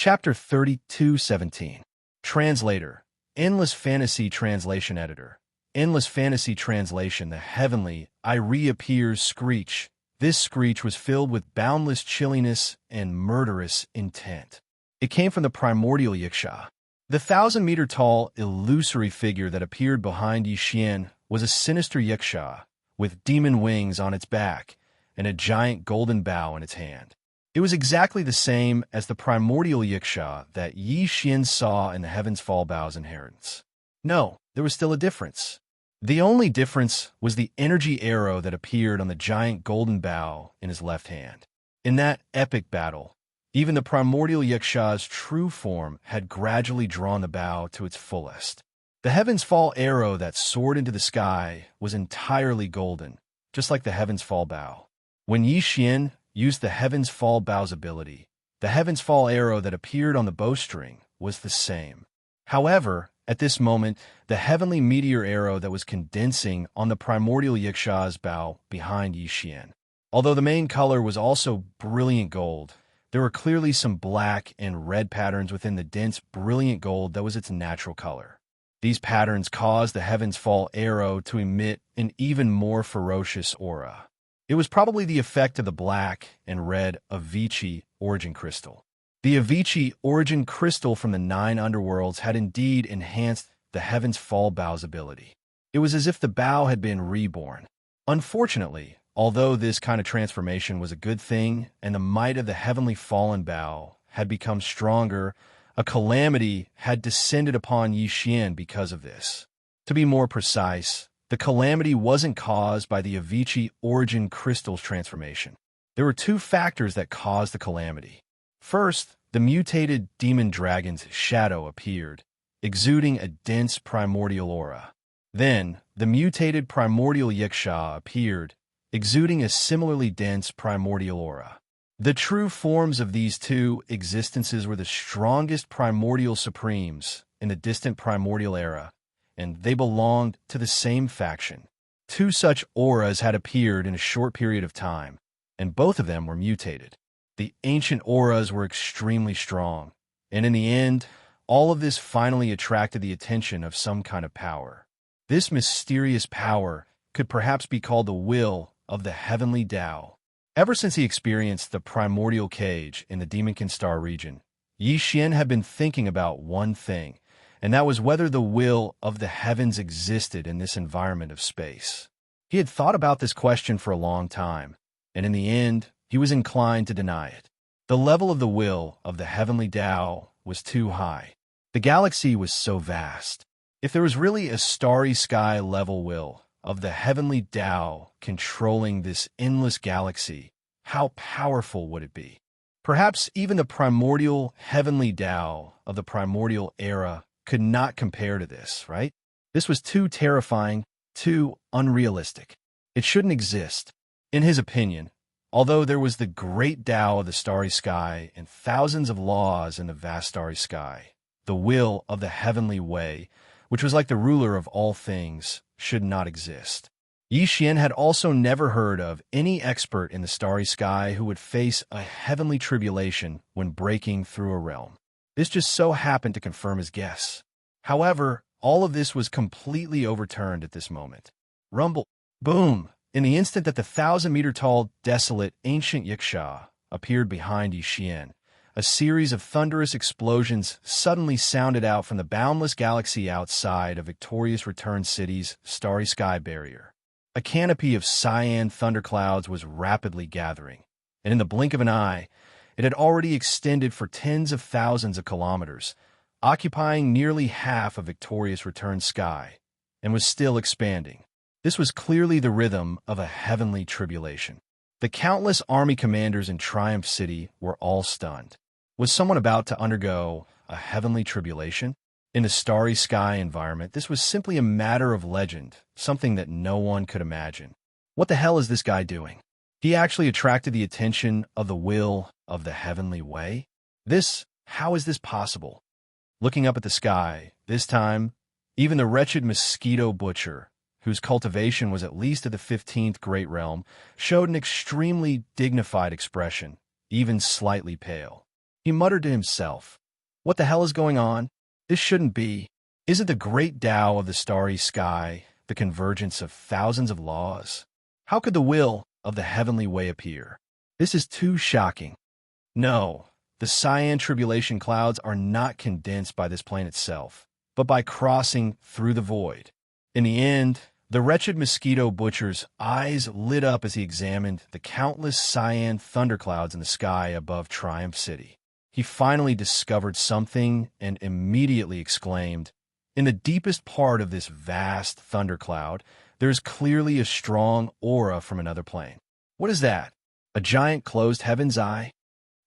Chapter 32:17. Translator. Endless Fantasy Translation Editor. Endless Fantasy Translation. The heavenly, I reappears screech. This screech was filled with boundless chilliness and murderous intent. It came from the primordial Xianxia. The 1,000-meter-tall, illusory figure that appeared behind Xian was a sinister Xianxia, with demon wings on its back and a giant golden bow in its hand. It was exactly the same as the primordial Wuxia that Yi Xian saw in the Heaven's Fall Bow's inheritance. No, there was still a difference. The only difference was the energy arrow that appeared on the giant golden bow in his left hand. In that epic battle, even the primordial Wuxia's true form had gradually drawn the bow to its fullest. The Heaven's Fall arrow that soared into the sky was entirely golden, just like the Heaven's Fall bow. When Yi Xian used the Heaven's Fall bow's ability, the Heaven's Fall arrow that appeared on the bowstring was the same. However, at this moment, the heavenly meteor arrow that was condensing on the primordial Wuxia's bow behind Yi Xian. Although the main color was also brilliant gold, there were clearly some black and red patterns within the dense, brilliant gold that was its natural color. These patterns caused the Heaven's Fall arrow to emit an even more ferocious aura. It was probably the effect of the black and red Avicii origin crystal. The Avicii origin crystal from the 9 underworlds had indeed enhanced the Heaven's Fall bow's ability. It was as if the bow had been reborn. Unfortunately, although this kind of transformation was a good thing and the might of the heavenly fallen bow had become stronger, a calamity had descended upon Yi Xian because of this. To be more precise, the calamity wasn't caused by the Avicii origin crystal's transformation. There were 2 factors that caused the calamity. First, the mutated demon dragon's shadow appeared, exuding a dense primordial aura. Then, the mutated primordial Wuxia appeared, exuding a similarly dense primordial aura. The true forms of these 2 existences were the strongest primordial supremes in the distant primordial era, and they belonged to the same faction. 2 such auras had appeared in a short period of time, and both of them were mutated. The ancient auras were extremely strong, and in the end, all of this finally attracted the attention of some kind of power. This mysterious power could perhaps be called the will of the heavenly Tao. Ever since he experienced the primordial cage in the Demonkin Star region, Yi Xian had been thinking about one thing, and that was whether the will of the heavens existed in this environment of space. He had thought about this question for a long time, and in the end, he was inclined to deny it. The level of the will of the heavenly Tao was too high. The galaxy was so vast. If there was really a starry sky level will of the heavenly Tao controlling this endless galaxy, how powerful would it be? Perhaps even the primordial heavenly Tao of the primordial era could not compare to this, right? This was too terrifying, too unrealistic. It shouldn't exist. In his opinion, although there was the great Tao of the starry sky and thousands of laws in the vast starry sky, the will of the heavenly way, which was like the ruler of all things, should not exist. Yi Xian had also never heard of any expert in the starry sky who would face a heavenly tribulation when breaking through a realm. This just so happened to confirm his guess. However, all of this was completely overturned at this moment. Rumble. Boom! In the instant that the 1,000-meter-tall, desolate, ancient Wuxia appeared behind Yi Xian, a series of thunderous explosions suddenly sounded out from the boundless galaxy outside of Victorious Return City's starry sky barrier. A canopy of cyan thunderclouds was rapidly gathering, and in the blink of an eye, it had already extended for tens of thousands of kilometers, occupying nearly half of Victorious Return sky, and was still expanding. This was clearly the rhythm of a heavenly tribulation. The countless army commanders in Triumph City were all stunned. Was someone about to undergo a heavenly tribulation? In the starry sky environment, this was simply a matter of legend, something that no one could imagine. What the hell is this guy doing? He actually attracted the attention of the will of the heavenly way? How is this possible? Looking up at the sky, this time, even the wretched mosquito butcher, whose cultivation was at least of the 15th great realm, showed an extremely dignified expression, even slightly pale. He muttered to himself, "What the hell is going on? This shouldn't be. Is it the great Tao of the starry sky, the convergence of thousands of laws? How could the will of the heavenly way appear? This is too shocking. No, the cyan tribulation clouds are not condensed by this plane itself, but by crossing through the void." In the end, the wretched mosquito butcher's eyes lit up as he examined the countless cyan thunderclouds in the sky above Triumph City. He finally discovered something and immediately exclaimed, "In the deepest part of this vast thundercloud, there is clearly a strong aura from another plane. What is that? A giant closed heaven's eye?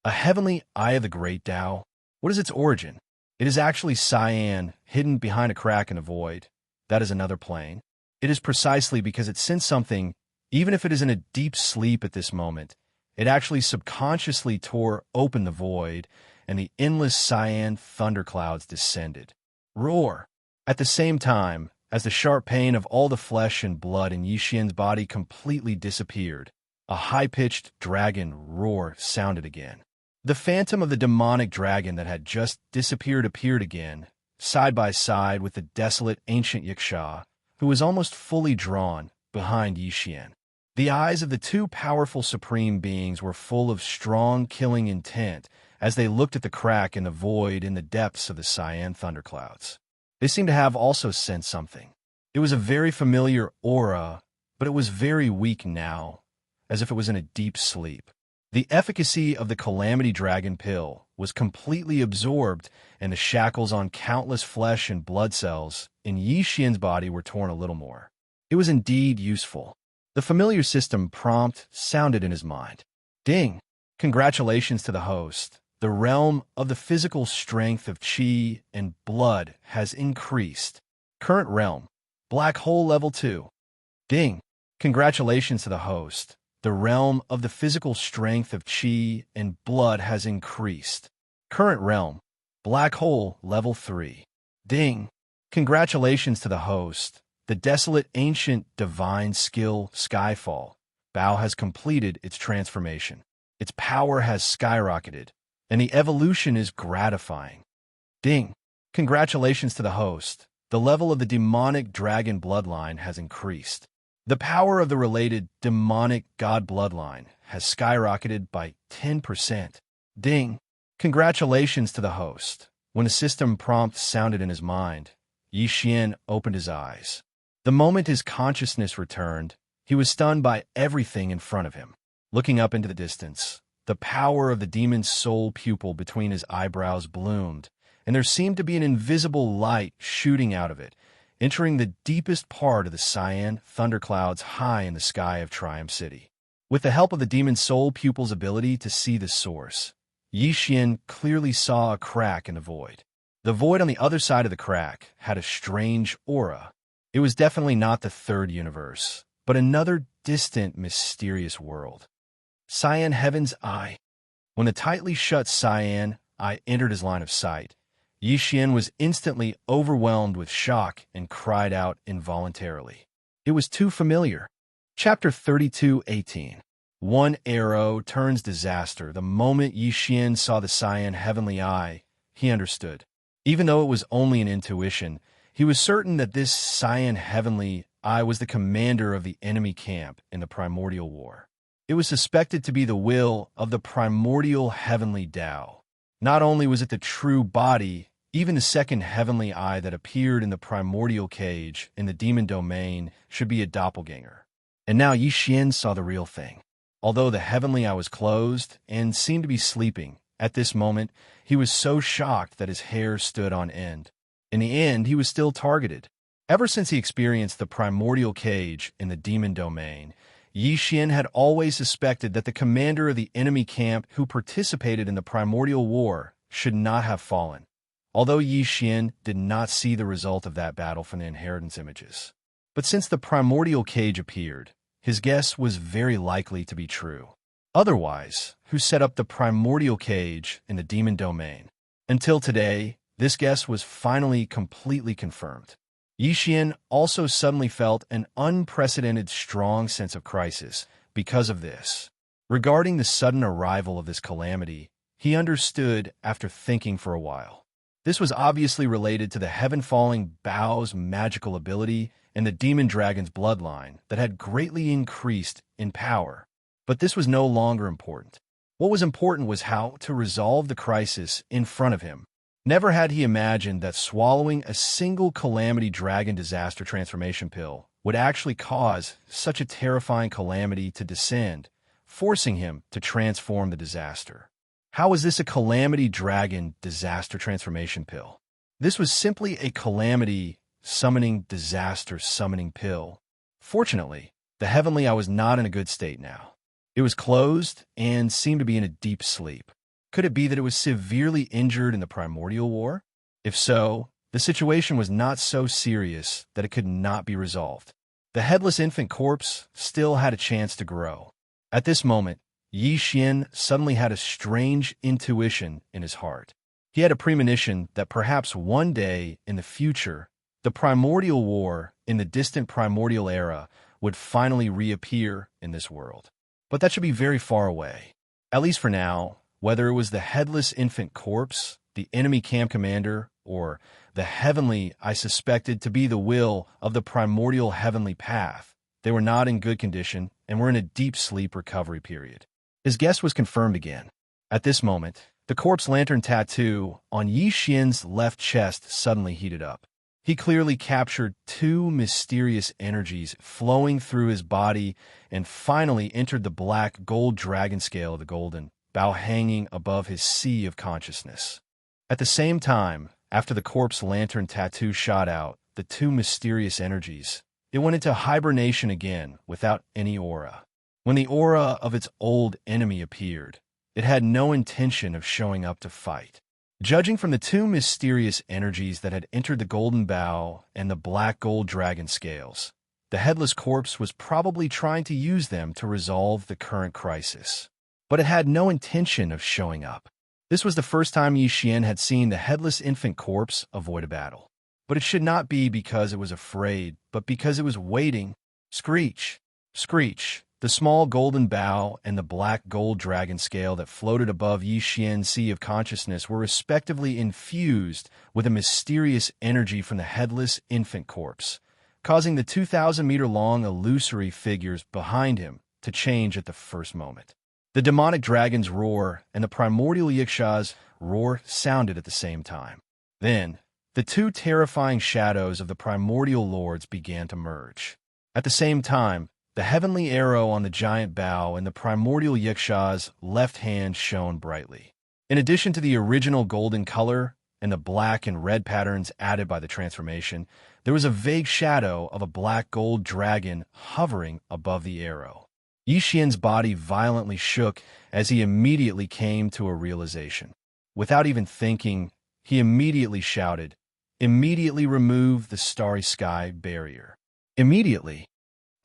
A heavenly eye of the great Tao? What is its origin? It is actually cyan, hidden behind a crack in the void. That is another plane. It is precisely because it sensed something, even if it is in a deep sleep at this moment. It actually subconsciously tore open the void, and the endless cyan thunderclouds descended. Roar! At the same time, as the sharp pain of all the flesh and blood in Yixian's body completely disappeared, a high-pitched dragon roar sounded again. The phantom of the demonic dragon that had just disappeared appeared again, side by side with the desolate ancient Wuxia, who was almost fully drawn behind Yixian. The eyes of the two powerful supreme beings were full of strong, killing intent as they looked at the crack in the void in the depths of the cyan thunderclouds. They seemed to have also sensed something. It was a very familiar aura, but it was very weak now, as if it was in a deep sleep. The efficacy of the Calamity Dragon pill was completely absorbed, and the shackles on countless flesh and blood cells in Yixian's body were torn a little more. It was indeed useful. The familiar system prompt sounded in his mind. Ding! Congratulations to the host. The realm of the physical strength of qi and blood has increased. Current realm, Black Hole Level 2. Ding! Congratulations to the host. The realm of the physical strength of qi and blood has increased. Current realm, Black Hole Level 3. Ding! Congratulations to the host. The desolate ancient divine skill Skyfall Bao has completed its transformation. Its power has skyrocketed, and the evolution is gratifying. Ding! Congratulations to the host. The level of the demonic dragon bloodline has increased. The power of the related demonic god bloodline has skyrocketed by 10%. Ding! Congratulations to the host. When the system prompt sounded in his mind, Yixian opened his eyes. The moment his consciousness returned, he was stunned by everything in front of him. Looking up into the distance, the power of the demon's soul pupil between his eyebrows bloomed, and there seemed to be an invisible light shooting out of it, entering the deepest part of the cyan thunderclouds high in the sky of Triumph City. With the help of the demon's soul pupil's ability to see the source, Yixian clearly saw a crack in the void. The void on the other side of the crack had a strange aura. It was definitely not the third universe, but another distant, mysterious world. Cyan Heaven's Eye. When the tightly shut cyan eye entered his line of sight, Yixian was instantly overwhelmed with shock and cried out involuntarily. It was too familiar. Chapter 32:18. One arrow turns disaster. The moment Yixian saw the cyan heavenly eye, he understood. Even though it was only an intuition, he was certain that this cyan heavenly eye was the commander of the enemy camp in the primordial war. It was suspected to be the will of the primordial heavenly Tao. Not only was it the true body, even the second heavenly eye that appeared in the primordial cage in the demon domain should be a doppelganger. And now Yixian saw the real thing. Although the heavenly eye was closed and seemed to be sleeping, at this moment he was so shocked that his hair stood on end. In the end, he was still targeted. Ever since he experienced the primordial cage in the demon domain, Yixian had always suspected that the commander of the enemy camp who participated in the primordial war should not have fallen, although Yixian did not see the result of that battle from the inheritance images. But since the primordial cage appeared, his guess was very likely to be true. Otherwise, who set up the primordial cage in the demon domain? Until today, this guess was finally completely confirmed. Yixian also suddenly felt an unprecedented strong sense of crisis because of this. Regarding the sudden arrival of this calamity, He understood after thinking for a while. This was obviously related to the heaven-falling bow's magical ability and the demon dragon's bloodline that had greatly increased in power. But this was no longer important. What was important was how to resolve the crisis in front of him. Never had he imagined that swallowing a single calamity dragon disaster transformation pill would actually cause such a terrifying calamity to descend, forcing him to transform the disaster. How was this a calamity dragon disaster transformation pill? This was simply a calamity summoning disaster summoning pill. Fortunately, the heavenly I was not in a good state now. It was closed and seemed to be in a deep sleep. Could it be that it was severely injured in the primordial war? If so, the situation was not so serious that it could not be resolved. The headless infant corpse still had a chance to grow. At this moment, Xianxia suddenly had a strange intuition in his heart. He had a premonition that perhaps one day in the future, the primordial war in the distant primordial era would finally reappear in this world. But that should be very far away. At least for now, whether it was the headless infant corpse, the enemy camp commander, or the heavenly I suspected to be the will of the primordial heavenly path, they were not in good condition and were in a deep sleep recovery period. His guess was confirmed again. At this moment, the corpse lantern tattoo on Xianxia's left chest suddenly heated up. He clearly captured two mysterious energies flowing through his body and finally entered the black gold dragon scale of the golden bow hanging above his sea of consciousness. At the same time, after the corpse lantern tattoo shot out the two mysterious energies, it went into hibernation again without any aura. When the aura of its old enemy appeared, it had no intention of showing up to fight. Judging from the two mysterious energies that had entered the golden bow and the black gold dragon scales, the headless corpse was probably trying to use them to resolve the current crisis. But it had no intention of showing up. This was the first time Xianxia had seen the headless infant corpse avoid a battle. But it should not be because it was afraid, but because it was waiting. Screech! Screech! The small golden bow and the black gold dragon scale that floated above Xianxia's sea of consciousness were respectively infused with a mysterious energy from the headless infant corpse, causing the 2,000-meter-long illusory figures behind him to change at the first moment. The demonic dragon's roar and the primordial Wuxia's roar sounded at the same time. Then, the two terrifying shadows of the primordial lords began to merge. At the same time, the heavenly arrow on the giant bow and the primordial Wuxia's left hand shone brightly. In addition to the original golden color and the black and red patterns added by the transformation, there was a vague shadow of a black gold dragon hovering above the arrow. Xianxia's body violently shook as he immediately came to a realization. Without even thinking, he immediately shouted, "Immediately remove the starry sky barrier." Immediately.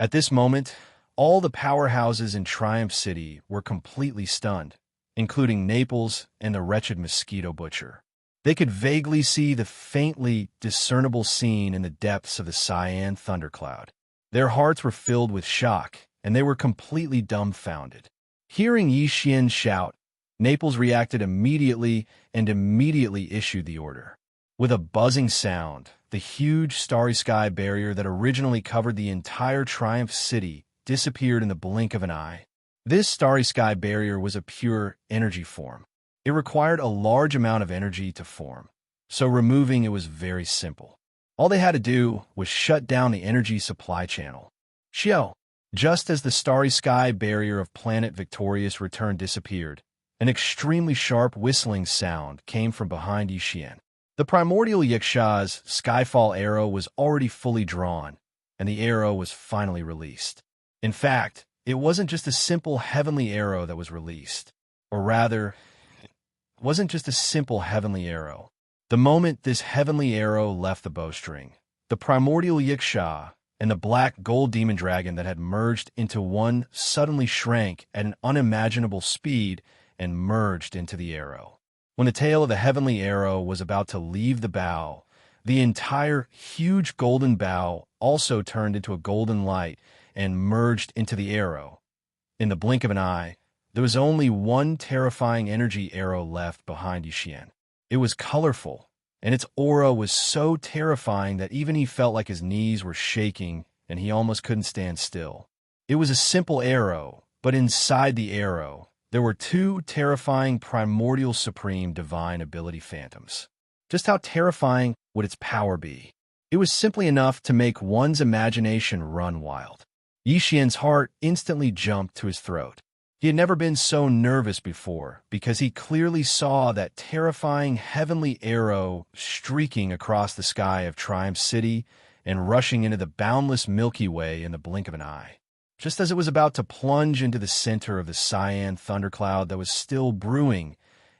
At this moment, all the powerhouses in Triumph City were completely stunned, including Naples and the wretched mosquito butcher. They could vaguely see the faintly discernible scene in the depths of the cyan thundercloud. Their hearts were filled with shock, and they were completely dumbfounded. Hearing Xianxia shout, Naples reacted immediately and immediately issued the order. With a buzzing sound, the huge starry sky barrier that originally covered the entire Triumph City disappeared in the blink of an eye. This starry sky barrier was a pure energy form. It required a large amount of energy to form, so removing it was very simple. All they had to do was shut down the energy supply channel. Xiao! Just as the starry sky barrier of planet Victorious Return disappeared, an extremely sharp whistling sound came from behind Xianxia. The primordial Wuxia's Skyfall arrow was already fully drawn, and the arrow was finally released. In fact, it wasn't just a simple heavenly arrow that was released. Or rather, it wasn't just a simple heavenly arrow. The moment this heavenly arrow left the bowstring, the primordial Wuxia and the black gold demon dragon that had merged into one suddenly shrank at an unimaginable speed and merged into the arrow. When the tail of the heavenly arrow was about to leave the bow, the entire huge golden bow also turned into a golden light and merged into the arrow. In the blink of an eye, There was only one terrifying energy arrow left behind Yixian. It was colorful, and its aura was so terrifying that even he felt like his knees were shaking and he almost couldn't stand still. It was a simple arrow, but inside the arrow, there were two terrifying primordial supreme divine ability phantoms. Just how terrifying would its power be? It was simply enough to make one's imagination run wild. Yixian's heart instantly jumped to his throat. He had never been so nervous before because he clearly saw that terrifying heavenly arrow streaking across the sky of Triumph City and rushing into the boundless Milky Way in the blink of an eye. Just as it was about to plunge into the center of the cyan thundercloud that was still brewing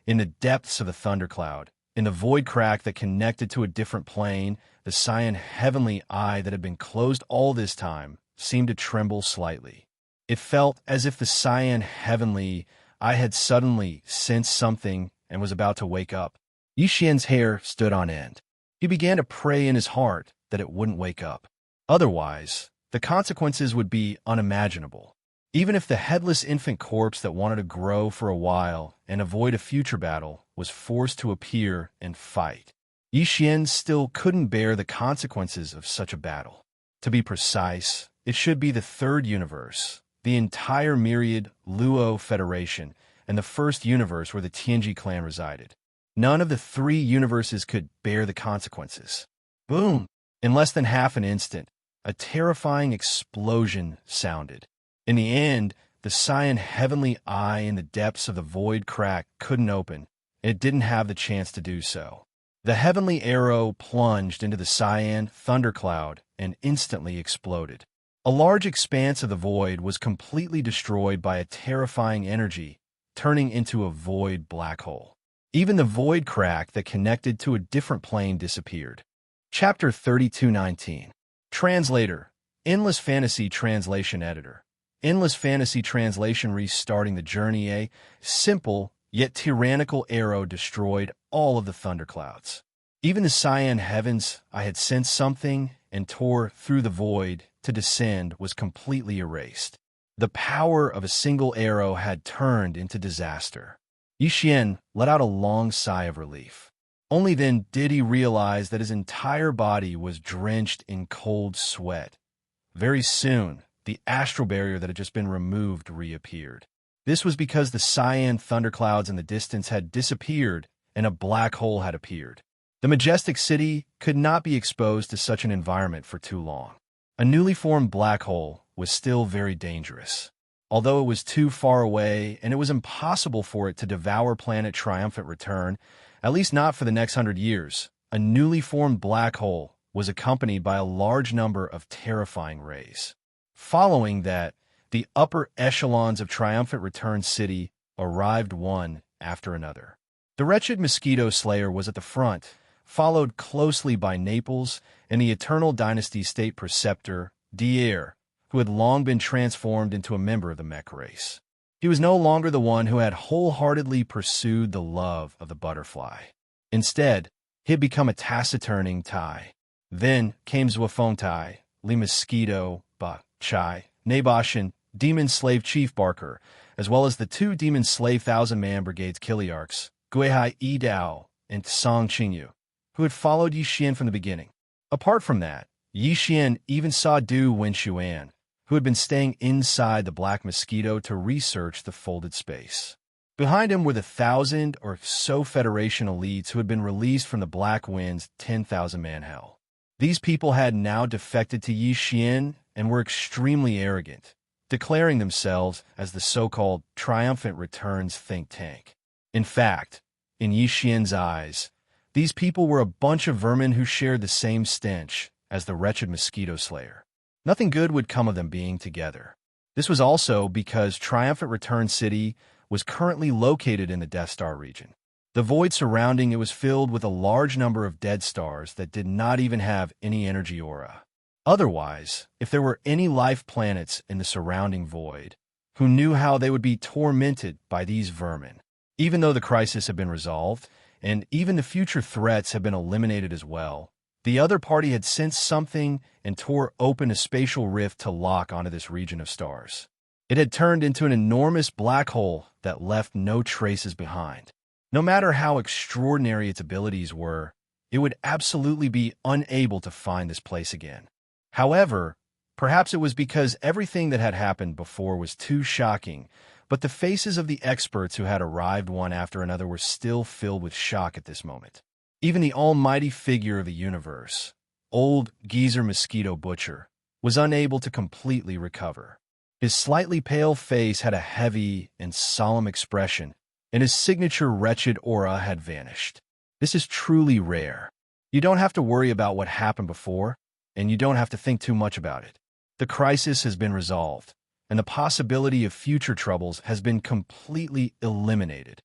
in the depths of the thundercloud, in the void crack that connected to a different plane, the cyan heavenly eye that had been closed all this time seemed to tremble slightly. It felt as if the cyan heavenly eye had suddenly sensed something and was about to wake up. Yixian's hair stood on end. He began to pray in his heart that it wouldn't wake up. Otherwise, the consequences would be unimaginable. Even if the headless infant corpse that wanted to grow for a while and avoid a future battle was forced to appear and fight, Yixian still couldn't bear the consequences of such a battle. To be precise, it should be the third universe, the entire myriad Luo Federation, and the first universe where the Tianji clan resided. None of the three universes could bear the consequences. Boom! In less than half an instant, a terrifying explosion sounded. In the end, the cyan heavenly eye in the depths of the void crack couldn't open. It didn't have the chance to do so. The heavenly arrow plunged into the cyan thundercloud and instantly exploded. A large expanse of the void was completely destroyed by a terrifying energy, turning into a void black hole. Even the void crack that connected to a different plane disappeared. Chapter 3219. Translator, Endless Fantasy Translation Editor. Endless Fantasy Translation restarting the journey. A simple yet tyrannical arrow destroyed all of the thunderclouds. Even the cyan heavens I had sensed something and tore through the void to descend was completely erased. The power of a single arrow had turned into disaster. Yixian let out a long sigh of relief. Only then did he realize that his entire body was drenched in cold sweat. Very soon, the astral barrier that had just been removed reappeared. This was because the cyan thunderclouds in the distance had disappeared and a black hole had appeared. The majestic city could not be exposed to such an environment for too long. A newly formed black hole was still very dangerous. Although it was too far away and it was impossible for it to devour planet Triumphant Return, at least not for the next 100 years, a newly formed black hole was accompanied by a large number of terrifying rays. Following that, the upper echelons of Triumphant Return City arrived one after another. The wretched Mosquito Slayer was at the front, followed closely by Naples and the Eternal Dynasty State Preceptor, Dier, who had long been transformed into a member of the mech race. He was no longer the one who had wholeheartedly pursued the love of the butterfly. Instead, he had become a taciturning Tai. Then came Zwafontai, Li Mosquito, Ba, Chai, Naboshan, Demon Slave Chief Barker, as well as the two Demon Slave Thousand-Man Brigades Kiliarchs, Guihai Yidao and Song Qingyu, who had followed Yixian from the beginning. Apart from that, Yixian even saw Du Wenxuan, who had been staying inside the Black Mosquito to research the folded space. Behind him were the 1,000 or so Federation elites who had been released from the Black Wind's 10,000-man hell. These people had now defected to Yixian and were extremely arrogant, declaring themselves as the so-called Triumphant Returns think tank. In fact, in Yixian's eyes, these people were a bunch of vermin who shared the same stench as the wretched Mosquito Slayer. Nothing good would come of them being together. This was also because Triumphant Return City was currently located in the Death Star region. The void surrounding it was filled with a large number of dead stars that did not even have any energy aura. Otherwise, if there were any life planets in the surrounding void, who knew how they would be tormented by these vermin? Even though the crisis had been resolved, and even the future threats had been eliminated as well, the other party had sensed something and tore open a spatial rift to lock onto this region of stars. It had turned into an enormous black hole that left no traces behind. No matter how extraordinary its abilities were, it would absolutely be unable to find this place again. However, perhaps it was because everything that had happened before was too shocking, but the faces of the experts who had arrived one after another were still filled with shock at this moment. Even the almighty figure of the universe, old Geezer Mosquito Butcher, was unable to completely recover. His slightly pale face had a heavy and solemn expression, and his signature wretched aura had vanished. This is truly rare. You don't have to worry about what happened before, and you don't have to think too much about it. The crisis has been resolved, and the possibility of future troubles has been completely eliminated.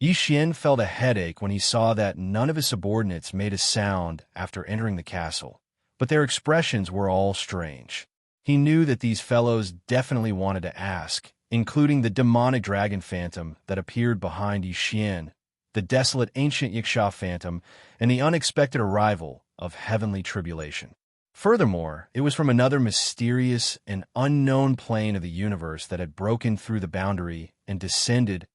Yixian felt a headache when he saw that none of his subordinates made a sound after entering the castle, but their expressions were all strange. He knew that these fellows definitely wanted to ask, including the demonic dragon phantom that appeared behind Yixian, the desolate ancient Wuxia phantom, and the unexpected arrival of heavenly tribulation. Furthermore, it was from another mysterious and unknown plane of the universe that had broken through the boundary and descended.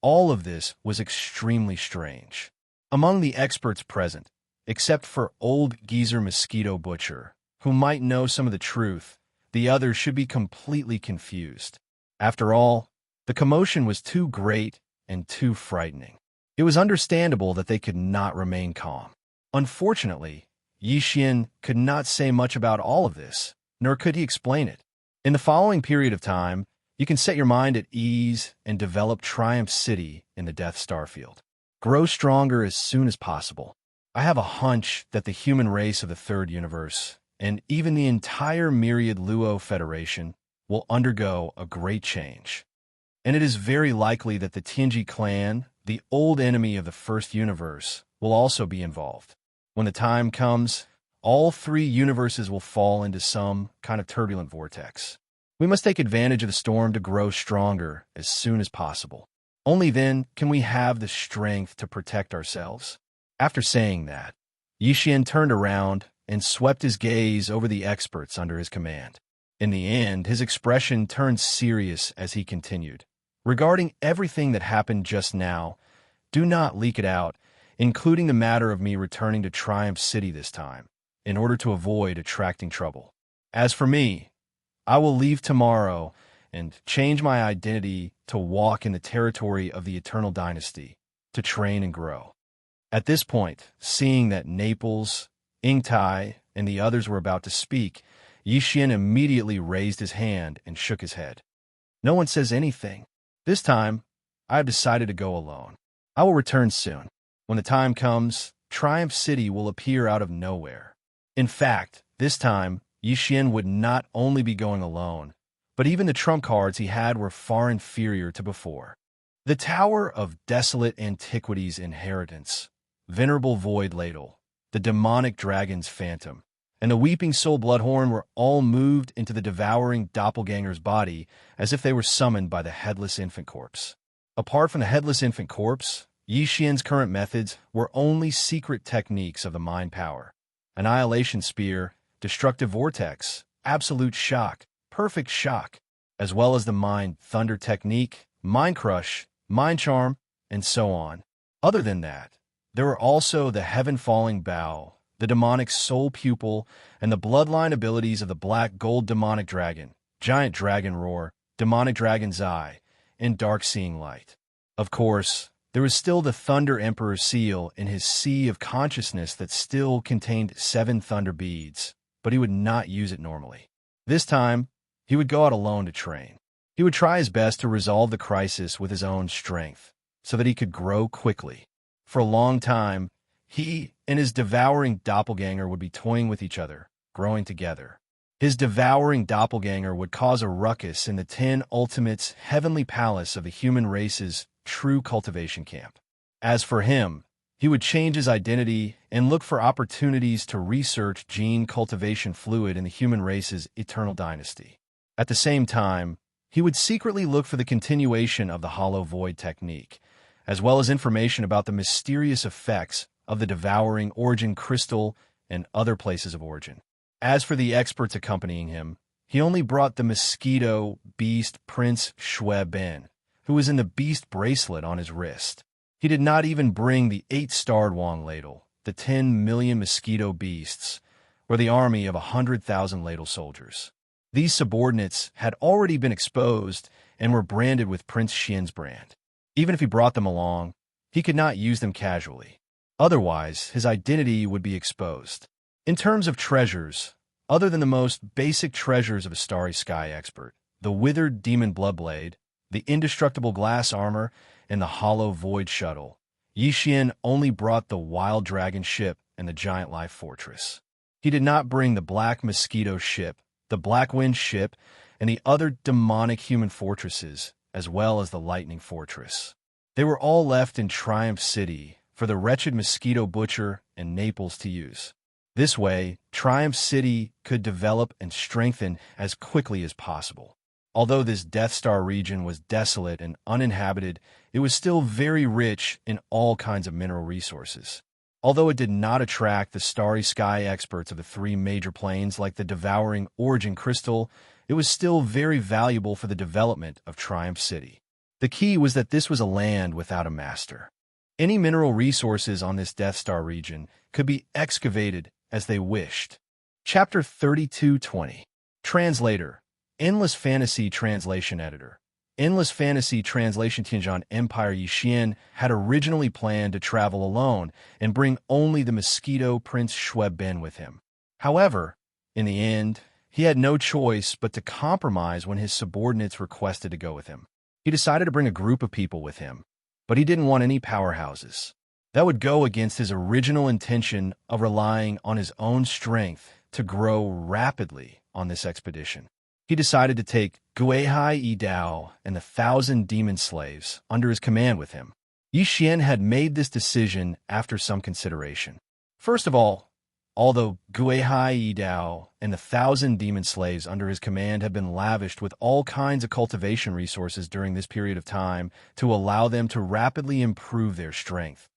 All of this was extremely strange. Among the experts present, except for old Geezer Mosquito Butcher, who might know some of the truth, the others should be completely confused. After all, the commotion was too great and too frightening. It was understandable that they could not remain calm. Unfortunately, Yixian could not say much about all of this, nor could he explain it. In the following period of time, you can set your mind at ease and develop Triumph City in the Death Starfield. Grow stronger as soon as possible. I have a hunch that the human race of the Third Universe, and even the entire Myriad Luo Federation, will undergo a great change. And it is very likely that the Tianji clan, the old enemy of the First Universe, will also be involved. When the time comes, all three universes will fall into some kind of turbulent vortex. We must take advantage of the storm to grow stronger as soon as possible. Only then can we have the strength to protect ourselves. After saying that, Yixian turned around and swept his gaze over the experts under his command. In the end, his expression turned serious as he continued. Regarding everything that happened just now, do not leak it out, including the matter of me returning to Triumph City this time, in order to avoid attracting trouble. As for me, I will leave tomorrow and change my identity to walk in the territory of the Eternal Dynasty, to train and grow. At this point, seeing that Naples, Ingtai, and the others were about to speak, Yixian immediately raised his hand and shook his head. No one says anything. This time, I have decided to go alone. I will return soon. When the time comes, Triumph City will appear out of nowhere. In fact, this time, Yixian would not only be going alone, but even the trump cards he had were far inferior to before. The Tower of Desolate Antiquities Inheritance, Venerable Void Ladle, the Demonic Dragon's Phantom, and the Weeping Soul Bloodhorn were all moved into the devouring doppelganger's body as if they were summoned by the Headless Infant Corpse. Apart from the Headless Infant Corpse, Yixian's current methods were only secret techniques of the mind power. Annihilation Spear, Destructive Vortex, Absolute Shock, Perfect Shock, as well as the Mind Thunder Technique, Mind Crush, Mind Charm, and so on. Other than that, there were also the Heaven Falling Bow, the Demonic Soul Pupil, and the bloodline abilities of the Black Gold Demonic Dragon, Giant Dragon Roar, Demonic Dragon's Eye, and Dark Seeing Light. Of course, there was still the Thunder Emperor's seal in his Sea of Consciousness that still contained 7 thunder beads, but he would not use it normally. This time, he would go out alone to train. He would try his best to resolve the crisis with his own strength, so that he could grow quickly. For a long time, he and his devouring doppelganger would be toying with each other, growing together. His devouring doppelganger would cause a ruckus in the 10 Ultimates Heavenly Palace of the human race's true cultivation camp. As for him, he would change his identity and look for opportunities to research gene cultivation fluid in the human race's eternal dynasty. At the same time, he would secretly look for the continuation of the Hollow Void technique, as well as information about the mysterious effects of the devouring origin crystal and other places of origin. As for the experts accompanying him, He only brought the mosquito beast Prince Shui Ben, who was in the beast bracelet on his wrist. He did not even bring the 8-starred Wang ladle, the 10 million mosquito beasts, or the army of 100,000 ladle soldiers. These subordinates had already been exposed and were branded with Prince Xian's brand. Even if he brought them along, he could not use them casually. Otherwise, his identity would be exposed. In terms of treasures, other than the most basic treasures of a starry sky expert, the withered demon bloodblade, the indestructible glass armor, and the hollow void shuttle, Yi Xian only brought the wild dragon ship and the giant life fortress. He did not bring the black mosquito ship, the black wind ship, and the other demonic human fortresses, as well as the lightning fortress. They were all left in Triumph City for the wretched mosquito butcher and Naples to use. This way, Triumph City could develop and strengthen as quickly as possible. Although this Death Star region was desolate and uninhabited, it was still very rich in all kinds of mineral resources. Although it did not attract the starry sky experts of the 3 major planes like the devouring origin crystal, it was still very valuable for the development of Triumph City. The key was that this was a land without a master. Any mineral resources on this Death Star region could be excavated as they wished. Chapter 3220. Translator. Endless Fantasy Translation Editor. Endless Fantasy Translation. Tianzhan Empire. Yi Xian had originally planned to travel alone and bring only the mosquito Prince Shui Ben with him. However, in the end, he had no choice but to compromise when his subordinates requested to go with him. He decided to bring a group of people with him, but he didn't want any powerhouses. That would go against his original intention of relying on his own strength to grow rapidly on this expedition. He decided to take Guihai Yidao and the 1,000 demon slaves under his command with him. Yi Xian had made this decision after some consideration. First of all, although Guihai Yidao and the 1,000 demon slaves under his command had been lavished with all kinds of cultivation resources during this period of time to allow them to rapidly improve their strength,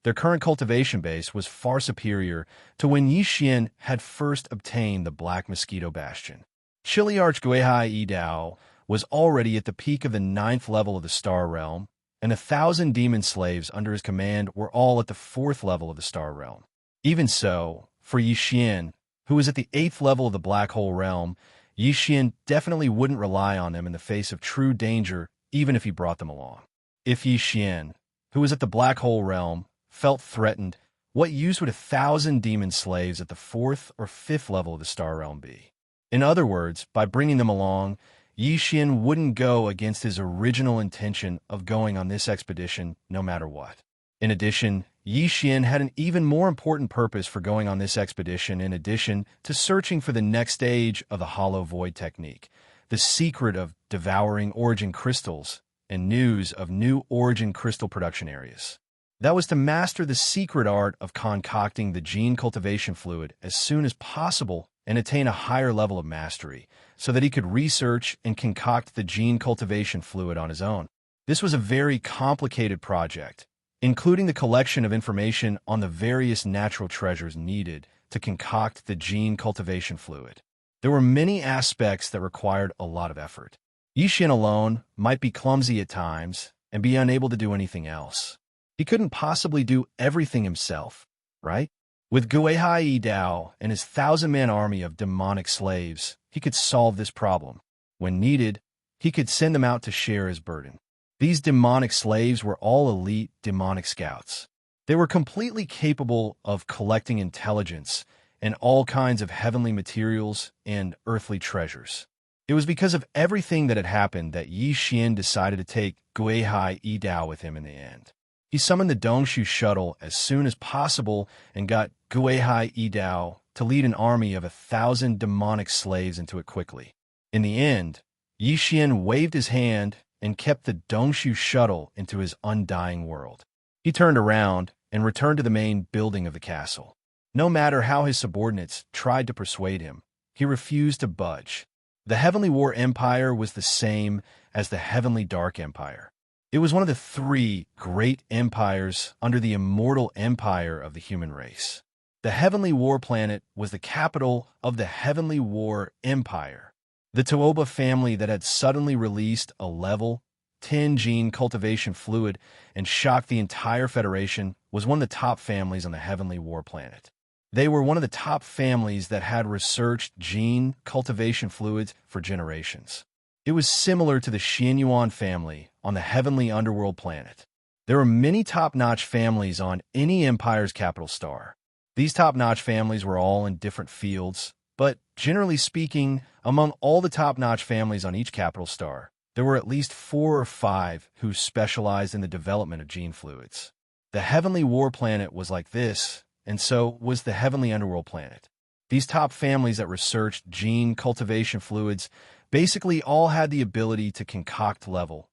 their current cultivation base was far superior to when Yi Xian had first obtained the Black Mosquito Bastion. Chiliarch Guihai Yidao was already at the peak of the 9th level of the Star Realm, and 1,000 demon slaves under his command were all at the 4th level of the Star Realm. Even so, for Yi Xian, who was at the 8th level of the Black Hole Realm, Yi Xian definitely wouldn't rely on them in the face of true danger, even if he brought them along. If Yi Xian, who was at the Black Hole Realm, felt threatened, what use would 1,000 demon slaves at the 4th or 5th level of the Star Realm be? In other words, by bringing them along, Yi Xian wouldn't go against his original intention of going on this expedition no matter what. In addition, Yi Xian had an even more important purpose for going on this expedition in addition to searching for the next stage of the Hollow Void technique, the secret of devouring origin crystals, and news of new origin crystal production areas. That was to master the secret art of concocting the gene cultivation fluid as soon as possible and attain a higher level of mastery, so that he could research and concoct the gene cultivation fluid on his own. This was a very complicated project, including the collection of information on the various natural treasures needed to concoct the gene cultivation fluid. There were many aspects that required a lot of effort. Yi Xian alone might be clumsy at times and be unable to do anything else. He couldn't possibly do everything himself, right? With Guihai Yidao and his 1,000-man army of demonic slaves, he could solve this problem. When needed, he could send them out to share his burden. These demonic slaves were all elite demonic scouts. They were completely capable of collecting intelligence and all kinds of heavenly materials and earthly treasures. It was because of everything that had happened that Yi Xian decided to take Guihai Yidao with him in the end. He summoned the Dongshu shuttle as soon as possible and got Guihai Yidao to lead an army of 1,000 demonic slaves into it quickly. In the end, Yi Xian waved his hand and kept the Dongshu shuttle into his undying world. He turned around and returned to the main building of the castle. No matter how his subordinates tried to persuade him, he refused to budge. The Heavenly War Empire was the same as the Heavenly Dark Empire. It was one of the 3 great empires under the immortal empire of the human race. The Heavenly War planet was the capital of the Heavenly War Empire. The Tuoba family that had suddenly released a level 10 gene cultivation fluid and shocked the entire Federation was one of the top families on the Heavenly War planet. They were one of the top families that had researched gene cultivation fluids for generations. It was similar to the Xianyuan family on the Heavenly Underworld planet. There were many top-notch families on any empire's capital star. These top-notch families were all in different fields, but generally speaking, among all the top-notch families on each capital star, there were at least 4 or 5 who specialized in the development of gene fluids. The Heavenly War planet was like this, and so was the Heavenly Underworld planet. These top families that researched gene cultivation fluids basically all had the ability to concoct level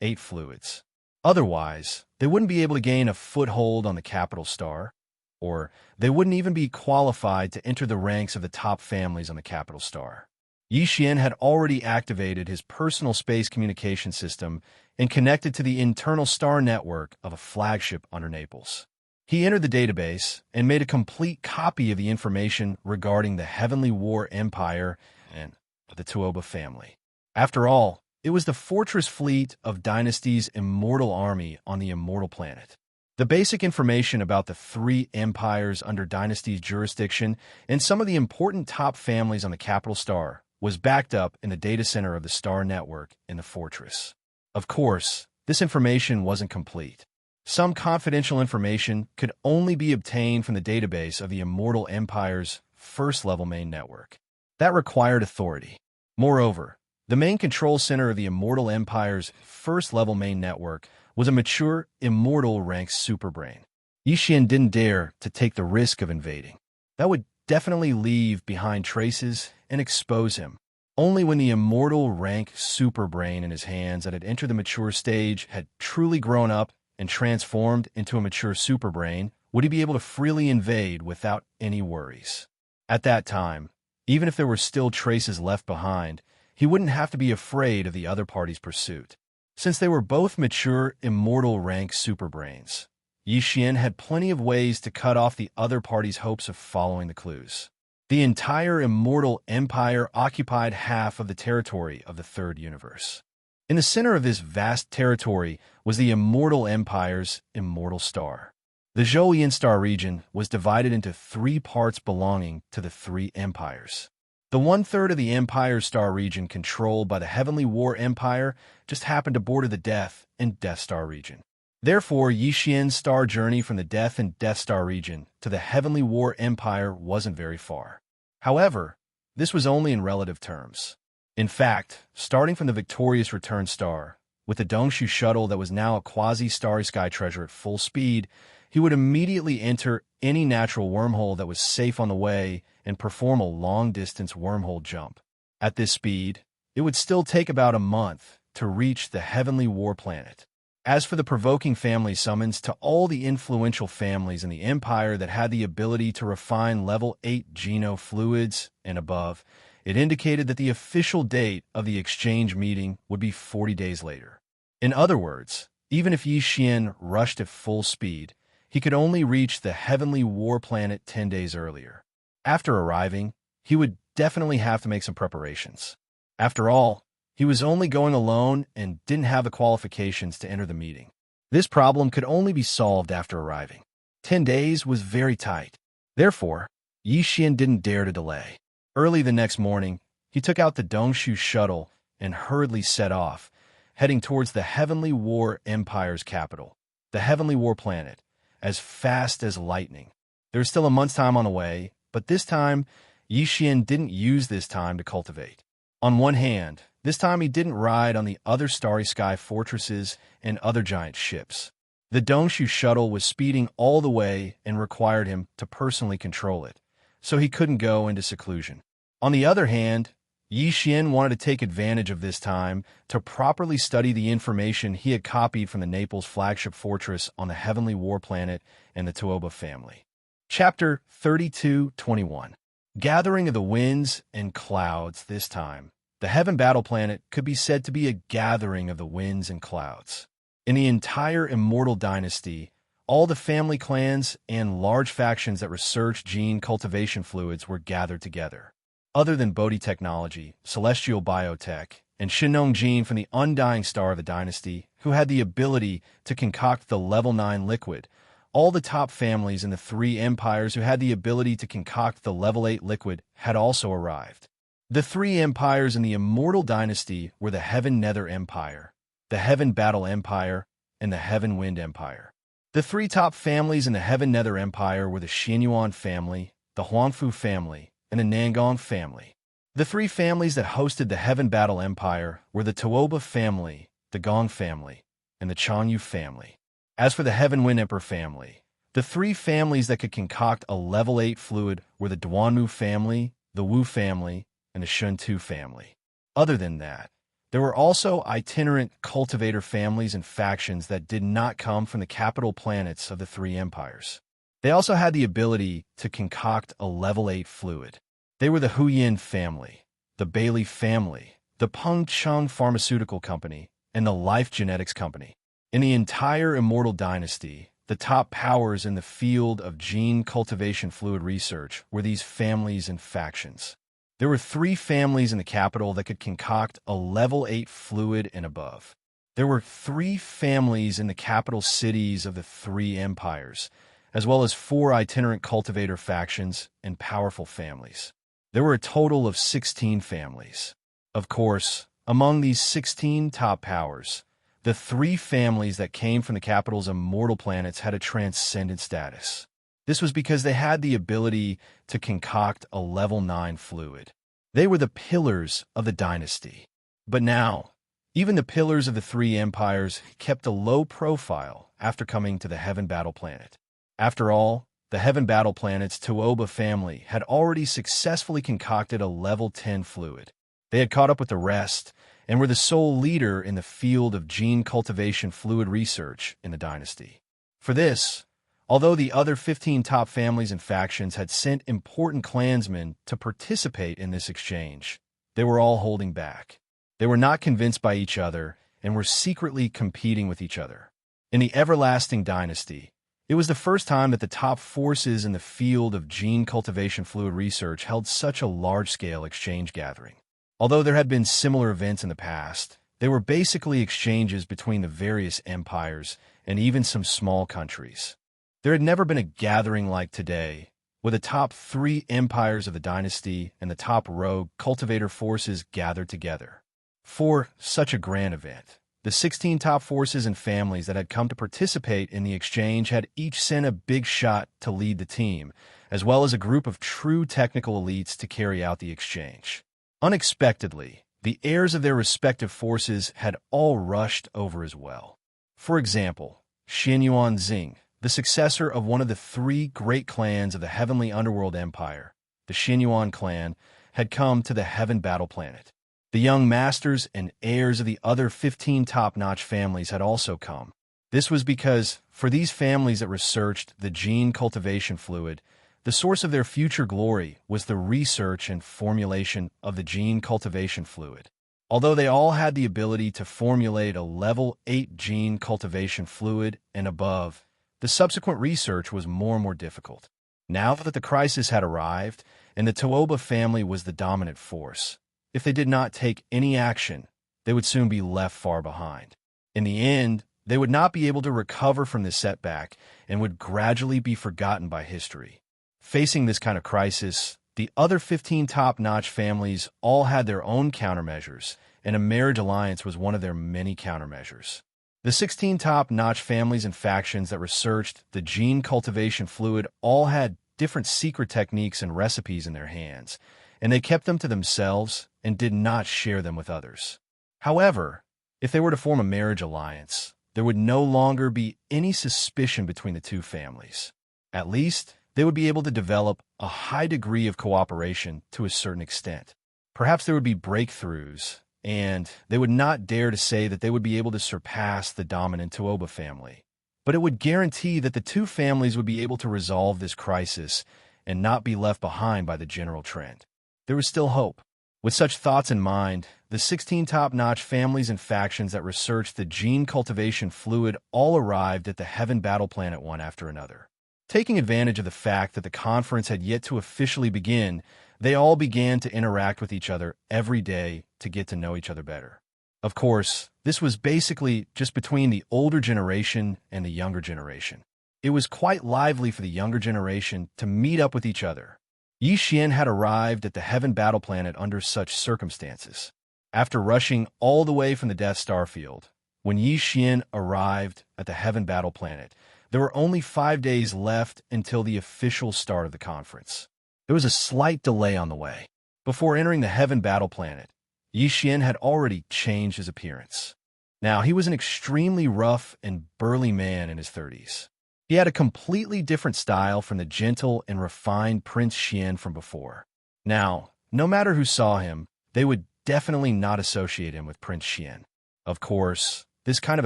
8 fluids. Otherwise, they wouldn't be able to gain a foothold on the capital star, or they wouldn't even be qualified to enter the ranks of the top families on the capital star. Yixian had already activated his personal space communication system and connected to the internal star network of a flagship under Naples. He entered the database and made a complete copy of the information regarding the Heavenly War Empire and the Tuoba family. After all, it was the fortress fleet of Dynasty's immortal army on the immortal planet. The basic information about the 3 empires under Dynasty's jurisdiction and some of the important top families on the capital star was backed up in the data center of the star network in the fortress. Of course, this information wasn't complete. Some confidential information could only be obtained from the database of the Immortal Empire's first-level main network. That required authority. Moreover, the main control center of the Immortal Empire's first-level main network was a mature, immortal-ranked superbrain. Yixian didn't dare to take the risk of invading. That would definitely leave behind traces and expose him. Only when the immortal-ranked superbrain in his hands that had entered the mature stage had truly grown up and transformed into a mature superbrain would he be able to freely invade without any worries. At that time, even if there were still traces left behind, he wouldn't have to be afraid of the other party's pursuit. Since they were both mature, immortal-ranked superbrains, Yixian had plenty of ways to cut off the other party's hopes of following the clues. The entire Immortal Empire occupied half of the territory of the Third Universe. In the center of this vast territory was the Immortal Empire's immortal star. The Zhoulian star region was divided into 3 parts belonging to the 3 empires. The 1/3 of the Empire's star region controlled by the Heavenly War Empire just happened to border the Death and Death Star region. Therefore, Yixian's star journey from the Death and Death Star region to the Heavenly War Empire wasn't very far. However, this was only in relative terms. In fact, starting from the victorious return star, with the Dongshu shuttle that was now a quasi-starry sky treasure at full speed, he would immediately enter any natural wormhole that was safe on the way and perform a long-distance wormhole jump. At this speed, it would still take about a month to reach the Heavenly War planet. As for the provoking family summons to all the influential families in the Empire that had the ability to refine level 8 geno fluids and above, it indicated that the official date of the exchange meeting would be 40 days later. In other words, even if Yixian rushed at full speed, he could only reach the Heavenly War planet 10 days earlier. After arriving, he would definitely have to make some preparations. After all, he was only going alone and didn't have the qualifications to enter the meeting. This problem could only be solved after arriving. 10 days was very tight. Therefore, Yixian didn't dare to delay. Early the next morning, he took out the Dongshu shuttle and hurriedly set off, heading towards the Heavenly War Empire's capital, the Heavenly War planet, as fast as lightning. There was still a month's time on the way, but this time, Yixian didn't use this time to cultivate. On one hand, this time he didn't ride on the other starry sky fortresses and other giant ships. The Dongshu shuttle was speeding all the way and required him to personally control it, so he couldn't go into seclusion. On the other hand, Yixian wanted to take advantage of this time to properly study the information he had copied from the Naples flagship fortress on the Heavenly War planet and the Tuoba family. Chapter 32:21. Gathering of the Winds and Clouds. This time, the Heaven Battle planet could be said to be a gathering of the winds and clouds. In the entire Immortal Dynasty, all the family clans and large factions that researched gene cultivation fluids were gathered together. other than Bodhi technology, celestial biotech, and Shinong Jin from the undying star of the dynasty, who had the ability to concoct the level 9 liquid. All the top families in the three empires who had the ability to concoct the level 8 liquid had also arrived. The three empires in the Immortal Dynasty were the Heaven Nether Empire, the Heaven Battle Empire, and the Heaven Wind Empire. The three top families in the Heaven Nether Empire were the Xianyuan family, the Huangfu family, and the Nangong family. The three families that hosted the Heaven Battle Empire were the Tuoba family, the Gong family, and the Changyu family. As for the Heaven Wind Emperor family, the three families that could concoct a level 8 fluid were the Duanmu family, the Wu family, and the Shuntu family. Other than that, there were also itinerant cultivator families and factions that did not come from the capital planets of the three empires. They also had the ability to concoct a level 8 fluid. They were the Huyin family, the Bailey family, the Peng Cheng Pharmaceutical Company, and the Life Genetics Company. In the entire Immortal Dynasty, the top powers in the field of gene cultivation fluid research were these families and factions. There were three families in the capital that could concoct a level 8 fluid and above. There were three families in the capital cities of the three empires, as well as 4 itinerant cultivator factions and powerful families. There were a total of 16 families. Of course, among these 16 top powers, the three families that came from the capital's immortal planets had a transcendent status. This was because they had the ability to concoct a level 9 fluid. They were the pillars of the dynasty. But now, even the pillars of the three empires kept a low profile after coming to the Heaven Battle Planet. After all, the Heaven Battle Planet's Tuoba family had already successfully concocted a level 10 fluid. They had caught up with the rest and were the sole leader in the field of gene cultivation fluid research in the dynasty. For this, although the other 15 top families and factions had sent important clansmen to participate in this exchange, they were all holding back. They were not convinced by each other and were secretly competing with each other. In the Everlasting Dynasty, it was the first time that the top forces in the field of gene cultivation fluid research held such a large-scale exchange gathering. Although there had been similar events in the past, they were basically exchanges between the various empires and even some small countries. There had never been a gathering like today, with the top 3 empires of the dynasty and the top rogue cultivator forces gathered together. For such a grand event, the 16 top forces and families that had come to participate in the exchange had each sent a big shot to lead the team, as well as a group of true technical elites to carry out the exchange. Unexpectedly, the heirs of their respective forces had all rushed over as well. For example, Xianyuan Xing, the successor of one of the 3 great clans of the Heavenly Underworld Empire, the Xianyuan clan, had come to the Heaven Battle Planet. The young masters and heirs of the other 15 top-notch families had also come. This was because, for these families that researched the gene cultivation fluid, the source of their future glory was the research and formulation of the gene cultivation fluid. Although they all had the ability to formulate a level 8 gene cultivation fluid and above, the subsequent research was more and more difficult. Now that the crisis had arrived and the Tuoba family was the dominant force, if they did not take any action, they would soon be left far behind. In the end, they would not be able to recover from this setback and would gradually be forgotten by history. Facing this kind of crisis, the other 15 top-notch families all had their own countermeasures, and a marriage alliance was one of their many countermeasures. The 16 top-notch families and factions that researched the gene cultivation fluid all had different secret techniques and recipes in their hands, and they kept them to themselves and did not share them with others. However, if they were to form a marriage alliance, there would no longer be any suspicion between the two families. At least, they would be able to develop a high degree of cooperation to a certain extent. Perhaps there would be breakthroughs, and they would not dare to say that they would be able to surpass the dominant Tuoba family. But it would guarantee that the two families would be able to resolve this crisis and not be left behind by the general trend. There was still hope. With such thoughts in mind, the 16 top-notch families and factions that researched the gene cultivation fluid all arrived at the Heaven Battle Planet one after another. Taking advantage of the fact that the conference had yet to officially begin, They all began to interact with each other every day to get to know each other better. Of course, this was basically just between the older generation and the younger generation. It was quite lively for the younger generation to meet up with each other. Yi Xian had arrived at the Heaven Battle Planet under such circumstances. After rushing all the way from the Death Star field, when Yi Xian arrived at the Heaven Battle Planet, there were only 5 days left until the official start of the conference. There was a slight delay on the way. Before entering the Heaven Battle Planet, Yi Xian had already changed his appearance. Now, he was an extremely rough and burly man in his 30s. He had a completely different style from the gentle and refined Prince Xian from before. Now, no matter who saw him, they would definitely not associate him with Prince Xian. Of course, this kind of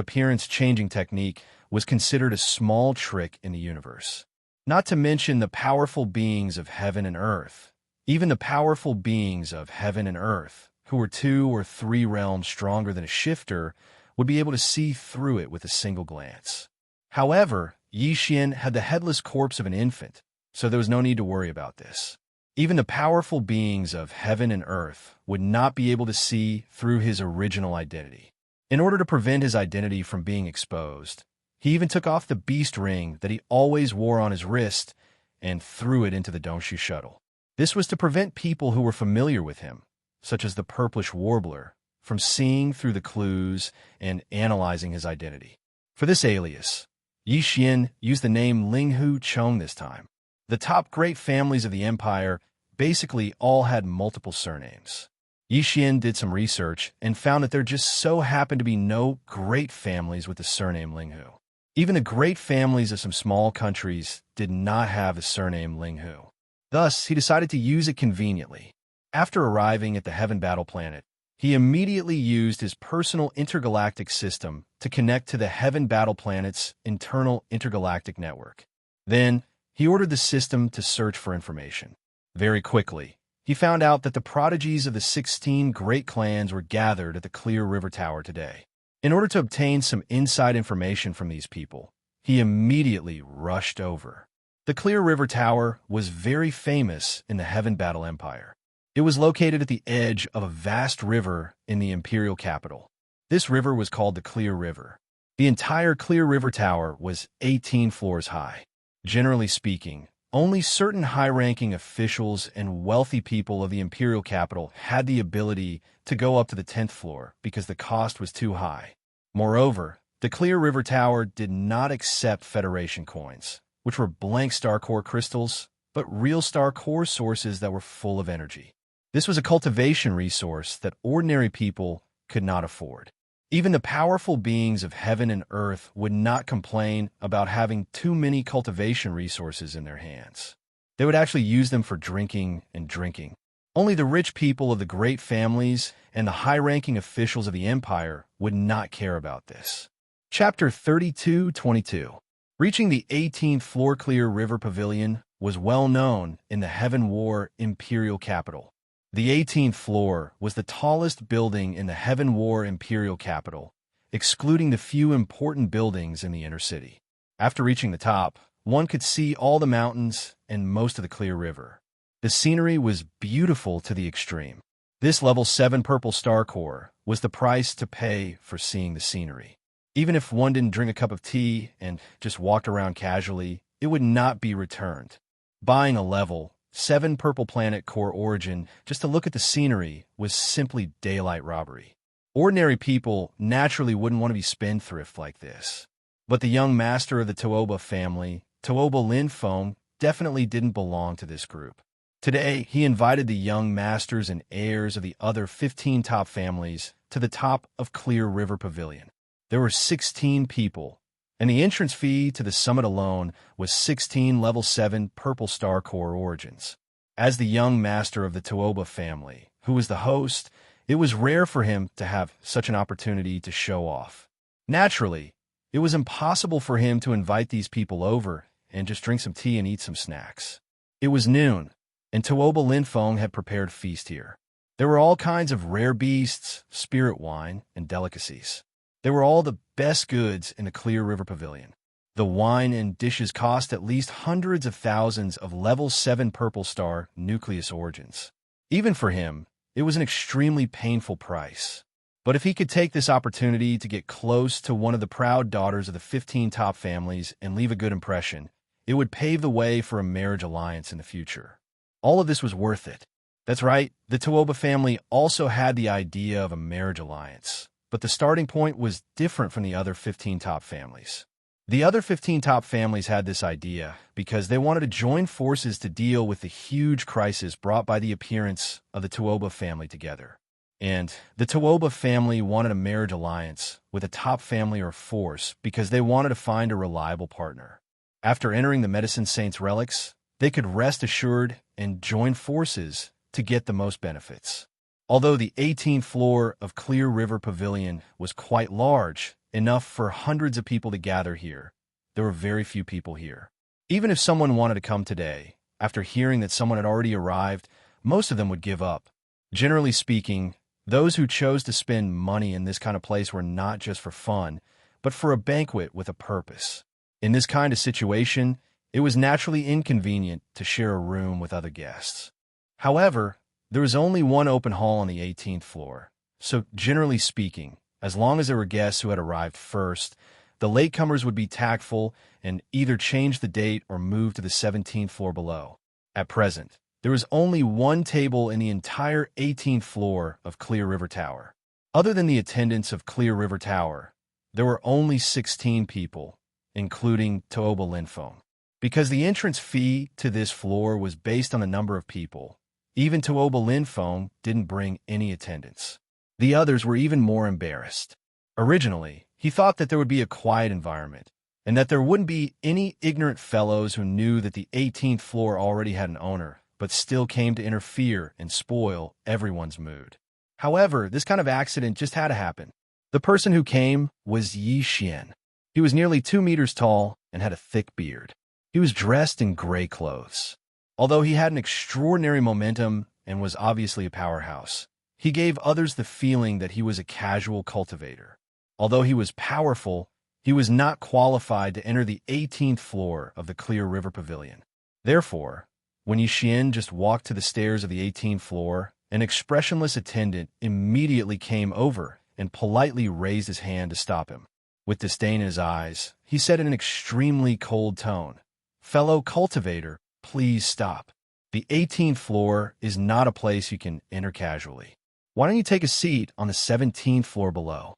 appearance-changing technique was considered a small trick in the universe. Not to mention the powerful beings of heaven and earth. Even the powerful beings of heaven and earth, who were 2 or 3 realms stronger than a shifter, would be able to see through it with a single glance. However, Yi Xian had the headless corpse of an infant, so there was no need to worry about this. Even the powerful beings of heaven and earth would not be able to see through his original identity. In order to prevent his identity from being exposed, he even took off the beast ring that he always wore on his wrist and threw it into the Dongshu shuttle. This was to prevent people who were familiar with him, such as the purplish warbler, from seeing through the clues and analyzing his identity. For this alias, Yi Xian used the name Linghu Chong this time. The top great families of the empire basically all had multiple surnames. Yi Xian did some research and found that there just so happened to be no great families with the surname Linghu. Even the great families of some small countries did not have the surname Linghu. Thus, he decided to use it conveniently. After arriving at the Heaven Battle Planet, he immediately used his personal intergalactic system to connect to the Heaven Battle Planet's internal intergalactic network. Then, he ordered the system to search for information. Very quickly, he found out that the prodigies of the 16 great clans were gathered at the Clear River Tower today. In order to obtain some inside information from these people, he immediately rushed over. The Clear River Tower was very famous in the Heaven Battle Empire. It was located at the edge of a vast river in the imperial capital. This river was called the Clear River. The entire Clear River Tower was 18 floors high. Generally speaking, only certain high-ranking officials and wealthy people of the imperial capital had the ability to go up to the 10th floor because the cost was too high. Moreover, the Clear River Tower did not accept Federation coins, which were blank star core crystals, but real star core sources that were full of energy. This was a cultivation resource that ordinary people could not afford. Even the powerful beings of heaven and earth would not complain about having too many cultivation resources in their hands. They would actually use them for drinking and drinking. Only the rich people of the great families and the high-ranking officials of the empire would not care about this. Chapter 32-22. Reaching the 18th floor Clear River Pavilion was well known in the Heaven War imperial capital. The 18th floor was the tallest building in the Heaven War imperial capital, excluding the few important buildings in the inner city. After reaching the top, one could see all the mountains and most of the Clear River. The scenery was beautiful to the extreme. This level 7 purple star core was the price to pay for seeing the scenery. Even if one didn't drink a cup of tea and just walked around casually, it would not be returned. Buying a level 7 purple planet core origin just to look at the scenery was simply daylight robbery. Ordinary people naturally wouldn't want to be spendthrift like this. But the young master of the Tuoba family, Tuoba Lin Feng, definitely didn't belong to this group. Today, he invited the young masters and heirs of the other 15 top families to the top of Clear River Pavilion. There were 16 people, and the entrance fee to the summit alone was 16 level 7 purple star core origins. As the young master of the Tuoba family, who was the host, it was rare for him to have such an opportunity to show off. Naturally, it was impossible for him to invite these people over and just drink some tea and eat some snacks. It was noon, and Tuoba Lin Feng had prepared feast here. There were all kinds of rare beasts, spirit wine, and delicacies. They were all the best goods in the Clear River Pavilion. The wine and dishes cost at least hundreds of thousands of level 7 purple star nucleus origins. Even for him, it was an extremely painful price. But if he could take this opportunity to get close to one of the proud daughters of the 15 top families and leave a good impression, it would pave the way for a marriage alliance in the future. All of this was worth it. That's right, the Tuoba family also had the idea of a marriage alliance, but the starting point was different from the other 15 top families. The other 15 top families had this idea because they wanted to join forces to deal with the huge crisis brought by the appearance of the Tuoba family together. And the Tuoba family wanted a marriage alliance with a top family or force because they wanted to find a reliable partner. After entering the Medicine Saint's relics, they could rest assured and join forces to get the most benefits. Although the 18th floor of Clear River Pavilion was quite large, enough for hundreds of people to gather here, there were very few people here. Even if someone wanted to come today, after hearing that someone had already arrived, most of them would give up. Generally speaking, those who chose to spend money in this kind of place were not just for fun, but for a banquet with a purpose. In this kind of situation, it was naturally inconvenient to share a room with other guests. However, there was only one open hall on the 18th floor, so generally speaking, as long as there were guests who had arrived first, the latecomers would be tactful and either change the date or move to the 17th floor below. At present, there was only one table in the entire 18th floor of Clear River Tower. Other than the attendants of Clear River Tower, there were only 16 people, including Tuoba Linfeng. Because the entrance fee to this floor was based on the number of people, even Tuoba Linfeng didn't bring any attendants. The others were even more embarrassed. Originally, he thought that there would be a quiet environment, and that there wouldn't be any ignorant fellows who knew that the 18th floor already had an owner, but still came to interfere and spoil everyone's mood. However, this kind of accident just had to happen. The person who came was Xianxia. He was nearly 2 meters tall and had a thick beard. He was dressed in gray clothes. Although he had an extraordinary momentum and was obviously a powerhouse, he gave others the feeling that he was a casual cultivator. Although he was powerful, he was not qualified to enter the 18th floor of the Clear River Pavilion. Therefore, when Xianxia just walked to the stairs of the 18th floor, an expressionless attendant immediately came over and politely raised his hand to stop him. With disdain in his eyes, he said in an extremely cold tone, "Fellow cultivator, please stop. The 18th floor is not a place you can enter casually. Why don't you take a seat on the 17th floor below?"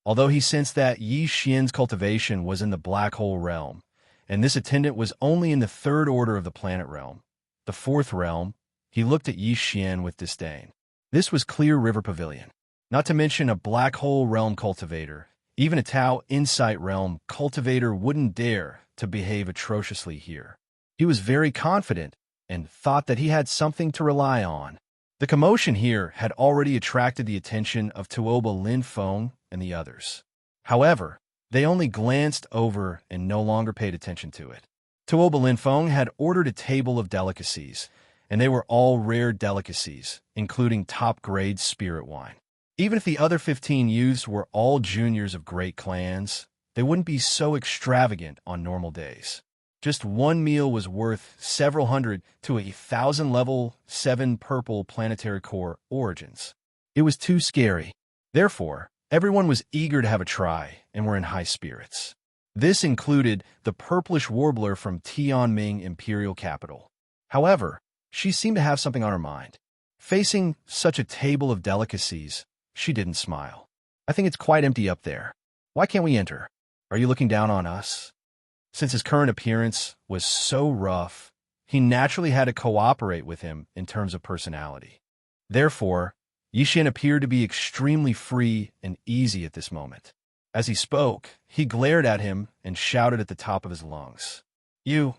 Although he sensed that Xianxia's cultivation was in the black hole realm, and this attendant was only in the 3rd order of the planet realm, the 4th realm, he looked at Xianxia with disdain. This was Clear River Pavilion. Not to mention a black hole realm cultivator, even a Tao Insight realm cultivator wouldn't dare to behave atrociously here. He was very confident and thought that he had something to rely on. The commotion here had already attracted the attention of Tuoba Linfeng and the others. However, they only glanced over and no longer paid attention to it. Tuoba Linfeng had ordered a table of delicacies, and they were all rare delicacies, including top-grade spirit wine. Even if the other 15 youths were all juniors of great clans, they wouldn't be so extravagant on normal days. Just one meal was worth several hundred to 1,000 level 7 purple planetary core origins. It was too scary. Therefore, everyone was eager to have a try and were in high spirits. This included the purplish warbler from Tianming Imperial Capital. However, she seemed to have something on her mind. Facing such a table of delicacies, she didn't smile. "I think it's quite empty up there. Why can't we enter? Are you looking down on us?" Since his current appearance was so rough, he naturally had to cooperate with him in terms of personality. Therefore, Xianxia appeared to be extremely free and easy at this moment. As he spoke, he glared at him and shouted at the top of his lungs. "You!"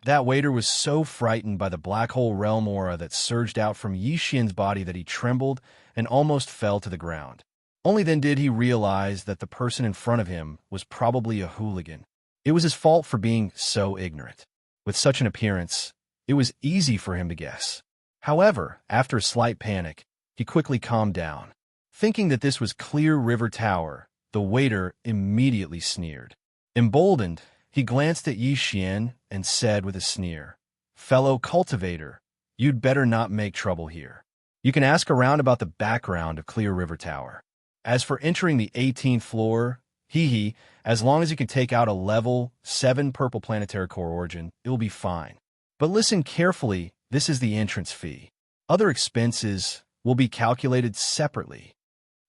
That waiter was so frightened by the black hole realm aura that surged out from Xianxia's body that he trembled and almost fell to the ground. Only then did he realize that the person in front of him was probably a hooligan. It was his fault for being so ignorant. With such an appearance, it was easy for him to guess. However, after a slight panic, he quickly calmed down. Thinking that this was Clear River Tower, the waiter immediately sneered. Emboldened, He glanced at Yi Xian and said with a sneer, "Fellow cultivator, you'd better not make trouble here. You can ask around about the background of Clear River Tower. As for entering the 18th floor, hee, as long as you can take out a level 7 purple planetary core origin, it'll be fine. But listen carefully, this is the entrance fee. Other expenses will be calculated separately.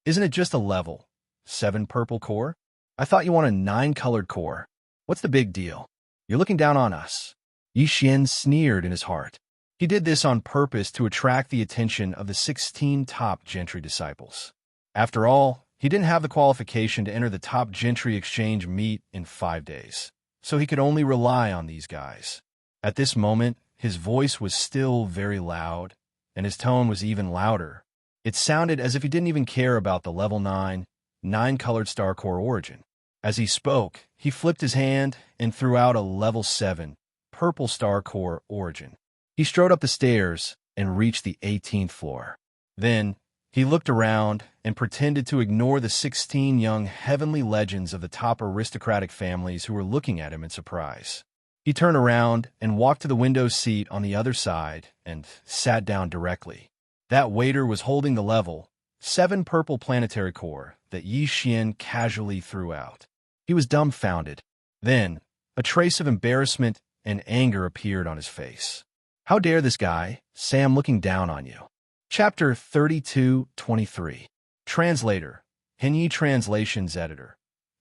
Isn't it just a level 7 purple core? I thought you want a 9-colored core. What's the big deal? You're looking down on us." Yi Xian sneered in his heart. He did this on purpose to attract the attention of the 16 top gentry disciples. After all, he didn't have the qualification to enter the top gentry exchange meet in 5 days, so he could only rely on these guys. At this moment, his voice was still very loud, and his tone was even louder. It sounded as if he didn't even care about the level 9-colored star core origin. As he spoke, he flipped his hand and threw out a level 7 purple star core origin. He strode up the stairs and reached the 18th floor. Then, he looked around and pretended to ignore the 16 young heavenly legends of the top aristocratic families who were looking at him in surprise. He turned around and walked to the window seat on the other side and sat down directly. That waiter was holding the level 7 purple planetary core that Yi Xian casually threw out. He was dumbfounded. Then, a trace of embarrassment and anger appeared on his face. "How dare this guy say I'm looking down on you?" Chapter 32-23. Translator, Henyi Translations Editor.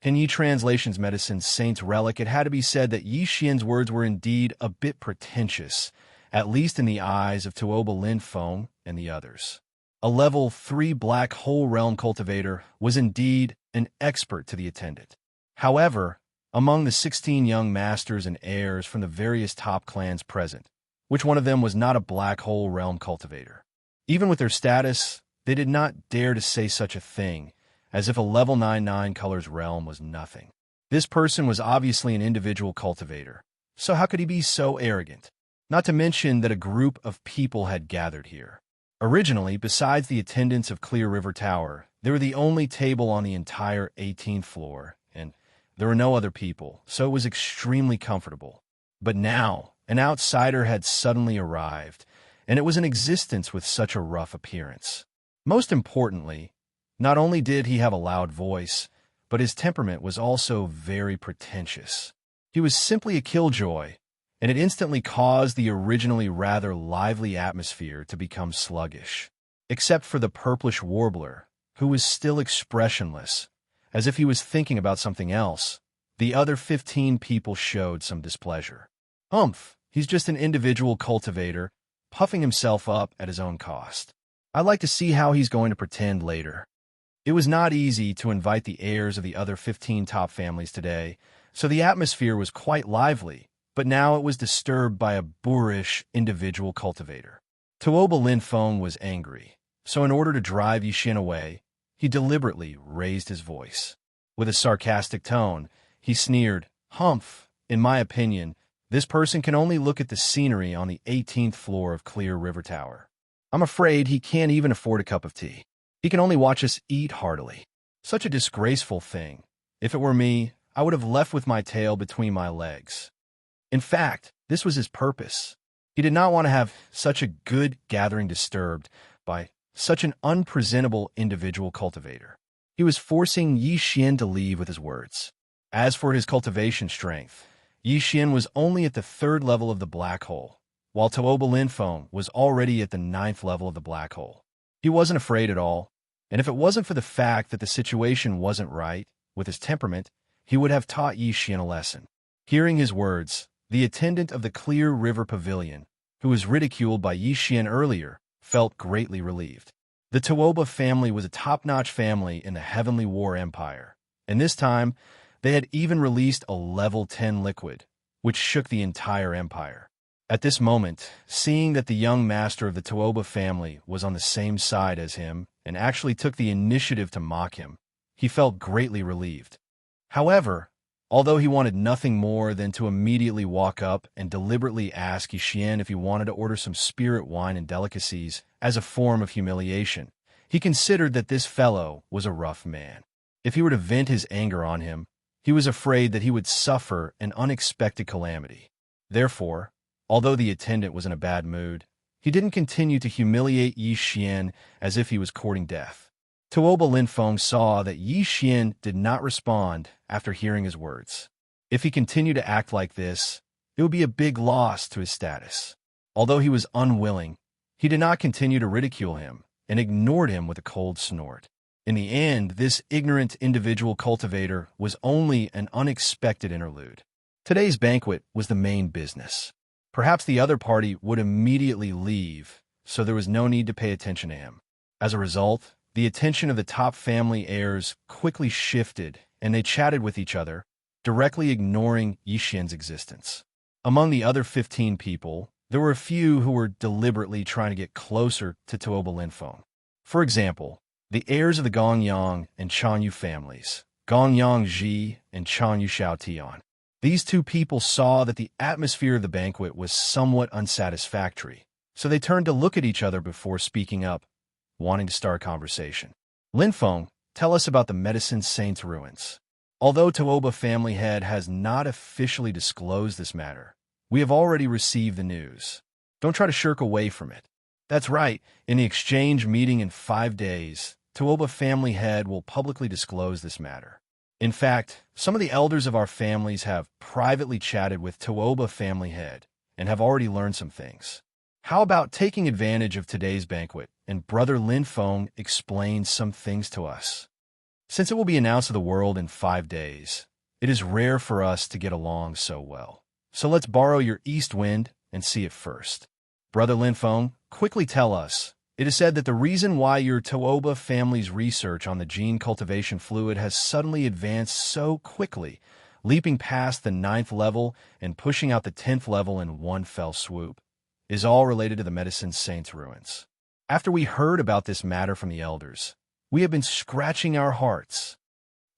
Henyi Translations Medicine Saint's Relic. It had to be said that Yi Xian's words were indeed a bit pretentious, at least in the eyes of Tuoba Lin Feng and the others. A level 3 black hole realm cultivator was indeed an expert to the attendant. However, among the 16 young masters and heirs from the various top clans present, which one of them was not a black hole realm cultivator? Even with their status, they did not dare to say such a thing, as if a level 9 colors realm was nothing. This person was obviously an individual cultivator, so how could he be so arrogant? Not to mention that a group of people had gathered here. Originally, besides the attendants of Clear River Tower, they were the only table on the entire 18th floor, and there were no other people, so it was extremely comfortable. But now, an outsider had suddenly arrived, and it was in existence with such a rough appearance. Most importantly, not only did he have a loud voice, but his temperament was also very pretentious. He was simply a killjoy, and it instantly caused the originally rather lively atmosphere to become sluggish, except for the purplish warbler, who was still expressionless, as if he was thinking about something else. The other 15 people showed some displeasure. He's just an individual cultivator, puffing himself up at his own cost. I'd like to see how he's going to pretend later. It was not easy to invite the heirs of the other 15 top families today, so the atmosphere was quite lively, but now it was disturbed by a boorish individual cultivator. Tuoba Lin Feng was angry, so in order to drive Yi Xian away, he deliberately raised his voice. With a sarcastic tone, he sneered, In my opinion, this person can only look at the scenery on the 18th floor of Clear River Tower. I'm afraid he can't even afford a cup of tea. He can only watch us eat heartily. Such a disgraceful thing. If it were me, I would have left with my tail between my legs. In fact, this was his purpose. He did not want to have such a good gathering disturbed by such an unpresentable individual cultivator. He was forcing Yi Xian to leave with his words. As for his cultivation strength, Yi Xian was only at the 3rd level of the black hole, while Tuoba Lin Feng was already at the 9th level of the black hole. He wasn't afraid at all, and if it wasn't for the fact that the situation wasn't right with his temperament, he would have taught Yi Xian a lesson. Hearing his words, the attendant of the Clear River Pavilion, who was ridiculed by Yi Xian earlier, felt greatly relieved. The Tuoba family was a top-notch family in the Heavenly War Empire, and this time, they had even released a level 10 liquid, which shook the entire empire. At this moment, seeing that the young master of the Tuoba family was on the same side as him and actually took the initiative to mock him, he felt greatly relieved. However, although he wanted nothing more than to immediately walk up and deliberately ask Yi Xian if he wanted to order some spirit wine and delicacies as a form of humiliation, he considered that this fellow was a rough man. If he were to vent his anger on him, He was afraid that he would suffer an unexpected calamity. Therefore, although the attendant was in a bad mood, he didn't continue to humiliate Yi Xian as if he was courting death. Tuoba Linfeng saw that Yi Xian did not respond after hearing his words. If he continued to act like this, it would be a big loss to his status. Although he was unwilling, he did not continue to ridicule him and ignored him with a cold snort. In the end, this ignorant individual cultivator was only an unexpected interlude. Today's banquet was the main business. Perhaps the other party would immediately leave, so there was no need to pay attention to him. As a result, the attention of the top family heirs quickly shifted, and they chatted with each other, directly ignoring Yi Xian's existence. Among the other 15 people, there were a few who were deliberately trying to get closer to Tuoba Linfeng. For example, the heirs of the Gongyang and Chanyu families, Gongyang Ji and Chanyu Xiaotian. These two people saw that the atmosphere of the banquet was somewhat unsatisfactory, so they turned to look at each other before speaking up, wanting to start a conversation. Linfeng, tell us about the Medicine Saint's ruins. Although Tuoba family head has not officially disclosed this matter, we have already received the news. Don't try to shirk away from it. That's right, in the exchange meeting in 5 days, Tuoba family head will publicly disclose this matter. In fact, some of the elders of our families have privately chatted with Tuoba family head and have already learned some things. How about taking advantage of today's banquet and Brother Linfeng explains some things to us? Since it will be announced to the world in 5 days, it is rare for us to get along so well. So let's borrow your east wind and see it first. Brother Linfeng, quickly tell us. It is said that the reason why your Tuoba family's research on the gene cultivation fluid has suddenly advanced so quickly, leaping past the 9th level and pushing out the 10th level in one fell swoop, is all related to the Medicine Saint's ruins. After we heard about this matter from the elders, we have been scratching our hearts.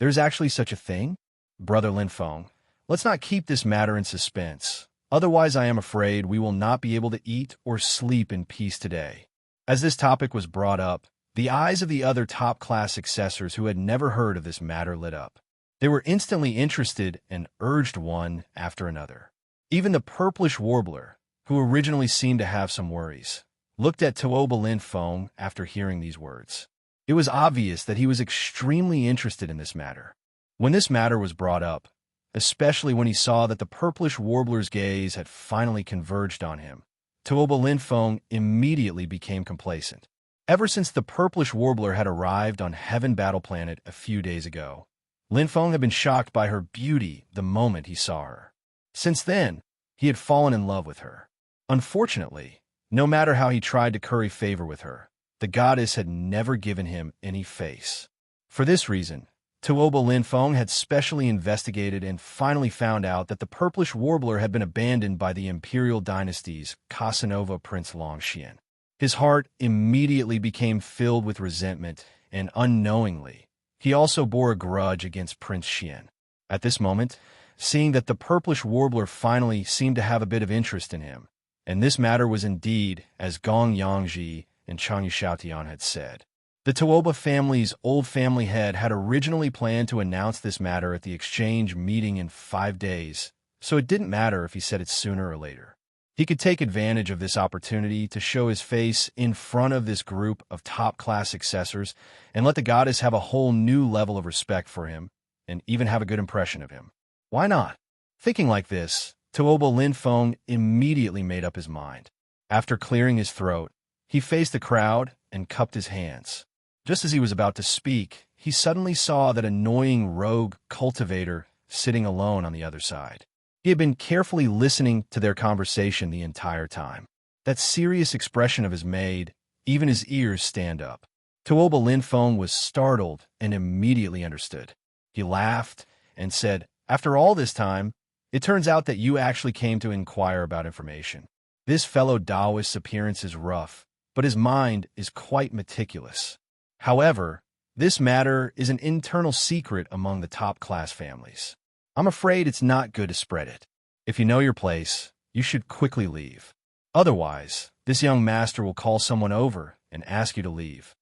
There's actually such a thing? Brother Linfeng, let's not keep this matter in suspense. Otherwise, I am afraid we will not be able to eat or sleep in peace today. As this topic was brought up, the eyes of the other top-class successors who had never heard of this matter lit up. They were instantly interested and urged one after another. Even the purplish warbler, who originally seemed to have some worries, looked at Tuoba Linfeng after hearing these words. It was obvious that he was extremely interested in this matter. When this matter was brought up, especially when he saw that the purplish warbler's gaze had finally converged on him, Tuoba Linfeng immediately became complacent. Ever since the purplish warbler had arrived on Heaven Battle Planet a few days ago, Linfeng had been shocked by her beauty the moment he saw her. Since then, he had fallen in love with her. Unfortunately, no matter how he tried to curry favor with her, the goddess had never given him any face. For this reason, Tuoba Linfeng had specially investigated and finally found out that the purplish warbler had been abandoned by the imperial dynasty's Casanova Prince Longxian. His heart immediately became filled with resentment, and unknowingly, he also bore a grudge against Prince Xian. At this moment, seeing that the purplish warbler finally seemed to have a bit of interest in him, and this matter was indeed as Gong Yangji and Chanyu Xiaotian had said. The Tuoba family's old family head had originally planned to announce this matter at the exchange meeting in 5 days, so it didn't matter if he said it sooner or later. He could take advantage of this opportunity to show his face in front of this group of top-class successors and let the goddess have a whole new level of respect for him and even have a good impression of him. Why not? Thinking like this, Tuoba Linfeng immediately made up his mind. After clearing his throat, he faced the crowd and cupped his hands. Just as he was about to speak, he suddenly saw that annoying rogue cultivator sitting alone on the other side. He had been carefully listening to their conversation the entire time. That serious expression of his made even his ears stand up. Tuoba Linfeng was startled and immediately understood. He laughed and said, "After all this time, it turns out that you actually came to inquire about information. This fellow Taoist's appearance is rough, but his mind is quite meticulous. However, this matter is an internal secret among the top-class families. I'm afraid it's not good to spread it. If you know your place, you should quickly leave. Otherwise, this young master will call someone over and ask you to leave."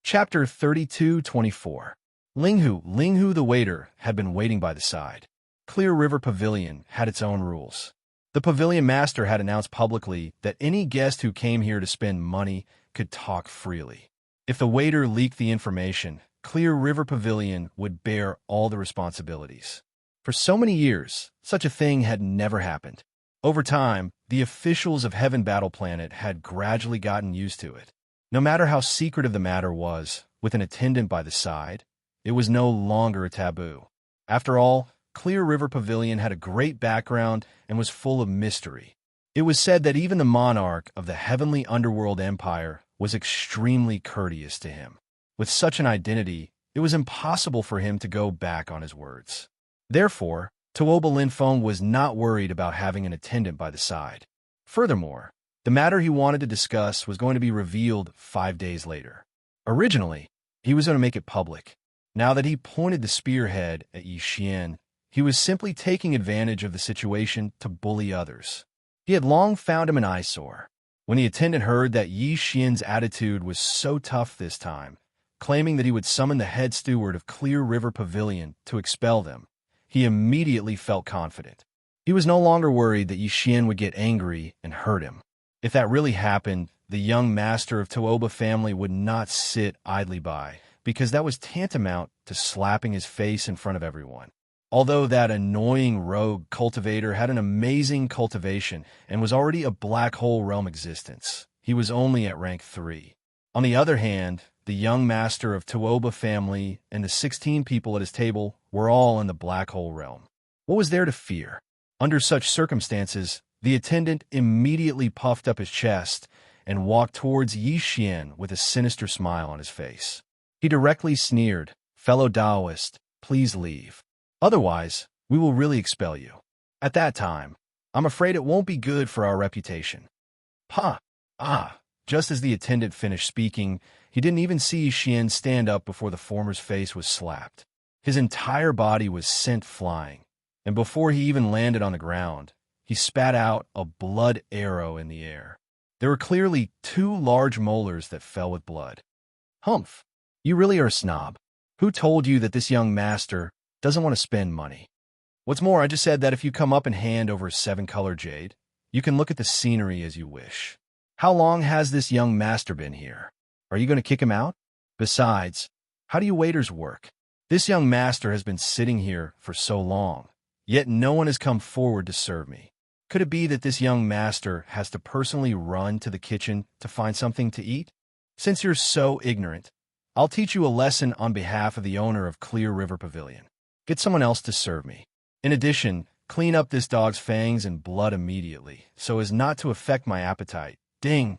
Chapter 32-24. Linghu the waiter had been waiting by the side. Clear River Pavilion had its own rules. The pavilion master had announced publicly that any guest who came here to spend money could talk freely. If the waiter leaked the information, Clear River Pavilion would bear all the responsibilities. For so many years, such a thing had never happened. Over time, the officials of Heaven Battle Planet had gradually gotten used to it. No matter how secretive the matter was, with an attendant by the side, it was no longer a taboo. After all, Clear River Pavilion had a great background and was full of mystery. It was said that even the monarch of the heavenly underworld empire was extremely courteous to him. With such an identity, it was impossible for him to go back on his words. Therefore, Tuoba Linfeng was not worried about having an attendant by the side. Furthermore, the matter he wanted to discuss was going to be revealed 5 days later. Originally, he was going to make it public. Now that he pointed the spearhead at Yi Xian, he was simply taking advantage of the situation to bully others. He had long found him an eyesore. When the attendant heard that Yi Xian's attitude was so tough this time, claiming that he would summon the head steward of Clear River Pavilion to expel them, he immediately felt confident. He was no longer worried that Yi Xian would get angry and hurt him. If that really happened, the young master of Tuoba family would not sit idly by, because that was tantamount to slapping his face in front of everyone. Although that annoying rogue cultivator had an amazing cultivation and was already a black hole realm existence, he was only at rank 3. On the other hand, the young master of Tuoba family and the 16 people at his table were all in the black hole realm. What was there to fear? Under such circumstances, the attendant immediately puffed up his chest and walked towards Yi Xian with a sinister smile on his face. He directly sneered, "Fellow Taoist, please leave. Otherwise, we will really expel you. At that time, I'm afraid it won't be good for our reputation." Just as the attendant finished speaking, he didn't even see Xian stand up before the former's face was slapped. His entire body was sent flying, and before he even landed on the ground, he spat out a blood arrow in the air. There were clearly 2 large molars that fell with blood. "Humph, you really are a snob. Who told you that this young master doesn't want to spend money? What's more, I just said that if you come up and hand over a 7-color jade, you can look at the scenery as you wish. How long has this young master been here? Are you going to kick him out? Besides, how do you waiters work? This young master has been sitting here for so long, yet no one has come forward to serve me. Could it be that this young master has to personally run to the kitchen to find something to eat? Since you're so ignorant, I'll teach you a lesson on behalf of the owner of Clear River Pavilion. Get someone else to serve me. In addition, clean up this dog's fangs and blood immediately, so as not to affect my appetite. Ding!"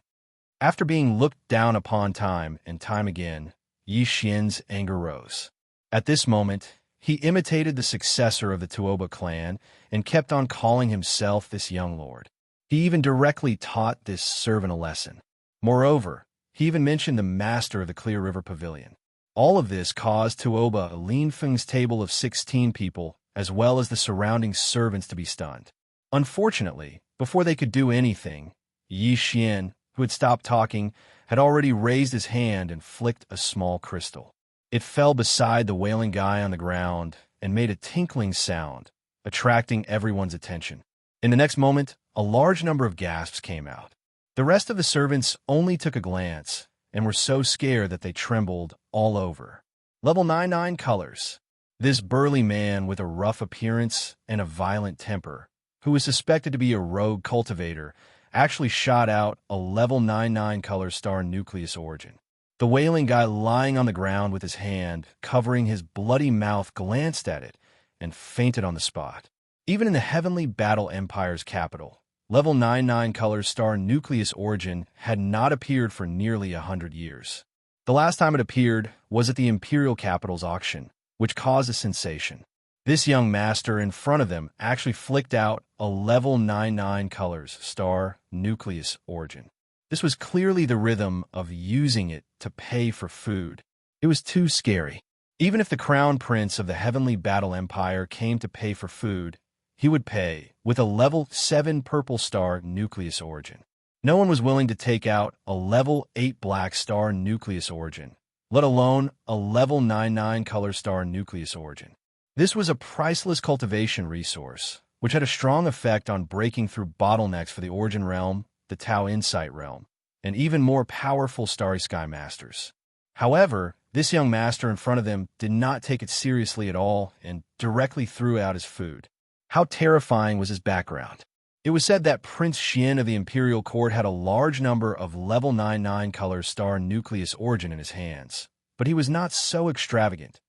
After being looked down upon time and time again, Yi Xian's anger rose. At this moment, he imitated the successor of the Tuoba clan and kept on calling himself this young lord. He even directly taught this servant a lesson. Moreover, he even mentioned the master of the Clear River Pavilion. All of this caused Tuoba Linfeng's table of 16 people, as well as the surrounding servants, to be stunned. Unfortunately, before they could do anything, Yi Xian, who had stopped talking, had already raised his hand and flicked a small crystal. It fell beside the wailing guy on the ground and made a tinkling sound, attracting everyone's attention. In the next moment, a large number of gasps came out. The rest of the servants only took a glance and were so scared that they trembled all over. Level 99 colors. This burly man with a rough appearance and a violent temper, who was suspected to be a rogue cultivator, actually shot out a level 99 color star nucleus origin. The wailing guy lying on the ground with his hand covering his bloody mouth glanced at it and fainted on the spot. Even in the Heavenly Battle Empire's capital, level 99 color star nucleus origin had not appeared for nearly 100 years. The last time it appeared was at the Imperial Capital's auction, which caused a sensation. This young master in front of them actually flicked out a level 99 colors star nucleus origin. This was clearly the rhythm of using it to pay for food. It was too scary. Even if the Crown Prince of the Heavenly Battle Empire came to pay for food, he would pay with a level 7 purple star nucleus origin. No one was willing to take out a level 8 black star nucleus origin, let alone a level 99 color star nucleus origin. This was a priceless cultivation resource, which had a strong effect on breaking through bottlenecks for the Origin Realm, the Tau Insight Realm, and even more powerful Starry Sky Masters. However, this young master in front of them did not take it seriously at all and directly threw out his food. How terrifying was his background? It was said that Prince Xian of the Imperial Court had a large number of level 99 color star nucleus origin in his hands, but he was not so extravagant,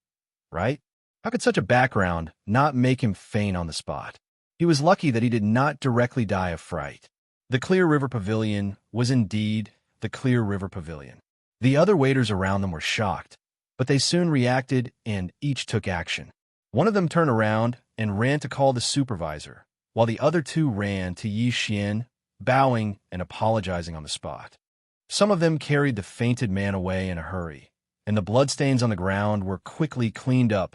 right? How could such a background not make him faint on the spot? He was lucky that he did not directly die of fright. The Clear River Pavilion was indeed the Clear River Pavilion. The other waiters around them were shocked, but they soon reacted and each took action. One of them turned around and ran to call the supervisor, while the other two ran to Yi Xian, bowing and apologizing on the spot. Some of them carried the fainted man away in a hurry, and the bloodstains on the ground were quickly cleaned up.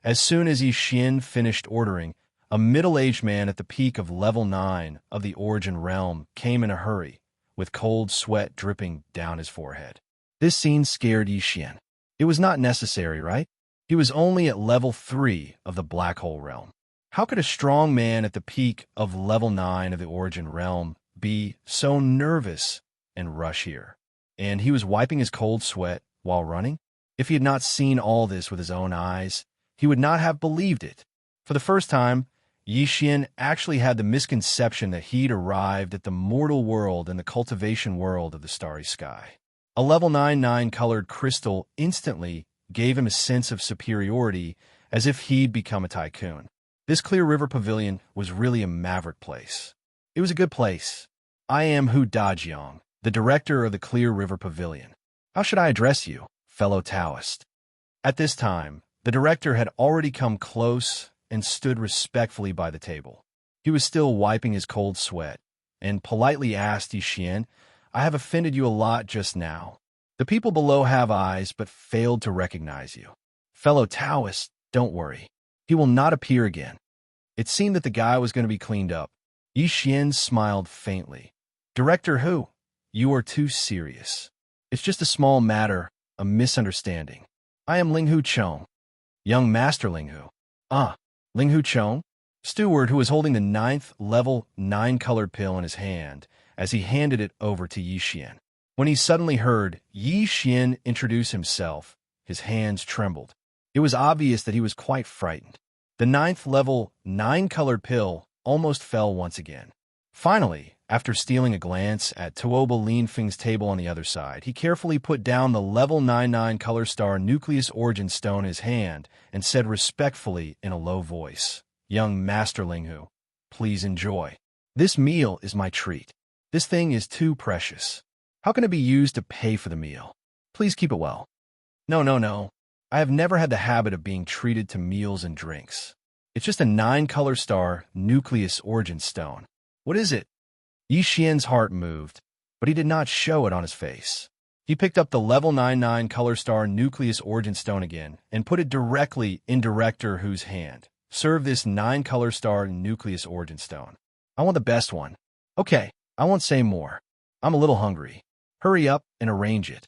As soon as Yi Xian finished ordering, a middle-aged man at the peak of level 9 of the Origin Realm came in a hurry, with cold sweat dripping down his forehead. This scene scared Yi Xian. It was not necessary, right? He was only at level 3 of the Black Hole Realm. How could a strong man at the peak of level 9 of the Origin Realm be so nervous and rush here? And he was wiping his cold sweat while running? If he had not seen all this with his own eyes, he would not have believed it. For the first time, Yi Xian actually had the misconception that he'd arrived at the mortal world and the cultivation world of the starry sky. A level 99 colored crystal instantly gave him a sense of superiority, as if he'd become a tycoon. This Clear River Pavilion was really a maverick place. It was a good place. I am Hu Dajiang, the director of the Clear River Pavilion. How should I address you, fellow Taoist? At this time, the director had already come close and stood respectfully by the table. He was still wiping his cold sweat, and politely asked Yi Xian, "I have offended you a lot just now. The people below have eyes but failed to recognize you. Fellow Taoist, don't worry. He will not appear again." It seemed that the guy was going to be cleaned up. Yi Xian smiled faintly. "Director Hu, you are too serious. It's just a small matter, a misunderstanding. I am Linghu Chong, young Master Linghu." "Ah, Linghu Chong?" Steward, who was holding the 9th level 9 colored pill in his hand as he handed it over to Yi Xian. When he suddenly heard Yi Xian introduce himself, his hands trembled. It was obvious that he was quite frightened. The 9th level 9 colored pill almost fell once again. Finally, after stealing a glance at Tuoba Linfeng's table on the other side, he carefully put down the level 99 color star nucleus origin stone in his hand and said respectfully in a low voice, "Young Master Linghu, please enjoy. This meal is my treat. This thing is too precious. How can it be used to pay for the meal? Please keep it well." No. I have never had the habit of being treated to meals and drinks. It's just a 9 color star nucleus origin stone. What is it? Yi Xian's heart moved, but he did not show it on his face. He picked up the level 99 color star nucleus origin stone again and put it directly in Director Hu's hand. "Serve this 9 color star nucleus origin stone. I want the best one." "Okay, I won't say more. I'm a little hungry. Hurry up and arrange it."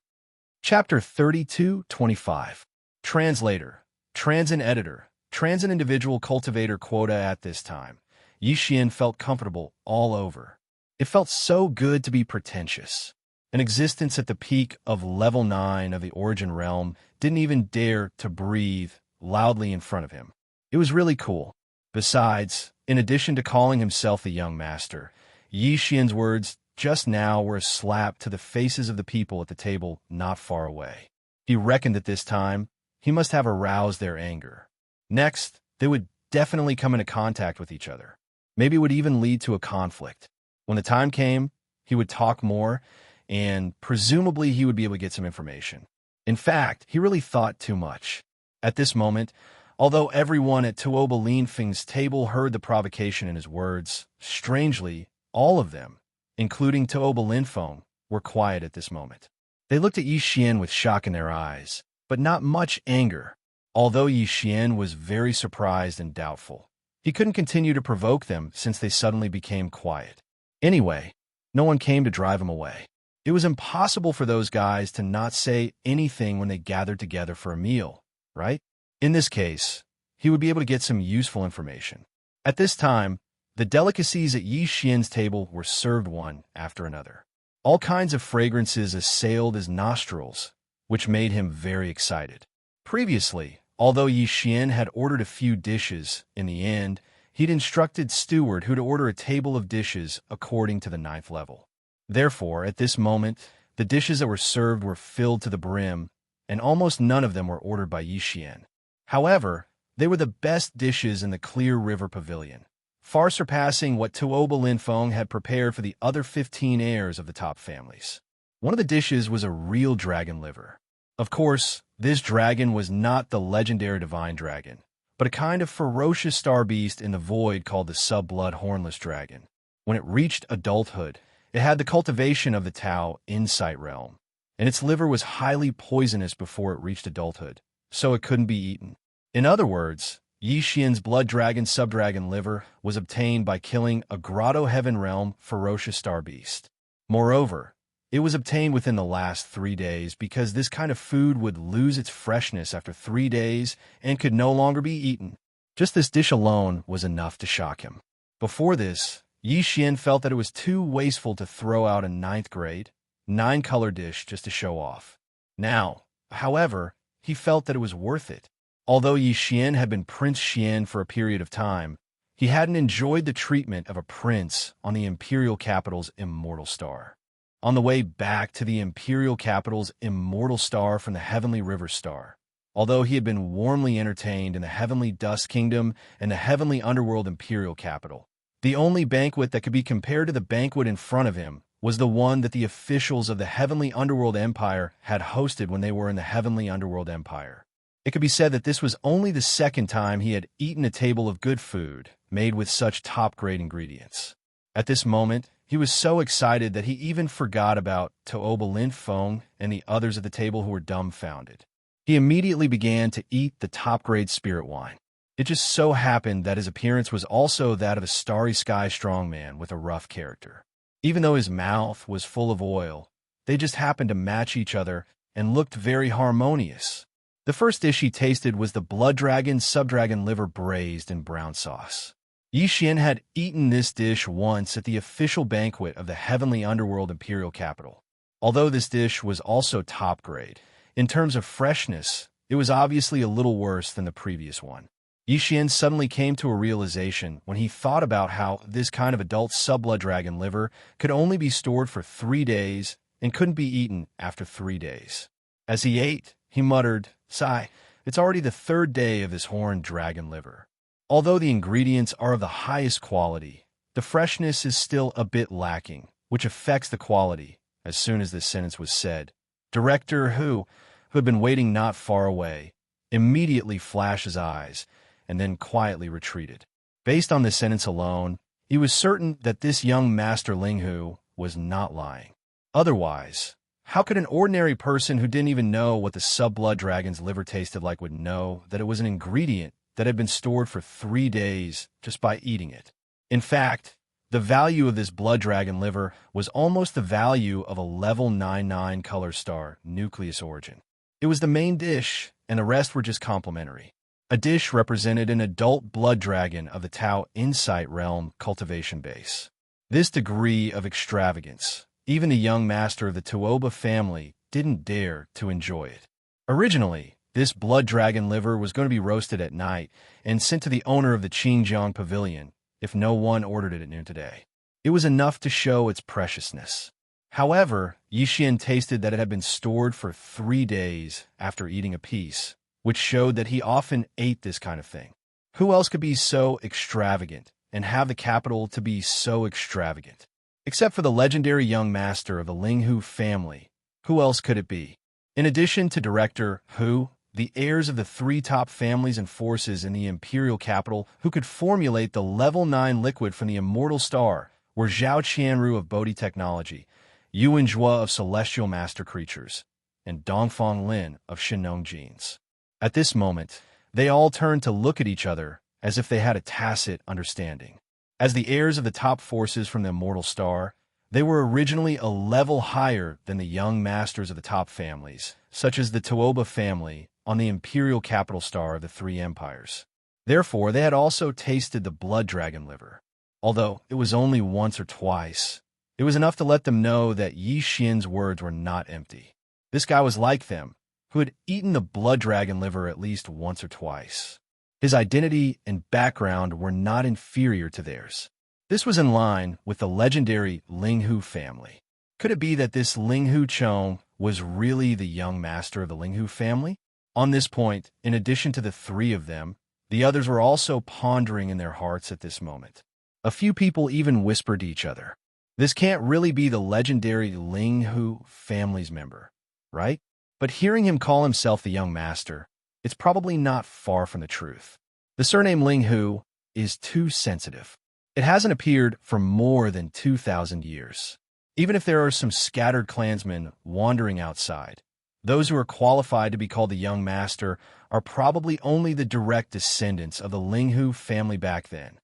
Chapter 32-25. Translator, Transit Editor, Transit Individual Cultivator Quota. At this time, Yi Xian felt comfortable all over. It felt so good to be pretentious. An existence at the peak of level 9 of the Origin Realm didn't even dare to breathe loudly in front of him. It was really cool. Besides, in addition to calling himself the young master, Yi Xian's words just now were a slap to the faces of the people at the table not far away. He reckoned that this time, he must have aroused their anger. Next, they would definitely come into contact with each other. Maybe it would even lead to a conflict. When the time came, he would talk more, and presumably he would be able to get some information. In fact, he really thought too much. At this moment, although everyone at Tuoba Linfeng's table heard the provocation in his words, strangely, all of them, including Tuoba Linfeng, were quiet at this moment. They looked at Yi Xian with shock in their eyes, but not much anger, although Yi Xian was very surprised and doubtful. He couldn't continue to provoke them since they suddenly became quiet. Anyway, no one came to drive him away. It was impossible for those guys to not say anything when they gathered together for a meal, right? In this case, he would be able to get some useful information. At this time, the delicacies at Yi Xian's table were served one after another. All kinds of fragrances assailed his nostrils, which made him very excited. Previously, although Yi Xian had ordered a few dishes, in the end, he'd instructed Steward who to order a table of dishes according to the 9th level. Therefore, at this moment, the dishes that were served were filled to the brim, and almost none of them were ordered by Yi Xian. However, they were the best dishes in the Clear River Pavilion, far surpassing what Tuoba Linfeng had prepared for the other 15 heirs of the top families. One of the dishes was a real dragon liver. Of course, this dragon was not the legendary divine dragon, but a kind of ferocious star beast in the void called the sub-blood hornless dragon. When it reached adulthood, it had the cultivation of the Tao Insight realm, and its liver was highly poisonous before it reached adulthood, so it couldn't be eaten. In other words, Yi Xian's blood dragon subdragon liver was obtained by killing a Grotto Heaven realm ferocious star beast. Moreover, it was obtained within the last 3 days because this kind of food would lose its freshness after 3 days and could no longer be eaten. Just this dish alone was enough to shock him. Before this, Yi Xian felt that it was too wasteful to throw out a 9th grade, 9-color dish just to show off. Now, however, he felt that it was worth it. Although Yi Xian had been Prince Xian for a period of time, he hadn't enjoyed the treatment of a prince on the imperial capital's immortal star. On the way back to the imperial capital's immortal star from the Heavenly River Star, although he had been warmly entertained in the Heavenly Dust Kingdom and the Heavenly Underworld imperial capital, the only banquet that could be compared to the banquet in front of him was the one that the officials of the Heavenly Underworld Empire had hosted when they were in the Heavenly Underworld Empire. It could be said that this was only the second time he had eaten a table of good food made with such top-grade ingredients. At this moment, he was so excited that he even forgot about Tuoba Linfeng and the others at the table who were dumbfounded. He immediately began to eat the top-grade spirit wine. It just so happened that his appearance was also that of a starry sky strongman with a rough character. Even though his mouth was full of oil, they just happened to match each other and looked very harmonious. The first dish he tasted was the blood dragon subdragon liver braised in brown sauce. Yi Xian had eaten this dish once at the official banquet of the Heavenly Underworld Imperial Capital. Although this dish was also top grade, in terms of freshness, it was obviously a little worse than the previous one. Yi Xian suddenly came to a realization when he thought about how this kind of adult sub-blood dragon liver could only be stored for 3 days and couldn't be eaten after 3 days. As he ate, he muttered, "Sigh, it's already the 3rd day of this horned dragon liver." Although the ingredients are of the highest quality, the freshness is still a bit lacking, which affects the quality. As soon as this sentence was said, Director who had been waiting not far away, immediately flashed his eyes and then quietly retreated. Based on this sentence alone, he was certain that this young Master Linghu was not lying. Otherwise, how could an ordinary person who didn't even know what the sub-blood dragon's liver tasted like would know that it was an ingredient that had been stored for 3 days just by eating it? In fact, the value of this blood dragon liver was almost the value of a level 99 color star nucleus origin. It was the main dish, and the rest were just complementary. A dish represented an adult blood dragon of the Tao Insight realm cultivation base. This degree of extravagance, even the young master of the Tuoba family didn't dare to enjoy it. Originally, this blood dragon liver was going to be roasted at night and sent to the owner of the Qingjiang Pavilion if no one ordered it at noon today. It was enough to show its preciousness. However, Yi Xian tasted that it had been stored for 3 days after eating a piece, which showed that he often ate this kind of thing. Who else could be so extravagant and have the capital to be so extravagant? Except for the legendary young master of the Linghu family, who else could it be? In addition to Director Hu, the heirs of the 3 top families and forces in the imperial capital who could formulate the level 9 liquid from the immortal star were Zhao Qianru of Bodhi Technology, Yuan Zhua of Celestial Master Creatures, and Dongfang Lin of Shinong Genes. At this moment, they all turned to look at each other as if they had a tacit understanding. As the heirs of the top forces from the immortal star, They were originally a level higher than the young masters of the top families, such as the Tuoba family on the imperial capital star of the Three Empires. Therefore, they had also tasted the blood dragon liver. Although it was only once or twice, it was enough to let them know that Yi Xian's words were not empty. This guy was like them, who had eaten the blood dragon liver at least once or twice. His identity and background were not inferior to theirs. This was in line with the legendary Linghu family. Could it be that this Linghu Chong was really the young master of the Linghu family? On this point, in addition to the three of them, the others were also pondering in their hearts at this moment. A few people even whispered to each other, "This can't really be the legendary Linghu family's member, right?" But hearing him call himself the young master, it's probably not far from the truth. The surname Linghu is too sensitive. It hasn't appeared for more than 2,000 years. Even if there are some scattered clansmen wandering outside, those who are qualified to be called the young master are probably only the direct descendants of the Linghu family back then.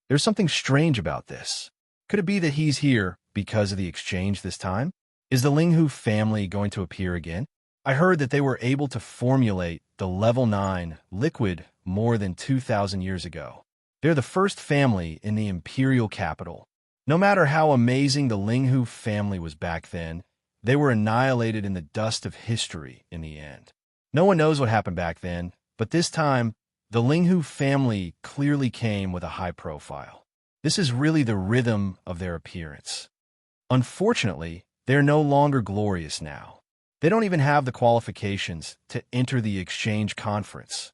There's something strange about this. Could it be that he's here because of the exchange this time? Is the Linghu family going to appear again? I heard that they were able to formulate the level 9 liquid more than 2,000 years ago. They're the first family in the imperial capital. No matter how amazing the Linghu family was back then, they were annihilated in the dust of history in the end. No one knows what happened back then, but this time, the Linghu family clearly came with a high profile. This is really the rhythm of their appearance. Unfortunately, they're no longer glorious now. They don't even have the qualifications to enter the exchange conference.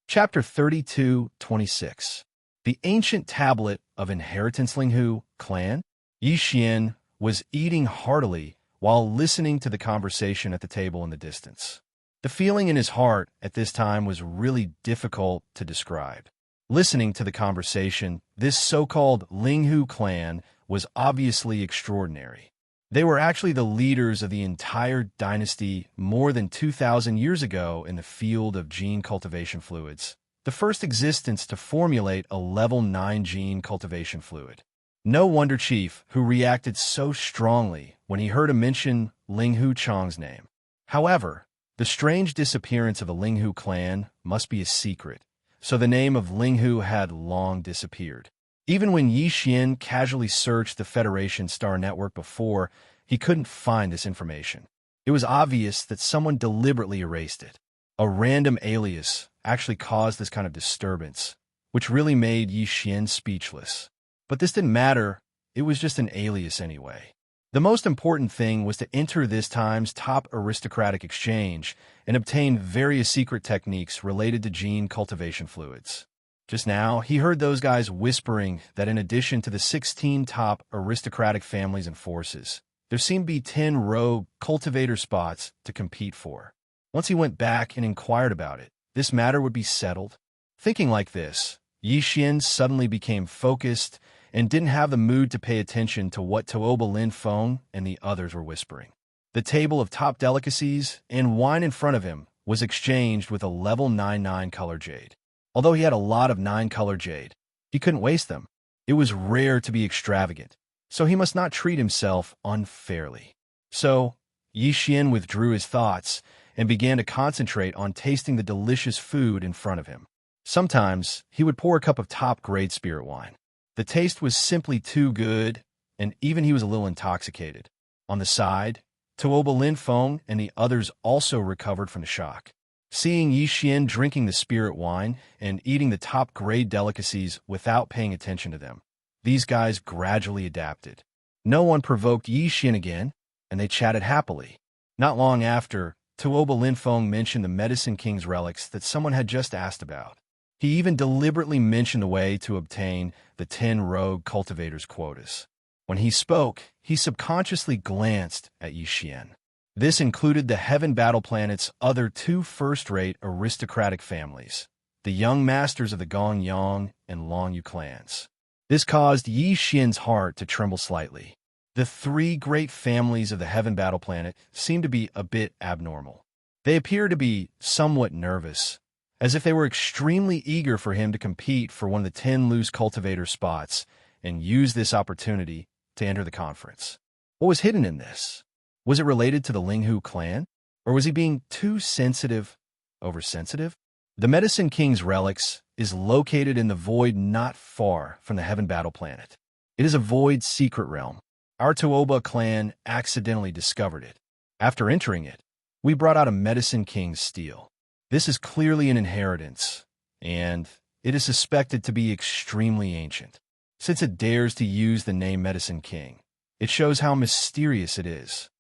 Chapter 32:26. The ancient tablet of inheritance Linghu clan. Yi Xian was eating heartily while listening to the conversation at the table in the distance. The feeling in his heart at this time was really difficult to describe. Listening to the conversation, this so-called Linghu clan was obviously extraordinary. They were actually the leaders of the entire dynasty more than 2,000 years ago in the field of gene cultivation fluids, the first existence to formulate a level 9 gene cultivation fluid. No wonder Chief, who reacted so strongly when he heard him mention Linghu Chong's name. However, the strange disappearance of the Linghu clan must be a secret, so the name of Linghu had long disappeared. Even when Yi Xian casually searched the Federation Star Network before, he couldn't find this information. It was obvious that someone deliberately erased it. A random alias actually caused this kind of disturbance, which really made Yi Xian speechless. But this didn't matter, it was just an alias anyway. The most important thing was to enter this time's top aristocratic exchange and obtain various secret techniques related to gene cultivation fluids. Just now, he heard those guys whispering that in addition to the 16 top aristocratic families and forces, there seemed to be 10 rogue cultivator spots to compete for. Once he went back and inquired about it, this matter would be settled. Thinking like this, Yi Xian suddenly became focused and didn't have the mood to pay attention to what Tuoba Lin Feng and the others were whispering. The table of top delicacies and wine in front of him was exchanged with a level 99 color jade. Although he had a lot of 9 color jade, he couldn't waste them. It was rare to be extravagant, so he must not treat himself unfairly. So, Yi Xian withdrew his thoughts and began to concentrate on tasting the delicious food in front of him. Sometimes, he would pour a cup of top-grade spirit wine. The taste was simply too good, and even he was a little intoxicated. On the side, Tuoba Lin Feng and the others also recovered from the shock. Seeing Yi Xian drinking the spirit wine and eating the top-grade delicacies without paying attention to them, these guys gradually adapted. No one provoked Yi Xian again, and they chatted happily. Not long after, Tuoba Lin Feng mentioned the Medicine King's relics that someone had just asked about. He even deliberately mentioned the way to obtain the 10 rogue cultivators' quotas. When he spoke, he subconsciously glanced at Yi Xian. This included the Heaven Battle Planet's other 2 first-rate aristocratic families, the young masters of the Gongyang and Longyu clans. This caused Yi Xian's heart to tremble slightly. The 3 great families of the Heaven Battle Planet seemed to be a bit abnormal. They appeared to be somewhat nervous, as if they were extremely eager for him to compete for one of the 10 loose cultivator spots and use this opportunity to enter the conference. What was hidden in this? Was it related to the Linghu clan? Or was he being too sensitive, oversensitive? The Medicine King's relics is located in the void not far from the Heaven Battle Planet. It is a void secret realm. Our Tuoba clan accidentally discovered it. After entering it, we brought out a Medicine King's steel. This is clearly an inheritance, and it is suspected to be extremely ancient. Since it dares to use the name Medicine King, it shows how mysterious it is.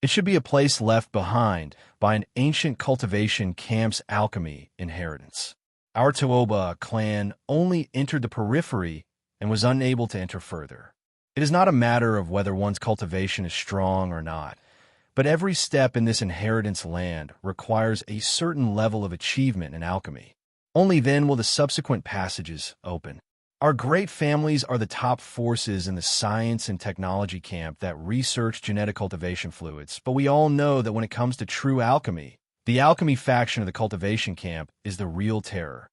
It should be a place left behind by an ancient cultivation camp's alchemy inheritance. Our Tuoba clan only entered the periphery and was unable to enter further. It is not a matter of whether one's cultivation is strong or not, but every step in this inheritance land requires a certain level of achievement in alchemy. Only then will the subsequent passages open. Our great families are the top forces in the science and technology camp that research genetic cultivation fluids, but we all know that when it comes to true alchemy, the alchemy faction of the cultivation camp is the real terror.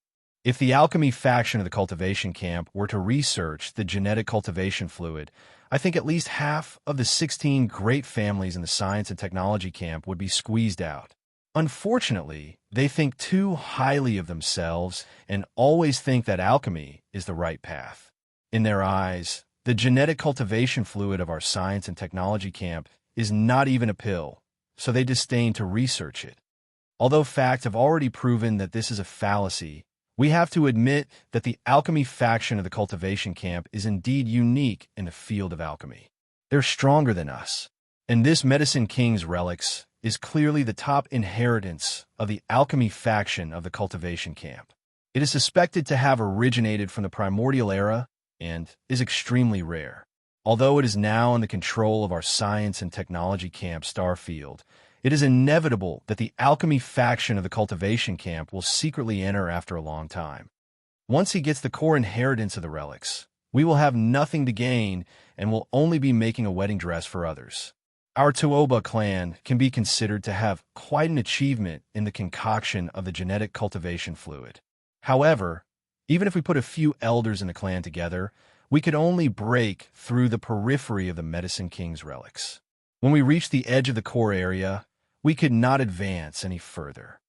If the alchemy faction of the cultivation camp were to research the genetic cultivation fluid, I think at least half of the 16 great families in the science and technology camp would be squeezed out. Unfortunately, they think too highly of themselves and always think that alchemy is the right path. In their eyes, the genetic cultivation fluid of our science and technology camp is not even a pill, so they disdain to research it. Although facts have already proven that this is a fallacy, we have to admit that the alchemy faction of the cultivation camp is indeed unique in the field of alchemy. They're stronger than us, and this Medicine King's relics is clearly the top inheritance of the alchemy faction of the cultivation camp. It is suspected to have originated from the primordial era and is extremely rare. Although it is now in the control of our science and technology camp Starfield, it is inevitable that the alchemy faction of the cultivation camp will secretly enter after a long time. Once he gets the core inheritance of the relics, we will have nothing to gain and will only be making a wedding dress for others. Our Tuoba clan can be considered to have quite an achievement in the concoction of the genetic cultivation fluid. However, even if we put a few elders in the clan together, we could only break through the periphery of the Medicine King's relics. When we reached the edge of the core area, we could not advance any further.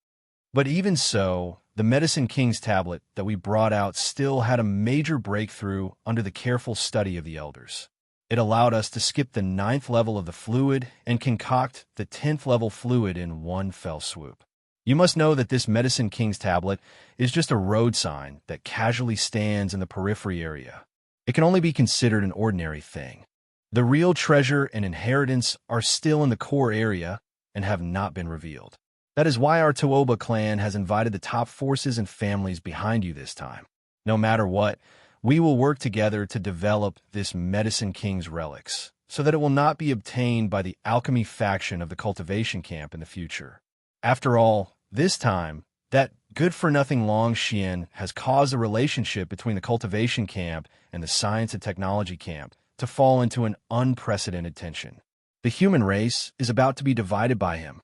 But even so, the Medicine King's tablet that we brought out still had a major breakthrough under the careful study of the elders. It allowed us to skip the 9th level of the fluid and concoct the 10th level fluid in one fell swoop. You must know that this Medicine King's tablet is just a road sign that casually stands in the periphery area. It can only be considered an ordinary thing. The real treasure and inheritance are still in the core area and have not been revealed. That is why our Tuoba clan has invited the top forces and families behind you this time. No matter what, we will work together to develop this Medicine King's relics, so that it will not be obtained by the alchemy faction of the cultivation camp in the future. After all, this time, that good-for-nothing Long Xian has caused a relationship between the cultivation camp and the science and technology camp to fall into an unprecedented tension. The human race is about to be divided by him.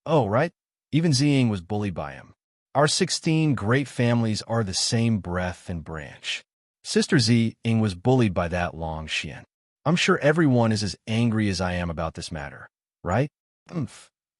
Oh, right? Even Ziying was bullied by him. Our 16 great families are the same breath and branch. Sister Ziying was bullied by that Long Xian. I'm sure everyone is as angry as I am about this matter, right?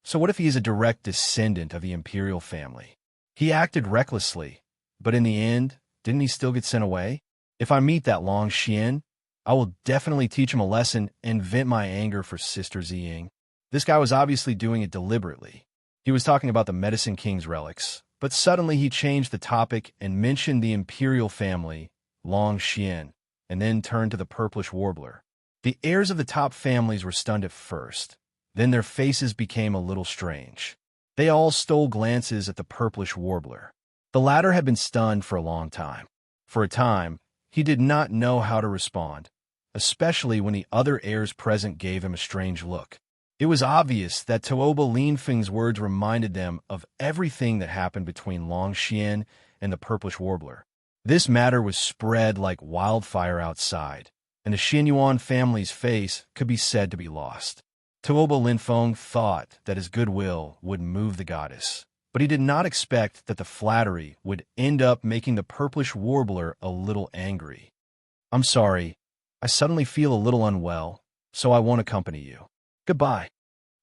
So what if he is a direct descendant of the imperial family? He acted recklessly, but in the end, didn't he still get sent away? If I meet that Long Xian, I will definitely teach him a lesson and vent my anger for Sister Ziying. This guy was obviously doing it deliberately. He was talking about the Medicine King's relics, but suddenly he changed the topic and mentioned the imperial family, Long Xian, and then turned to the purplish warbler. The heirs of the top families were stunned at first. Then their faces became a little strange. They all stole glances at the purplish warbler. The latter had been stunned for a long time. For a time, he did not know how to respond, especially when the other heirs present gave him a strange look. It was obvious that Tuoba Linfeng's words reminded them of everything that happened between Long Xian and the purplish warbler. This matter was spread like wildfire outside, and the Xianyuan family's face could be said to be lost. Tuoba Linfeng thought that his goodwill would move the goddess, but he did not expect that the flattery would end up making the purplish warbler a little angry. I'm sorry, I suddenly feel a little unwell, so I won't accompany you. Goodbye.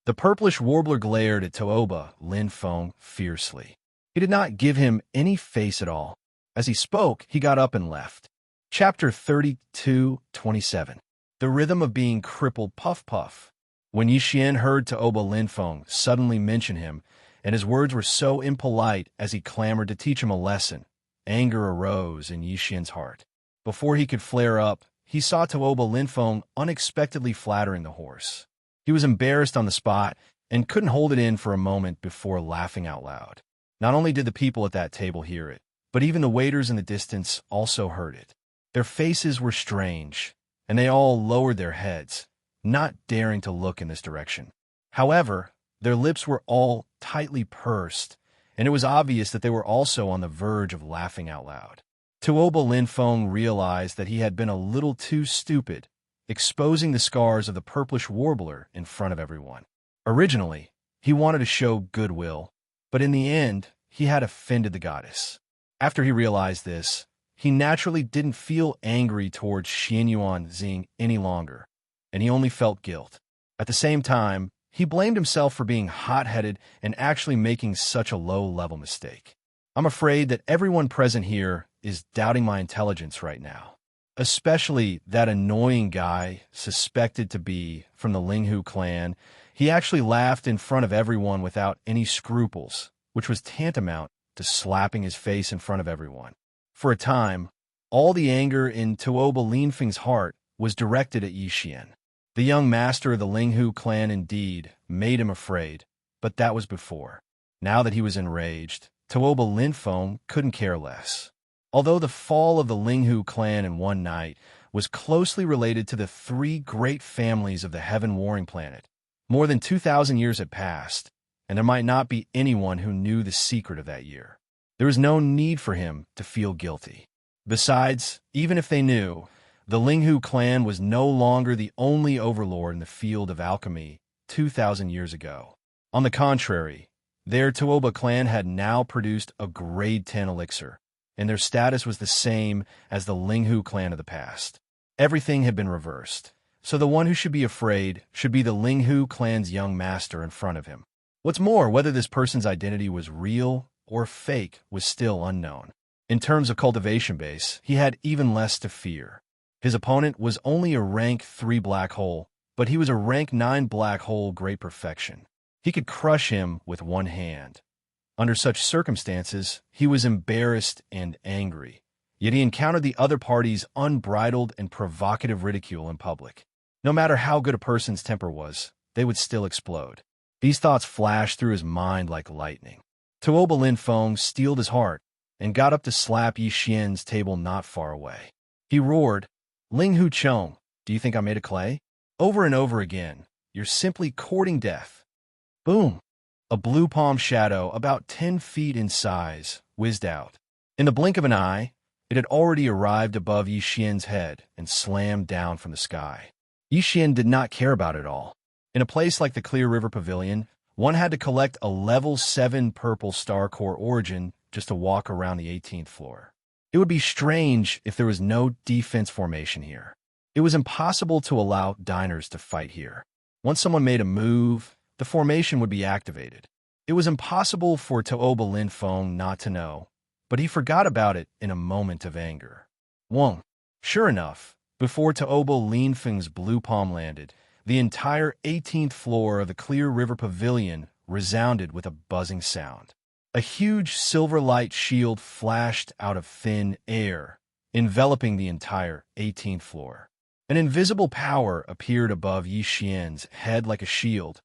The purplish warbler glared at Tooba Linfeng fiercely. He did not give him any face at all. As he spoke, he got up and left. Chapter 32:27. The rhythm of being crippled. Puff Puff. When Yixian heard Tooba Linfeng suddenly mention him, and his words were so impolite as he clamored to teach him a lesson, anger arose in Yixian's heart. Before he could flare up, he saw Tooba Linfeng unexpectedly flattering the horse. He was embarrassed on the spot and couldn't hold it in for a moment before laughing out loud. Not only did the people at that table hear it, but even the waiters in the distance also heard it. Their faces were strange, and they all lowered their heads, not daring to look in this direction. However, their lips were all tightly pursed, and it was obvious that they were also on the verge of laughing out loud. Tooba Linfeng realized that he had been a little too stupid, exposing the scars of the purplish warbler in front of everyone. Originally, he wanted to show goodwill, but in the end, he had offended the goddess. After he realized this, he naturally didn't feel angry towards Xianxia any longer, and he only felt guilt. At the same time, he blamed himself for being hot-headed and actually making such a low-level mistake. I'm afraid that everyone present here is doubting my intelligence right now, especially that annoying guy suspected to be from the Linghu clan. He actually laughed in front of everyone without any scruples, which was tantamount to slapping his face in front of everyone. For a time, all the anger in Tooba Linfeng's heart was directed at Yixian. The young master of the Linghu clan indeed made him afraid, but that was before. Now that he was enraged, Tooba Linfeng couldn't care less. Although the fall of the Linghu clan in one night was closely related to the three great families of the Heaven Warring Planet, more than 2,000 years had passed, and there might not be anyone who knew the secret of that year. There was no need for him to feel guilty. Besides, even if they knew, the Linghu clan was no longer the only overlord in the field of alchemy 2,000 years ago. On the contrary, their Tooba clan had now produced a grade 10 elixir, and their status was the same as the Linghu clan of the past. Everything had been reversed, so the one who should be afraid should be the Linghu clan's young master in front of him. What's more, whether this person's identity was real or fake was still unknown. In terms of cultivation base, he had even less to fear. His opponent was only a rank 3 black hole, but he was a rank 9 black hole great perfection. He could crush him with one hand. Under such circumstances, he was embarrassed and angry, yet he encountered the other party's unbridled and provocative ridicule in public. No matter how good a person's temper was, they would still explode. These thoughts flashed through his mind like lightning. Tooba Linfeng steeled his heart and got up to slap Yixian's table not far away. He roared, "Linghu Chong, do you think I'm made of clay?" Over and over again, "You're simply courting death." Boom! A blue palm shadow, about 10 feet in size, whizzed out. In the blink of an eye, it had already arrived above Yixian's head and slammed down from the sky. Yixian did not care about it all. In a place like the Clear River Pavilion, one had to collect a level 7 purple star core origin just to walk around the 18th floor. It would be strange if there was no defense formation here. It was impossible to allow diners to fight here. Once someone made a move, the formation would be activated. It was impossible for Tooba Linfeng not to know, but he forgot about it in a moment of anger. Wong. Sure enough, before Tooba Linfeng's blue palm landed, the entire 18th floor of the Clear River Pavilion resounded with a buzzing sound. A huge silver light shield flashed out of thin air, enveloping the entire 18th floor. An invisible power appeared above Yixian's head like a shield,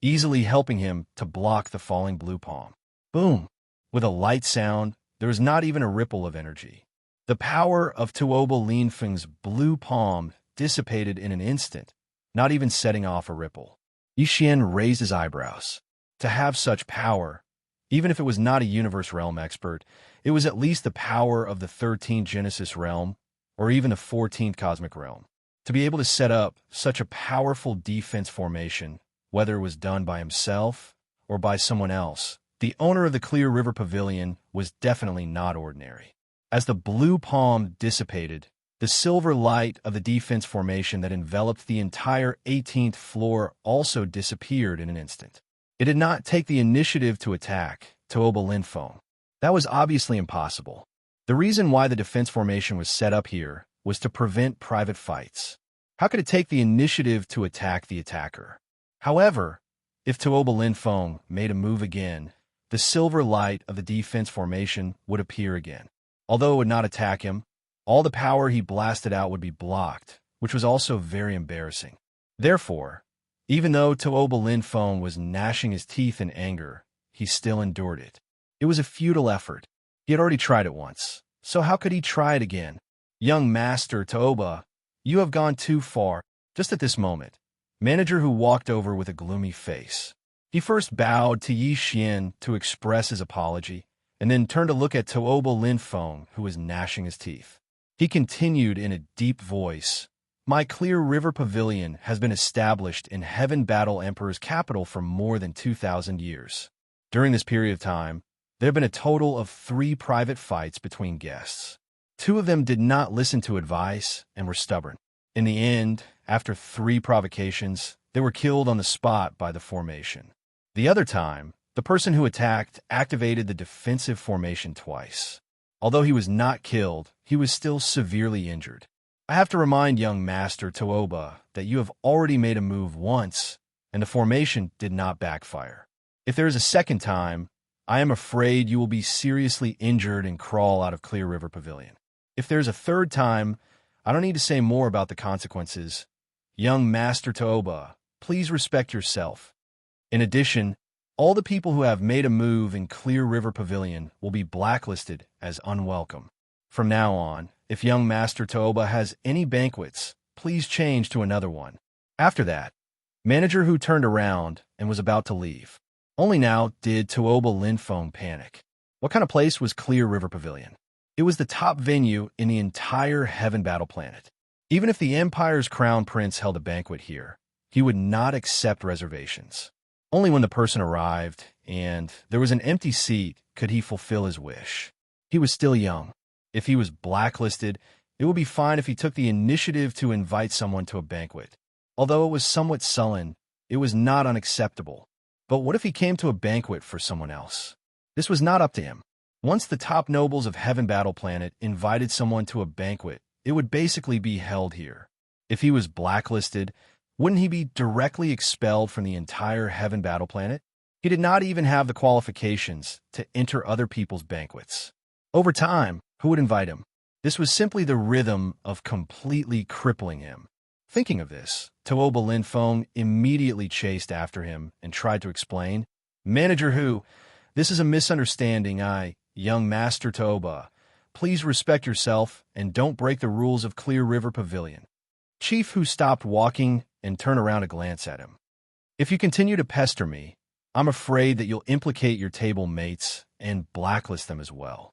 easily helping him to block the falling blue palm. Boom! With a light sound, there was not even a ripple of energy. The power of Tooba Linfeng's blue palm dissipated in an instant, not even setting off a ripple. Yixian raised his eyebrows. To have such power, even if it was not a universe realm expert, it was at least the power of the 13th Genesis realm, or even the 14th cosmic realm. To be able to set up such a powerful defense formation, whether it was done by himself or by someone else, the owner of the Clear River Pavilion was definitely not ordinary. As the blue palm dissipated, The silver light of the defense formation that enveloped the entire 18th floor also disappeared in an instant. It did not take the initiative to attack Tuoba Linfeng. That was obviously impossible. The reason why the defense formation was set up here was to prevent private fights. How could it take the initiative to attack the attacker? However, if Tuoba Linfeng made a move again, the silver light of the defense formation would appear again. Although it would not attack him, all the power he blasted out would be blocked, which was also very embarrassing. Therefore, even though Tuoba Linfeng was gnashing his teeth in anger, he still endured it. It was a futile effort. He had already tried it once, so how could he try it again? Young Master Tuoba, you have gone too far. Just at this moment, Manager Hu walked over with a gloomy face. He first bowed to Xianxia to express his apology, and then turned to look at Tuoba Linfeng, who was gnashing his teeth. He continued in a deep voice, "My Clear River Pavilion has been established in Heaven Battle Emperor's capital for more than 2,000 years. During this period of time, there have been a total of 3 private fights between guests. 2 of them did not listen to advice and were stubborn. In the end, after 3 provocations, they were killed on the spot by the formation. The other time, the person who attacked activated the defensive formation twice. Although he was not killed, he was still severely injured. I have to remind young Master Tuoba that you have already made a move once, and the formation did not backfire. If there is a second time, I am afraid you will be seriously injured and crawl out of Clear River Pavilion. If there is a third time, I don't need to say more about the consequences. Young Master Tuoba, please respect yourself. In addition, all the people who have made a move in Clear River Pavilion will be blacklisted as unwelcome. From now on, if young Master Tuoba has any banquets, please change to another one." After that, Manager Hu turned around and was about to leave. Only now did Tuoba Linfeng panic. What kind of place was Clear River Pavilion? It was the top venue in the entire Heaven Battle Planet. Even if the Empire's Crown Prince held a banquet here, he would not accept reservations. Only when the person arrived and there was an empty seat could he fulfill his wish. He was still young. If he was blacklisted, it would be fine if he took the initiative to invite someone to a banquet. Although it was somewhat sullen, it was not unacceptable. But what if he came to a banquet for someone else? This was not up to him. Once the top nobles of Heaven Battle Planet invited someone to a banquet, it would basically be held here. If he was blacklisted, wouldn't he be directly expelled from the entire Heaven Battle Planet? He did not even have the qualifications to enter other people's banquets. Over time, who would invite him? This was simply the rhythm of completely crippling him. Thinking of this, Tuoba Linfeng immediately chased after him and tried to explain, "Manager Hu, this is a misunderstanding. Young Master Tuoba, please respect yourself and don't break the rules of Clear River Pavilion." Chief Hu stopped walking and turned around to glance at him. "If you continue to pester me, I'm afraid that you'll implicate your table mates and blacklist them as well."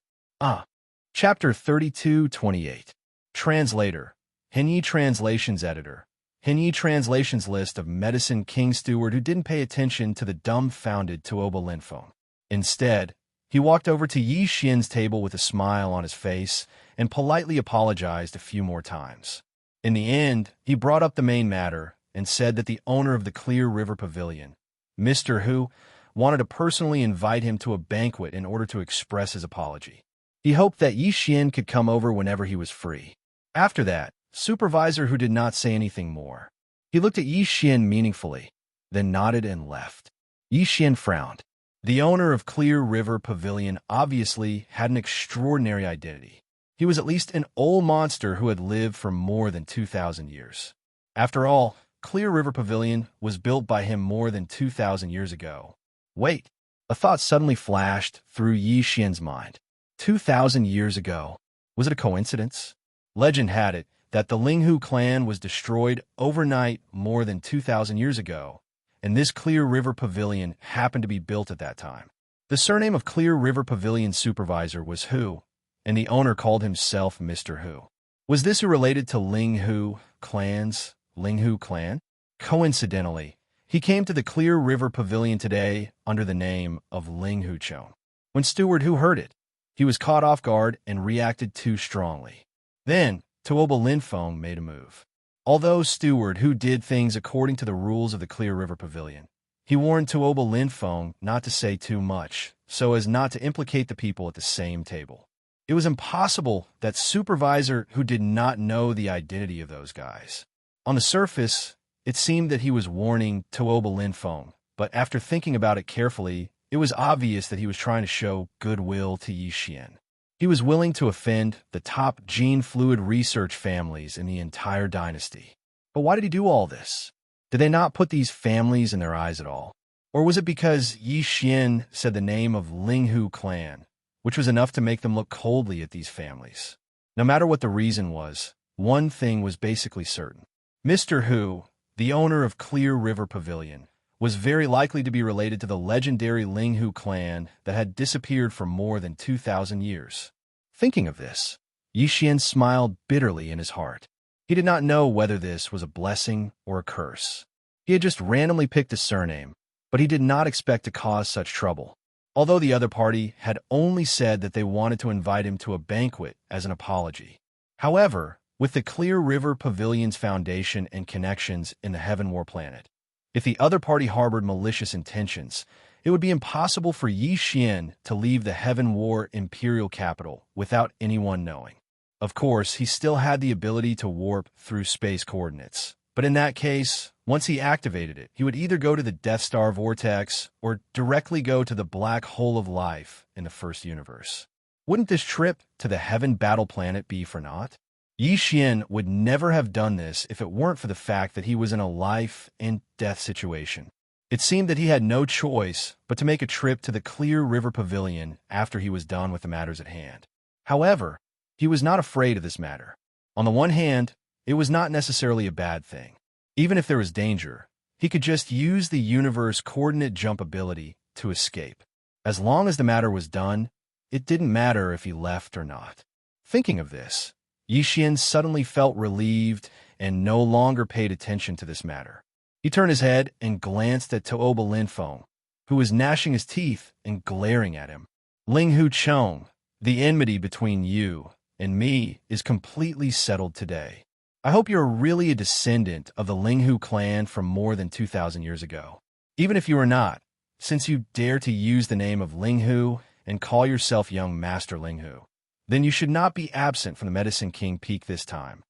Chapter 32-28. Translator. Henyi Translations Editor. Henyi Translations list of Medicine King Steward who didn't pay attention to the dumbfounded Tuoba Linfeng. Instead, he walked over to Yi Xian's table with a smile on his face and politely apologized a few more times. In the end, he brought up the main matter and said that the owner of the Clear River Pavilion, Mr. Hu, wanted to personally invite him to a banquet in order to express his apology. He hoped that Yi Xian could come over whenever he was free. After that, Supervisor Hu did not say anything more. He looked at Yi Xian meaningfully, then nodded and left. Yi Xian frowned. The owner of Clear River Pavilion obviously had an extraordinary identity. He was at least an old monster who had lived for more than 2,000 years. After all, Clear River Pavilion was built by him more than 2,000 years ago. Wait, a thought suddenly flashed through Yi Xian's mind. 2,000 years ago. Was it a coincidence? Legend had it that the Linghu clan was destroyed overnight more than 2,000 years ago, and this Clear River Pavilion happened to be built at that time. The surname of Clear River Pavilion supervisor was Hu, and the owner called himself Mr. Hu. Was this related to Linghu clan? Coincidentally, he came to the Clear River Pavilion today under the name of Linghu Chon. When Steward Hu heard it, he was caught off guard and reacted too strongly. Then, Tuoba Linfeng made a move. Although steward who did things according to the rules of the Clear River Pavilion, he warned Tuoba Linfeng not to say too much, so as not to implicate the people at the same table. It was impossible that supervisor who did not know the identity of those guys. On the surface, it seemed that he was warning Tuoba Linfeng, but after thinking about it carefully, it was obvious that he was trying to show goodwill to Yixian. He was willing to offend the top gene fluid research families in the entire dynasty. But why did he do all this? Did they not put these families in their eyes at all? Or was it because Yixian said the name of Linghu clan, which was enough to make them look coldly at these families? No matter what the reason was, one thing was basically certain. Mr. Hu, the owner of Clear River Pavilion, was very likely to be related to the legendary Linghu clan that had disappeared for more than 2,000 years. Thinking of this, Yixian smiled bitterly in his heart. He did not know whether this was a blessing or a curse. He had just randomly picked a surname, but he did not expect to cause such trouble. Although the other party had only said that they wanted to invite him to a banquet as an apology. However, with the Clear River Pavilion's foundation and connections in the Heaven War planet, if the other party harbored malicious intentions, it would be impossible for Yixian to leave the Heaven War imperial capital without anyone knowing. Of course, he still had the ability to warp through space coordinates, but in that case, once he activated it, he would either go to the Death Star vortex or directly go to the black hole of life in the first universe. Wouldn't this trip to the Heaven Battle planet be for naught? Yixian would never have done this if it weren't for the fact that he was in a life and death situation. It seemed that he had no choice but to make a trip to the Clear River Pavilion after he was done with the matters at hand. However, he was not afraid of this matter. On the one hand, it was not necessarily a bad thing. Even if there was danger, he could just use the universe coordinate jump ability to escape. As long as the matter was done, it didn't matter if he left or not. Thinking of this, Yixian suddenly felt relieved and no longer paid attention to this matter. He turned his head and glanced at Tuoba Linfeng, who was gnashing his teeth and glaring at him. Linghu Chong, the enmity between you and me is completely settled today. I hope you're really a descendant of the Linghu clan from more than 2,000 years ago. Even if you are not, since you dare to use the name of Linghu and call yourself young Master Linghu, then you should not be absent from the Medicine King Peak this time.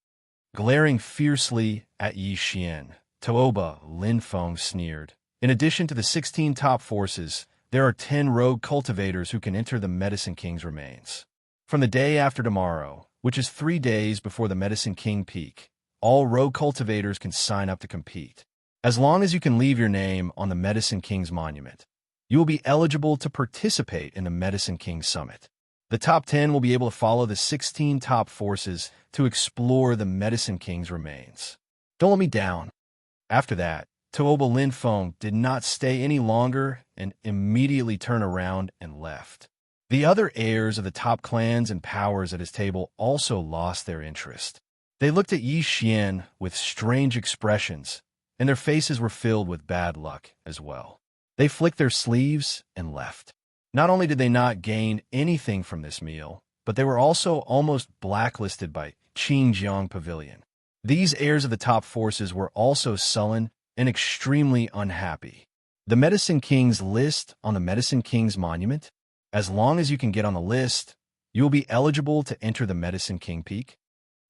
Glaring fiercely at Yixian, Tuoba Linfeng sneered. In addition to the 16 top forces, there are 10 rogue cultivators who can enter the Medicine King's remains. From the day after tomorrow, which is 3 days before the Medicine King Peak, all rogue cultivators can sign up to compete. As long as you can leave your name on the Medicine King's monument, you will be eligible to participate in the Medicine King Summit. The top 10 will be able to follow the 16 top forces to explore the Medicine King's remains. Don't let me down. After that, Tuoba Linfeng did not stay any longer and immediately turned around and left. The other heirs of the top clans and powers at his table also lost their interest. They looked at Yixian with strange expressions, and their faces were filled with bad luck as well. They flicked their sleeves and left. Not only did they not gain anything from this meal, but they were also almost blacklisted by Xianxia Pavilion. These heirs of the top forces were also sullen and extremely unhappy. The Medicine King's list on the Medicine King's monument? As long as you can get on the list, you will be eligible to enter the Medicine King Peak.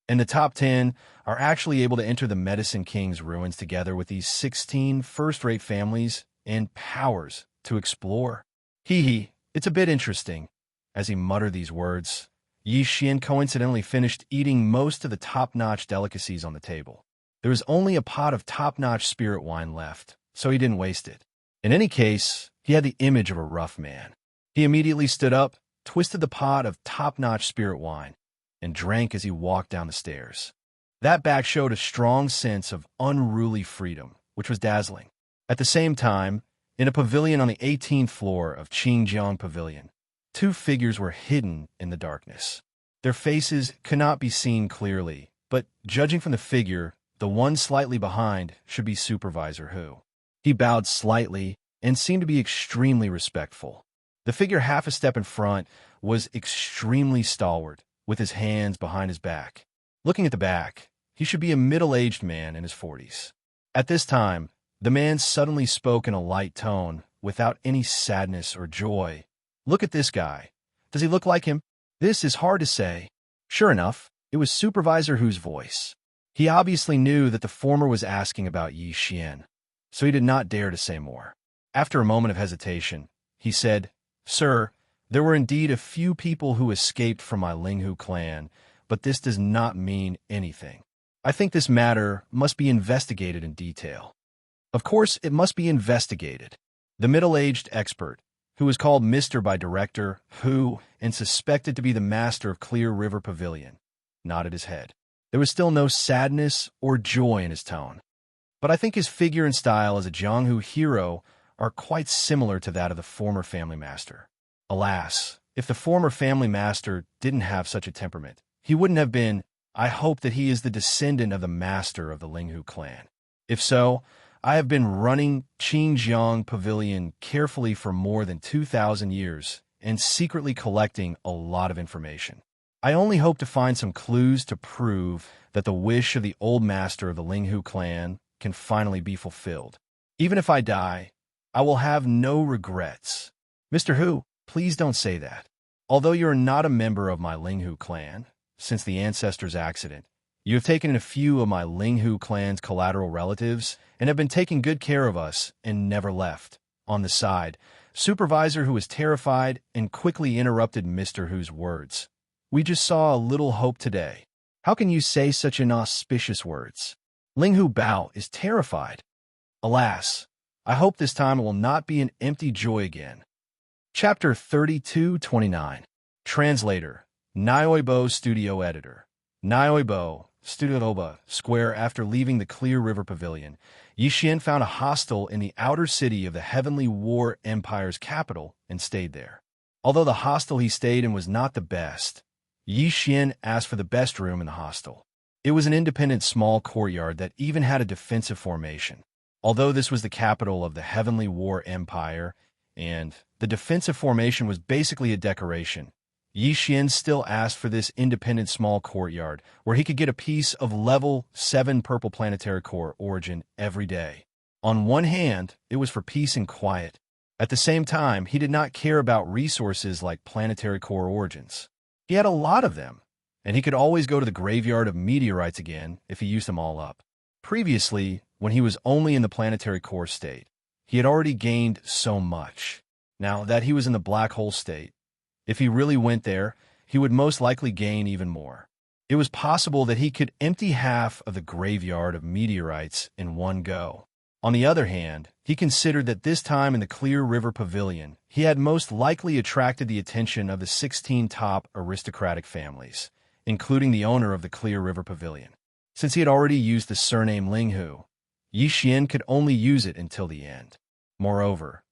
And the top 10 are actually able to enter the Medicine King's ruins together with these 16 first-rate families and powers to explore. Hee, it's a bit interesting. As he muttered these words, Yixian coincidentally finished eating most of the top-notch delicacies on the table. There was only a pot of top-notch spirit wine left, so he didn't waste it. In any case, he had the image of a rough man. He immediately stood up, twisted the pot of top-notch spirit wine, and drank as he walked down the stairs. That back showed a strong sense of unruly freedom, which was dazzling. At the same time, in a pavilion on the 18th floor of Qingjiang Pavilion, 2 figures were hidden in the darkness. Their faces could not be seen clearly, but judging from the figure, the one slightly behind should be Supervisor Hu. He bowed slightly and seemed to be extremely respectful. The figure half a step in front was extremely stalwart, with his hands behind his back. Looking at the back, he should be a middle-aged man in his 40s. At this time, the man suddenly spoke in a light tone, without any sadness or joy. Look at this guy. Does he look like him? This is hard to say. Sure enough, it was Supervisor Hu's voice. He obviously knew that the former was asking about Yi Xian, so he did not dare to say more. After a moment of hesitation, he said, "Sir, there were indeed a few people who escaped from my Linghu clan, but this does not mean anything. I think this matter must be investigated in detail." Of course, it must be investigated. The middle-aged expert, who was called Mr. by Director Hu and suspected to be the master of Clear River Pavilion, nodded his head. There was still no sadness or joy in his tone. But I think his figure and style as a Jianghu hero are quite similar to that of the former family master. Alas, if the former family master didn't have such a temperament, he wouldn't have been. I hope that he is the descendant of the master of the Linghu clan. If so, I have been running Xinjiang Pavilion carefully for more than 2,000 years and secretly collecting a lot of information. I only hope to find some clues to prove that the wish of the old master of the Linghu clan can finally be fulfilled. Even if I die, I will have no regrets. Mr. Hu, please don't say that. Although you are not a member of my Linghu clan, since the ancestor's accident, you have taken in a few of my Linghu clan's collateral relatives and have been taking good care of us and never left. On the side, Supervisor Hu was terrified and quickly interrupted Mr. Hu's words. We just saw a little hope today. How can you say such inauspicious words? Linghu Bao is terrified. Alas, I hope this time it will not be an empty joy again. Chapter 32-29. Translator, Nioibo Studio Editor. Nioibo, Studio Oba, Square. After leaving the Clear River Pavilion, Yi Xian found a hostel in the outer city of the Heavenly War Empire's capital and stayed there. Although the hostel he stayed in was not the best, Yi Xian asked for the best room in the hostel. It was an independent small courtyard that even had a defensive formation. Although this was the capital of the Heavenly War Empire, and the defensive formation was basically a decoration, Yi Xian still asked for this independent small courtyard where he could get a piece of level 7 purple planetary core origin every day. On one hand, it was for peace and quiet. At the same time, he did not care about resources like planetary core origins. He had a lot of them, and he could always go to the graveyard of meteorites again if he used them all up. Previously, when he was only in the planetary core state, he had already gained so much. Now that he was in the black hole state, if he really went there, he would most likely gain even more. It was possible that he could empty half of the graveyard of meteorites in one go. On the other hand, he considered that this time in the Clear River Pavilion, he had most likely attracted the attention of the 16 top aristocratic families, including the owner of the Clear River Pavilion. Since he had already used the surname Linghu, Yi Xian could only use it until the end. Moreover,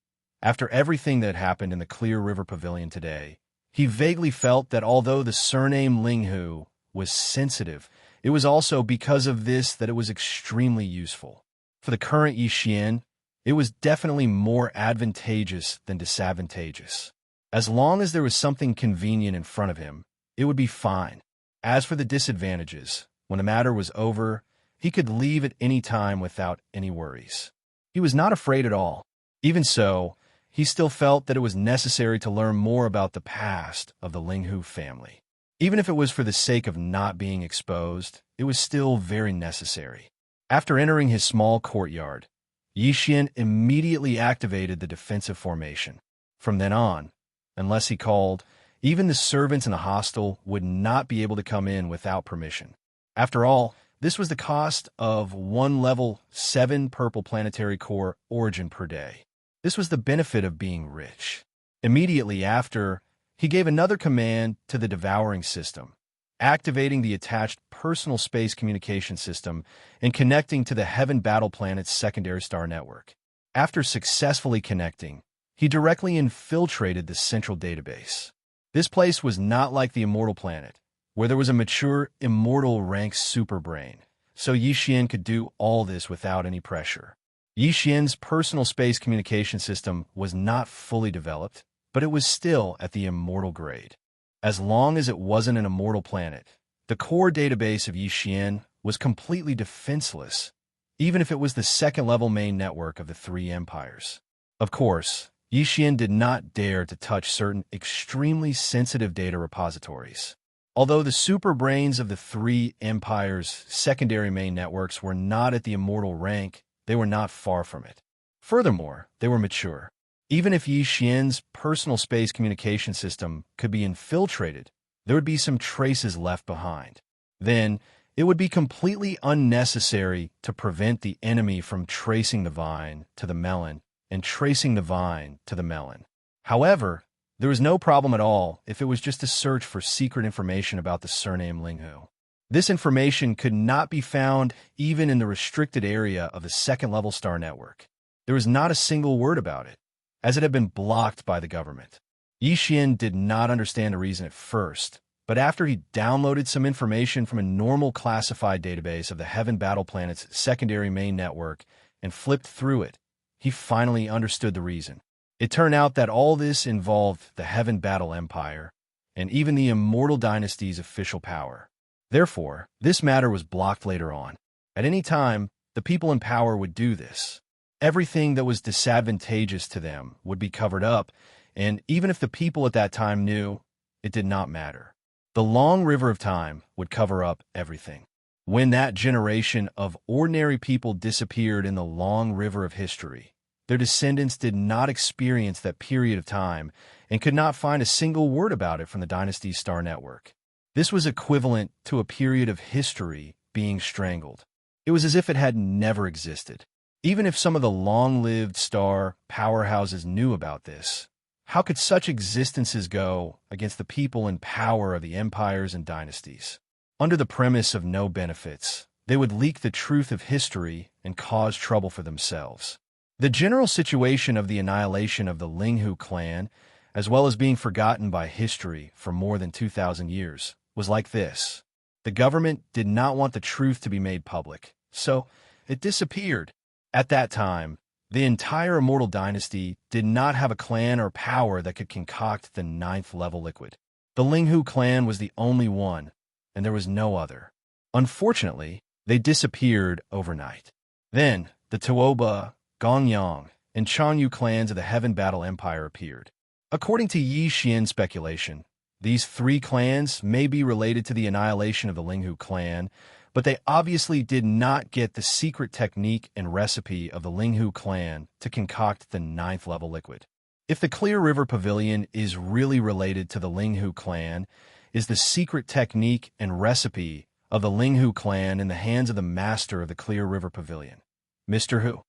after everything that happened in the Clear River Pavilion today, he vaguely felt that although the surname Linghu was sensitive, it was also because of this that it was extremely useful. For the current Yi Xian, it was definitely more advantageous than disadvantageous. As long as there was something convenient in front of him, it would be fine. As for the disadvantages, when the matter was over, he could leave at any time without any worries. He was not afraid at all. Even so, he still felt that it was necessary to learn more about the past of the Linghu family. Even if it was for the sake of not being exposed, it was still very necessary. After entering his small courtyard, Yi Xian immediately activated the defensive formation. From then on, unless he called, even the servants in the hostel would not be able to come in without permission. After all, this was the cost of one level 7 purple planetary core origin per day. This was the benefit of being rich. Immediately after, he gave another command to the Devouring system, activating the attached personal space communication system and connecting to the Heaven Battle Planet's secondary star network. After successfully connecting, he directly infiltrated the central database. This place was not like the Immortal Planet, where there was a mature, immortal-ranked superbrain, so Yi Xian could do all this without any pressure. Yi Xian's personal space communication system was not fully developed, but it was still at the immortal grade. As long as it wasn't an immortal planet, The core database of Yixian was completely defenseless, even if it was the second-level main network of the three empires. Of course, Yixian did not dare to touch certain extremely sensitive data repositories. Although the super brains of the three empires' secondary main networks were not at the immortal rank, they were not far from it. Furthermore, they were mature. Even if Yixian's personal space communication system could be infiltrated, there would be some traces left behind. Then, it would be completely unnecessary to prevent the enemy from tracing the vine to the melon and tracing the vine to the melon. However, there was no problem at all if it was just a search for secret information about the surname Linghu. This information could not be found even in the restricted area of the second-level star network. There was not a single word about it, as it had been blocked by the government. Yixian did not understand the reason at first, but after he downloaded some information from a normal classified database of the Heaven Battle Planet's secondary main network and flipped through it, he finally understood the reason. It turned out that all this involved the Heaven Battle Empire and even the Immortal Dynasty's official power. Therefore, this matter was blocked later on. At any time, the people in power would do this. Everything that was disadvantageous to them would be covered up, and even if the people at that time knew, it did not matter. The long river of time would cover up everything. When that generation of ordinary people disappeared in the long river of history, their descendants did not experience that period of time and could not find a single word about it from the Dynasty's star network. This was equivalent to a period of history being strangled. It was as if it had never existed. Even if some of the long-lived star powerhouses knew about this, how could such existences go against the people in power of the empires and dynasties? Under the premise of no benefits, they would leak the truth of history and cause trouble for themselves. The general situation of the annihilation of the Linghu clan, as well as being forgotten by history for more than 2,000 years, was like this. The government did not want the truth to be made public, so it disappeared. At that time, the entire Immortal Dynasty did not have a clan or power that could concoct the 9th-level liquid. The Linghu clan was the only one, and there was no other. Unfortunately, they disappeared overnight. Then, the Tuoba, Gongyang, and Chanyu clans of the Heaven Battle Empire appeared. According to Yixian's speculation, these three clans may be related to the annihilation of the Linghu clan, but they obviously did not get the secret technique and recipe of the Linghu clan to concoct the 9th-level liquid. If the Clear River Pavilion is really related to the Linghu clan, is the secret technique and recipe of the Linghu clan in the hands of the master of the Clear River Pavilion, Mr. Hu?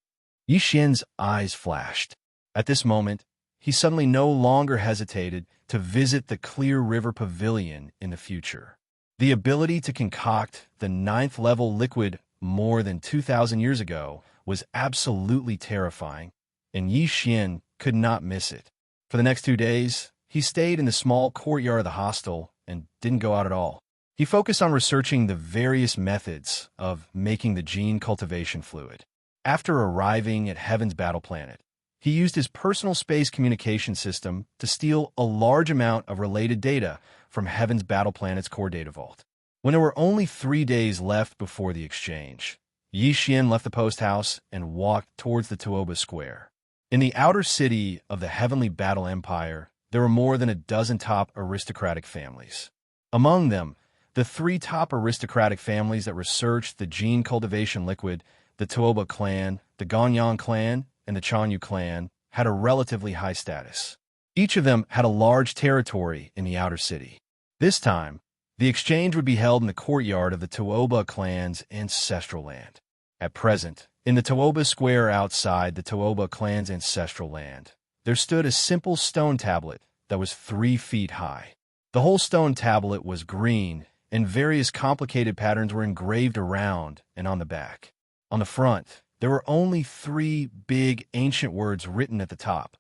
Yixian's eyes flashed. At this moment, he suddenly no longer hesitated to visit the Clear River Pavilion in the future. The ability to concoct the 9th-level liquid more than 2,000 years ago was absolutely terrifying, and Yixian could not miss it. For the next 2 days, he stayed in the small courtyard of the hostel and didn't go out at all. He focused on researching the various methods of making the gene cultivation fluid. After arriving at Heaven's Battle Planet, he used his personal space communication system to steal a large amount of related data from Heaven's Battle Planet's core data vault. When there were only 3 days left before the exchange, Yixian left the post house and walked towards the Tuoba Square. In the outer city of the Heavenly Battle Empire, there were more than a dozen top aristocratic families. Among them, the 3 top aristocratic families that researched the gene cultivation liquid, the Tuoba clan, the Gonyang clan, and the Chanyu clan, had a relatively high status. Each of them had a large territory in the outer city. This time, the exchange would be held in the courtyard of the Tuoba clan's ancestral land. At present, in the Tuoba Square outside the Tuoba clan's ancestral land, there stood a simple stone tablet that was 3 feet high. The whole stone tablet was green, and various complicated patterns were engraved around and on the back. On the front, there were only 3 big ancient words written at the top.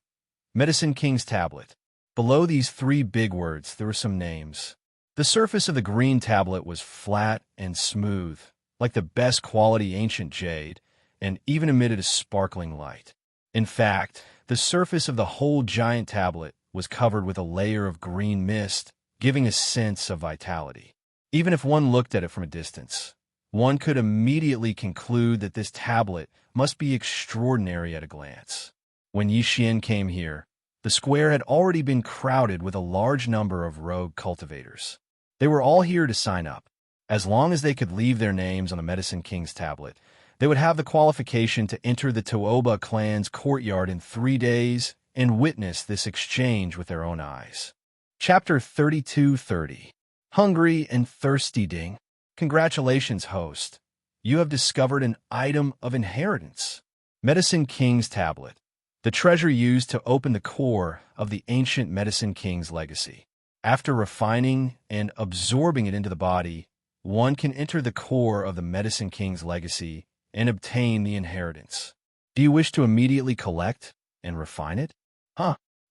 Medicine King's Tablet. Below these 3 big words, there were some names. The surface of the green tablet was flat and smooth, like the best quality ancient jade, and even emitted a sparkling light. In fact, the surface of the whole giant tablet was covered with a layer of green mist, giving a sense of vitality. Even if one looked at it from a distance, one could immediately conclude that this tablet must be extraordinary at a glance. When Yixian came here, the square had already been crowded with a large number of rogue cultivators. They were all here to sign up. As long as they could leave their names on the Medicine King's tablet, they would have the qualification to enter the Tuoba clan's courtyard in 3 days and witness this exchange with their own eyes. Chapter 32:30. Hungry and thirsty Ding. Congratulations, host. You have discovered an item of inheritance. Medicine King's tablet, the treasure used to open the core of the ancient Medicine King's legacy. After refining and absorbing it into the body, one can enter the core of the Medicine King's legacy and obtain the inheritance. Do you wish to immediately collect and refine it?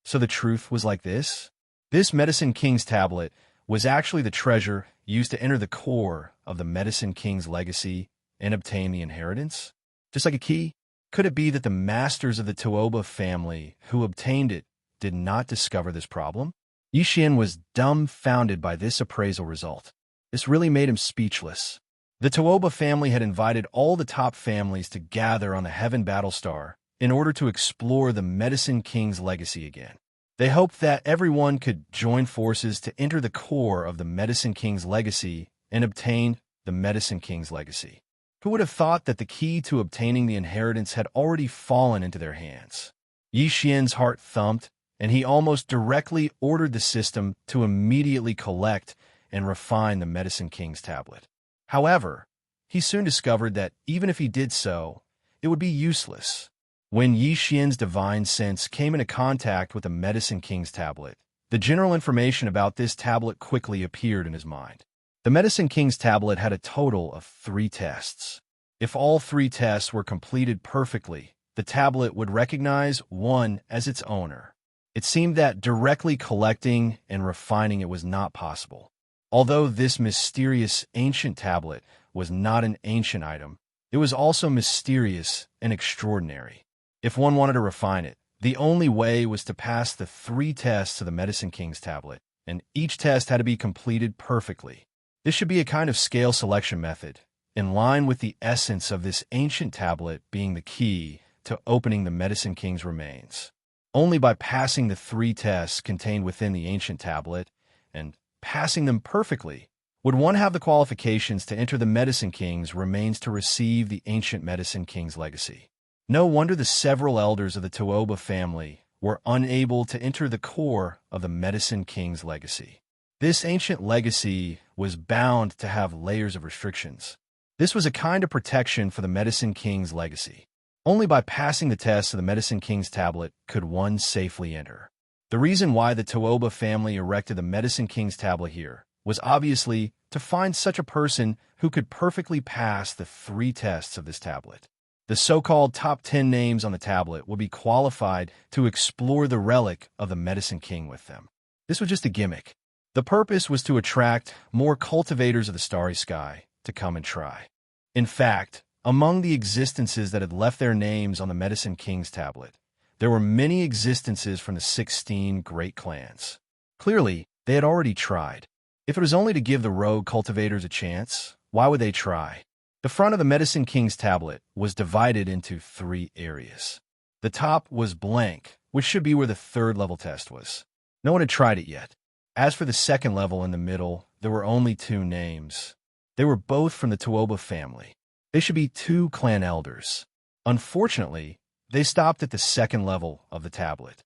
So the truth was like this? This Medicine King's tablet was actually the treasure used to enter the core of the Medicine King's legacy and obtain the inheritance? Just like a key? Could it be that the masters of the Tuoba family who obtained it did not discover this problem? Yixian was dumbfounded by this appraisal result. This really made him speechless. The Tuoba family had invited all the top families to gather on the Heaven Battlestar in order to explore the Medicine King's legacy again. They hoped that everyone could join forces to enter the core of the Medicine King's legacy and obtain the Medicine King's legacy. Who would have thought that the key to obtaining the inheritance had already fallen into their hands? Yixian's heart thumped, and he almost directly ordered the system to immediately collect and refine the Medicine King's tablet. However, he soon discovered that even if he did so, it would be useless. When Yixian's divine sense came into contact with the Medicine King's tablet, the general information about this tablet quickly appeared in his mind. The Medicine King's tablet had a total of 3 tests. If all 3 tests were completed perfectly, the tablet would recognize one as its owner. It seemed that directly collecting and refining it was not possible. Although this mysterious ancient tablet was not an ancient item, it was also mysterious and extraordinary. If one wanted to refine it, the only way was to pass the 3 tests of the Medicine King's tablet, and each test had to be completed perfectly. This should be a kind of scale selection method, in line with the essence of this ancient tablet being the key to opening the Medicine King's remains. Only by passing the 3 tests contained within the ancient tablet, and passing them perfectly, would one have the qualifications to enter the Medicine King's remains to receive the ancient Medicine King's legacy. No wonder the several elders of the Tuoba family were unable to enter the core of the Medicine King's legacy. This ancient legacy was bound to have layers of restrictions. This was a kind of protection for the Medicine King's legacy. Only by passing the tests of the Medicine King's tablet could one safely enter. The reason why the Tuoba family erected the Medicine King's tablet here was obviously to find such a person who could perfectly pass the 3 tests of this tablet. The so-called top 10 names on the tablet would be qualified to explore the relic of the Medicine King with them. This was just a gimmick. The purpose was to attract more cultivators of the starry sky to come and try. In fact, among the existences that had left their names on the Medicine King's tablet, there were many existences from the 16 great clans. Clearly, they had already tried. If it was only to give the rogue cultivators a chance, why would they try? The front of the Medicine King's tablet was divided into 3 areas. The top was blank, which should be where the 3rd level test was. No one had tried it yet. As for the 2nd level in the middle, there were only 2 names. They were both from the Tuoba family. They should be 2 clan elders. Unfortunately, they stopped at the 2nd level of the tablet.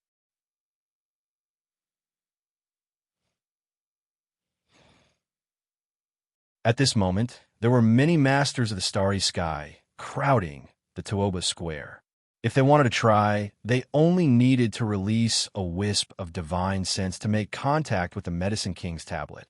At this moment, there were many masters of the starry sky crowding the Tuoba square. If they wanted to try, they only needed to release a wisp of divine sense to make contact with the Medicine King's tablet.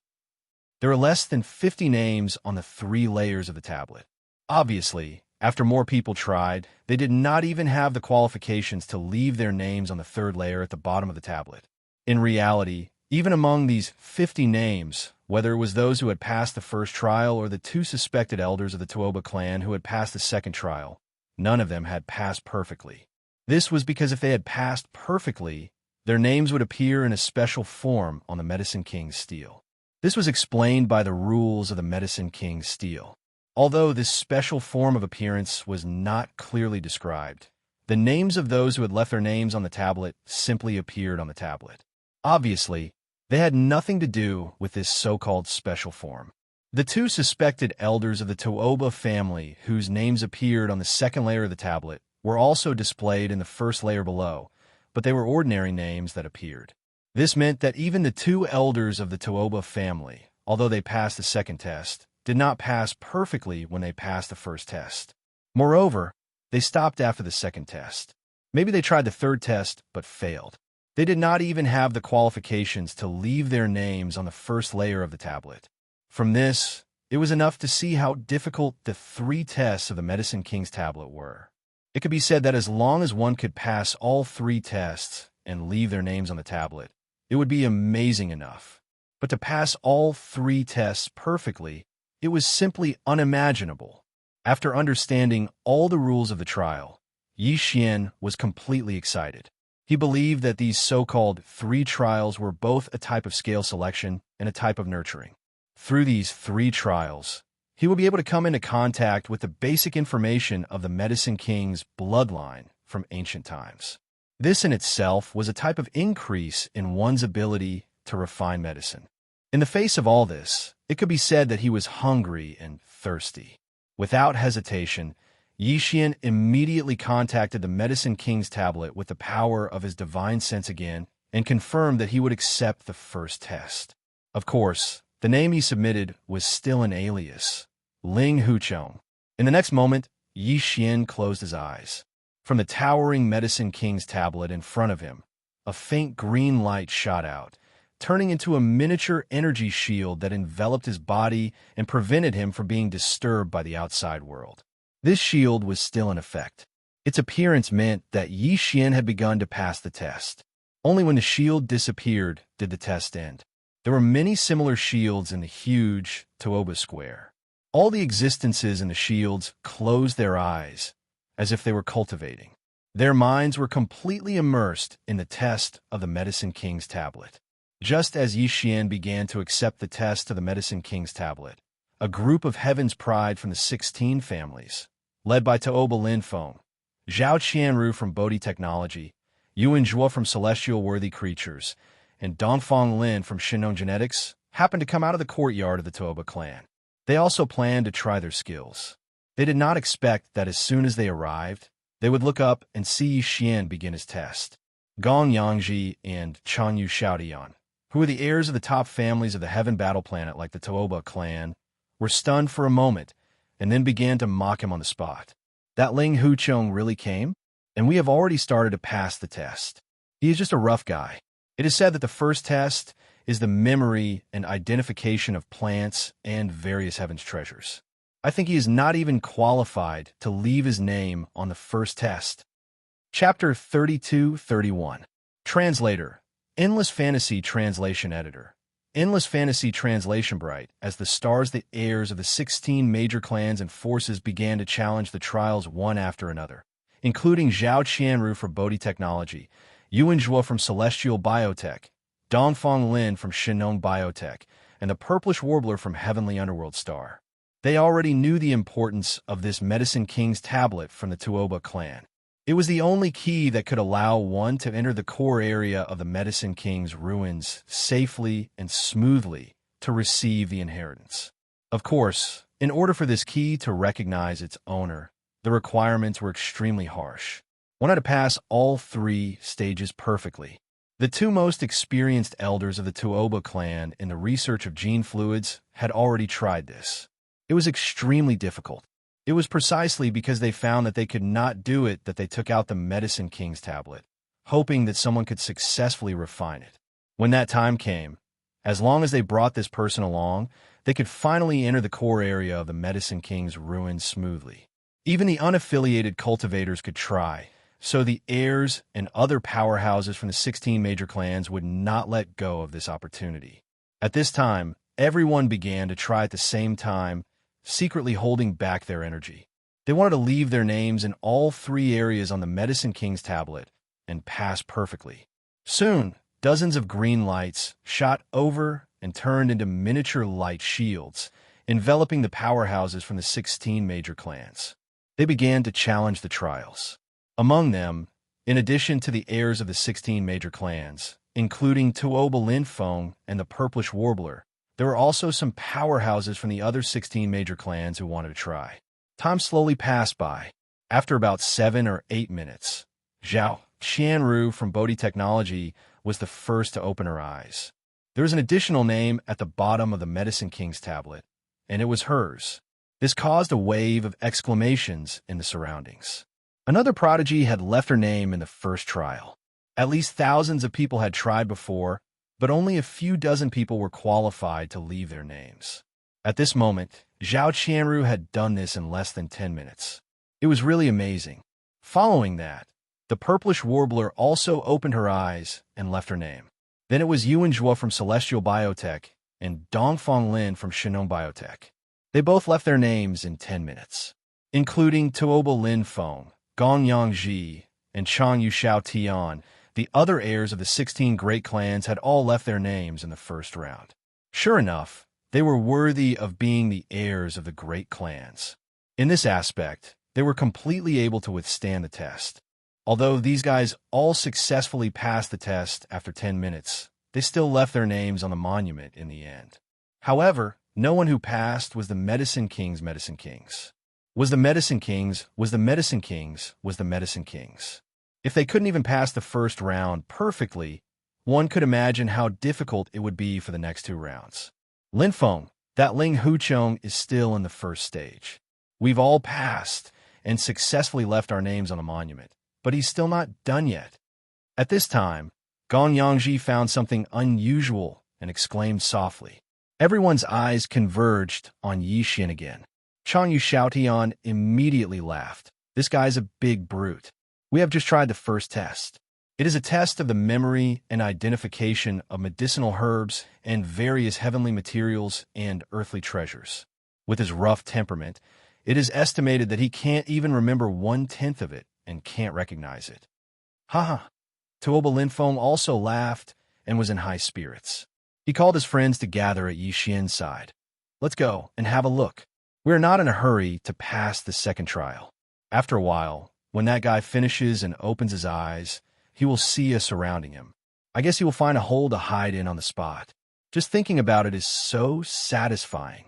There are less than 50 names on the 3 layers of the tablet. Obviously, after more people tried, they did not even have the qualifications to leave their names on the 3rd layer at the bottom of the tablet. In reality, even among these 50 names, whether it was those who had passed the 1st trial or the 2 suspected elders of the Tuoba clan who had passed the 2nd trial, none of them had passed perfectly. This was because if they had passed perfectly, their names would appear in a special form on the Medicine King's stele. This was explained by the rules of the Medicine King's steel. Although this special form of appearance was not clearly described, the names of those who had left their names on the tablet simply appeared on the tablet. Obviously, they had nothing to do with this so-called special form. The two suspected elders of the Tuoba family, whose names appeared on the second layer of the tablet, were also displayed in the first layer below, but they were ordinary names that appeared. This meant that even the two elders of the Tuoba family, although they passed the second test, did not pass perfectly when they passed the first test. Moreover, they stopped after the second test. Maybe they tried the third test, but failed. They did not even have the qualifications to leave their names on the first layer of the tablet. From this, it was enough to see how difficult the 3 tests of the Medicine King's tablet were. It could be said that as long as one could pass all 3 tests and leave their names on the tablet, it would be amazing enough. But to pass all 3 tests perfectly, it was simply unimaginable. After understanding all the rules of the trial, Yi Xian was completely excited. He believed that these so-called 3 trials were both a type of scale selection and a type of nurturing. Through these 3 trials, he would be able to come into contact with the basic information of the Medicine King's bloodline from ancient times. This in itself was a type of increase in one's ability to refine medicine. In the face of all this, it could be said that he was hungry and thirsty. Without hesitation, Yi Xian immediately contacted the Medicine King's tablet with the power of his divine sense again and confirmed that he would accept the first test. Of course, the name he submitted was still an alias, Ling Huchong. In the next moment, Yi Xian closed his eyes. From the towering Medicine King's tablet in front of him, a faint green light shot out, turning into a miniature energy shield that enveloped his body and prevented him from being disturbed by the outside world. This shield was still in effect. Its appearance meant that Yi Xian had begun to pass the test. Only when the shield disappeared did the test end. There were many similar shields in the huge Tuoba Square. All the existences in the shields closed their eyes, as if they were cultivating. Their minds were completely immersed in the test of the Medicine King's tablet. Just as Yi Xian began to accept the test of the Medicine King's tablet, a group of Heaven's Pride from the 16 families, led by Tuoba Linfeng, Zhao Qianru from Bodhi Technology, Yuan Zhuo from Celestial Worthy Creatures, and Dongfang Lin from Shinong Genetics, happened to come out of the courtyard of the Tuoba clan. They also planned to try their skills. They did not expect that as soon as they arrived, they would look up and see Yi Xian begin his test. Gong Yangji and Chanyu Xiaodian, who were the heirs of the top families of the Heaven Battle Planet like the Tuoba clan, were stunned for a moment and then began to mock him on the spot. That Ling Huchong really came? And we have already started to pass the test. He is just a rough guy. It is said that the first test is the memory and identification of plants and various heaven's treasures. I think he is not even qualified to leave his name on the first test. Chapter 32-31. Translator, Endless Fantasy Translation Editor. Endless Fantasy Translation Bright, as the stars, the heirs of the 16 major clans and forces began to challenge the trials one after another, including Zhao Qianru from Bodhi Technology, Yuan Zhuo from Celestial Biotech, Dongfang Lin from Shinong Biotech, and the Purplish Warbler from Heavenly Underworld Star. They already knew the importance of this Medicine King's tablet from the Tuoba clan. It was the only key that could allow one to enter the core area of the Medicine King's ruins safely and smoothly to receive the inheritance. Of course, in order for this key to recognize its owner, the requirements were extremely harsh. One had to pass all 3 stages perfectly. The 2 most experienced elders of the Tuoba clan in the research of gene fluids had already tried this. It was extremely difficult. It was precisely because they found that they could not do it that they took out the Medicine King's tablet, hoping that someone could successfully refine it. When that time came, as long as they brought this person along, they could finally enter the core area of the Medicine King's ruins smoothly. Even the unaffiliated cultivators could try, so the heirs and other powerhouses from the 16 major clans would not let go of this opportunity. At this time, everyone began to try at the same time, secretly holding back their energy. They wanted to leave their names in all 3 areas on the Medicine King's tablet and pass perfectly. Soon, dozens of green lights shot over and turned into miniature light shields, enveloping the powerhouses from the 16 major clans. They began to challenge the trials. Among them, in addition to the heirs of the 16 major clans, including Tuoba Linfeng and the Purplish Warbler, there were also some powerhouses from the other 16 major clans who wanted to try. Time slowly passed by. After about 7 or 8 minutes, Zhao Qianru from Bodhi Technology was the first to open her eyes. There was an additional name at the bottom of the Medicine King's tablet, and it was hers. This caused a wave of exclamations in the surroundings. Another prodigy had left her name in the first trial. At least thousands of people had tried before, but only a few dozen people were qualified to leave their names. At this moment, Zhao Qianru had done this in less than 10 minutes. It was really amazing. Following that, the Purplish Warbler also opened her eyes and left her name. Then it was Yuanzhua from Celestial Biotech and Dongfang Lin from Shinon Biotech. They both left their names in 10 minutes, including Tuoba Linfeng, Gongyang Ji, and Chang Yuxiao Tian. The other heirs of the 16 great clans had all left their names in the first round. Sure enough, they were worthy of being the heirs of the great clans. In this aspect, they were completely able to withstand the test. Although these guys all successfully passed the test after 10 minutes, they still left their names on the monument in the end. However, no one who passed was the Medicine King's Medicine Kings. Was the Medicine Kings. If they couldn't even pass the first round perfectly, one could imagine how difficult it would be for the next 2 rounds. Linfeng, that Ling Huchong, is still in the first stage. We've all passed and successfully left our names on the monument, but he's still not done yet. At this time, Gong Yangji found something unusual and exclaimed softly. Everyone's eyes converged on Yi Xin again. Chang Yuxiaotian immediately laughed. This guy's a big brute. We have just tried the first test. It is a test of the memory and identification of medicinal herbs and various heavenly materials and earthly treasures. With his rough temperament, it is estimated that he can't even remember 1/10 of it and can't recognize it. Ha! Tuoba Linfeng also laughed and was in high spirits. He called his friends to gather at Yi Xian's side. Let's go and have a look. We're not in a hurry to pass the second trial. After a while, when that guy finishes and opens his eyes, he will see us surrounding him. I guess he will find a hole to hide in on the spot. Just thinking about it is so satisfying.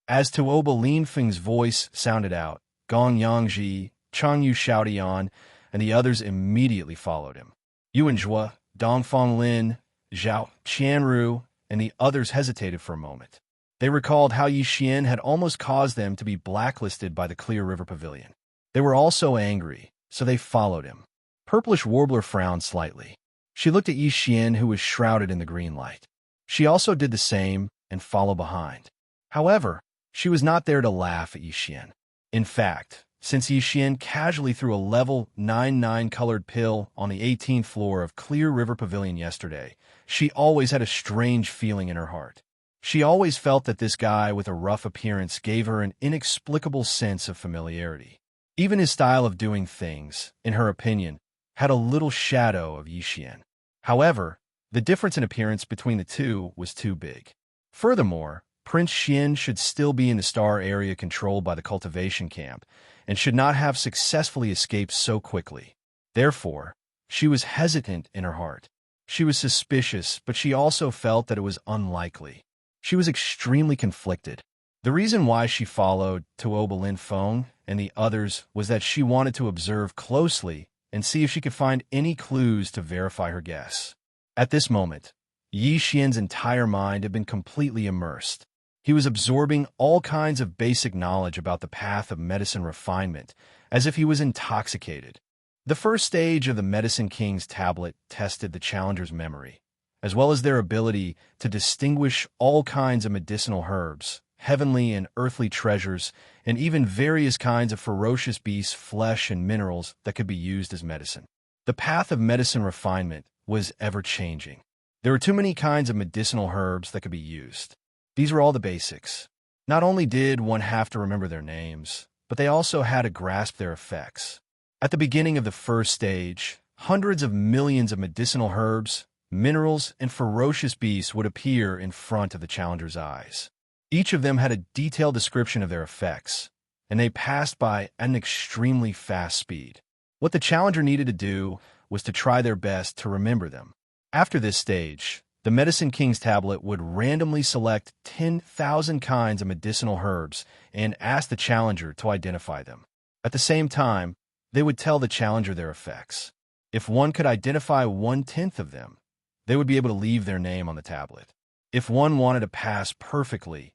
As Tuoba Linfeng's voice sounded out, Gong Yangji, Chang Yuxiaotian, and the others immediately followed him. Yuanzhua, Dongfang Lin, Zhao Qianru, and the others hesitated for a moment. They recalled how Yi Xian had almost caused them to be blacklisted by the Clear River Pavilion. They were all so angry, so they followed him. Purplish Warbler frowned slightly. She looked at Yi Xian, who was shrouded in the green light. She also did the same and followed behind. However, she was not there to laugh at Yi Xian. In fact, since Yi Xian casually threw a level 99 colored pill on the 18th floor of Clear River Pavilion yesterday, she always had a strange feeling in her heart. She always felt that this guy with a rough appearance gave her an inexplicable sense of familiarity. Even his style of doing things, in her opinion, had a little shadow of Yi Xian. However, the difference in appearance between the two was too big. Furthermore, Prince Xian should still be in the star area controlled by the cultivation camp, and should not have successfully escaped so quickly. Therefore, she was hesitant in her heart. She was suspicious, but she also felt that it was unlikely. She was extremely conflicted. The reason why she followed Tuoba Linfeng and the others was that she wanted to observe closely and see if she could find any clues to verify her guess. At this moment, Yi Xian's entire mind had been completely immersed. He was absorbing all kinds of basic knowledge about the path of medicine refinement, as if he was intoxicated. The first stage of the Medicine King's tablet tested the challenger's memory, as well as their ability to distinguish all kinds of medicinal herbs, heavenly and earthly treasures, and even various kinds of ferocious beasts' flesh and minerals that could be used as medicine. The path of medicine refinement was ever-changing. There were too many kinds of medicinal herbs that could be used. These were all the basics. Not only did one have to remember their names, but they also had to grasp their effects. At the beginning of the first stage, hundreds of millions of medicinal herbs, minerals, and ferocious beasts would appear in front of the challenger's eyes. Each of them had a detailed description of their effects, and they passed by at an extremely fast speed. What the challenger needed to do was to try their best to remember them. After this stage, the Medicine King's tablet would randomly select 10,000 kinds of medicinal herbs and ask the challenger to identify them. At the same time, they would tell the challenger their effects. If one could identify 1/10 of them, they would be able to leave their name on the tablet. If one wanted to pass perfectly,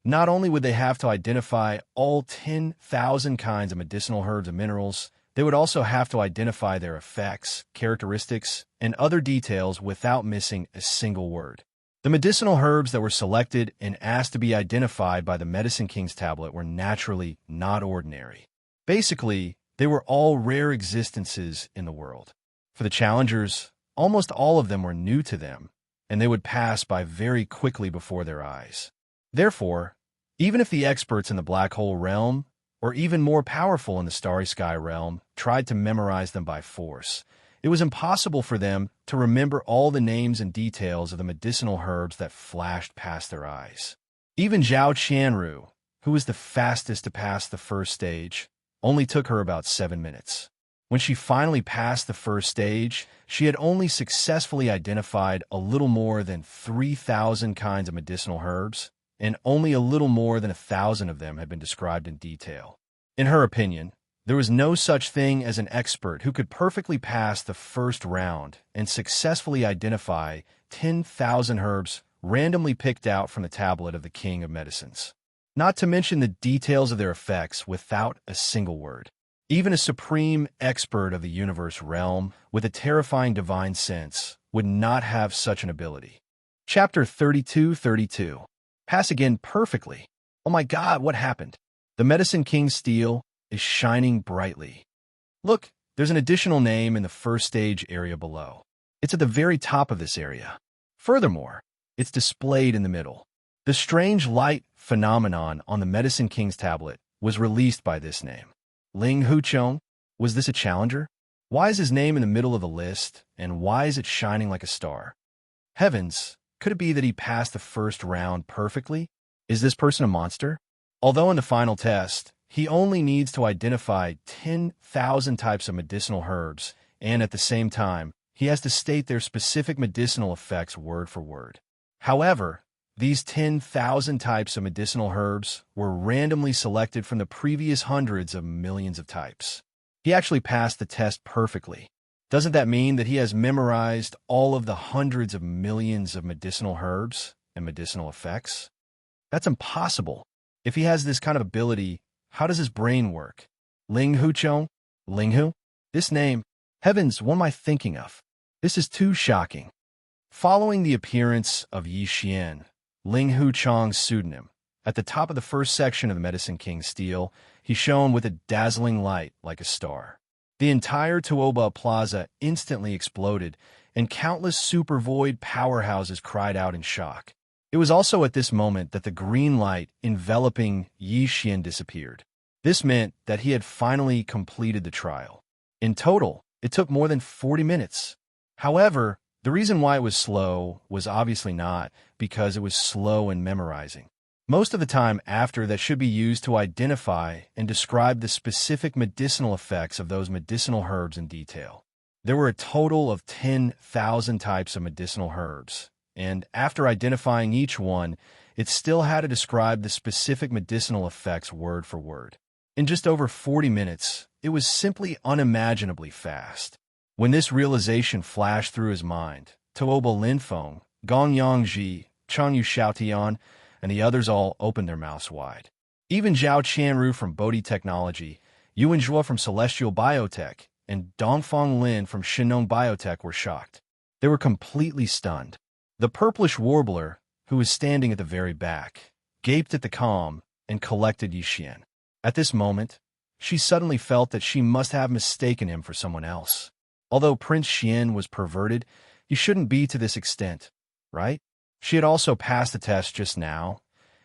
not only would they have to identify all 10,000 kinds of medicinal herbs and minerals, they would also have to identify their effects, characteristics, and other details without missing a single word. The medicinal herbs that were selected and asked to be identified by the Medicine King's tablet were naturally not ordinary. Basically, they were all rare existences in the world. For the challengers, almost all of them were new to them, and they would pass by very quickly before their eyes. Therefore, even if the experts in the black hole realm, or even more powerful in the starry sky realm, tried to memorize them by force, it was impossible for them to remember all the names and details of the medicinal herbs that flashed past their eyes. Even Zhao Qianru, who was the fastest to pass the first stage, only took her about 7 minutes. When she finally passed the first stage, she had only successfully identified a little more than 3,000 kinds of medicinal herbs, and only a little more than 1,000 of them had been described in detail. In her opinion, there was no such thing as an expert who could perfectly pass the first round and successfully identify 10,000 herbs randomly picked out from the tablet of the King of Medicines. Not to mention the details of their effects without a single word. Even a supreme expert of the universe realm with a terrifying divine sense would not have such an ability. Chapter 32:32. Pass again perfectly. Oh my God, what happened? The Medicine King's steel is shining brightly. Look, there's an additional name in the first stage area below. It's at the very top of this area. Furthermore, it's displayed in the middle. The strange light phenomenon on the Medicine King's tablet was released by this name. Ling Huchong? Was this a challenger? Why is his name in the middle of the list, and why is it shining like a star? Heavens, could it be that he passed the first round perfectly? Is this person a monster? Although in the final test, he only needs to identify 10,000 types of medicinal herbs, and at the same time, he has to state their specific medicinal effects word for word. However, these 10,000 types of medicinal herbs were randomly selected from the previous hundreds of millions of types. He actually passed the test perfectly. Doesn't that mean that he has memorized all of the hundreds of millions of medicinal herbs and medicinal effects? That's impossible. If he has this kind of ability, how does his brain work? Ling Huchong? Ling Hu? This name? Heavens, what am I thinking of? This is too shocking. Following the appearance of Yi Xian, Ling Huchong's pseudonym, at the top of the first section of the Medicine King's steel, he shone with a dazzling light like a star. The entire Tuoba Plaza instantly exploded, and countless super void powerhouses cried out in shock. It was also at this moment that the green light enveloping Yi Xian disappeared. This meant that he had finally completed the trial. In total, it took more than 40 minutes. However, the reason why it was slow was obviously not because it was slow in memorizing. Most of the time after that should be used to identify and describe the specific medicinal effects of those medicinal herbs in detail. There were a total of 10,000 types of medicinal herbs, and after identifying each one, it still had to describe the specific medicinal effects word for word. In just over 40 minutes, it was simply unimaginably fast. When this realization flashed through his mind, Tuoba Linfeng, Gong Yangji, Changyu Xiaotian, and the others all opened their mouths wide. Even Zhao Qianru from Bodhi Technology, Yuan Zhuo from Celestial Biotech, and Dongfang Lin from Shinong Biotech were shocked. They were completely stunned. The purplish warbler, who was standing at the very back, gaped at the calm and collected Yi Xian. At this moment, she suddenly felt that she must have mistaken him for someone else. Although Prince Xian was perverted, he shouldn't be to this extent, right? She had also passed the test just now,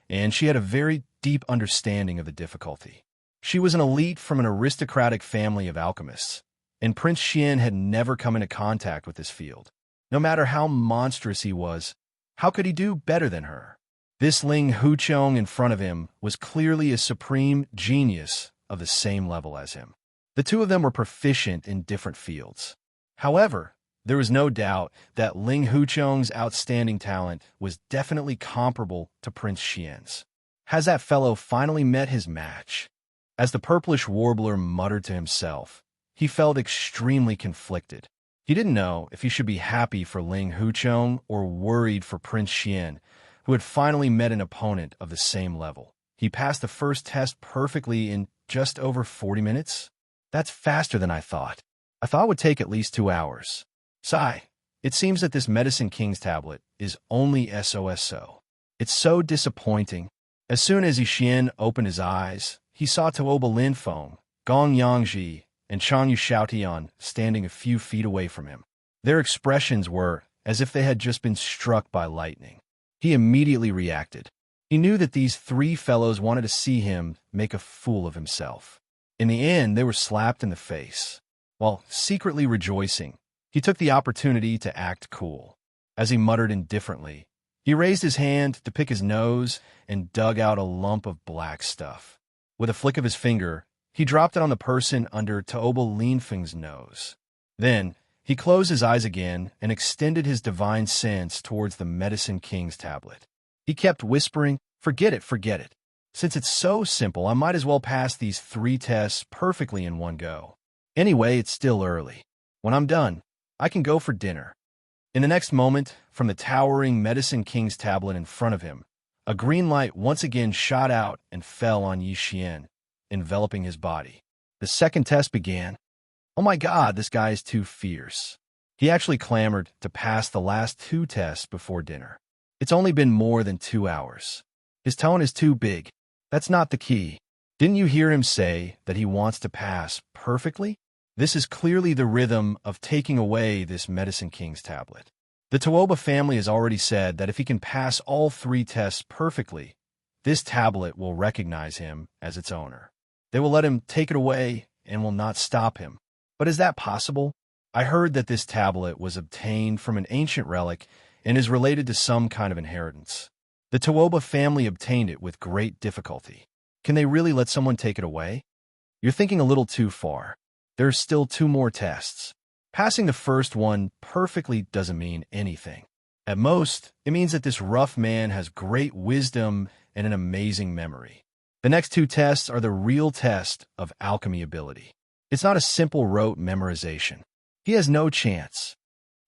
and she had a very deep understanding of the difficulty. She was an elite from an aristocratic family of alchemists, and Prince Xian had never come into contact with this field. No matter how monstrous he was, how could he do better than her? This Ling Huqiong in front of him was clearly a supreme genius of the same level as him. The two of them were proficient in different fields. However, there was no doubt that Ling Huqiong's outstanding talent was definitely comparable to Prince Xian's. Has that fellow finally met his match? As the purplish warbler muttered to himself, he felt extremely conflicted. He didn't know if he should be happy for Ling Huqiong or worried for Prince Xian, who had finally met an opponent of the same level. He passed the first test perfectly in just over 40 minutes? That's faster than I thought. I thought it would take at least 2 hours. Sigh. It seems that this Medicine King's tablet is only SOSO. It's so disappointing. As soon as Xian opened his eyes, he saw Tuoba Linfeng, Gong Yangji, and Changyu Xiaotian standing a few feet away from him. Their expressions were as if they had just been struck by lightning. He immediately reacted. He knew that these three fellows wanted to see him make a fool of himself. In the end, they were slapped in the face. While secretly rejoicing, he took the opportunity to act cool. As he muttered indifferently, he raised his hand to pick his nose and dug out a lump of black stuff. With a flick of his finger, he dropped it on the person under Tuoba Linfeng's nose. Then, he closed his eyes again and extended his divine sense towards the Medicine King's tablet. He kept whispering, "Forget it, forget it. Since it's so simple, I might as well pass these 3 tests perfectly in one go. Anyway, it's still early. When I'm done, I can go for dinner." In the next moment, from the towering Medicine King's tablet in front of him, a green light once again shot out and fell on Yi Xian, enveloping his body. The second test began. Oh my God, this guy is too fierce. He actually clamored to pass the last 2 tests before dinner. It's only been more than 2 hours. His tone is too big. That's not the key. Didn't you hear him say that he wants to pass perfectly? This is clearly the rhythm of taking away this Medicine King's tablet. The Tuoba family has already said that if he can pass all 3 tests perfectly, this tablet will recognize him as its owner. They will let him take it away and will not stop him. But is that possible? I heard that this tablet was obtained from an ancient relic and is related to some kind of inheritance. The Tuoba family obtained it with great difficulty. Can they really let someone take it away? You're thinking a little too far. There are still 2 more tests. Passing the first one perfectly doesn't mean anything. At most, it means that this rough man has great wisdom and an amazing memory. The next 2 tests are the real test of alchemy ability. It's not a simple rote memorization. He has no chance.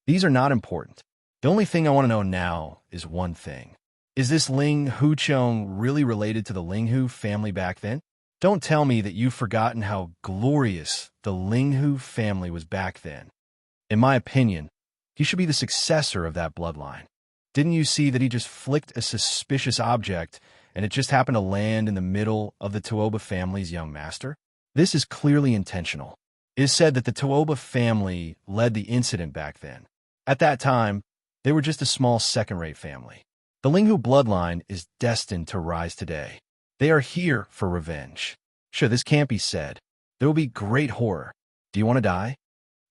These are not important. The only thing I want to know now is one thing. Is this Ling Huqiong really related to the Linghu family back then? Don't tell me that you've forgotten how glorious the Linghu family was back then. In my opinion, he should be the successor of that bloodline. Didn't you see that he just flicked a suspicious object and it just happened to land in the middle of the Tuoba family's young master? This is clearly intentional. It is said that the Tuoba family led the incident back then. At that time, they were just a small second-rate family. The Linghu bloodline is destined to rise today. They are here for revenge. Sure, this can't be said. There will be great horror. Do you want to die?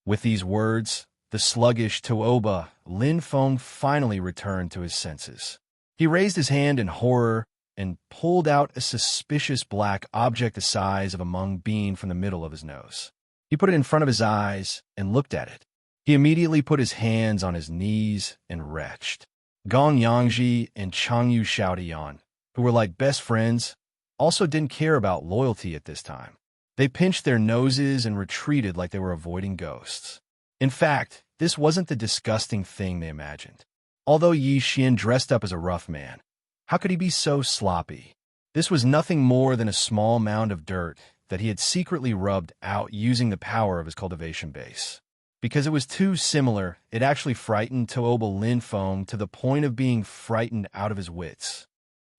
With these words, the sluggish Tuoba Linfeng finally returned to his senses. He raised his hand in horror and pulled out a suspicious black object the size of a mung bean from the middle of his nose. He put it in front of his eyes and looked at it. He immediately put his hands on his knees and retched. Gong Yangji and Changyu Xiaotian, who were like best friends, also didn't care about loyalty at this time. They pinched their noses and retreated like they were avoiding ghosts. In fact, this wasn't the disgusting thing they imagined. Although Yi Xian dressed up as a rough man, how could he be so sloppy? This was nothing more than a small mound of dirt that he had secretly rubbed out using the power of his cultivation base. Because it was too similar, it actually frightened Tuoba Linfeng to the point of being frightened out of his wits.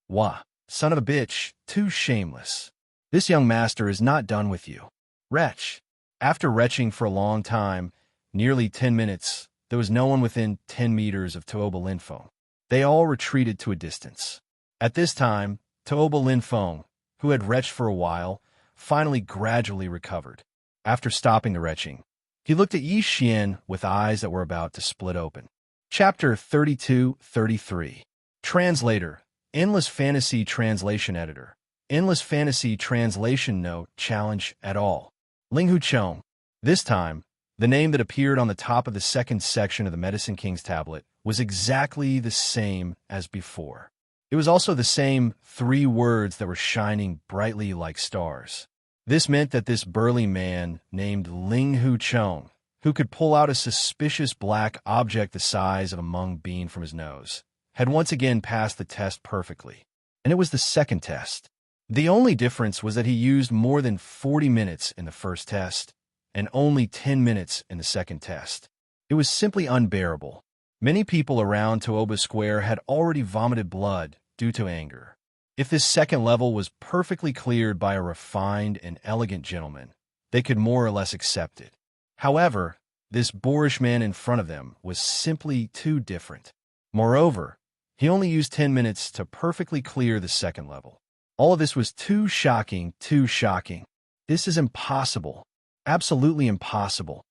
Wah, son of a bitch, too shameless. This young master is not done with you. Retch. After retching for a long time, nearly 10 minutes, there was no one within 10 meters of Tuoba Linfeng. They all retreated to a distance. At this time, Tuoba Linfeng, who had retched for a while, finally gradually recovered. After stopping the retching, he looked at Yi Xian with eyes that were about to split open. Chapter 32-33. Translator, Endless Fantasy Translation Editor. Endless Fantasy Translation No challenge at all. Linghu Chong. This time, the name that appeared on the top of the second section of the Medicine King's tablet was exactly the same as before. It was also the same 3 words that were shining brightly like stars. This meant that this burly man named Linghu Chong, who could pull out a suspicious black object the size of a mung bean from his nose, had once again passed the test perfectly. And it was the second test. The only difference was that he used more than 40 minutes in the first test, and only 10 minutes in the second test. It was simply unbearable. Many people around Tooba Square had already vomited blood due to anger. If this second level was perfectly cleared by a refined and elegant gentleman, they could more or less accept it. However, this boorish man in front of them was simply too different. Moreover, he only used 10 minutes to perfectly clear the second level. All of this was too shocking, too shocking. This is impossible. Absolutely impossible.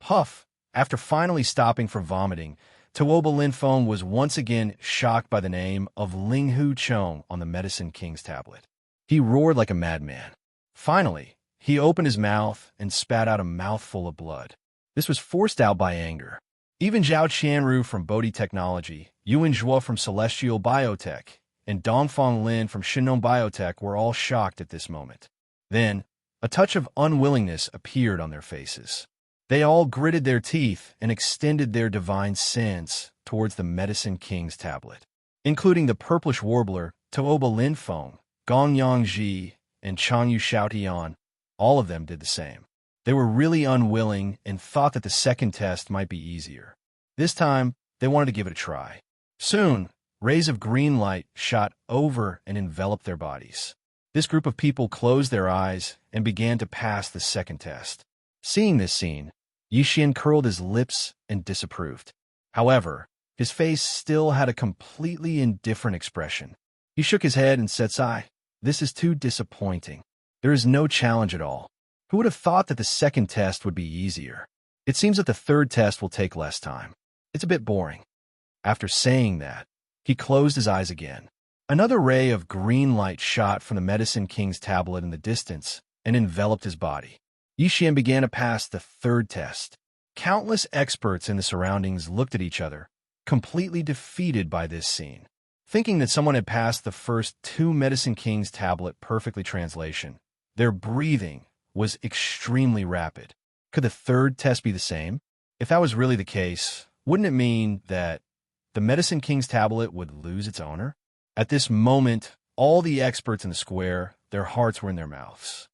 Puff, after finally stopping from vomiting, Tooba Linfeng was once again shocked by the name of Linghu Chong on the Medicine King's tablet. He roared like a madman. Finally, he opened his mouth and spat out a mouthful of blood. This was forced out by anger. Even Zhao Qianru from Bodhi Technology, Yuan Zhuo from Celestial Biotech, and Dongfang Lin from Shinon Biotech were all shocked at this moment. Then, a touch of unwillingness appeared on their faces. They all gritted their teeth and extended their divine sense towards the Medicine King's tablet, including the purplish warbler, Tooba Linfeng, Gongyang Ji, and Changyu Xiaotian. All of them did the same. They were really unwilling and thought that the second test might be easier. This time, they wanted to give it a try. Soon, rays of green light shot over and enveloped their bodies. This group of people closed their eyes and began to pass the second test. Seeing this scene, Yixian curled his lips and disapproved. However, his face still had a completely indifferent expression. He shook his head and said, "Sigh, this is too disappointing. There is no challenge at all. Who would have thought that the second test would be easier? It seems that the third test will take less time. It's a bit boring." After saying that, he closed his eyes again. Another ray of green light shot from the Medicine King's tablet in the distance and enveloped his body. Yixian began to pass the third test. Countless experts in the surroundings looked at each other, completely defeated by this scene. Thinking that someone had passed the first 2 Medicine King's tablet perfectly translation, their breathing was extremely rapid. Could the third test be the same? If that was really the case, wouldn't it mean that the Medicine King's tablet would lose its owner? At this moment, all the experts in the square, their hearts were in their mouths.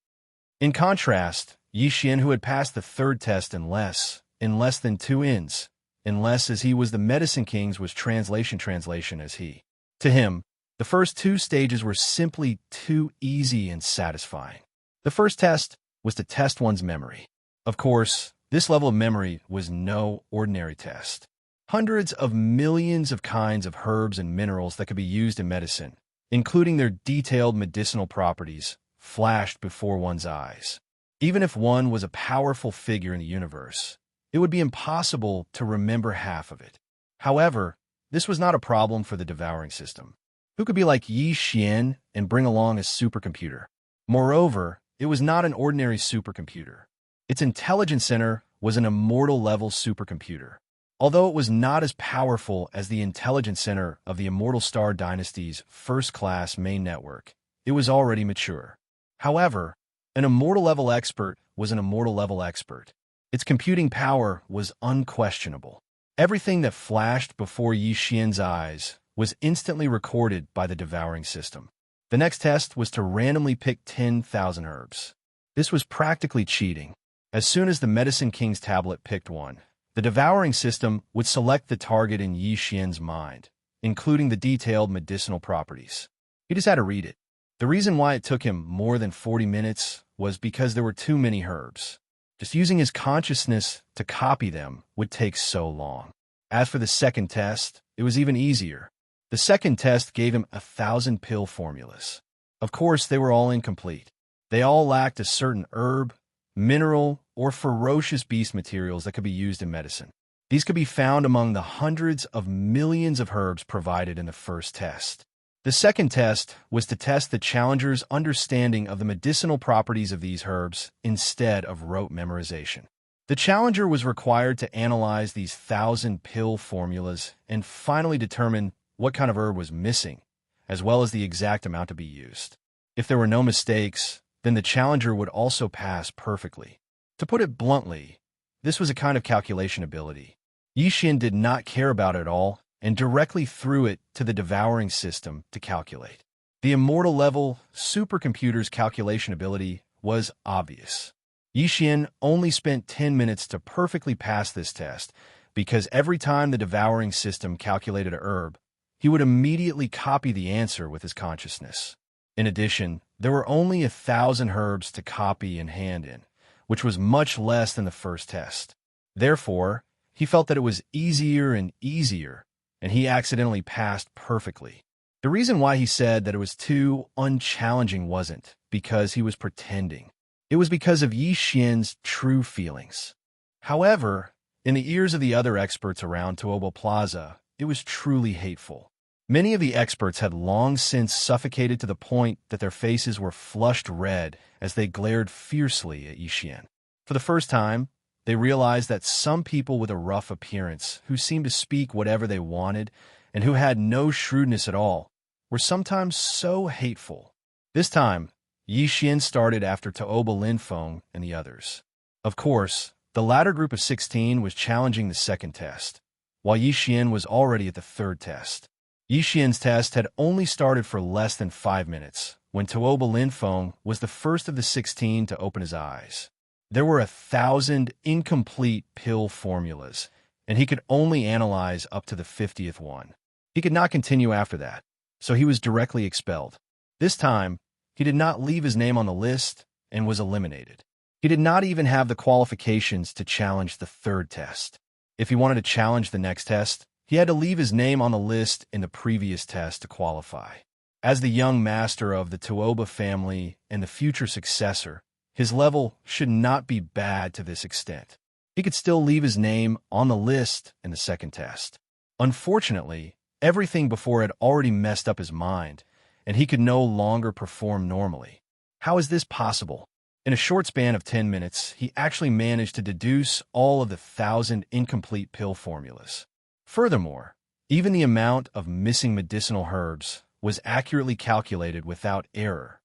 In contrast, Yixian, who had passed the third test in less than 2 ins, unless as he was the Medicine King's was translation as he. To him, the first 2 stages were simply too easy and satisfying. The first test was to test one's memory. Of course, this level of memory was no ordinary test. Hundreds of millions of kinds of herbs and minerals that could be used in medicine, including their detailed medicinal properties, flashed before one's eyes. Even if one was a powerful figure in the universe, it would be impossible to remember half of it. However, this was not a problem for the devouring system. Who could be like Yixian and bring along a supercomputer? Moreover, it was not an ordinary supercomputer. Its intelligence center was an immortal-level supercomputer. Although it was not as powerful as the intelligence center of the Immortal Star Dynasty's first-class main network, it was already mature. However, an immortal-level expert was an immortal-level expert. Its computing power was unquestionable. Everything that flashed before Yixian's eyes was instantly recorded by the devouring system. The next test was to randomly pick 10,000 herbs. This was practically cheating. As soon as the Medicine King's tablet picked one, the devouring system would select the target in Yixian's mind, including the detailed medicinal properties. He just had to read it. The reason why it took him more than 40 minutes was because there were too many herbs. Just using his consciousness to copy them would take so long. As for the second test, it was even easier. The second test gave him 1,000 pill formulas. Of course, they were all incomplete. They all lacked a certain herb, mineral, or ferocious beast materials that could be used in medicine. These could be found among the hundreds of millions of herbs provided in the first test. The second test was to test the challenger's understanding of the medicinal properties of these herbs instead of rote memorization. The challenger was required to analyze these 1,000-pill formulas and finally determine what kind of herb was missing, as well as the exact amount to be used. If there were no mistakes, then the challenger would also pass perfectly. To put it bluntly, this was a kind of calculation ability. Yixian did not care about it at all and directly threw it to the devouring system to calculate. The immortal level supercomputer's calculation ability was obvious. Yixian only spent 10 minutes to perfectly pass this test because every time the devouring system calculated a herb, he would immediately copy the answer with his consciousness. In addition, there were only 1,000 herbs to copy and hand in, which was much less than the first test. Therefore, he felt that it was easier and easier, and he accidentally passed perfectly. The reason why he said that it was too unchallenging wasn't because he was pretending. It was because of Yixian's true feelings. However, in the ears of the other experts around Tuobo Plaza, it was truly hateful. Many of the experts had long since suffocated to the point that their faces were flushed red as they glared fiercely at Yixian. For the first time, they realized that some people with a rough appearance, who seemed to speak whatever they wanted and who had no shrewdness at all, were sometimes so hateful. This time, Yixian started after Tuobo Linfeng and the others. Of course, the latter group of 16 was challenging the second test, while Yixian was already at the third test. Yixian's test had only started for less than 5 minutes when Tuobo Linfeng was the first of the 16 to open his eyes. There were 1,000 incomplete pill formulas, and he could only analyze up to the 50th one. He could not continue after that, so he was directly expelled. This time, he did not leave his name on the list and was eliminated. He did not even have the qualifications to challenge the third test. If he wanted to challenge the next test, he had to leave his name on the list in the previous test to qualify. As the young master of the Tuoba family and the future successor, his level should not be bad to this extent. He could still leave his name on the list in the second test. Unfortunately, everything before had already messed up his mind, and he could no longer perform normally. How is this possible? In a short span of 10 minutes, he actually managed to deduce all of the 1,000 incomplete pill formulas. Furthermore, even the amount of missing medicinal herbs was accurately calculated without error.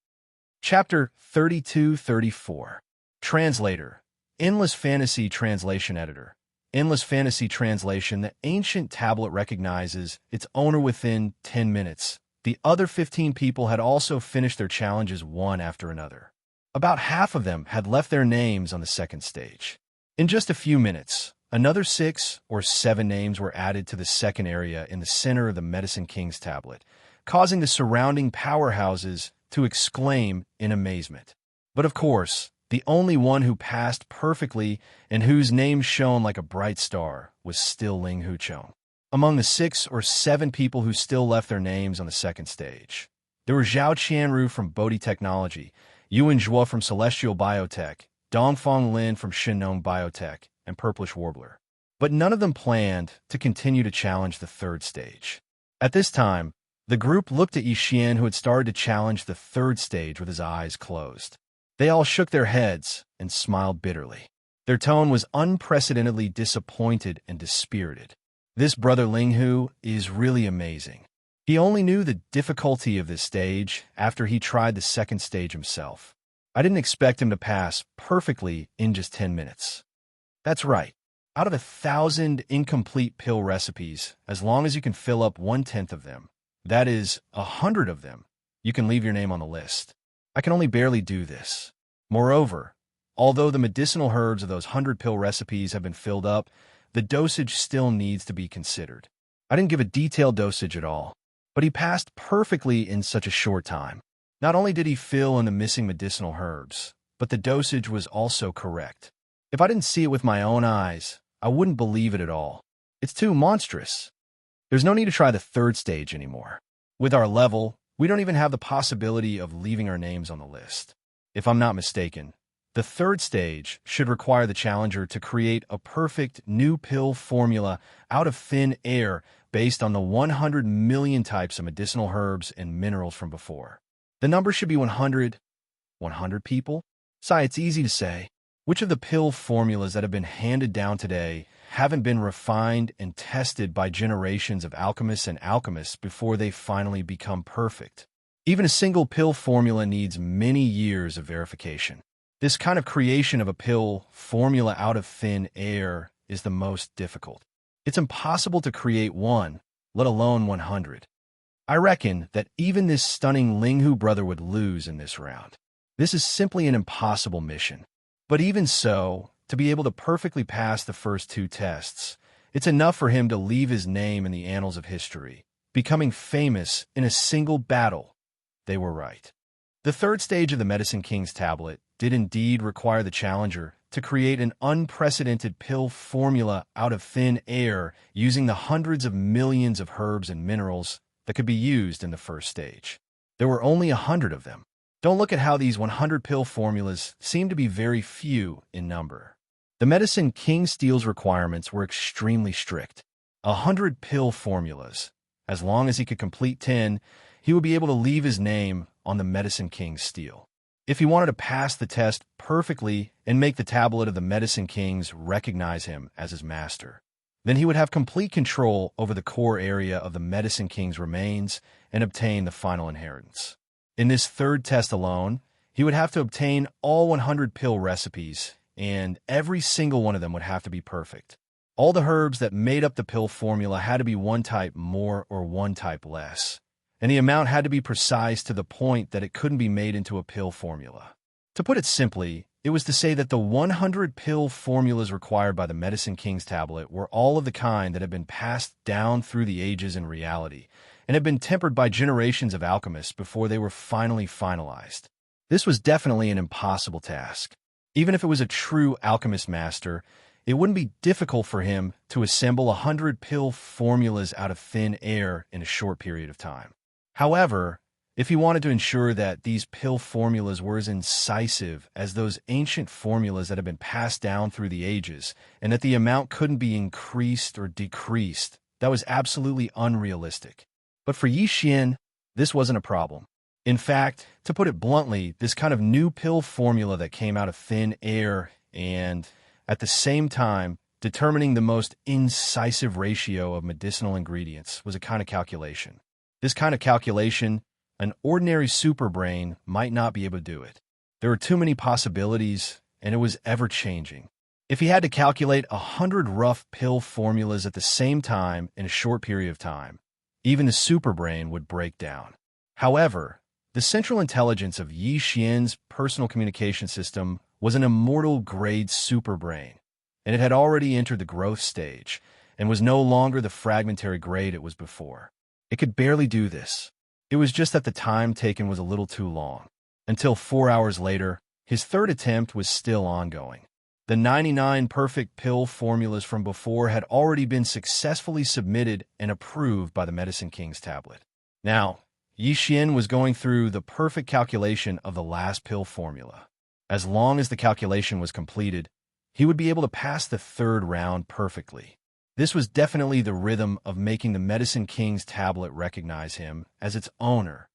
Chapter 32-34. Translator. Endless Fantasy Translation Editor. Endless Fantasy Translation. The ancient tablet recognizes its owner within 10 minutes. The other 15 people had also finished their challenges one after another. About half of them had left their names on the second stage. In just a few minutes, another 6 or 7 names were added to the second area in the center of the Medicine King's tablet, causing the surrounding powerhouses to exclaim in amazement. But of course, the only one who passed perfectly and whose name shone like a bright star was still Ling Huchong. Among the 6 or 7 people who still left their names on the second stage, there were Zhao Qianru from Bodhi Technology, Yuan Zhuo from Celestial Biotech, Dongfang Lin from Shinong Biotech, and Purplish Warbler. But none of them planned to continue to challenge the third stage. At this time, the group looked at Yixian, who had started to challenge the third stage with his eyes closed. They all shook their heads and smiled bitterly. Their tone was unprecedentedly disappointed and dispirited. This brother Linghu is really amazing. He only knew the difficulty of this stage after he tried the second stage himself. I didn't expect him to pass perfectly in just 10 minutes. That's right. Out of 1,000 incomplete pill recipes, as long as you can fill up 1/10 of them, that is, 100 of them, you can leave your name on the list. I can only barely do this. Moreover, although the medicinal herbs of those 100 pill recipes have been filled up, the dosage still needs to be considered. I didn't give a detailed dosage at all, but he passed perfectly in such a short time. Not only did he fill in the missing medicinal herbs, but the dosage was also correct. If I didn't see it with my own eyes, I wouldn't believe it at all. It's too monstrous. There's no need to try the third stage anymore. With our level, we don't even have the possibility of leaving our names on the list. If I'm not mistaken, The third stage should require the challenger to create a perfect new pill formula out of thin air based on the 100 million types of medicinal herbs and minerals from before. The number should be 100. 100 people? It's easy to say. Which of the pill formulas that have been handed down today haven't been refined and tested by generations of alchemists before they finally become perfect? Even a single pill formula needs many years of verification. This kind of creation of a pill formula out of thin air is the most difficult. It's impossible to create one, let alone 100. I reckon that even this stunning Linghu brother would lose in this round. This is simply an impossible mission. But even so, to be able to perfectly pass the first two tests, it's enough for him to leave his name in the annals of history, becoming famous in a single battle. They were right. The third stage of the Medicine King's tablet did indeed require the challenger to create an unprecedented pill formula out of thin air using the hundreds of millions of herbs and minerals that could be used in the first stage. There were only 100 of them. Don't look at how these 100 pill formulas seem to be very few in number. The Medicine King Steel's requirements were extremely strict. 100 pill formulas. As long as he could complete 10, he would be able to leave his name on the Medicine King's Steel. If he wanted to pass the test perfectly and make the tablet of the Medicine Kings recognize him as his master, then he would have complete control over the core area of the Medicine King's remains and obtain the final inheritance. In this third test alone, he would have to obtain all 100 pill recipes, and every single one of them would have to be perfect. All the herbs that made up the pill formula had to be one type more or one type less, and the amount had to be precise to the point that it couldn't be made into a pill formula. To put it simply, it was to say that the 100 pill formulas required by the Medicine King's tablet were all of the kind that had been passed down through the ages in reality, and had been tempered by generations of alchemists before they were finally finalized. This was definitely an impossible task. Even if it was a true alchemist master, it wouldn't be difficult for him to assemble 100 pill formulas out of thin air in a short period of time. However, if he wanted to ensure that these pill formulas were as incisive as those ancient formulas that had been passed down through the ages, and that the amount couldn't be increased or decreased, that was absolutely unrealistic. But for Xianxia, this wasn't a problem. In fact, to put it bluntly, this kind of new pill formula that came out of thin air and, at the same time, determining the most incisive ratio of medicinal ingredients was a kind of calculation. This kind of calculation, an ordinary superbrain might not be able to do it. There were too many possibilities, and it was ever-changing. If he had to calculate 100 rough pill formulas at the same time in a short period of time, even the superbrain would break down. However, the central intelligence of Xianxia's personal communication system was an immortal-grade superbrain, and it had already entered the growth stage and was no longer the fragmentary grade it was before. It could barely do this. It was just that the time taken was a little too long. Until 4 hours later, his third attempt was still ongoing. The 99 perfect pill formulas from before had already been successfully submitted and approved by the Medicine King's tablet. Now, Xianxia was going through the perfect calculation of the last pill formula. As long as the calculation was completed, he would be able to pass the third round perfectly. This was definitely the rhythm of making the Medicine King's tablet recognize him as its owner.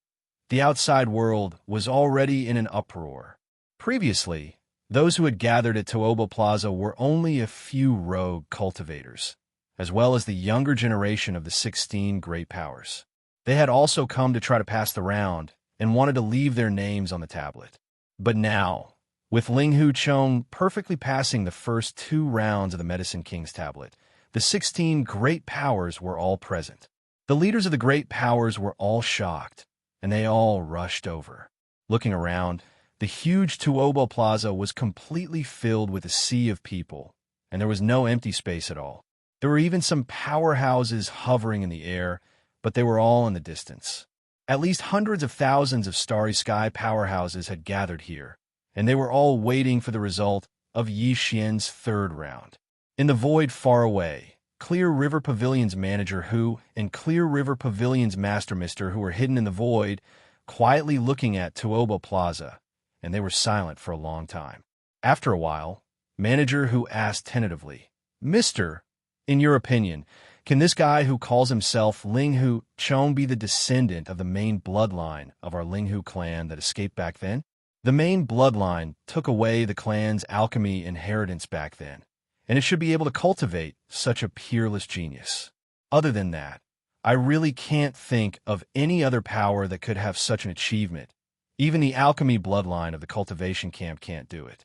The outside world was already in an uproar. Previously, those who had gathered at Tuobo Plaza were only a few rogue cultivators, as well as the younger generation of the 16 great powers. They had also come to try to pass the round and wanted to leave their names on the tablet. But now, with Linghu Chong perfectly passing the first 2 rounds of the Medicine King's tablet, the 16 great powers were all present. The leaders of the great powers were all shocked, and they all rushed over. Looking around, the huge Tuobo Plaza was completely filled with a sea of people, and there was no empty space at all. There were even some powerhouses hovering in the air, but they were all in the distance. At least hundreds of thousands of Starry Sky powerhouses had gathered here, and they were all waiting for the result of Xianxia's third round. In the void far away, Clear River Pavilion's manager Hu and Clear River Pavilion's master mister who were hidden in the void, quietly looking at Tuobo Plaza, and they were silent for a long time. After a while, manager Hu asked tentatively, Mister, in your opinion, can this guy who calls himself Linghu Chong be the descendant of the main bloodline of our Linghu clan that escaped back then? The main bloodline took away the clan's alchemy inheritance back then, and it should be able to cultivate such a peerless genius. Other than that, I really can't think of any other power that could have such an achievement. Even the alchemy bloodline of the cultivation camp can't do it.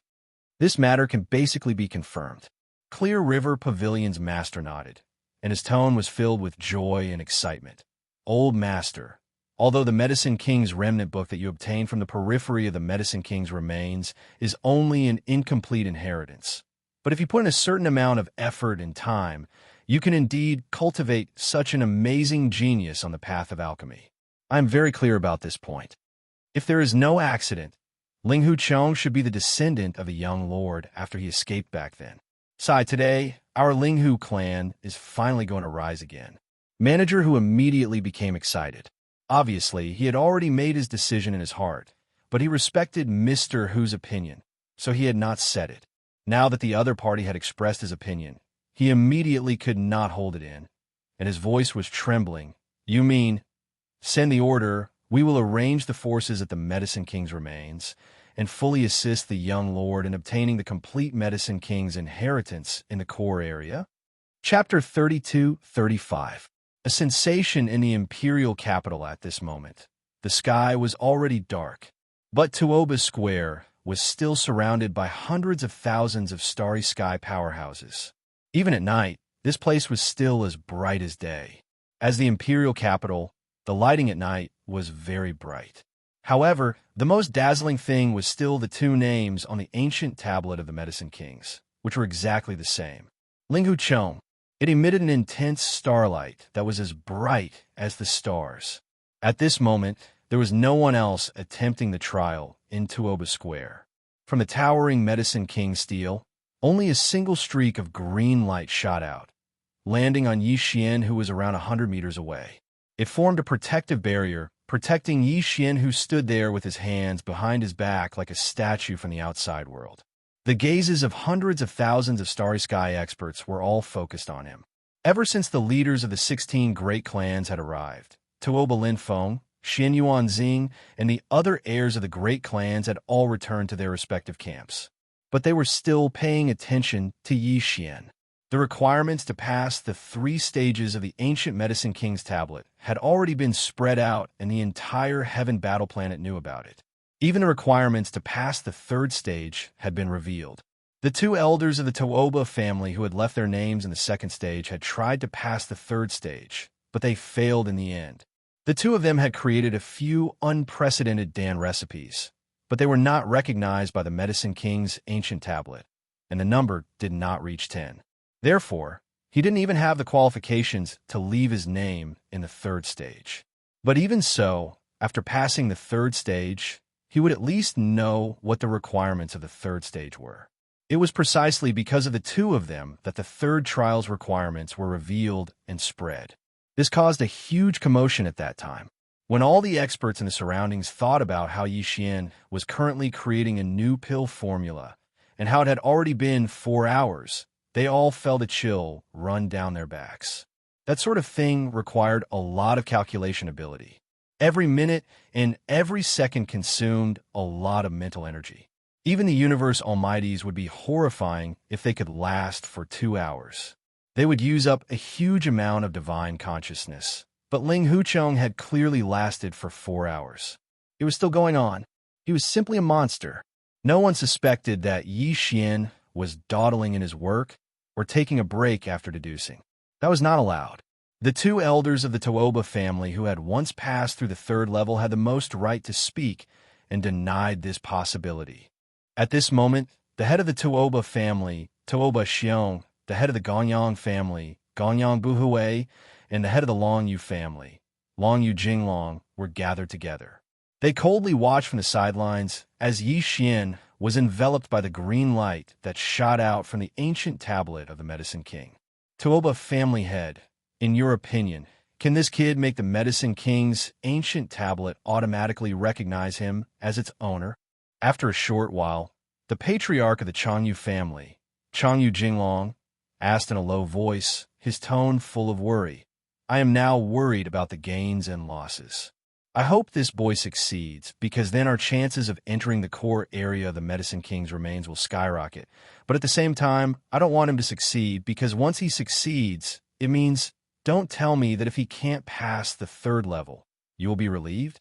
This matter can basically be confirmed. Clear River Pavilion's master nodded, and his tone was filled with joy and excitement. Old master, although the Medicine King's remnant book that you obtained from the periphery of the Medicine King's remains is only an incomplete inheritance, but if you put in a certain amount of effort and time, you can indeed cultivate such an amazing genius on the path of alchemy. I am very clear about this point. If there is no accident, Linghu Chong should be the descendant of the young lord after he escaped back then. Today, our Linghu clan is finally going to rise again. Manager Hu immediately became excited. Obviously, he had already made his decision in his heart, but he respected Mr. Hu's opinion, so he had not said it. Now that the other party had expressed his opinion, he immediately could not hold it in, and his voice was trembling. You mean, send the order, we will arrange the forces at the Medicine King's remains, and fully assist the young lord in obtaining the complete Medicine King's inheritance in the core area? Chapter 32-35. A sensation in the imperial capital at this moment. The sky was already dark, but Tuoba Square was still surrounded by hundreds of thousands of starry sky powerhouses. Even at night, this place was still as bright as day. As the imperial capital, the lighting at night was very bright. However, the most dazzling thing was still the two names on the ancient tablet of the Medicine Kings, which were exactly the same. Linghu Chong. It emitted an intense starlight that was as bright as the stars. At this moment, there was no one else attempting the trial in Tuoba Square. From the towering Medicine King steel, only a single streak of green light shot out, landing on Yixian, who was around 100 meters away. It formed a protective barrier, protecting Yixian, who stood there with his hands behind his back like a statue from the outside world. The gazes of hundreds of thousands of Starry Sky experts were all focused on him. Ever since the leaders of the 16 great clans had arrived, Tuoba Linfeng, Xin Yuanxing, and the other heirs of the great clans had all returned to their respective camps. But they were still paying attention to Yixian. The requirements to pass the 3 stages of the ancient Medicine King's tablet had already been spread out, and the entire Heaven Battle Planet knew about it. Even the requirements to pass the 3rd stage had been revealed. The 2 elders of the Tuoba family who had left their names in the 2nd stage had tried to pass the 3rd stage, but they failed in the end. The 2 of them had created a few unprecedented Dan recipes, but they were not recognized by the Medicine King's ancient tablet, and the number did not reach 10. Therefore, he didn't even have the qualifications to leave his name in the 3rd stage. But even so, after passing the 3rd stage, he would at least know what the requirements of the 3rd stage were. It was precisely because of the 2 of them that the 3rd trial's requirements were revealed and spread. This caused a huge commotion at that time. When all the experts in the surroundings thought about how Yixian was currently creating a new pill formula and how it had already been 4 hours, they all felt a chill run down their backs. That sort of thing required a lot of calculation ability. Every minute and every second consumed a lot of mental energy. Even the universe almighties would be horrifying if they could last for 2 hours. They would use up a huge amount of divine consciousness. But Linghu Chong had clearly lasted for 4 hours. It was still going on. He was simply a monster. No one suspected that Yixian was dawdling in his work or taking a break after deducing. That was not allowed. The 2 elders of the Tuoba family who had once passed through the 3rd level had the most right to speak and denied this possibility. At this moment, the head of the Tuoba family, Tuoba Xiong, the head of the Gonyang family, Gonyang Buhui, and the head of the Longyu family, Longyu Jinglong, were gathered together. They coldly watched from the sidelines as Yixian was enveloped by the green light that shot out from the ancient tablet of the Medicine King. Tuoba family head, in your opinion, can this kid make the Medicine King's ancient tablet automatically recognize him as its owner? After a short while, The patriarch of the Changyu family, Changyu Jinglong, asked in a low voice, his tone full of worry. I am now worried about the gains and losses. I hope this boy succeeds, because then our chances of entering the core area of the Medicine King's remains will skyrocket. But at the same time, I don't want him to succeed, because once he succeeds, it means, don't tell me that if he can't pass the 3rd level, you will be relieved?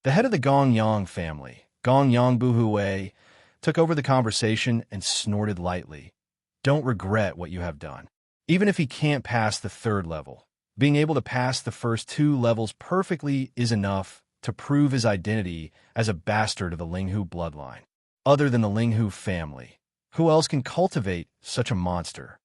The head of the Gongyang family, Gongyang Buhui, took over the conversation and snorted lightly. Don't regret what you have done. Even if he can't pass the 3rd level, being able to pass the first 2 levels perfectly is enough to prove his identity as a bastard of the Linghu bloodline. Other than the Linghu family, who else can cultivate such a monster?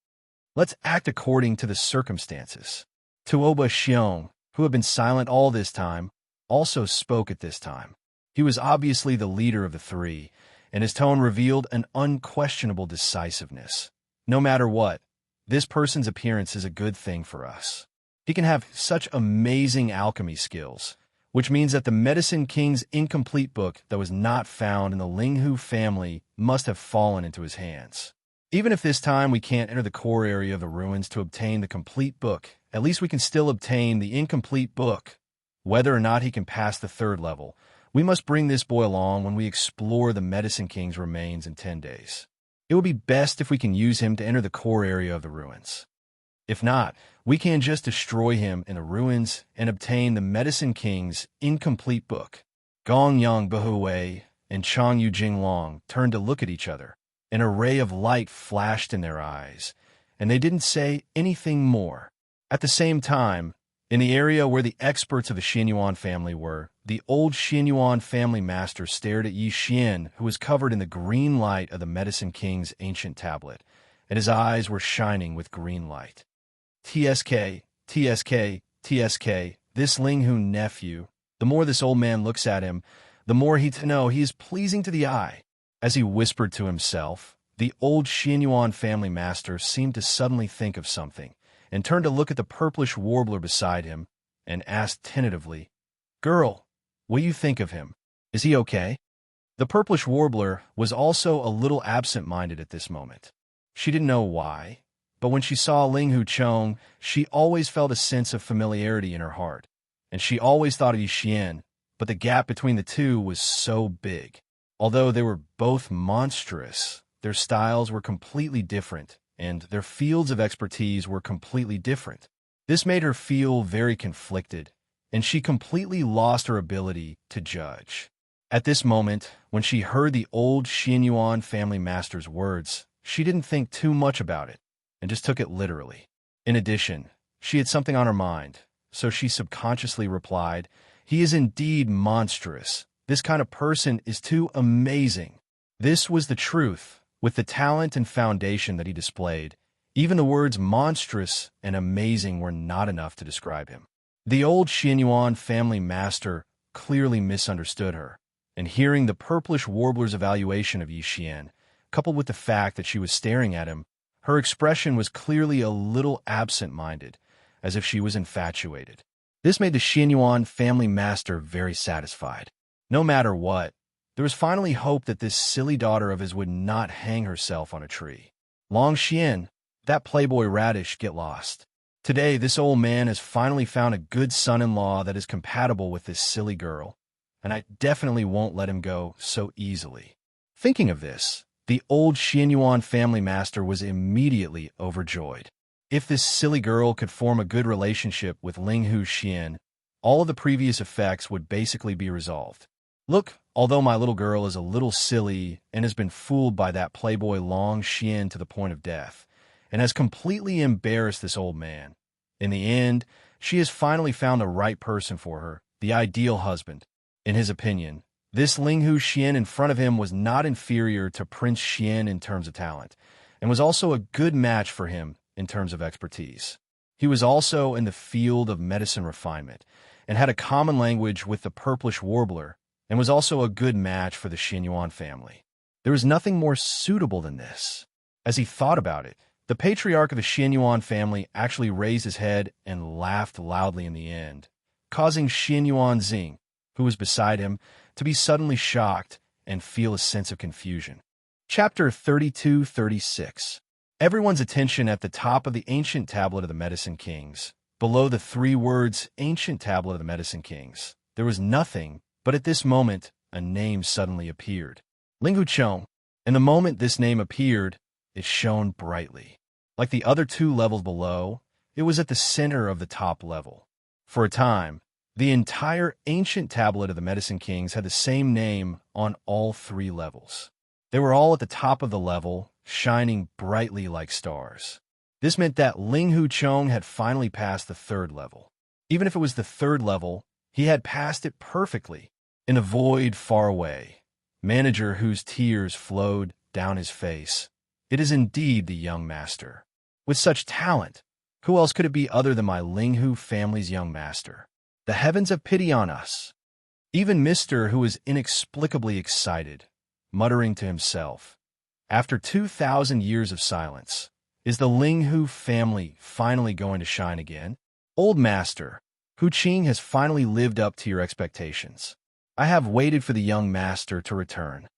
Let's act according to the circumstances. Tuoba Xiong, who had been silent all this time, also spoke at this time. He was obviously the leader of the 3, and his tone revealed an unquestionable decisiveness. No matter what, this person's appearance is a good thing for us. He can have such amazing alchemy skills, which means that the Medicine King's incomplete book that was not found in the Linghu family must have fallen into his hands. Even if this time we can't enter the core area of the ruins to obtain the complete book, at least we can still obtain the incomplete book. Whether or not he can pass the 3rd level, we must bring this boy along when we explore the Medicine King's remains in 10 days. It would be best if we can use him to enter the core area of the ruins. If not, we can just destroy him in the ruins and obtain the Medicine King's incomplete book. Gongyang Buhui and Changyu Jinglong turned to look at each other. An array of light flashed in their eyes, and they didn't say anything more. At the same time, in the area where the experts of the Xianyuan family were, the old Xianyuan family master stared at Yi Xian, who was covered in the green light of the Medicine King's ancient tablet, and his eyes were shining with green light. TSK, TSK, TSK, this Linghu nephew, the more this old man looks at him, the more he is pleasing to the eye. As he whispered to himself, the old Xianyuan family master seemed to suddenly think of something, and turned to look at the purplish warbler beside him, and asked tentatively, Girl, what do you think of him? Is he okay? The purplish warbler was also a little absent-minded at this moment. She didn't know why, but when she saw Linghu Chong, she always felt a sense of familiarity in her heart, and she always thought of Yi Xian, but the gap between the two was so big. Although they were both monstrous, their styles were completely different, and their fields of expertise were completely different. This made her feel very conflicted, and she completely lost her ability to judge. At this moment, when she heard the old Xianyuan family master's words, she didn't think too much about it, and just took it literally. In addition, she had something on her mind, so she subconsciously replied, He is indeed monstrous. This kind of person is too amazing. This was the truth. With the talent and foundation that he displayed, even the words monstrous and amazing were not enough to describe him. The old Xianyuan family master clearly misunderstood her, and hearing the purplish warbler's evaluation of Yi Xian, coupled with the fact that she was staring at him, her expression was clearly a little absent-minded, as if she was infatuated. This made the Xianyuan family master very satisfied. No matter what, there was finally hope that this silly daughter of his would not hang herself on a tree. Long Xian, that playboy radish, get lost. Today, this old man has finally found a good son-in-law that is compatible with this silly girl, and I definitely won't let him go so easily. Thinking of this, the old Xianyuan family master was immediately overjoyed. If this silly girl could form a good relationship with Linghu Xian, all of the previous effects would basically be resolved. Look, although my little girl is a little silly and has been fooled by that playboy Long Xian to the point of death, and has completely embarrassed this old man, in the end, she has finally found the right person for her, the ideal husband. In his opinion, this Linghu Xian in front of him was not inferior to Prince Xian in terms of talent, and was also a good match for him in terms of expertise. He was also in the field of medicine refinement, and had a common language with the purplish warbler, and was also a good match for the Xianyuan family. There was nothing more suitable than this. As he thought about it, the patriarch of the Xianyuan family actually raised his head and laughed loudly in the end, causing Xianyuan Xing, who was beside him, to be suddenly shocked and feel a sense of confusion. Chapter 32-36. Everyone's attention at the top of the ancient tablet of the Medicine Kings. Below the three words, Ancient Tablet of the Medicine Kings, there was nothing, but at this moment, a name suddenly appeared. Ling Huchong. And the moment this name appeared, it shone brightly. Like the other two levels below, it was at the center of the top level. For a time, the entire ancient tablet of the Medicine Kings had the same name on all three levels. They were all at the top of the level, shining brightly like stars. This meant that Ling Huchong had finally passed the third level. Even if it was the third level, he had passed it perfectly. In a void far away, manager whose tears flowed down his face. It is indeed the young master. With such talent, who else could it be other than my Linghu family's young master? The heavens have pity on us. Even Mr. who was inexplicably excited, muttering to himself, after 2,000 years of silence, is the Linghu family finally going to shine again? Old master, Hu Qing has finally lived up to your expectations. I have waited for the young master to return.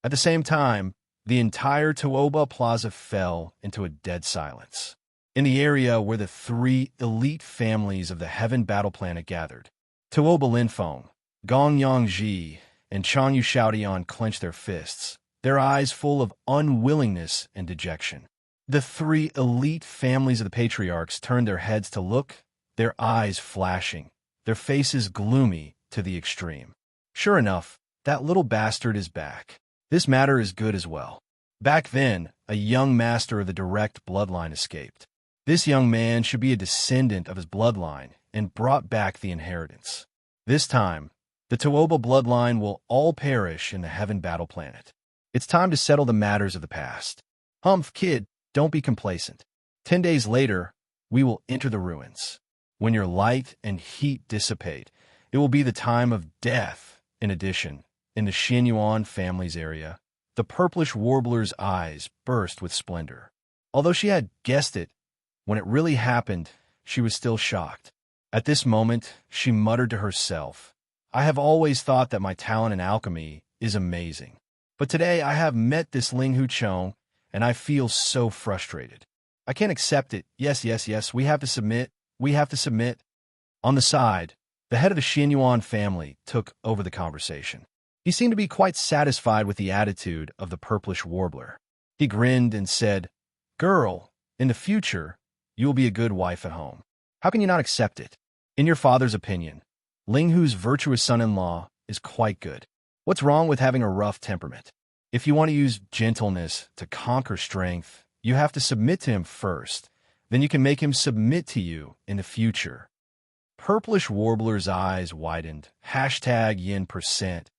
At the same time, the entire Tuoba Plaza fell into a dead silence. In the area where the three elite families of the Heaven Battle Planet gathered, Tuoba Linfeng, Gong Yangji, and Chang Yu Shaodian clenched their fists, their eyes full of unwillingness and dejection. The three elite families of the patriarchs turned their heads to look, their eyes flashing, their faces gloomy to the extreme. Sure enough, that little bastard is back. This matter is good as well. Back then, a young master of the direct bloodline escaped. This young man should be a descendant of his bloodline and brought back the inheritance. This time, the Tuoba bloodline will all perish in the Heaven Battle Planet. It's time to settle the matters of the past. Humph, kid, don't be complacent. 10 days later, we will enter the ruins. When your light and heat dissipate, it will be the time of death. In addition, in the Xianyuan family's area, the purplish warbler's eyes burst with splendor. Although she had guessed it, when it really happened, she was still shocked. At this moment, she muttered to herself, I have always thought that my talent in alchemy is amazing. But today I have met this Ling Huchong, and I feel so frustrated. I can't accept it. Yes, we have to submit. We have to submit. On the side, the head of the Xianyuan family took over the conversation. He seemed to be quite satisfied with the attitude of the purplish warbler. He grinned and said, Girl, in the future, you will be a good wife at home. How can you not accept it? In your father's opinion, Ling Hu's virtuous son-in-law is quite good. What's wrong with having a rough temperament? If you want to use gentleness to conquer strength, you have to submit to him first. Then you can make him submit to you in the future. Purplish Warbler's eyes widened. #yen%.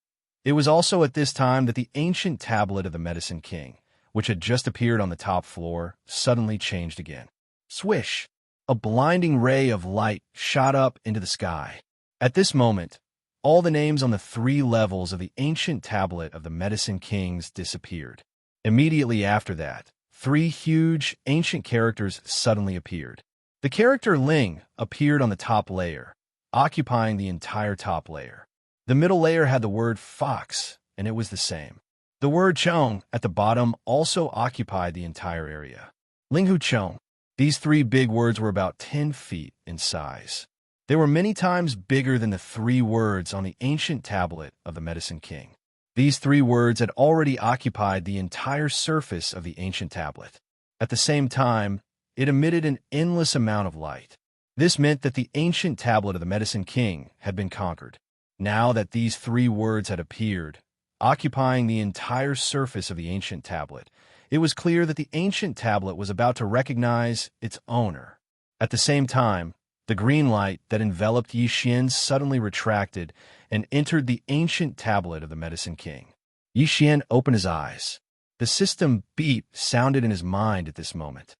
It was also at this time that the ancient tablet of the Medicine King, which had just appeared on the top floor, suddenly changed again. Swish! A blinding ray of light shot up into the sky. At this moment, all the names on the three levels of the ancient tablet of the Medicine Kings disappeared. Immediately after that, three huge, ancient characters suddenly appeared. The character Ling appeared on the top layer, occupying the entire top layer. The middle layer had the word Fox, and it was the same. The word Chong at the bottom also occupied the entire area. Ling Hu Chong. These three big words were about 10 feet in size. They were many times bigger than the three words on the ancient tablet of the Medicine King. These three words had already occupied the entire surface of the ancient tablet. At the same time, it emitted an endless amount of light. This meant that the ancient tablet of the Medicine King had been conquered. Now that these three words had appeared, occupying the entire surface of the ancient tablet, it was clear that the ancient tablet was about to recognize its owner. At the same time, the green light that enveloped Yi Xian suddenly retracted and entered the ancient tablet of the Medicine King. Yi Xian opened his eyes. The system beep sounded in his mind at this moment.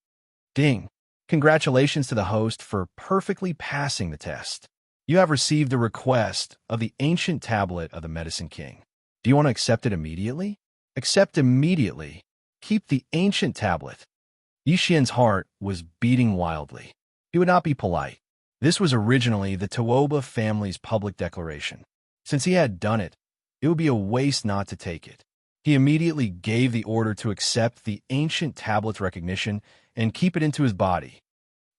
Ding! Congratulations to the host for perfectly passing the test. You have received a request of the ancient tablet of the Medicine King. Do you want to accept it immediately? Accept immediately. Keep the ancient tablet. Yi Xian's heart was beating wildly. He would not be polite. This was originally the Tuoba family's public declaration. Since he had done it, it would be a waste not to take it. He immediately gave the order to accept the ancient tablet's recognition and keep it into his body.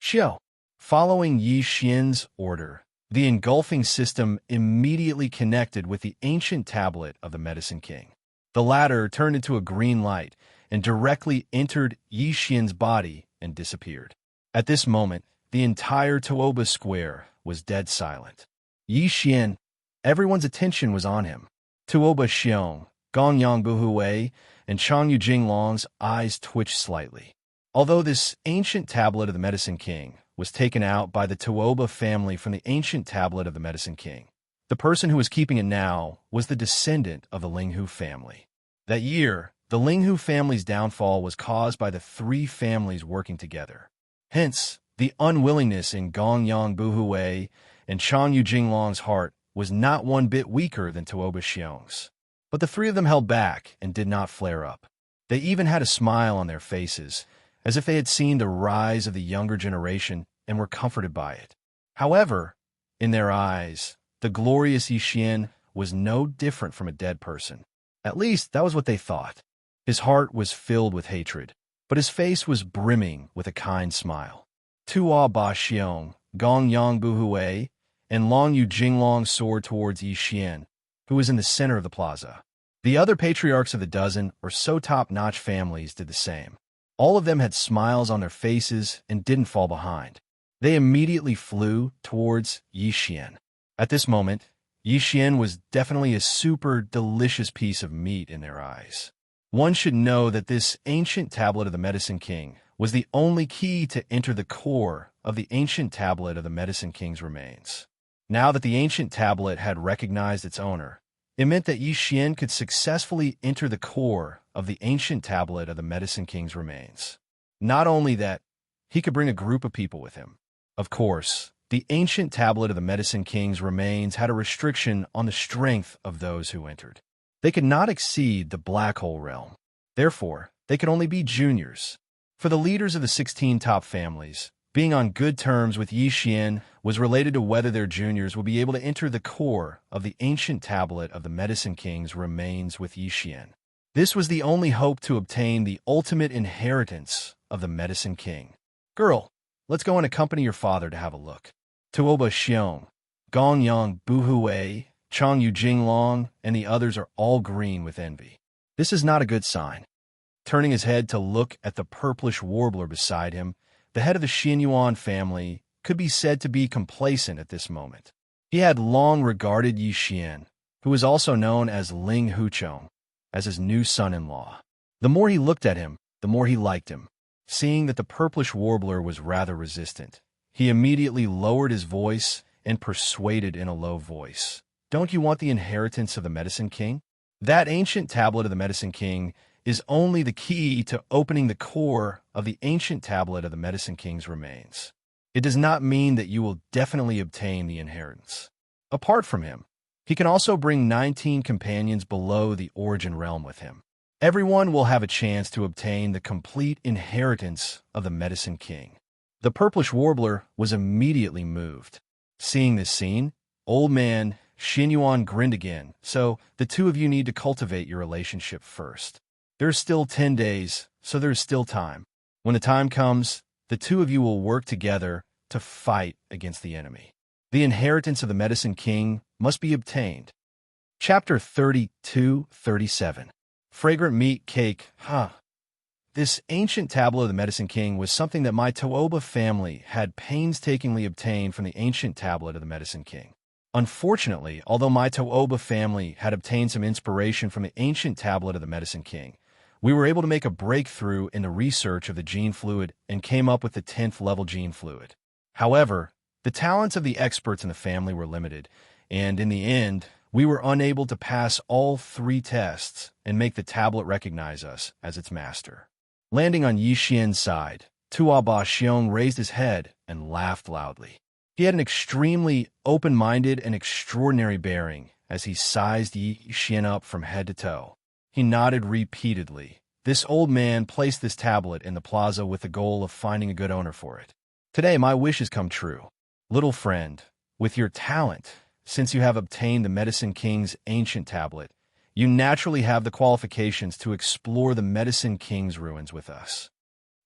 Xiao. Following Yi Xian's order, the engulfing system immediately connected with the ancient tablet of the Medicine King. The latter turned into a green light and directly entered Yi Xian's body and disappeared. At this moment, the entire Tuoba square was dead silent. Yi Xian, everyone's attention was on him. Tuoba Xiong, Gongyang Buhui, and Changyu Jinglong's eyes twitched slightly. Although this ancient tablet of the Medicine King was taken out by the Tuoba family from the ancient tablet of the Medicine King, the person who was keeping it now was the descendant of the Linghu family. That year, the Linghu family's downfall was caused by the three families working together. Hence, the unwillingness in Gongyang Buhui and Changyu Jinglong's heart was not one bit weaker than Tuoba Xiong's. But the three of them held back and did not flare up. They even had a smile on their faces, as if they had seen the rise of the younger generation and were comforted by it. However, in their eyes, the glorious Yi Xian was no different from a dead person. At least, that was what they thought. His heart was filled with hatred, but his face was brimming with a kind smile. Tua Ba Xiong, Gong Yang Buhui, and Long Yu Jinglong soared towards Yi Xian, who was in the center of the plaza. The other patriarchs of the dozen or so top-notch families did the same. All of them had smiles on their faces and didn't fall behind. They immediately flew towards Yi Xian. At this moment, Yi Xian was definitely a super delicious piece of meat in their eyes. One should know that this ancient tablet of the Medicine King was the only key to enter the core of the ancient tablet of the Medicine King's remains. Now that the ancient tablet had recognized its owner, it meant that Yi Xian could successfully enter the core of the ancient tablet of the Medicine King's remains. Not only that, he could bring a group of people with him. Of course, the ancient tablet of the Medicine King's remains had a restriction on the strength of those who entered. They could not exceed the Black Hole realm. Therefore, they could only be juniors. For the leaders of the 16 top families, being on good terms with Yi Xian was related to whether their juniors would be able to enter the core of the ancient tablet of the Medicine King's remains with Yi Xian. This was the only hope to obtain the ultimate inheritance of the Medicine King. Girl, let's go and accompany your father to have a look. Tuoba Xiong, Gongyang Buhui, Changyu Jinglong, and the others are all green with envy. This is not a good sign. Turning his head to look at the purplish warbler beside him, the head of the Xianyuan family could be said to be complacent at this moment. He had long regarded Yi Xian, who was also known as Ling Huchong, as his new son-in-law. The more he looked at him, the more he liked him. Seeing that the purplish warbler was rather resistant, he immediately lowered his voice and persuaded in a low voice. Don't you want the inheritance of the Medicine King? That ancient tablet of the Medicine King is only the key to opening the core of the ancient tablet of the Medicine King's remains. It does not mean that you will definitely obtain the inheritance. Apart from him, he can also bring 19 companions below the origin realm with him. Everyone will have a chance to obtain the complete inheritance of the Medicine King. The purplish warbler was immediately moved. Seeing this scene, old man Xianyuan grinned again. So, the two of you need to cultivate your relationship first. There's still 10 days, so there's still time. When the time comes, the two of you will work together to fight against the enemy. The inheritance of the Medicine King must be obtained. Chapter 32-37. Fragrant meat cake, This ancient tablet of the Medicine King was something that my Tuoba family had painstakingly obtained from the ancient tablet of the Medicine King. Unfortunately, although my Tuoba family had obtained some inspiration from the ancient tablet of the Medicine King, we were able to make a breakthrough in the research of the gene fluid and came up with the 10th level gene fluid. However, the talents of the experts in the family were limited, and in the end, we were unable to pass all 3 tests and make the tablet recognize us as its master. Landing on Yi Xian's side, Tua Ba Xiong raised his head and laughed loudly. He had an extremely open-minded and extraordinary bearing as he sized Yi Xian up from head to toe. He nodded repeatedly. This old man placed this tablet in the plaza with the goal of finding a good owner for it. Today, my wish has come true. Little friend, with your talent, since you have obtained the Medicine King's ancient tablet, you naturally have the qualifications to explore the Medicine King's ruins with us.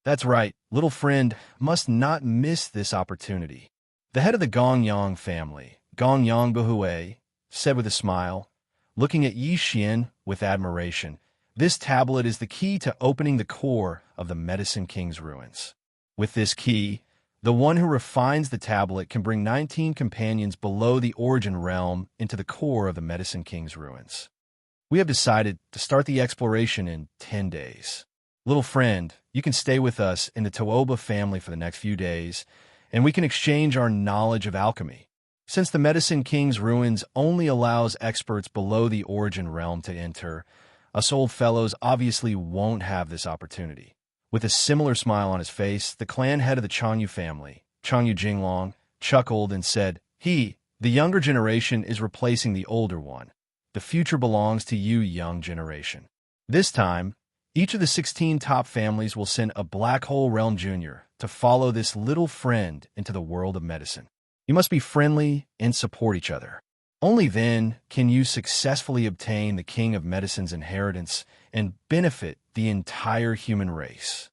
That's right, little friend must not miss this opportunity. The head of the Gongyang family, Gongyang Buhui, said with a smile, looking at Yi Xian with admiration, "This tablet is the key to opening the core of the Medicine King's ruins. With this key, the one who refines the tablet can bring 19 companions below the origin realm into the core of the Medicine King's ruins. We have decided to start the exploration in 10 days. Little friend, you can stay with us in the Tooba family for the next few days, and we can exchange our knowledge of alchemy. Since the Medicine King's ruins only allows experts below the origin realm to enter, us old fellows obviously won't have this opportunity." With a similar smile on his face, the clan head of the Changyu family, Changyu Jinglong, chuckled and said, the younger generation is replacing the older one. The future belongs to you, young generation. This time, each of the 16 top families will send a Black Hole Realm Junior to follow this little friend into the world of medicine. You must be friendly and support each other. Only then can you successfully obtain the King of Medicine's inheritance and benefit the entire human race.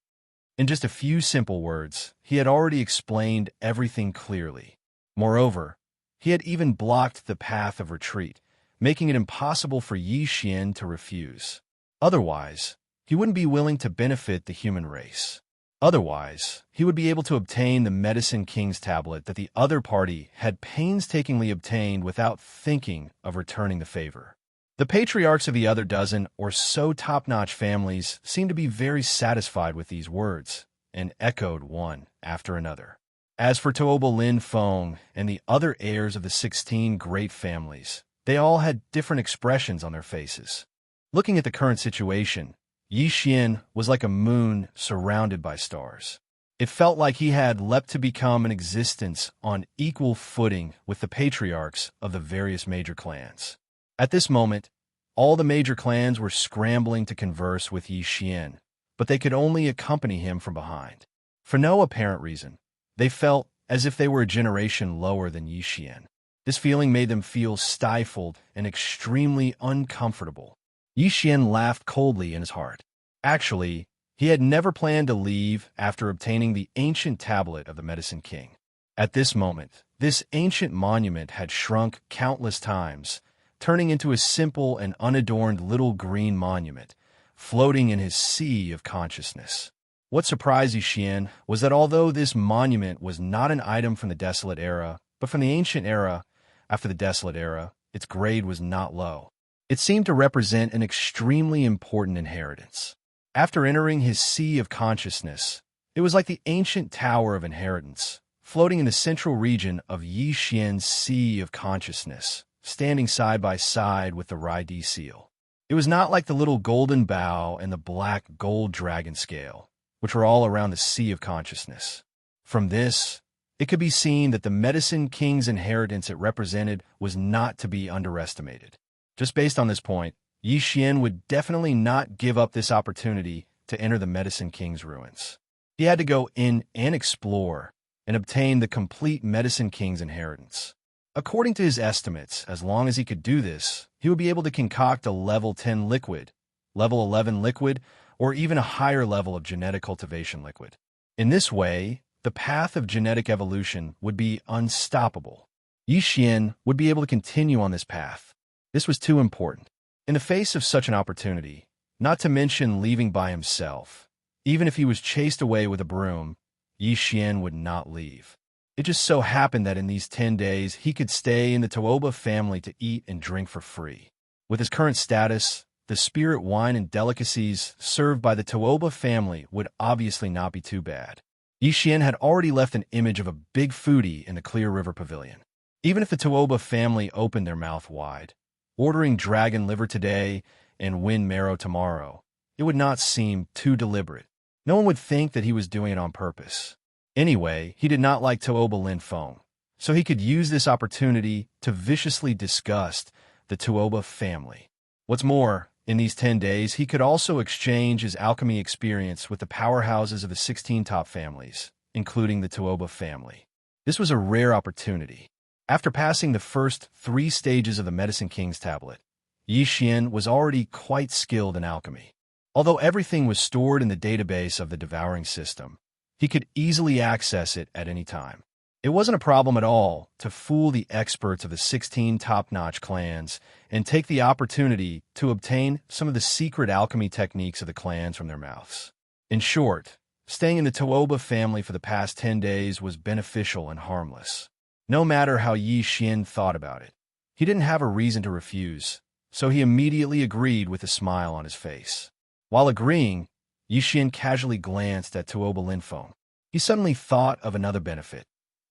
In just a few simple words, he had already explained everything clearly. Moreover, he had even blocked the path of retreat, making it impossible for Yi Xian to refuse. Otherwise, he wouldn't be willing to benefit the human race. Otherwise, he would be able to obtain the Medicine King's tablet that the other party had painstakingly obtained without thinking of returning the favor. The patriarchs of the other dozen or so top-notch families seemed to be very satisfied with these words, and echoed one after another. As for Tooba Lin Feng and the other heirs of the 16 great families, they all had different expressions on their faces. Looking at the current situation, Yi Xian was like a moon surrounded by stars. It felt like he had leapt to become an existence on equal footing with the patriarchs of the various major clans. At this moment, all the major clans were scrambling to converse with Yi Xian, but they could only accompany him from behind. For no apparent reason, they felt as if they were a generation lower than Yi Xian. This feeling made them feel stifled and extremely uncomfortable. Yi Xian laughed coldly in his heart. Actually, he had never planned to leave after obtaining the ancient tablet of the Medicine King. At this moment, this ancient monument had shrunk countless times, turning into a simple and unadorned little green monument, floating in his sea of consciousness. What surprised Yi Xian was that although this monument was not an item from the Desolate Era, but from the Ancient Era, after the Desolate Era, its grade was not low. It seemed to represent an extremely important inheritance. After entering his sea of consciousness, it was like the ancient tower of inheritance, floating in the central region of Yi Xian's sea of consciousness, standing side by side with the Rai-Di seal. It was not like the little golden bow and the black gold dragon scale, which were all around the sea of consciousness. From this, it could be seen that the Medicine King's inheritance it represented was not to be underestimated. Just based on this point, Yi Xian would definitely not give up this opportunity to enter the Medicine King's ruins. He had to go in and explore and obtain the complete Medicine King's inheritance. According to his estimates, as long as he could do this, he would be able to concoct a level 10 liquid, level 11 liquid, or even a higher level of genetic cultivation liquid. In this way, the path of genetic evolution would be unstoppable. Yi Xian would be able to continue on this path. This was too important. In the face of such an opportunity, not to mention leaving by himself, even if he was chased away with a broom, Yi Xian would not leave. It just so happened that in these 10 days, he could stay in the Tooba family to eat and drink for free. With his current status, the spirit wine and delicacies served by the Tooba family would obviously not be too bad. Yi Xian had already left an image of a big foodie in the Clear River Pavilion. Even if the Tooba family opened their mouth wide, ordering dragon liver today and wind marrow tomorrow, it would not seem too deliberate. No one would think that he was doing it on purpose. Anyway, he did not like Tooba Lin Feng, so he could use this opportunity to viciously disgust the Tooba family. What's more, in these 10 days, he could also exchange his alchemy experience with the powerhouses of the 16 top families, including the Tooba family. This was a rare opportunity. After passing the first 3 stages of the Medicine King's tablet, Yi Xian was already quite skilled in alchemy. Although everything was stored in the database of the devouring system, he could easily access it at any time. It wasn't a problem at all to fool the experts of the 16 top-notch clans and take the opportunity to obtain some of the secret alchemy techniques of the clans from their mouths. In short, staying in the Tuoba family for the past 10 days was beneficial and harmless. No matter how Yi Xian thought about it, he didn't have a reason to refuse, so he immediately agreed with a smile on his face. While agreeing, Yi Xian casually glanced at Tuoba Linfeng. He suddenly thought of another benefit.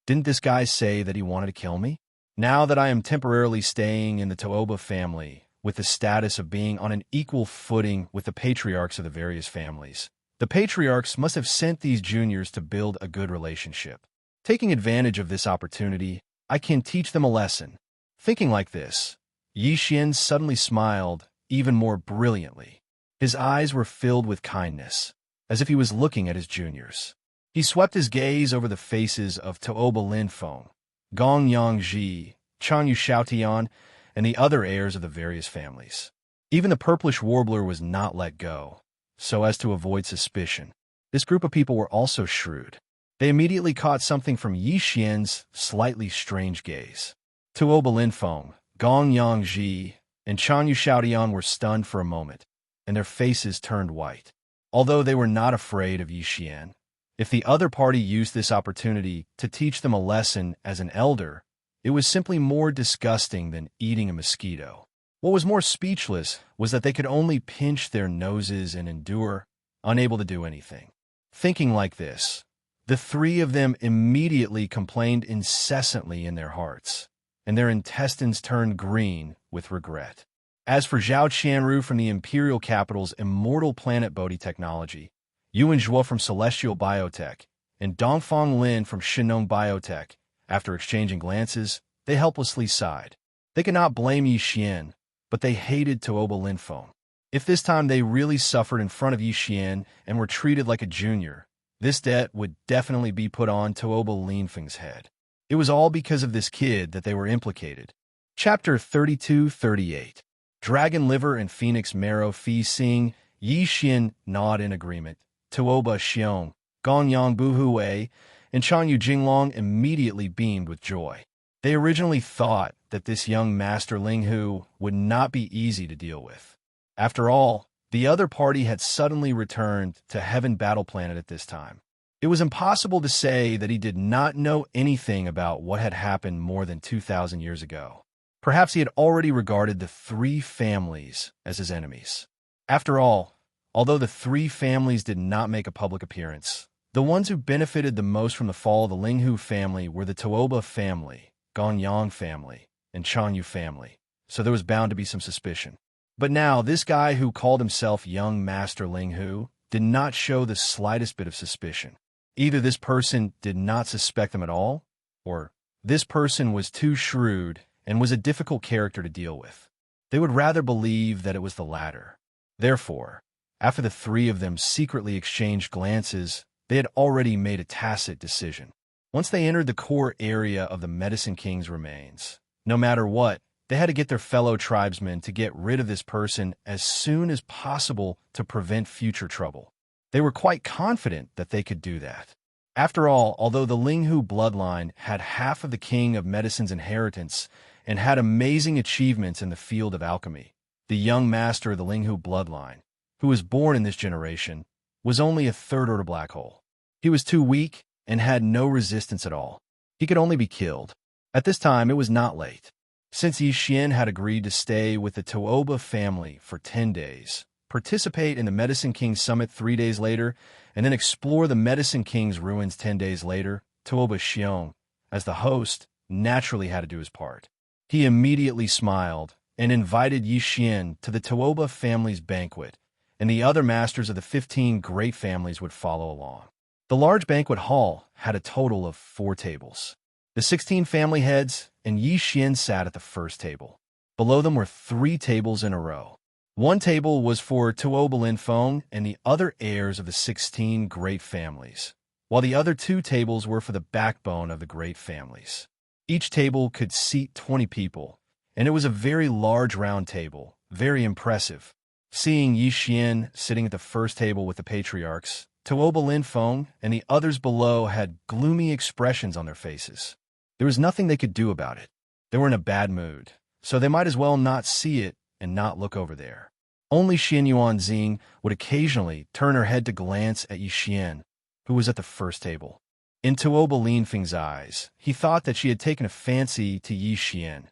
Didn't this guy say that he wanted to kill me? Now that I am temporarily staying in the Tuoba family, with the status of being on an equal footing with the patriarchs of the various families, the patriarchs must have sent these juniors to build a good relationship. Taking advantage of this opportunity, I can teach them a lesson. Thinking like this, Yi Xian suddenly smiled even more brilliantly. His eyes were filled with kindness, as if he was looking at his juniors. He swept his gaze over the faces of Tuoba Linfeng, Gong Yangji, Chanyu Xiaotian, and the other heirs of the various families. Even the purplish warbler was not let go, so as to avoid suspicion. This group of people were also shrewd. They immediately caught something from Yi Xian's slightly strange gaze. Tuoba Linfeng, Gong Yangji, and Chanyu Xiaotian were stunned for a moment, and their faces turned white. Although they were not afraid of Yi Xian, if the other party used this opportunity to teach them a lesson as an elder, it was simply more disgusting than eating a mosquito. What was more speechless was that they could only pinch their noses and endure, unable to do anything. Thinking like this, the three of them immediately complained incessantly in their hearts, and their intestines turned green with regret. As for Zhao Qianru from the Imperial Capital's Immortal Planet Bodhi Technology, Yuan Zhuo from Celestial Biotech, and Dongfang Lin from Shinong Biotech, after exchanging glances, they helplessly sighed. They could not blame Yi Xian, but they hated Tuoba Linfeng. If this time they really suffered in front of Yi Xian and were treated like a junior, this debt would definitely be put on Tuoba Linfeng's head. It was all because of this kid that they were implicated. Chapter 32-38. Dragon Liver and Phoenix Marrow Fi Sing, Yi Xian nod in agreement. Tuoba Xiong, Gonyang Buhui, and Chanyu Jinglong immediately beamed with joy. They originally thought that this young Master Linghu would not be easy to deal with. After all, the other party had suddenly returned to Heaven Battle Planet at this time. It was impossible to say that he did not know anything about what had happened more than 2,000 years ago. Perhaps he had already regarded the three families as his enemies. After all, although the three families did not make a public appearance, the ones who benefited the most from the fall of the Linghu family were the Tuoba family, Gonyang family, and Chanyu family, so there was bound to be some suspicion. But now, this guy who called himself Young Master Linghu did not show the slightest bit of suspicion. Either this person did not suspect them at all, or this person was too shrewd and was a difficult character to deal with. They would rather believe that it was the latter. Therefore, after the three of them secretly exchanged glances, they had already made a tacit decision. Once they entered the core area of the Medicine King's remains, no matter what, they had to get their fellow tribesmen to get rid of this person as soon as possible to prevent future trouble. They were quite confident that they could do that. After all, although the Linghu bloodline had half of the King of Medicine's inheritance and had amazing achievements in the field of alchemy, the young master of the Linghu bloodline, who was born in this generation, was only a third-order black hole. He was too weak and had no resistance at all. He could only be killed. At this time, it was not late. Since Yi Xian had agreed to stay with the Tuoba family for 10 days, participate in the Medicine King Summit 3 days later, and then explore the Medicine King's ruins 10 days later, Tuoba Xiong, as the host, naturally had to do his part. He immediately smiled and invited Yi Xian to the Tuoba family's banquet, and the other masters of the 15 great families would follow along. The large banquet hall had a total of 4 tables. The 16 family heads and Yi Xian sat at the first table. Below them were 3 tables in a row. One table was for Tuoba Linfeng and the other heirs of the 16 great families, while the other 2 tables were for the backbone of the great families. Each table could seat 20 people, and it was a very large round table, very impressive. Seeing Yi Xian sitting at the first table with the patriarchs, Tuoba Linfeng and the others below had gloomy expressions on their faces. There was nothing they could do about it. They were in a bad mood, so they might as well not see it and not look over there. Only Xian Yuanxing would occasionally turn her head to glance at Yi Xian, who was at the first table. In Tuoba Linfeng's eyes, he thought that she had taken a fancy to Yi Xian,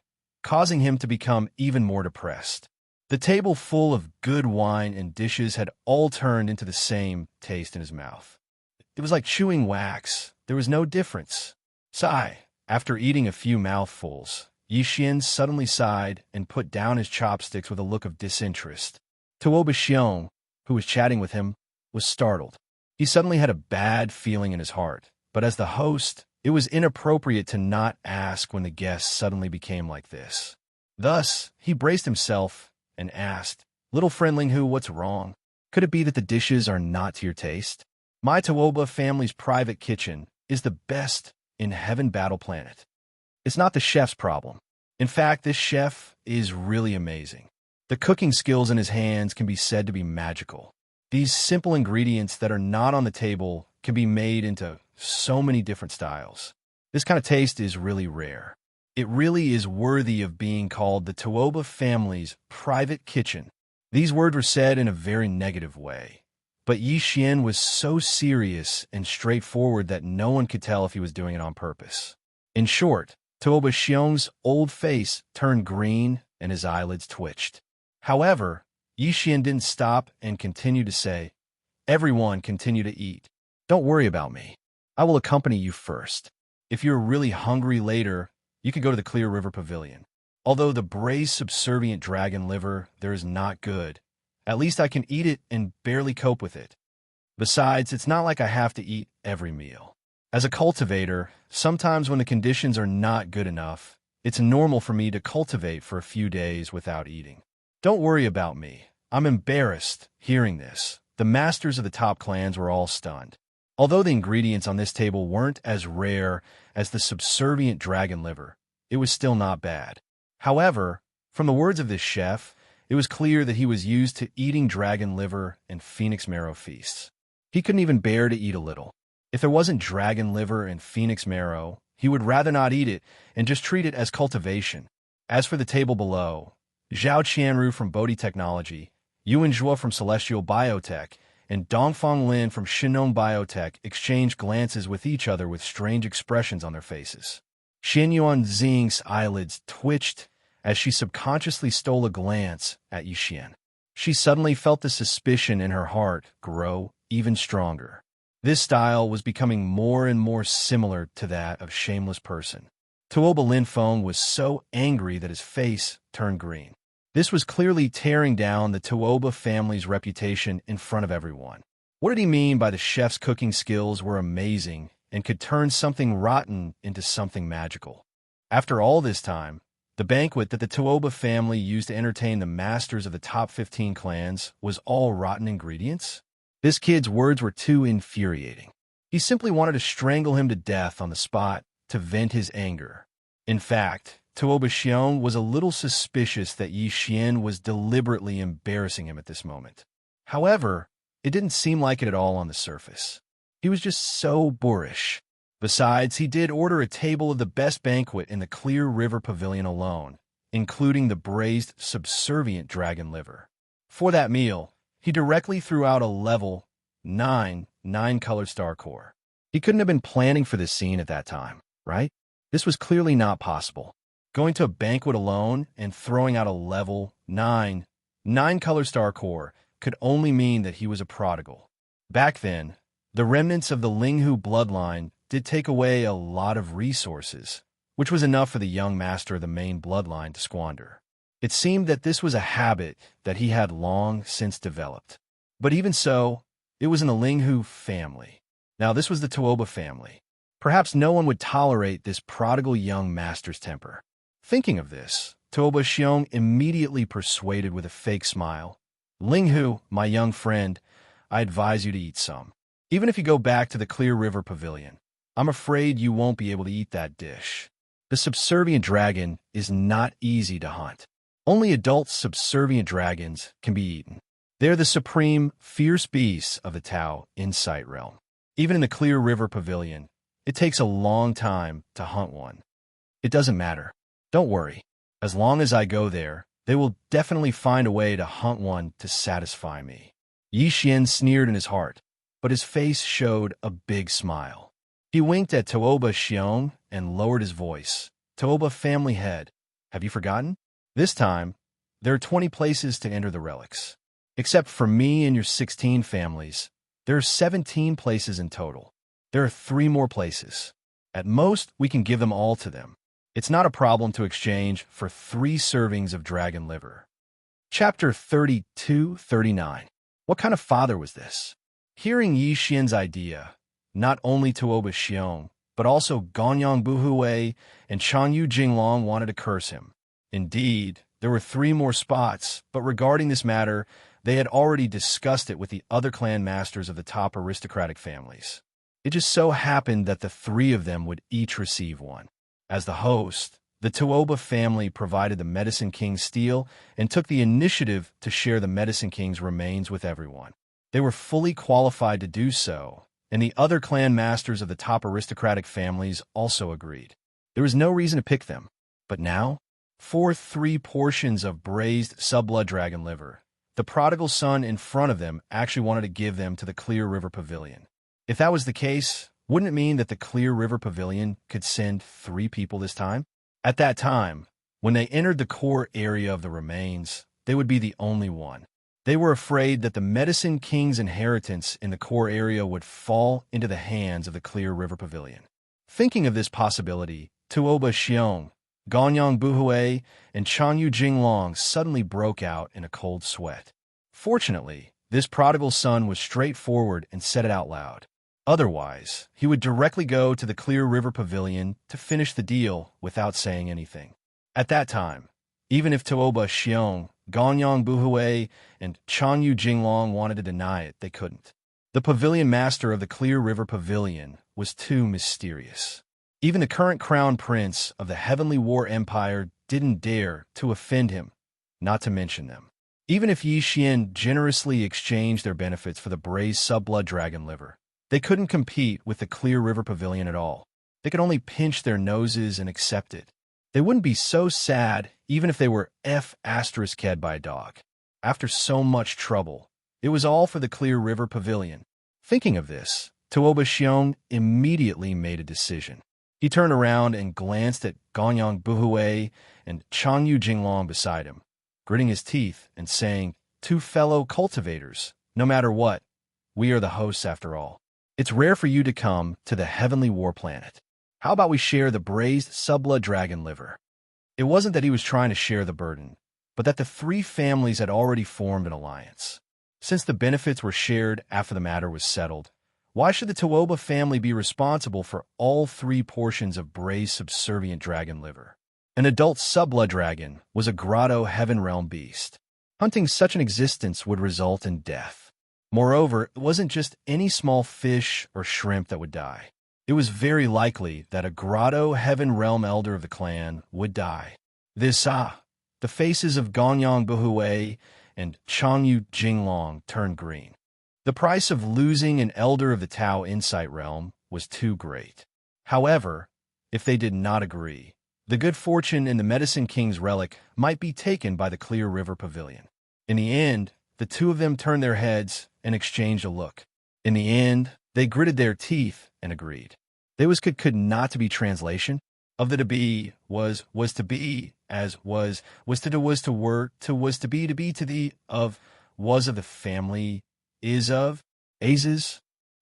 causing him to become even more depressed. The table full of good wine and dishes had all turned into the same taste in his mouth. It was like chewing wax. There was no difference. Sigh. After eating a few mouthfuls, Yi Xian suddenly sighed and put down his chopsticks with a look of disinterest. Tuoba Xiong, who was chatting with him, was startled. He suddenly had a bad feeling in his heart, but as the host, it was inappropriate to not ask when the guests suddenly became like this. Thus, he braced himself and asked, "Little friendling who, what's wrong? Could it be that the dishes are not to your taste? My Tuoba family's private kitchen is the best in Heaven Battle Planet. It's not the chef's problem. In fact, this chef is really amazing. The cooking skills in his hands can be said to be magical. These simple ingredients that are not on the table can be made into so many different styles. This kind of taste is really rare. It really is worthy of being called the Tuoba family's private kitchen." These words were said in a very negative way, but Yi Xian was so serious and straightforward that no one could tell if he was doing it on purpose. In short, Tuoba Xiong's old face turned green and his eyelids twitched. However, Yi Xian didn't stop and continued to say, "Everyone continue to eat. Don't worry about me. I will accompany you first. If you're really hungry later, you could go to the Clear River Pavilion. Although the braised subservient dragon liver there is not good, at least I can eat it and barely cope with it. Besides, it's not like I have to eat every meal. As a cultivator, sometimes when the conditions are not good enough, it's normal for me to cultivate for a few days without eating. Don't worry about me. I'm embarrassed." Hearing this, the masters of the top clans were all stunned. Although the ingredients on this table weren't as rare as the subservient dragon liver, it was still not bad. However, from the words of this chef, it was clear that he was used to eating dragon liver and phoenix marrow feasts. He couldn't even bear to eat a little. If there wasn't dragon liver and phoenix marrow, he would rather not eat it and just treat it as cultivation. As for the table below, Zhao Qianru from Bodhi Technology, Yuan Zhuo from Celestial Biotech, and Dongfang Lin from Shinong Biotech exchanged glances with each other with strange expressions on their faces. Xian Yuanxing's eyelids twitched as she subconsciously stole a glance at Yi Xian. She suddenly felt the suspicion in her heart grow even stronger. This style was becoming more and more similar to that of shameless person. Tuoba Linfeng was so angry that his face turned green. This was clearly tearing down the Tuoba family's reputation in front of everyone. What did he mean by the chef's cooking skills were amazing and could turn something rotten into something magical? After all this time, the banquet that the Tuoba family used to entertain the masters of the top 15 clans was all rotten ingredients? This kid's words were too infuriating. He simply wanted to strangle him to death on the spot to vent his anger. In fact, Tuoba Xiong was a little suspicious that Yi Xian was deliberately embarrassing him at this moment. However, it didn't seem like it at all on the surface. He was just so boorish. Besides, he did order a table of the best banquet in the Clear River Pavilion alone, including the braised subservient dragon liver. For that meal, he directly threw out a level 9 color core. He couldn't have been planning for this scene at that time, right? This was clearly not possible. Going to a banquet alone and throwing out a level 9 color core could only mean that he was a prodigal. Back then, the remnants of the Linghu bloodline did take away a lot of resources, which was enough for the young master of the main bloodline to squander. It seemed that this was a habit that he had long since developed. But even so, it was in the Linghu family. Now, this was the Tuoba family. Perhaps no one would tolerate this prodigal young master's temper. Thinking of this, Tuoba Xiong immediately persuaded with a fake smile, "Linghu, my young friend, I advise you to eat some. Even if you go back to the Clear River Pavilion, I'm afraid you won't be able to eat that dish. The subservient dragon is not easy to hunt. Only adult subservient dragons can be eaten. They're the supreme, fierce beasts of the Tao Insight realm. Even in the Clear River Pavilion, it takes a long time to hunt one. It doesn't matter. Don't worry. As long as I go there, they will definitely find a way to hunt one to satisfy me. Yi Xian sneered in his heart, but his face showed a big smile. He winked at Tooba Xiong and lowered his voice. Tooba family head, have you forgotten? This time, there are 20 places to enter the relics. Except for me and your 16 families, there are 17 places in total. There are 3 more places. At most, we can give them all to them. It's not a problem to exchange for 3 servings of dragon liver. Chapter 32-39. What kind of father was this? Hearing Yi Xian's idea, not only Tooba Xiong, but also Gonyang Buhui and Chanyu Jinglong wanted to curse him. Indeed, there were 3 more spots, but regarding this matter, they had already discussed it with the other clan masters of the top aristocratic families. It just so happened that the 3 of them would each receive one. As the host, the Tooba family provided the Medicine King's steel and took the initiative to share the Medicine King's remains with everyone. They were fully qualified to do so, and the other clan masters of the top aristocratic families also agreed. There was no reason to pick them. But now, for 3 portions of braised subblood dragon liver, the prodigal son in front of them actually wanted to give them to the Clear River Pavilion. If that was the case, wouldn't it mean that the Clear River Pavilion could send 3 people this time? At that time, when they entered the core area of the remains, they would be the only one. They were afraid that the Medicine King's inheritance in the core area would fall into the hands of the Clear River Pavilion. Thinking of this possibility, Tooba Xiong, Gonyang Buhui, and Chanyu Jinglong suddenly broke out in a cold sweat. Fortunately, this prodigal son was straightforward and said it out loud. Otherwise, he would directly go to the Clear River Pavilion to finish the deal without saying anything. At that time, even if Tooba Xiong, Gonyang Buhui, and Chanyu Jinglong wanted to deny it, they couldn't. The pavilion master of the Clear River Pavilion was too mysterious. Even the current crown prince of the Heavenly War Empire didn't dare to offend him, not to mention them. Even if Yi Xian generously exchanged their benefits for the braised subblood dragon liver, they couldn't compete with the Clear River Pavilion at all. They could only pinch their noses and accept it. They wouldn't be so sad even if they were F***ed by a dog. After so much trouble, it was all for the Clear River Pavilion. Thinking of this, Tooba Xiong immediately made a decision. He turned around and glanced at Gonyang Buhui and Chanyu Jinglong beside him, gritting his teeth and saying, 2 fellow cultivators, no matter what, we are the hosts after all. It's rare for you to come to the Heavenly War Planet. How about we share the braised subblood dragon liver? It wasn't that he was trying to share the burden, but that the 3 families had already formed an alliance. Since the benefits were shared after the matter was settled, why should the Tooba family be responsible for all 3 portions of braised subservient dragon liver? An adult subblood dragon was a grotto heaven realm beast. Hunting such an existence would result in death. Moreover, it wasn't just any small fish or shrimp that would die. It was very likely that a grotto heaven realm elder of the clan would die. The faces of Gonyang Buhui and Chanyu Jinglong turned green. The price of losing an elder of the Tao Insight realm was too great. However, if they did not agree, the good fortune in the Medicine King's relic might be taken by the Clear River Pavilion. In the end, the 2 of them turned their heads and exchanged a look. In the end, they gritted their teeth and agreed. There could not to be translation of the to be was to be, as was to do was to were to was to be to the of was of the family is of Azes.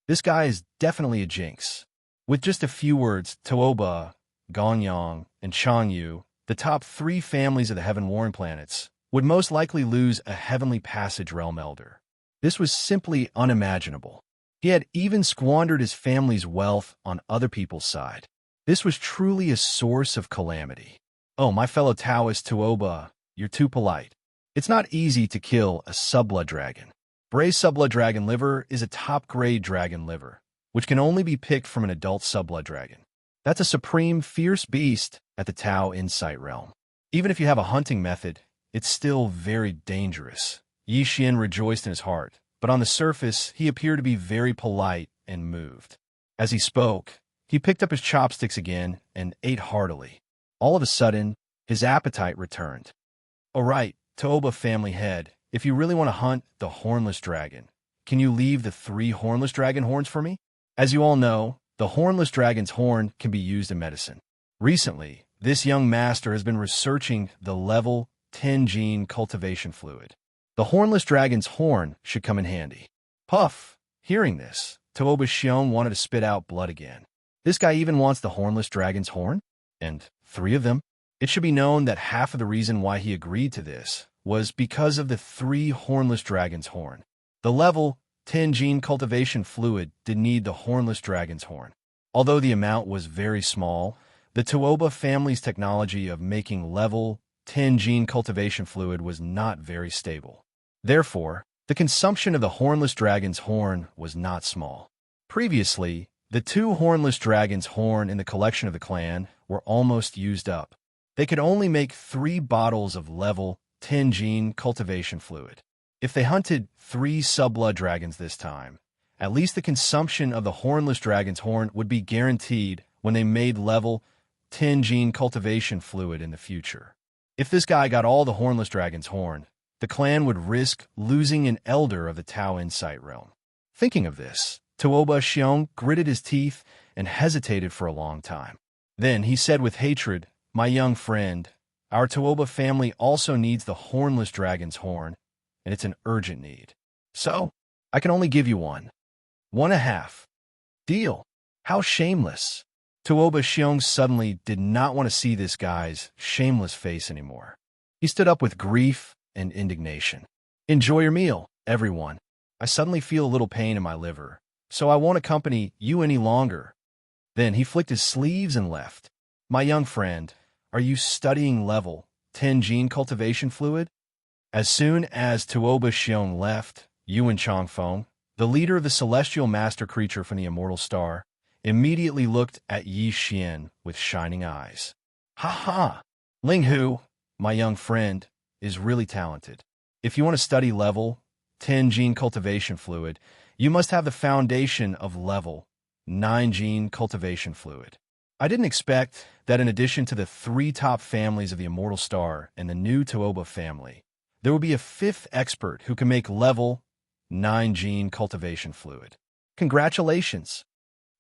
This guy is definitely a jinx. With just a few words, Tooba, Gonyang, and Chanyu, the top 3 families of the Heaven Warring Planets, would most likely lose a Heavenly Passage Realm Elder. This was simply unimaginable. He had even squandered his family's wealth on other people's side. This was truly a source of calamity. Oh, my fellow Taoist Tooba, you're too polite. It's not easy to kill a subblood dragon. Braised subblood dragon liver is a top-grade dragon liver, which can only be picked from an adult subblood dragon. That's a supreme, fierce beast at the Tao Insight realm. Even if you have a hunting method, it's still very dangerous. Yi Xian rejoiced in his heart, but on the surface, he appeared to be very polite and moved. As he spoke, he picked up his chopsticks again and ate heartily. All of a sudden, his appetite returned. "All right, Toba family head, if you really want to hunt the hornless dragon, can you leave the 3 hornless dragon horns for me? As you all know, the hornless dragon's horn can be used in medicine. Recently, this young master has been researching the level 10 gene cultivation fluid. The hornless dragon's horn should come in handy." Puff! Hearing this, Toba Xiong wanted to spit out blood again. This guy even wants the hornless dragon's horn? And 3 of them? It should be known that half of the reason why he agreed to this was because of the 3 hornless dragon's horn. The level 10 gene cultivation fluid did need the hornless dragon's horn. Although the amount was very small, the Toba family's technology of making level 10 gene cultivation fluid was not very stable. Therefore, the consumption of the hornless dragon's horn was not small. Previously, the 2 hornless dragon's horn in the collection of the clan were almost used up. They could only make 3 bottles of level 10 gene cultivation fluid. If they hunted 3 subblood dragons this time, at least the consumption of the hornless dragon's horn would be guaranteed when they made level 10 gene cultivation fluid in the future. If this guy got all the hornless dragon's horn, the clan would risk losing an elder of the Tao Insight realm. Thinking of this, Toba Xiong gritted his teeth and hesitated for a long time. Then he said with hatred, "My young friend, our Toba family also needs the hornless dragon's horn, and it's an urgent need. So, I can only give you 1. 1.5. Deal." How shameless. Toba Xiong suddenly did not want to see this guy's shameless face anymore. He stood up with grief and indignation. "Enjoy your meal, everyone. I suddenly feel a little pain in my liver, so I won't accompany you any longer." Then he flicked his sleeves and left. "My young friend, are you studying level 10 gene cultivation fluid?" As soon as Toba Xiong left, Yuan Changfeng, the leader of the celestial master creature from the immortal star, immediately looked at Yi Xian with shining eyes. "Ha ha! Ling Hu, my young friend, is really talented. If you want to study level 10 gene cultivation fluid, you must have the foundation of level 9 gene cultivation fluid. I didn't expect that in addition to the 3 top families of the immortal star and the new Toba family, there would be a 5th expert who can make level 9 gene cultivation fluid. Congratulations!"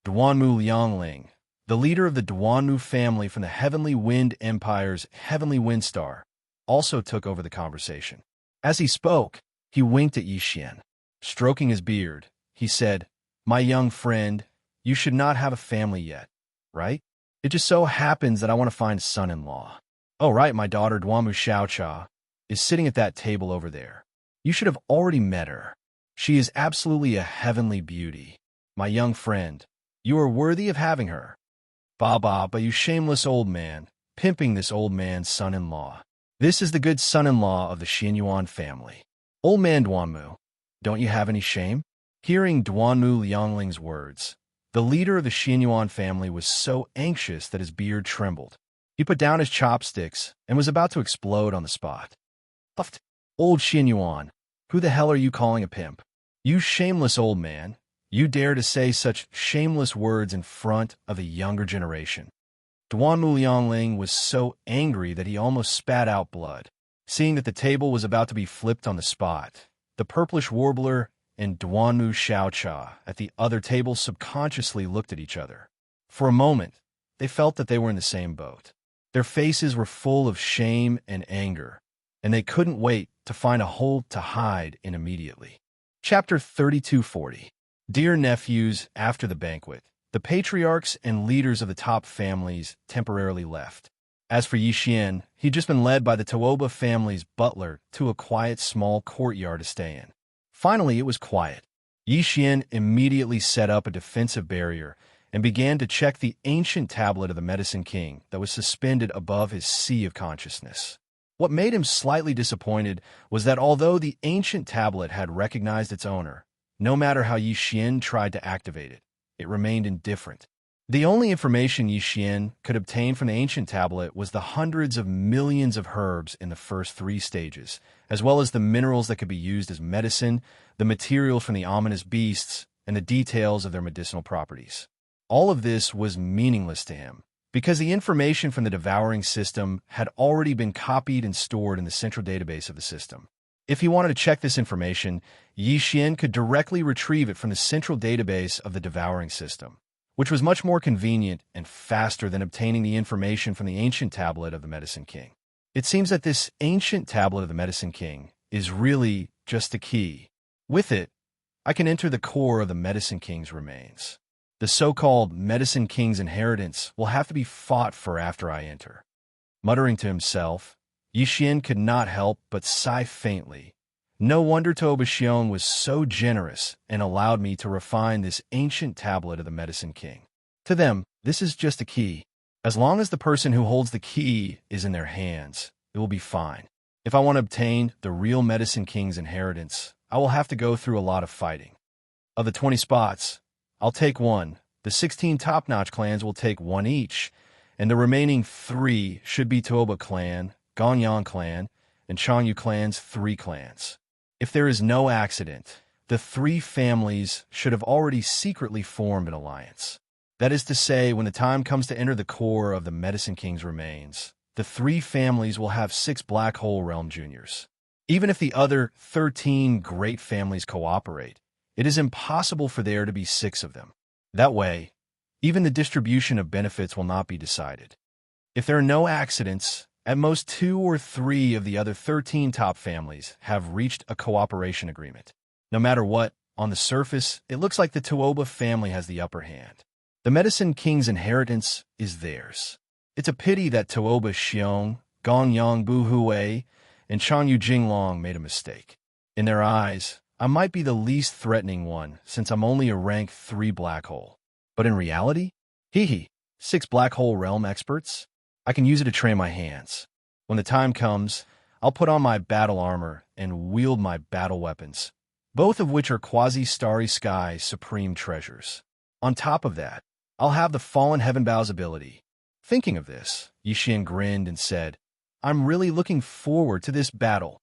Duanmu Liangling, the leader of the Duanmu family from the Heavenly Wind Empire's Heavenly Wind Star, also took over the conversation. As he spoke, he winked at Yi Xian. Stroking his beard, he said, "My young friend, you should not have a family yet, right? It just so happens that I want to find a son-in-law. Oh, right, my daughter Duanmu Xiaoxia is sitting at that table over there. You should have already met her. She is absolutely a heavenly beauty. My young friend, you are worthy of having her." "Baba, but you shameless old man, pimping this old man's son-in-law. This is the good son-in-law of the Xianyuan family. Old man Duanmu, don't you have any shame?" Hearing Duanmu Liangling's words, the leader of the Xianyuan family was so anxious that his beard trembled. He put down his chopsticks and was about to explode on the spot. "Puffed. Old Xianyuan, who the hell are you calling a pimp? You shameless old man. You dare to say such shameless words in front of a younger generation." Duanmu Liangling was so angry that he almost spat out blood. Seeing that the table was about to be flipped on the spot, the purplish warbler and Duanmu Xiaoxia at the other table subconsciously looked at each other. For a moment, they felt that they were in the same boat. Their faces were full of shame and anger, and they couldn't wait to find a hole to hide in immediately. Chapter 3240. Dear nephews, after the banquet, the patriarchs and leaders of the top families temporarily left. As for Yi Xian, he'd just been led by the Toba family's butler to a quiet small courtyard to stay in. Finally, it was quiet. Yi Xian immediately set up a defensive barrier and began to check the ancient tablet of the Medicine King that was suspended above his sea of consciousness. What made him slightly disappointed was that although the ancient tablet had recognized its owner, no matter how Yi Xian tried to activate it, it remained indifferent. The only information Yixian could obtain from the ancient tablet was the hundreds of millions of herbs in the first 3 stages, as well as the minerals that could be used as medicine, the materials from the ominous beasts, and the details of their medicinal properties. All of this was meaningless to him, because the information from the devouring system had already been copied and stored in the central database of the system. If he wanted to check this information, Yixian could directly retrieve it from the central database of the devouring system, which was much more convenient and faster than obtaining the information from the ancient tablet of the Medicine King. It seems that this ancient tablet of the Medicine King is really just a key. With it, I can enter the core of the Medicine King's remains. The so-called Medicine King's inheritance will have to be fought for after I enter. Muttering to himself, Yixian could not help but sigh faintly. No wonder Toba Xiong was so generous and allowed me to refine this ancient tablet of the Medicine King. To them, this is just a key. As long as the person who holds the key is in their hands, it will be fine. If I want to obtain the real Medicine King's inheritance, I will have to go through a lot of fighting. Of the 20 spots, I'll take 1. The 16 top-notch clans will take 1 each, and the remaining 3 should be Toba clan, Gonyang clan, and Chanyu clan's 3 clans. If there is no accident, the 3 families should have already secretly formed an alliance. That is to say, when the time comes to enter the core of the Medicine King's remains, the 3 families will have 6 Black Hole Realm Juniors. Even if the other 13 great families cooperate, it is impossible for there to be 6 of them. That way, even the distribution of benefits will not be decided. If there are no accidents, at most 2 or 3 of the other 13 top families have reached a cooperation agreement. No matter what, on the surface, it looks like the Tuoba family has the upper hand. The Medicine King's inheritance is theirs. It's a pity that Tuoba Xiong, Gonyang Buhui, and Chanyu Jinglong made a mistake. In their eyes, I might be the least threatening one since I'm only a rank 3 black hole. But in reality, 6 black hole realm experts? I can use it to train my hands. When the time comes, I'll put on my battle armor and wield my battle weapons, both of which are quasi-starry sky supreme treasures. On top of that, I'll have the Fallen Heaven Bow's ability. Thinking of this, Yixian grinned and said, I'm really looking forward to this battle.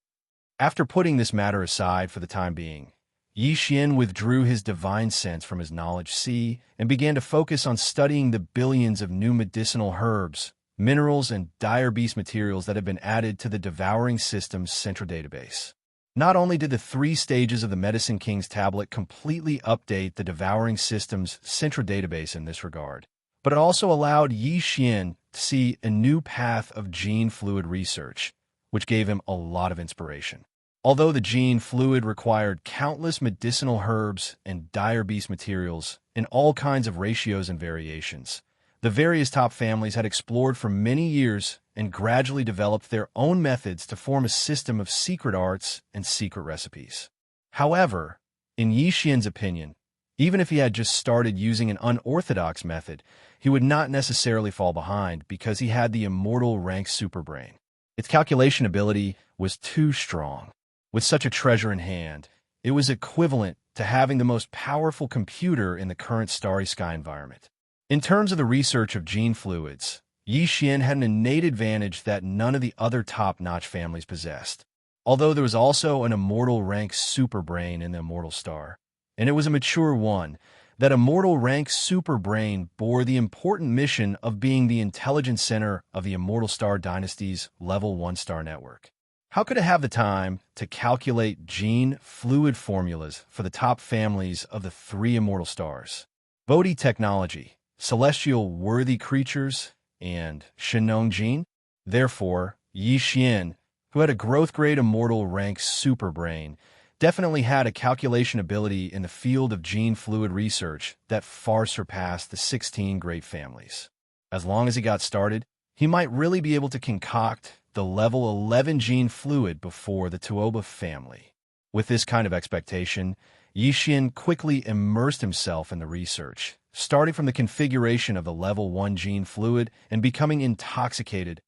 After putting this matter aside for the time being, Yixian withdrew his divine sense from his knowledge sea and began to focus on studying the billions of new medicinal herbs, minerals, and dire beast materials that have been added to the devouring system's central database. Not only did the 3 stages of the Medicine King's tablet completely update the devouring system's central database in this regard, but it also allowed Yixian to see a new path of gene fluid research, which gave him a lot of inspiration. Although the gene fluid required countless medicinal herbs and dire beast materials in all kinds of ratios and variations, the various top families had explored for many years and gradually developed their own methods to form a system of secret arts and secret recipes. However, in Yixian's opinion, even if he had just started using an unorthodox method, he would not necessarily fall behind because he had the immortal rank superbrain. Its calculation ability was too strong. With such a treasure in hand, it was equivalent to having the most powerful computer in the current starry sky environment. In terms of the research of gene fluids, Yixian had an innate advantage that none of the other top-notch families possessed. Although there was also an immortal rank superbrain in the immortal star, and it was a mature one, that immortal rank superbrain bore the important mission of being the intelligence center of the immortal star dynasty's level 1 star network. How could it have the time to calculate gene fluid formulas for the top families of the 3 immortal stars? Bodhi technology, celestial worthy creatures, and Shenong gene? Therefore, Yixian, who had a growth grade immortal rank superbrain, definitely had a calculation ability in the field of gene fluid research that far surpassed the 16 great families. As long as he got started, he might really be able to concoct the level 11 gene fluid before the Tuoba family. With this kind of expectation, Yixian quickly immersed himself in the research, starting from the configuration of the level 1 gene fluid and becoming intoxicated.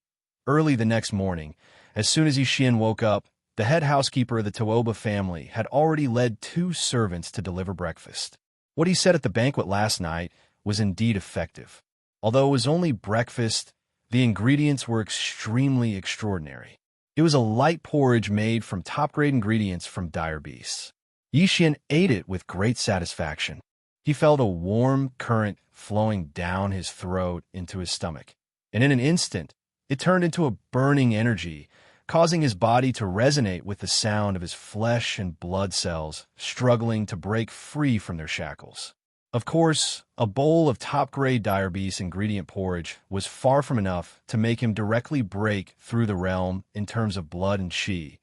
Early the next morning, as soon as Yixian woke up, the head housekeeper of the Tuoba family had already led 2 servants to deliver breakfast. What he said at the banquet last night was indeed effective. Although it was only breakfast, the ingredients were extremely extraordinary. It was a light porridge made from top-grade ingredients from dire beasts. Yixian ate it with great satisfaction. He felt a warm current flowing down his throat into his stomach, and in an instant, it turned into a burning energy, causing his body to resonate with the sound of his flesh and blood cells struggling to break free from their shackles. Of course, a bowl of top-grade dire beast ingredient porridge was far from enough to make him directly break through the realm in terms of blood and qi,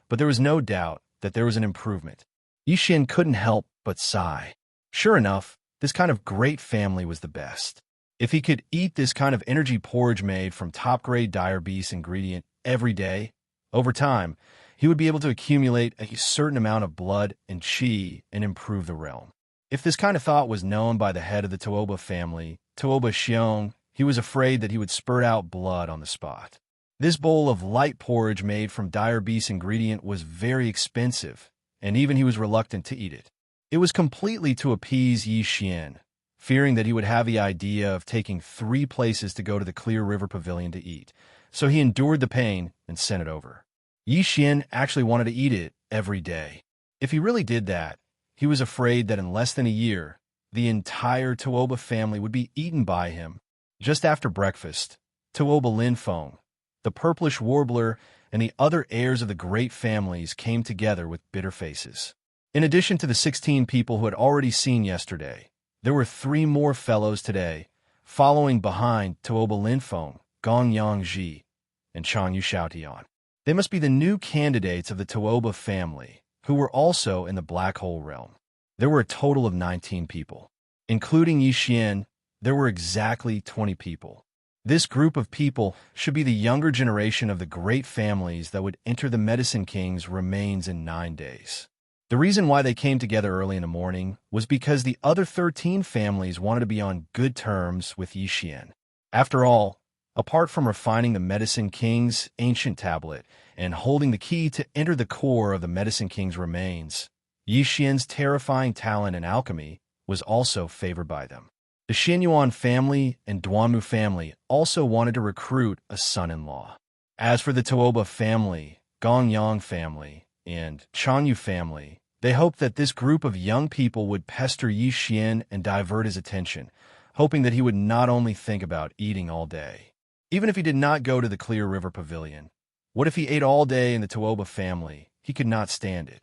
but there was no doubt that there was an improvement. Yixian couldn't help but sigh. Sure enough, this kind of great family was the best. If he could eat this kind of energy porridge made from top-grade dire beast ingredient every day, over time, he would be able to accumulate a certain amount of blood and qi and improve the realm. If this kind of thought was known by the head of the Tuoba family, Tuoba Xiong, he was afraid that he would spurt out blood on the spot. This bowl of light porridge made from dire beast ingredient was very expensive, and even he was reluctant to eat it. It was completely to appease Yixian, fearing that he would have the idea of taking 3 places to go to the Clear River Pavilion to eat, so he endured the pain and sent it over. Yixian actually wanted to eat it every day. If he really did that, he was afraid that in less than a year, the entire Tuoba family would be eaten by him. Just after breakfast, Tuoba Linfeng, the purplish warbler, and the other heirs of the great families came together with bitter faces. In addition to the 16 people who had already seen yesterday, there were 3 more fellows today, following behind Tuoba Linfeng, Gongyang Ji, and Changyu Xiaotian. They must be the new candidates of the Tuoba family, who were also in the Black Hole realm. There were a total of 19 people. Including Yixian, there were exactly 20 people. This group of people should be the younger generation of the great families that would enter the Medicine King's remains in 9 days. The reason why they came together early in the morning was because the other 13 families wanted to be on good terms with Yixian. After all, apart from refining the Medicine King's ancient tablet and holding the key to enter the core of the Medicine King's remains, Yixian's terrifying talent in alchemy was also favored by them. The Xianyuan family and Duanmu family also wanted to recruit a son-in-law. As for the Tuoba family, Gongyang family, and Changyu family, they hoped that this group of young people would pester Yixian and divert his attention, hoping that he would not only think about eating all day. Even if he did not go to the Clear River Pavilion, what if he ate all day in the Tuoba family? He could not stand it.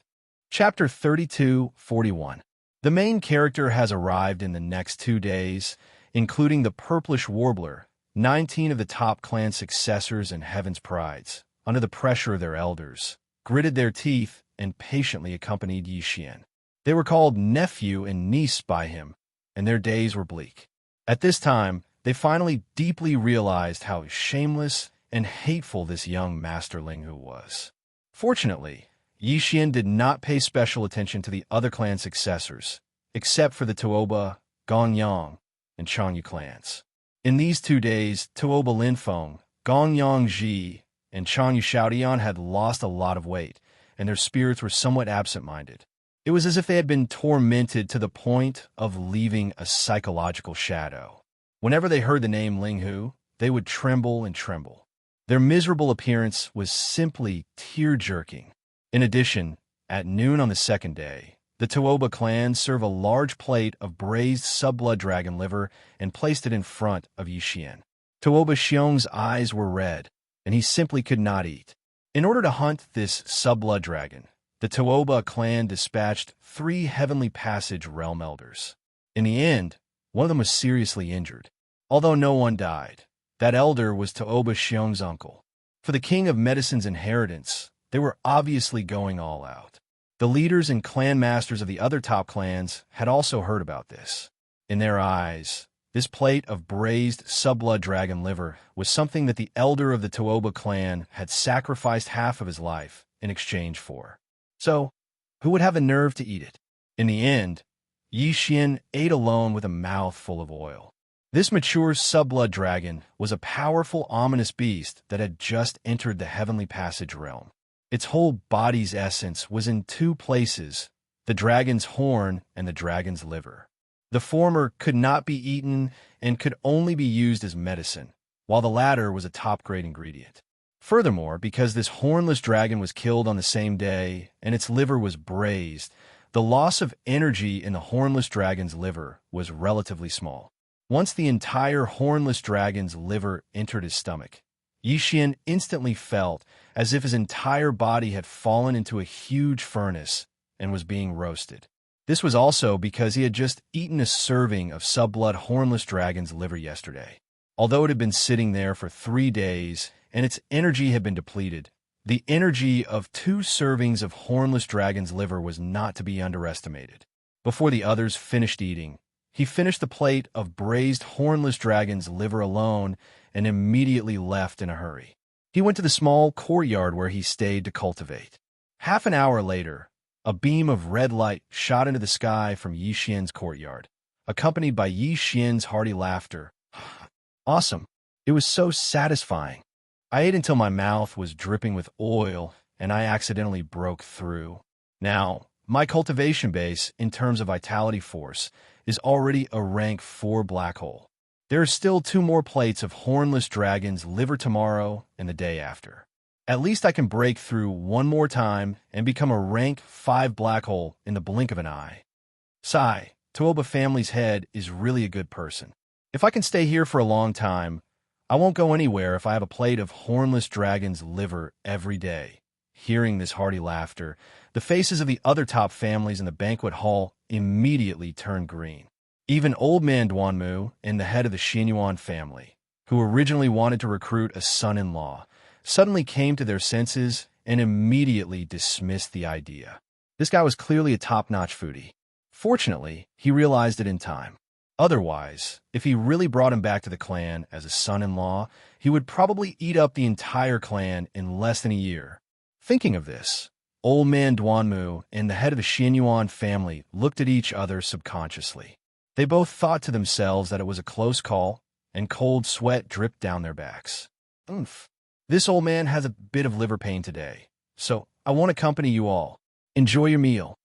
Chapter 32:41. The main character has arrived in the next 2 days, including the Purplish Warbler, 19 of the top clan successors and Heaven's Prides, under the pressure of their elders, gritted their teeth and patiently accompanied Yixian. They were called nephew and niece by him, and their days were bleak. At this time, they finally deeply realized how shameless and hateful this young Master Linghu was. Fortunately, Yixian did not pay special attention to the other clan successors, except for the Tuoba, Gongyang, and Changyu clans. In these 2 days, Tuoba Linfeng, Gongyang Ji, and Changyu Xiaotian had lost a lot of weight, and their spirits were somewhat absent-minded. It was as if they had been tormented to the point of leaving a psychological shadow. Whenever they heard the name Linghu, they would tremble and tremble. Their miserable appearance was simply tear-jerking. In addition, at noon on the 2nd day, the Tuoba clan served a large plate of braised sub-blood dragon liver and placed it in front of Yixian. Tuoba Xiong's eyes were red, and he simply could not eat. In order to hunt this sub-blood dragon, the Tuoba clan dispatched 3 Heavenly Passage realm elders. In the end, one of them was seriously injured. Although no one died, that elder was Tuoba Xiong's uncle. For the King of Medicine's inheritance, they were obviously going all out. The leaders and clan masters of the other top clans had also heard about this. In their eyes, this plate of braised sub-blood dragon liver was something that the elder of the Tuoba clan had sacrificed half of his life in exchange for. So, who would have the nerve to eat it? In the end, Yixian ate alone with a mouth full of oil. This mature sub-blood dragon was a powerful, ominous beast that had just entered the Heavenly Passage realm. Its whole body's essence was in 2 places, the dragon's horn and the dragon's liver. The former could not be eaten and could only be used as medicine, while the latter was a top-grade ingredient. Furthermore, because this hornless dragon was killed on the same day and its liver was braised, the loss of energy in the hornless dragon's liver was relatively small. Once the entire hornless dragon's liver entered his stomach, Yixian instantly felt as if his entire body had fallen into a huge furnace and was being roasted. This was also because he had just eaten a serving of subblood hornless dragon's liver yesterday. Although it had been sitting there for 3 days and its energy had been depleted, the energy of 2 servings of hornless dragon's liver was not to be underestimated. Before the others finished eating, he finished the plate of braised hornless dragon's liver alone and immediately left in a hurry. He went to the small courtyard where he stayed to cultivate. Half an hour later, a beam of red light shot into the sky from Yixian's courtyard, accompanied by Yixian's hearty laughter. Awesome. It was so satisfying. I ate until my mouth was dripping with oil, and I accidentally broke through. Now, my cultivation base, in terms of vitality force, is already a rank 4 black hole. There are still 2 more plates of hornless dragon's liver tomorrow and the day after. At least I can break through one more time and become a rank 5 black hole in the blink of an eye. Sigh, Tuoba family's head is really a good person. If I can stay here for a long time, I won't go anywhere if I have a plate of hornless dragon's liver every day. Hearing this hearty laughter, the faces of the other top families in the banquet hall immediately turned green. Even Old Man Duanmu and the head of the Xianyuan family, who originally wanted to recruit a son-in-law, suddenly came to their senses and immediately dismissed the idea. This guy was clearly a top-notch foodie. Fortunately, he realized it in time. Otherwise, if he really brought him back to the clan as a son-in-law, he would probably eat up the entire clan in less than a year. Thinking of this, Old Man Duanmu and the head of the Xianyuan family looked at each other subconsciously. They both thought to themselves that it was a close call, and cold sweat dripped down their backs. Oomph. This old man has a bit of liver pain today, so I won't accompany you all. Enjoy your meal.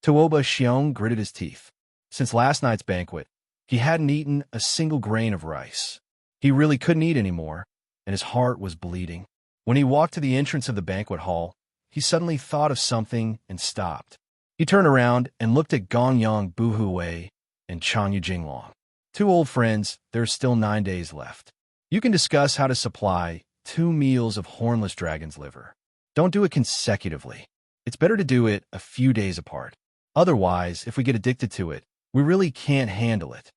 Tuoba Xiong gritted his teeth. Since last night's banquet, he hadn't eaten a single grain of rice. He really couldn't eat anymore, and his heart was bleeding. When he walked to the entrance of the banquet hall, he suddenly thought of something and stopped. He turned around and looked at Gongyang Buhuwei and Chanyu Jinglong. 2 old friends, there's still 9 days left. You can discuss how to supply 2 meals of hornless dragon's liver. Don't do it consecutively. It's better to do it a few days apart. Otherwise, if we get addicted to it, we really can't handle it.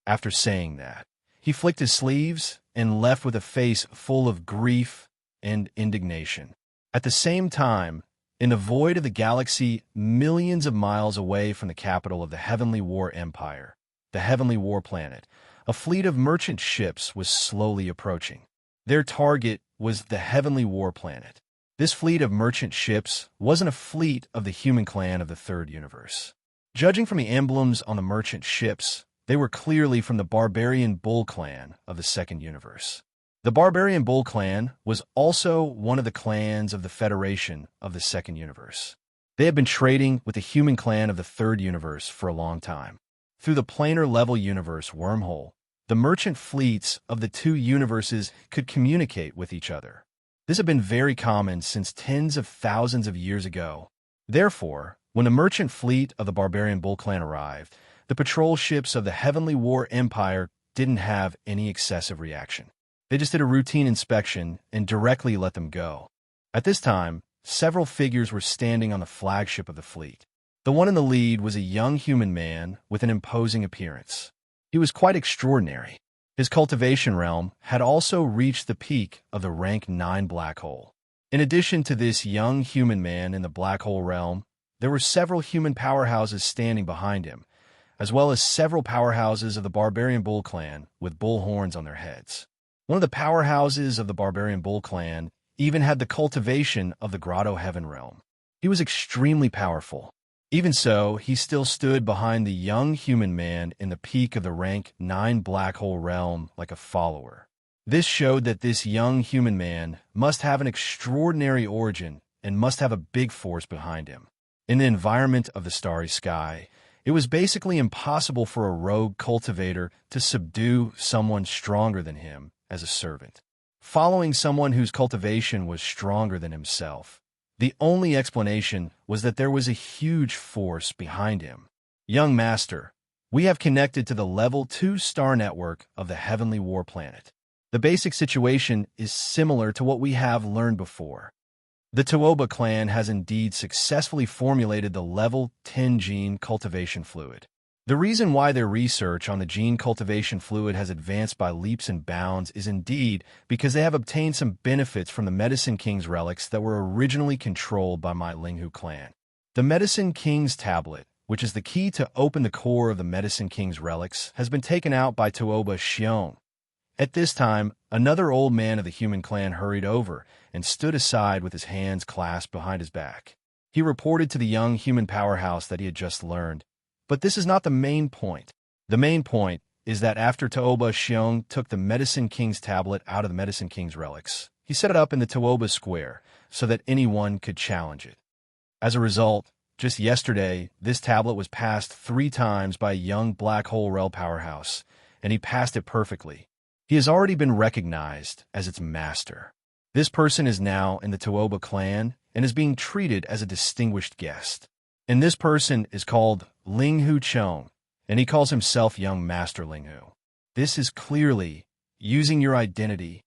After saying that, he flicked his sleeves and left with a face full of grief and indignation. At the same time, in the void of the galaxy millions of miles away from the capital of the Heavenly War Empire, the Heavenly War Planet, a fleet of merchant ships was slowly approaching. Their target was the Heavenly War Planet. This fleet of merchant ships wasn't a fleet of the human clan of the Third Universe. Judging from the emblems on the merchant ships, they were clearly from the Barbarian Bull Clan of the Second Universe. The Barbarian Bull Clan was also one of the clans of the Federation of the Second Universe. They had been trading with the human clan of the Third Universe for a long time. Through the planar-level universe wormhole, the merchant fleets of the 2 universes could communicate with each other. This had been very common since tens of thousands of years ago. Therefore, when the merchant fleet of the Barbarian Bull Clan arrived, the patrol ships of the Heavenly War Empire didn't have any excessive reaction. They just did a routine inspection and directly let them go. At this time, several figures were standing on the flagship of the fleet. The one in the lead was a young human man with an imposing appearance. He was quite extraordinary. His cultivation realm had also reached the peak of the rank 9 black hole. In addition to this young human man in the black hole realm, there were several human powerhouses standing behind him, as well as several powerhouses of the Barbarian Bull Clan with bull horns on their heads. One of the powerhouses of the Barbarian Bull Clan even had the cultivation of the Grotto Heaven realm. He was extremely powerful. Even so, he still stood behind the young human man in the peak of the rank 9 black hole realm like a follower. This showed that this young human man must have an extraordinary origin and must have a big force behind him. In the environment of the starry sky, it It was basically impossible for a rogue cultivator to subdue someone stronger than him as a servant, following someone whose cultivation was stronger than himself. The only explanation was that there was a huge force behind him. Young Master, we have connected to the Level 2 star network of the Heavenly War Planet. The basic situation is similar to what we have learned before. The Tuoba clan has indeed successfully formulated the Level 10 gene cultivation fluid. The reason why their research on the gene cultivation fluid has advanced by leaps and bounds is indeed because they have obtained some benefits from the Medicine King's relics that were originally controlled by my Linghu clan. The Medicine King's tablet, which is the key to open the core of the Medicine King's relics, has been taken out by Tuoba Xiong. At this time, another old man of the human clan hurried over and stood aside with his hands clasped behind his back. He reported to the young human powerhouse that he had just learned. But this is not the main point. The main point is that after Tuoba Xiong took the Medicine King's tablet out of the Medicine King's relics, he set it up in the Tuoba Square so that anyone could challenge it. As a result, just yesterday, this tablet was passed 3 times by a young black hole rel powerhouse, and he passed it perfectly. He has already been recognized as its master. This person is now in the Tuoba clan and is being treated as a distinguished guest. And this person is called Linghu Chong, and he calls himself Young Master Linghu. This is clearly using your identity.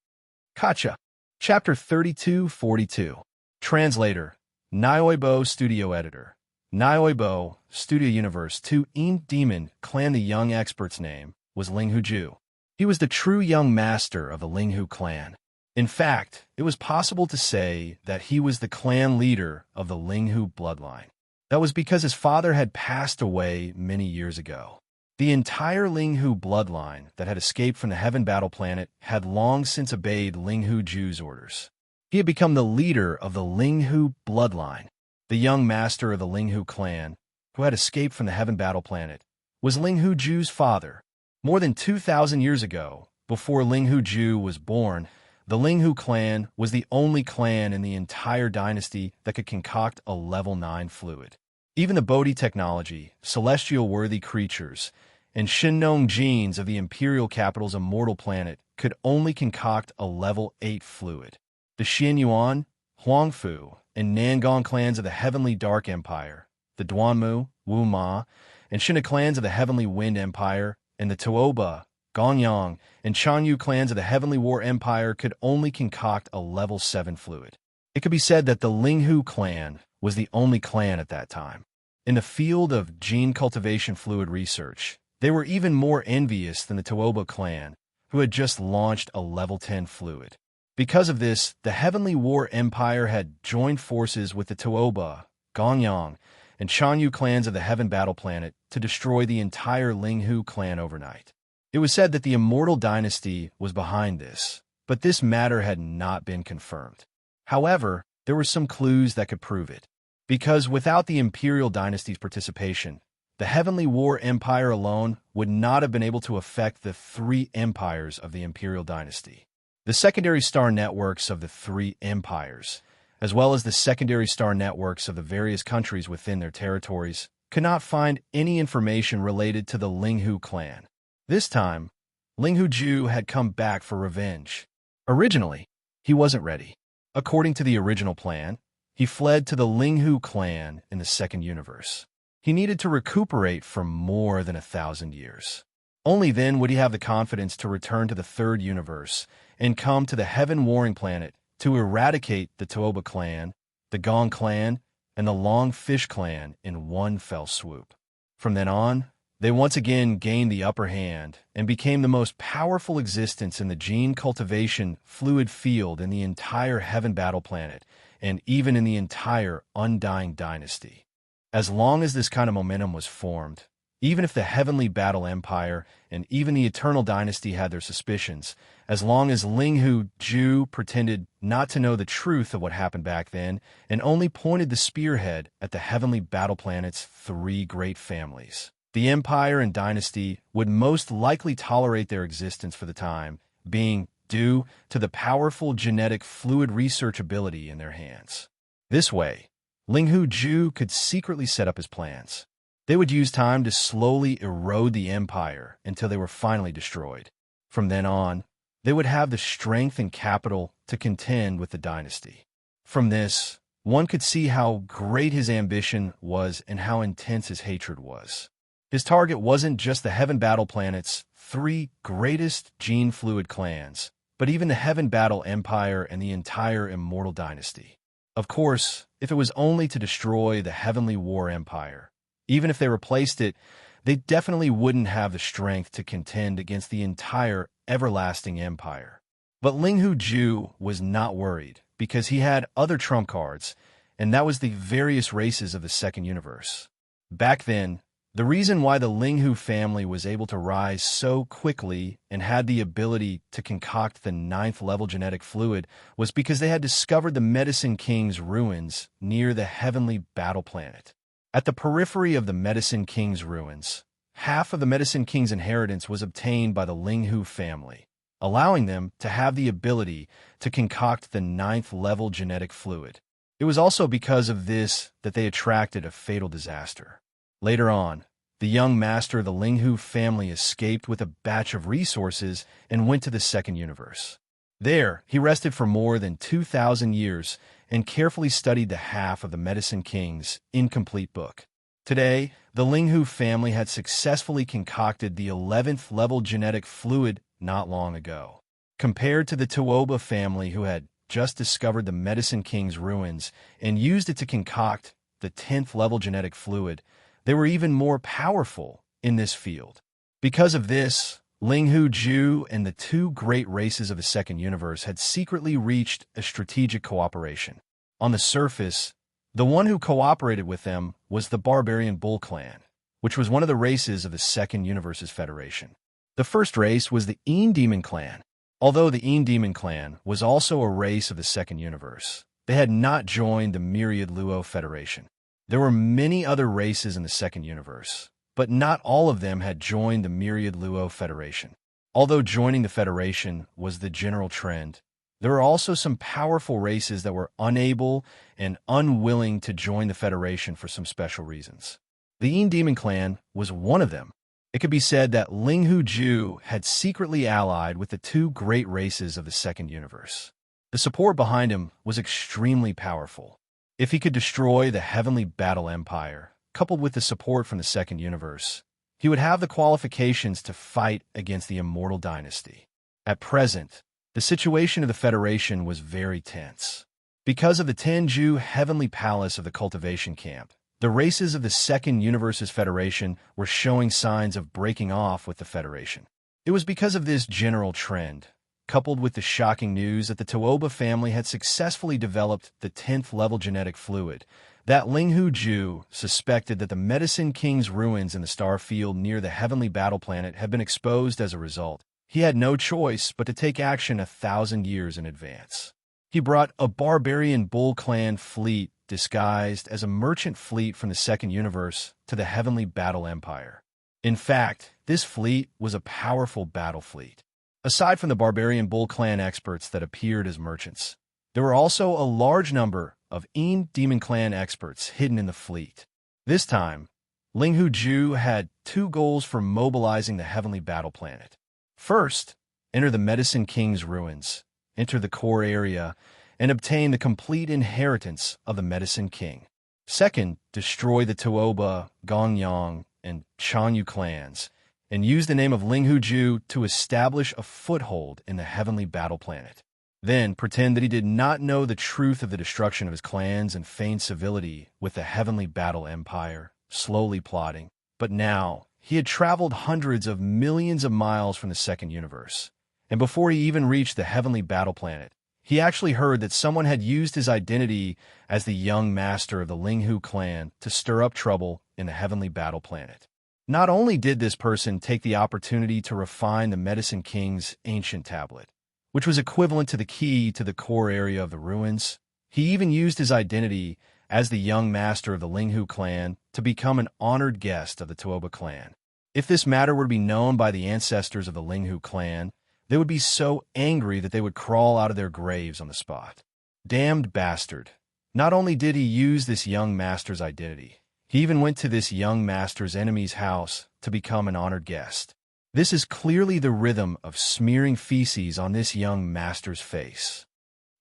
Kacha. Chapter 3242. Translator. Nioibo Studio Editor. Nioibo, Studio Universe 2 Demon Clan. The young expert's name was Linghu Ju. He was the true young master of the Linghu clan. In fact, it was possible to say that he was the clan leader of the Linghu bloodline. That was because his father had passed away many years ago. The entire Linghu bloodline that had escaped from the Heaven Battle Planet had long since obeyed Linghu Ju's orders. He had become the leader of the Linghu bloodline. The young master of the Linghu clan, who had escaped from the Heaven Battle Planet, was Linghu Ju's father. More than 2,000 years ago, before Linghu Ju was born, the Linghu clan was the only clan in the entire dynasty that could concoct a level 9 fluid. Even the Bodhi technology, celestial-worthy creatures, and Shinnong genes of the imperial capital's immortal planet could only concoct a level 8 fluid. The Xianyuan, Huangfu, and Nangong clans of the Heavenly Dark Empire, the Duanmu, Wu Ma, and Shinna clans of the Heavenly Wind Empire, and the Tuoba, Gongyang, and Chanyu clans of the Heavenly War Empire could only concoct a level 7 fluid. It could be said that the Linghu clan was the only clan at that time. In the field of gene cultivation fluid research, they were even more envious than the Tuoba clan, who had just launched a level 10 fluid. Because of this, the Heavenly War Empire had joined forces with the Tuoba, Gongyang, and Chanyu clans of the Heaven Battle Planet to destroy the entire Linghu clan overnight. It was said that the Immortal Dynasty was behind this, but this matter had not been confirmed. However, there were some clues that could prove it. Because without the Imperial Dynasty's participation, the Heavenly War Empire alone would not have been able to affect the 3 empires of the Imperial Dynasty. The secondary star networks of the 3 empires, as well as the secondary star networks of the various countries within their territories, could not find any information related to the Linghu clan. This time, Linghu Ju had come back for revenge. Originally, he wasn't ready. According to the original plan, he fled to the Linghu clan in the second universe. He needed to recuperate for more than 1,000 years. Only then would he have the confidence to return to the third universe and come to the Heaven Warring Planet to eradicate the Tuoba clan, the Gong clan, and the Long Fish clan in one fell swoop. From then on, they once again gained the upper hand and became the most powerful existence in the gene cultivation fluid field in the entire Heaven Battle Planet and even in the entire Undying Dynasty. As long as this kind of momentum was formed, even if the Heavenly Battle Empire and even the Eternal Dynasty had their suspicions, as long as Linghu Ju pretended not to know the truth of what happened back then and only pointed the spearhead at the Heavenly Battle Planet's 3 great families, the Empire and Dynasty would most likely tolerate their existence for the time being due to the powerful genetic fluid research ability in their hands. This way, Linghu Ju could secretly set up his plans. They would use time to slowly erode the empire until they were finally destroyed. From then on, they would have the strength and capital to contend with the dynasty. From this, one could see how great his ambition was and how intense his hatred was. His target wasn't just the Heaven Battle Planet's 3 greatest gene fluid clans, but even the Heaven Battle Empire and the entire Immortal Dynasty. Of course, if it was only to destroy the Heavenly War Empire, even if they replaced it, they definitely wouldn't have the strength to contend against the entire everlasting empire. But Ling Hu Ju was not worried, because he had other trump cards, and that was the various races of the Second Universe. Back then, the reason why the Ling Hu family was able to rise so quickly and had the ability to concoct the 9th-level genetic fluid was because they had discovered the Medicine King's ruins near the Heavenly Battle Planet. At the periphery of the Medicine King's ruins, half of the Medicine King's inheritance was obtained by the Ling Hu family, allowing them to have the ability to concoct the 9th-level genetic fluid. It was also because of this that they attracted a fatal disaster. Later on, the young master of the Ling Hu family escaped with a batch of resources and went to the Second Universe. There, he rested for more than 2,000 years and carefully studied the half of the Medicine King's incomplete book. Today, the Ling Hu family had successfully concocted the 11th-level genetic fluid not long ago. Compared to the Tuoba family who had just discovered the Medicine King's ruins and used it to concoct the 10th-level genetic fluid, they were even more powerful in this field. Because of this, Ling Hu Ju and the 2 great races of the Second Universe had secretly reached a strategic cooperation. On the surface, the one who cooperated with them was the Barbarian Bull Clan, which was one of the races of the Second Universe's Federation. The first race was the Een Demon Clan. Although the Een Demon Clan was also a race of the Second Universe, they had not joined the Myriad Luo Federation. There were many other races in the Second Universe, but not all of them had joined the Myriad Luo Federation. Although joining the Federation was the general trend, there were also some powerful races that were unable and unwilling to join the Federation for some special reasons. The Een Demon Clan was one of them. It could be said that Ling Hu Ju had secretly allied with the 2 great races of the Second Universe. The support behind him was extremely powerful. If he could destroy the Heavenly Battle Empire, coupled with the support from the Second Universe, he would have the qualifications to fight against the Immortal Dynasty. At present, the situation of the Federation was very tense. Because of the Tenju Heavenly Palace of the Cultivation Camp, the races of the Second Universe's Federation were showing signs of breaking off with the Federation. It was because of this general trend, coupled with the shocking news that the Tuoba family had successfully developed the 10th-level genetic fluid, that Ling Hu Ju suspected that the Medicine King's ruins in the star field near the Heavenly Battle Planet had been exposed as a result. He had no choice but to take action 1,000 years in advance. He brought a Barbarian Bull Clan fleet disguised as a merchant fleet from the Second Universe to the Heavenly Battle Empire. In fact, this fleet was a powerful battle fleet. Aside from the Barbarian Bull Clan experts that appeared as merchants, there were also a large number of Een Demon Clan experts hidden in the fleet. This time, Ling Hu Ju had 2 goals for mobilizing the Heavenly Battle Planet. First, enter the Medicine King's ruins, enter the core area, and obtain the complete inheritance of the Medicine King. Second, destroy the Tuoba, Gongyang, and Chanyu clans, and use the name of Ling Hu Ju to establish a foothold in the Heavenly Battle Planet. Then pretend that he did not know the truth of the destruction of his clans and feign civility with the Heavenly Battle Empire, slowly plotting. But now, he had traveled hundreds of millions of miles from the Second Universe, and before he even reached the Heavenly Battle Planet, he actually heard that someone had used his identity as the young master of the Ling Hu clan to stir up trouble in the Heavenly Battle Planet. Not only did this person take the opportunity to refine the Medicine King's ancient tablet, which was equivalent to the key to the core area of the ruins, he even used his identity as the young master of the Ling Hu clan to become an honored guest of the Tuoba clan. If this matter were to be known by the ancestors of the Ling Hu clan, they would be so angry that they would crawl out of their graves on the spot. Damned bastard. Not only did he use this young master's identity, He even went to this young master's enemy's house to become an honored guest. This is clearly the rhythm of smearing feces on this young master's face.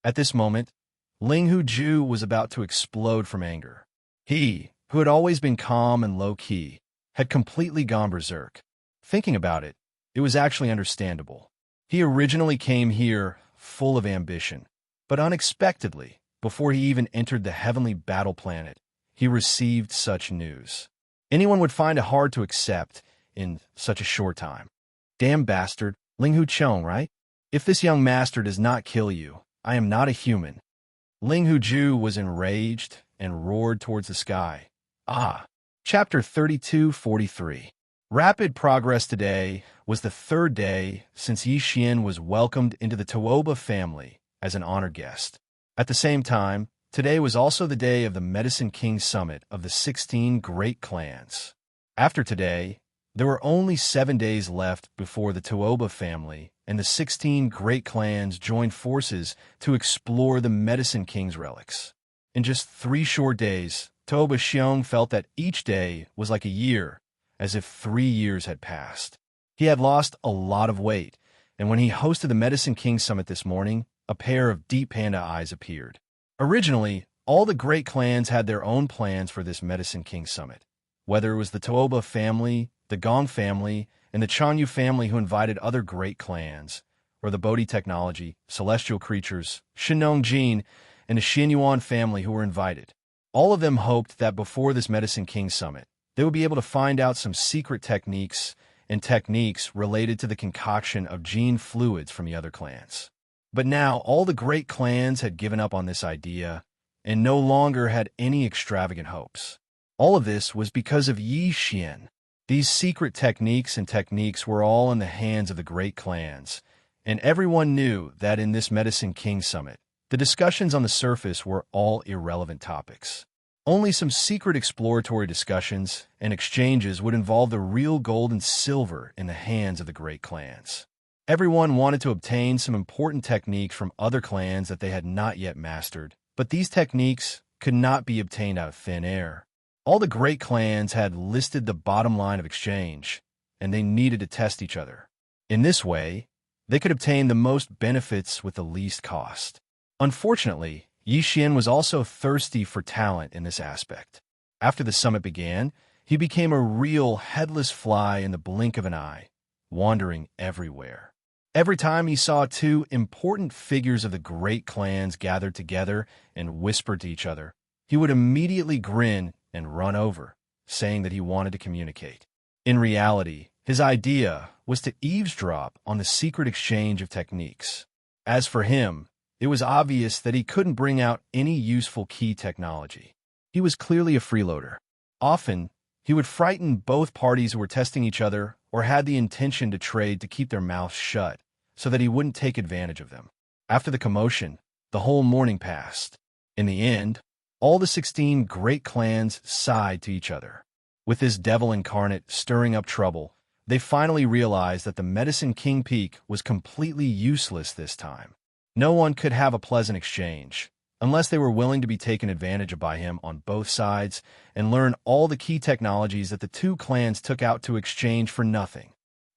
At this moment, Ling Huzhu was about to explode from anger. He, who had always been calm and low-key, had completely gone berserk. Thinking about it, it was actually understandable. He originally came here full of ambition, but unexpectedly, before he even entered the heavenly battle planet, he received such news. Anyone would find it hard to accept in such a short time. Damn bastard, Ling Hucheng, right? If this young master does not kill you, I am not a human. Ling Huzhu was enraged and roared towards the sky. Chapter 32:43. Rapid progress. Today was the third day since Yi Xian was welcomed into the Tuoba family as an honored guest. At the same time, today was also the day of the Medicine King Summit of the 16 Great Clans. After today, there were only 7 days left before the Tuoba family and the 16 Great Clans joined forces to explore the Medicine King's relics. In just 3 short days, Tuoba Xiong felt that each day was like a year, as if 3 years had passed. He had lost a lot of weight, and when he hosted the Medicine King Summit this morning, a pair of deep panda eyes appeared. Originally, all the Great Clans had their own plans for this Medicine King Summit. Whether it was the Tuoba family, the Gong family, and the Chanyu family who invited other Great Clans, or the Bodhi Technology, Celestial Creatures, Shinong Jin, and the Xianyuan family who were invited. All of them hoped that before this Medicine King Summit, they would be able to find out some secret techniques related to the concoction of gene fluids from the other clans. But now all the Great Clans had given up on this idea and no longer had any extravagant hopes. All of this was because of Yi Xian. These secret techniques were all in the hands of the Great Clans, and everyone knew that in this Medicine King Summit, the discussions on the surface were all irrelevant topics. Only some secret exploratory discussions and exchanges would involve the real gold and silver in the hands of the Great Clans. Everyone wanted to obtain some important techniques from other clans that they had not yet mastered, but these techniques could not be obtained out of thin air. All the Great Clans had listed the bottom line of exchange, and they needed to test each other. In this way, they could obtain the most benefits with the least cost. Unfortunately, Yi Xian was also thirsty for talent in this aspect. After the summit began, he became a real headless fly in the blink of an eye, wandering everywhere. Every time he saw 2 important figures of the Great Clans gathered together and whispered to each other, he would immediately grin and run over, saying that he wanted to communicate. In reality, his idea was to eavesdrop on the secret exchange of techniques. As for him, it was obvious that he couldn't bring out any useful key technology. He was clearly a freeloader. Often, he would frighten both parties who were testing each other or had the intention to trade to keep their mouths shut so that he wouldn't take advantage of them. After the commotion, the whole morning passed. In the end, all the 16 Great Clans sighed to each other. With this devil incarnate stirring up trouble, they finally realized that the Medicine King Peak was completely useless this time. No one could have a pleasant exchange, unless they were willing to be taken advantage of by him on both sides and learn all the key technologies that the 2 clans took out to exchange for nothing.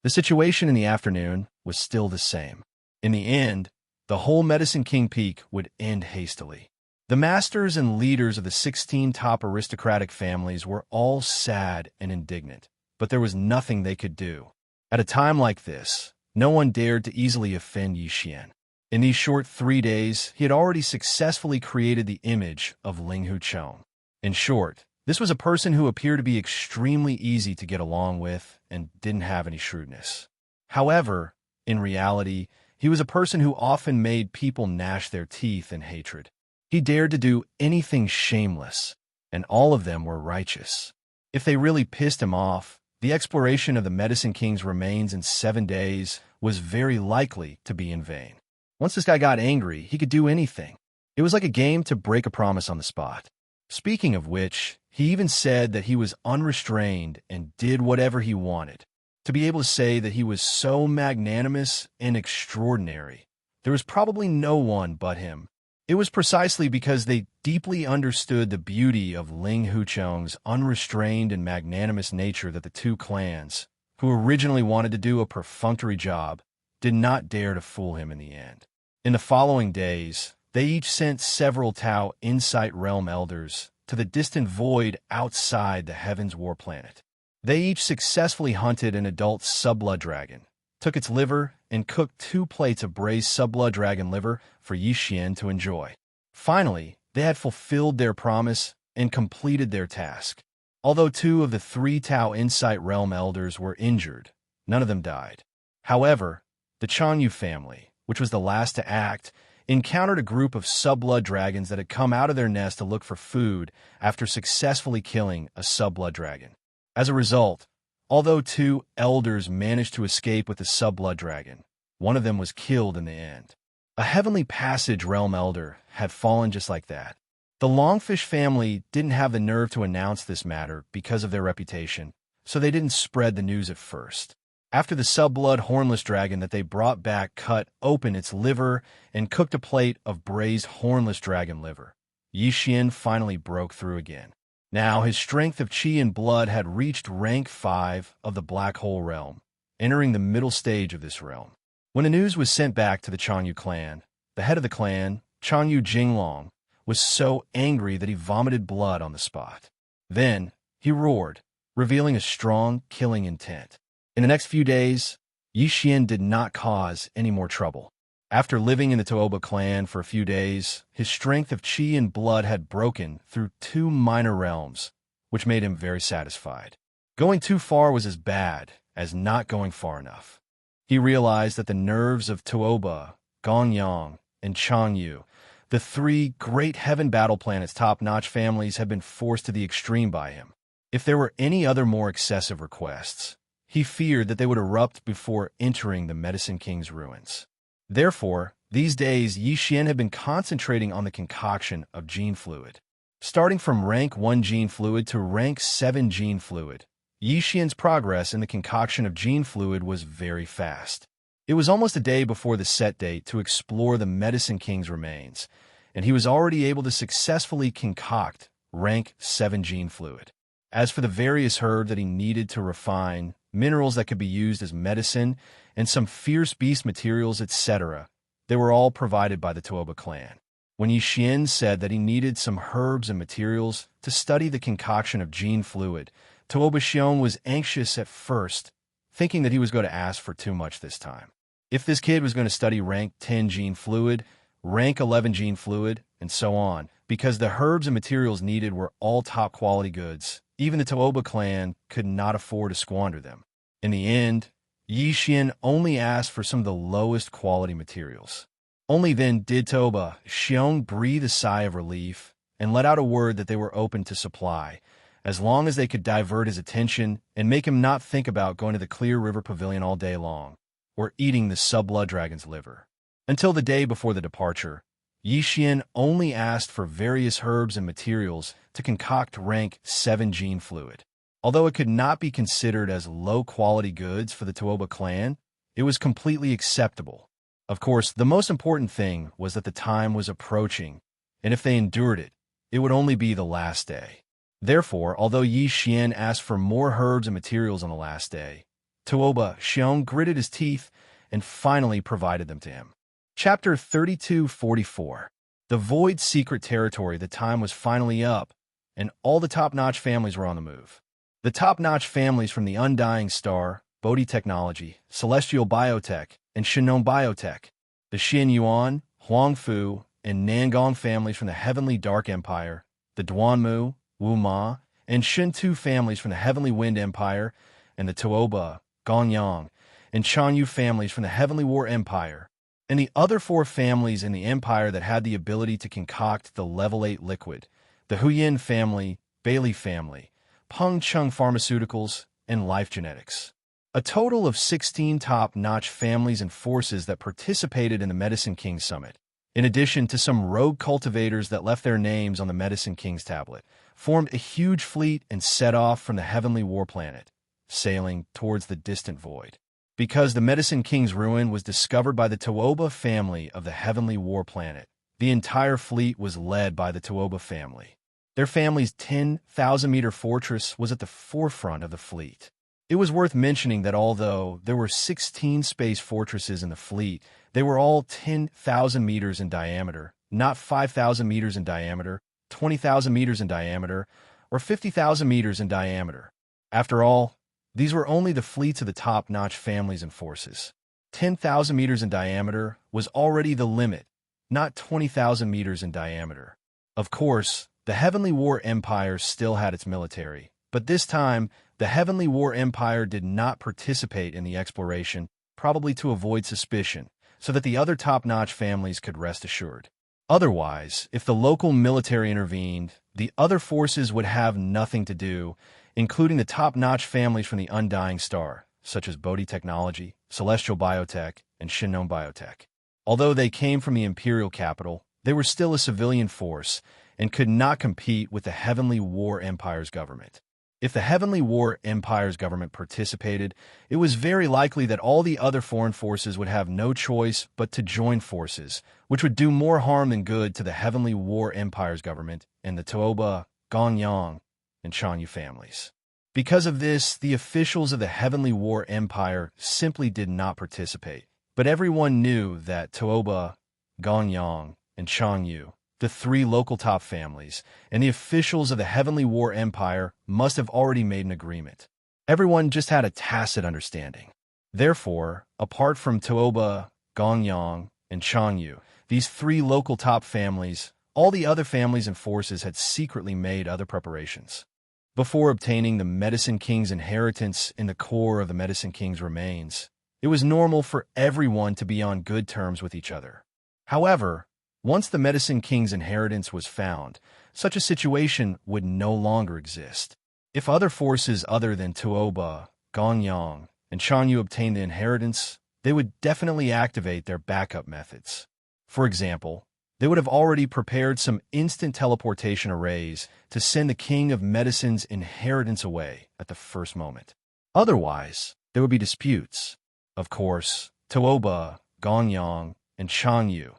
The situation in the afternoon was still the same. In the end, the whole Medicine King Peak would end hastily. The masters and leaders of the 16 top aristocratic families were all sad and indignant, but there was nothing they could do. At a time like this, no one dared to easily offend Yi Xian. In these short 3 days, he had already successfully created the image of Ling Hucheng. In short, this was a person who appeared to be extremely easy to get along with and didn't have any shrewdness. However, in reality, he was a person who often made people gnash their teeth in hatred. He dared to do anything shameless, and all of them were righteous. If they really pissed him off, the exploration of the Medicine King's remains in 7 days was very likely to be in vain. Once this guy got angry, he could do anything. It was like a game to break a promise on the spot. Speaking of which, he even said that he was unrestrained and did whatever he wanted. To be able to say that he was so magnanimous and extraordinary, there was probably no one but him. It was precisely because they deeply understood the beauty of Ling Huchong's unrestrained and magnanimous nature that the two clans, who originally wanted to do a perfunctory job, did not dare to fool him in the end. In the following days, they each sent several Tao Insight Realm elders to the distant void outside the Heaven's War Planet. They each successfully hunted an adult subblood dragon, took its liver, and cooked 2 plates of braised subblood dragon liver for Yixian to enjoy. Finally, they had fulfilled their promise and completed their task. Although 2 of the 3 Tao Insight Realm elders were injured, none of them died. However, the Changyu family, which was the last to act, encountered a group of subblood dragons that had come out of their nest to look for food after successfully killing a subblood dragon. As a result, although 2 elders managed to escape with the subblood dragon, one of them was killed in the end. A Heavenly Passage Realm elder had fallen just like that. The Longfish family didn't have the nerve to announce this matter because of their reputation, so they didn't spread the news at first. After the subblood hornless dragon that they brought back cut open its liver and cooked a plate of braised hornless dragon liver, Yixian finally broke through again. Now his strength of qi and blood had reached rank 5 of the Black Hole Realm, entering the middle stage of this realm. When the news was sent back to the Changyu clan, the head of the clan, Changyu Jinglong, was so angry that he vomited blood on the spot. Then he roared, revealing a strong killing intent. In the next few days, Yixian did not cause any more trouble. After living in the Tuoba clan for a few days, his strength of qi and blood had broken through 2 minor realms, which made him very satisfied. Going too far was as bad as not going far enough. He realized that the nerves of Tuoba, Gonyang, and Changyu, the 3 great heaven battle planets' top-notch families, had been forced to the extreme by him. If there were any other more excessive requests, he feared that they would erupt before entering the Medicine King's ruins. Therefore, these days, Yixian had been concentrating on the concoction of gene fluid. Starting from rank 1 gene fluid to rank 7 gene fluid, Yixian's progress in the concoction of gene fluid was very fast. It was almost a day before the set date to explore the Medicine King's remains, and he was already able to successfully concoct rank 7 gene fluid. As for the various herbs that he needed to refine, minerals that could be used as medicine, and some fierce beast materials, etc., they were all provided by the Tuoba clan. When Yixian said that he needed some herbs and materials to study the concoction of gene fluid, Tuoba Xiong was anxious at first, thinking that he was going to ask for too much this time. If this kid was going to study rank 10 gene fluid, rank 11 gene fluid, and so on, because the herbs and materials needed were all top-quality goods, even the Tuoba clan could not afford to squander them. In the end, Yixian only asked for some of the lowest quality materials. Only then did Tuoba Xiong breathe a sigh of relief and let out a word that they were open to supply, as long as they could divert his attention and make him not think about going to the Clear River Pavilion all day long, or eating the subblood dragon's liver. Until the day before the departure, Yixian only asked for various herbs and materials to concoct rank 7 gene fluid. Although it could not be considered as low-quality goods for the Tuoba clan, it was completely acceptable. Of course, the most important thing was that the time was approaching, and if they endured it, it would only be the last day. Therefore, although Yixian asked for more herbs and materials on the last day, Tuoba Xiong gritted his teeth and finally provided them to him. Chapter 3244. The Void Secret Territory. The time was finally up, and all the top-notch families were on the move. The top-notch families from the Undying Star, Bodhi Technology, Celestial Biotech, and Shinong Biotech, the Xin Yuan, Huangfu, and Nangong families from the Heavenly Dark Empire, the Duanmu, Wu Ma, and Shintu families from the Heavenly Wind Empire, and the Tuoba, Gonyang, and Changyu families from the Heavenly War Empire, and the other 4 families in the empire that had the ability to concoct the level 8 liquid, the Huyin family, Bailey family, Peng Chung Pharmaceuticals, and Life Genetics. A total of 16 top-notch families and forces that participated in the Medicine King Summit, in addition to some rogue cultivators that left their names on the Medicine King's tablet, formed a huge fleet and set off from the Heavenly War Planet, sailing towards the distant void. Because the Medicine King's ruin was discovered by the Tuoba family of the Heavenly War Planet, The entire fleet was led by the Tuoba family. Their family's 10,000-meter fortress was at the forefront of the fleet. It was worth mentioning that although there were 16 space fortresses in the fleet, they were all 10,000 meters in diameter, not 5,000 meters in diameter, 20,000 meters in diameter, or 50,000 meters in diameter. After all, these were only the fleets of the top-notch families and forces. 10,000 meters in diameter was already the limit, not 20,000 meters in diameter. Of course, the Heavenly War Empire still had its military, but this time, the Heavenly War Empire did not participate in the exploration, probably to avoid suspicion, so that the other top-notch families could rest assured. Otherwise, if the local military intervened, the other forces would have nothing to do, including the top-notch families from the Undying Star, such as Bodhi Technology, Celestial Biotech, and Shinnong Biotech. Although they came from the imperial capital, they were still a civilian force and could not compete with the Heavenly War Empire's government. If the Heavenly War Empire's government participated, it was very likely that all the other foreign forces would have no choice but to join forces, which would do more harm than good to the Heavenly War Empire's government and the Tuoba, Gonyang, and Xianxia families. Because of this, the officials of the Heavenly War Empire simply did not participate, but everyone knew that Tuoba, Gonyang, and Xianxia, the three local top families, and the officials of the Heavenly War Empire must have already made an agreement. Everyone just had a tacit understanding. Therefore, apart from Tuoba, Gonyang, and Xianxia, these three local top families, all the other families and forces had secretly made other preparations. Before obtaining the Medicine King's inheritance in the core of the Medicine King's remains, it was normal for everyone to be on good terms with each other. However, once the Medicine King's inheritance was found, such a situation would no longer exist. If other forces other than Tuoba, Gonyang, and Xianxia obtained the inheritance, they would definitely activate their backup methods. For example, they would have already prepared some instant teleportation arrays to send the King of Medicine's inheritance away at the first moment. Otherwise, there would be disputes. Of course, Tuoba, Gonyang, and Xianxia,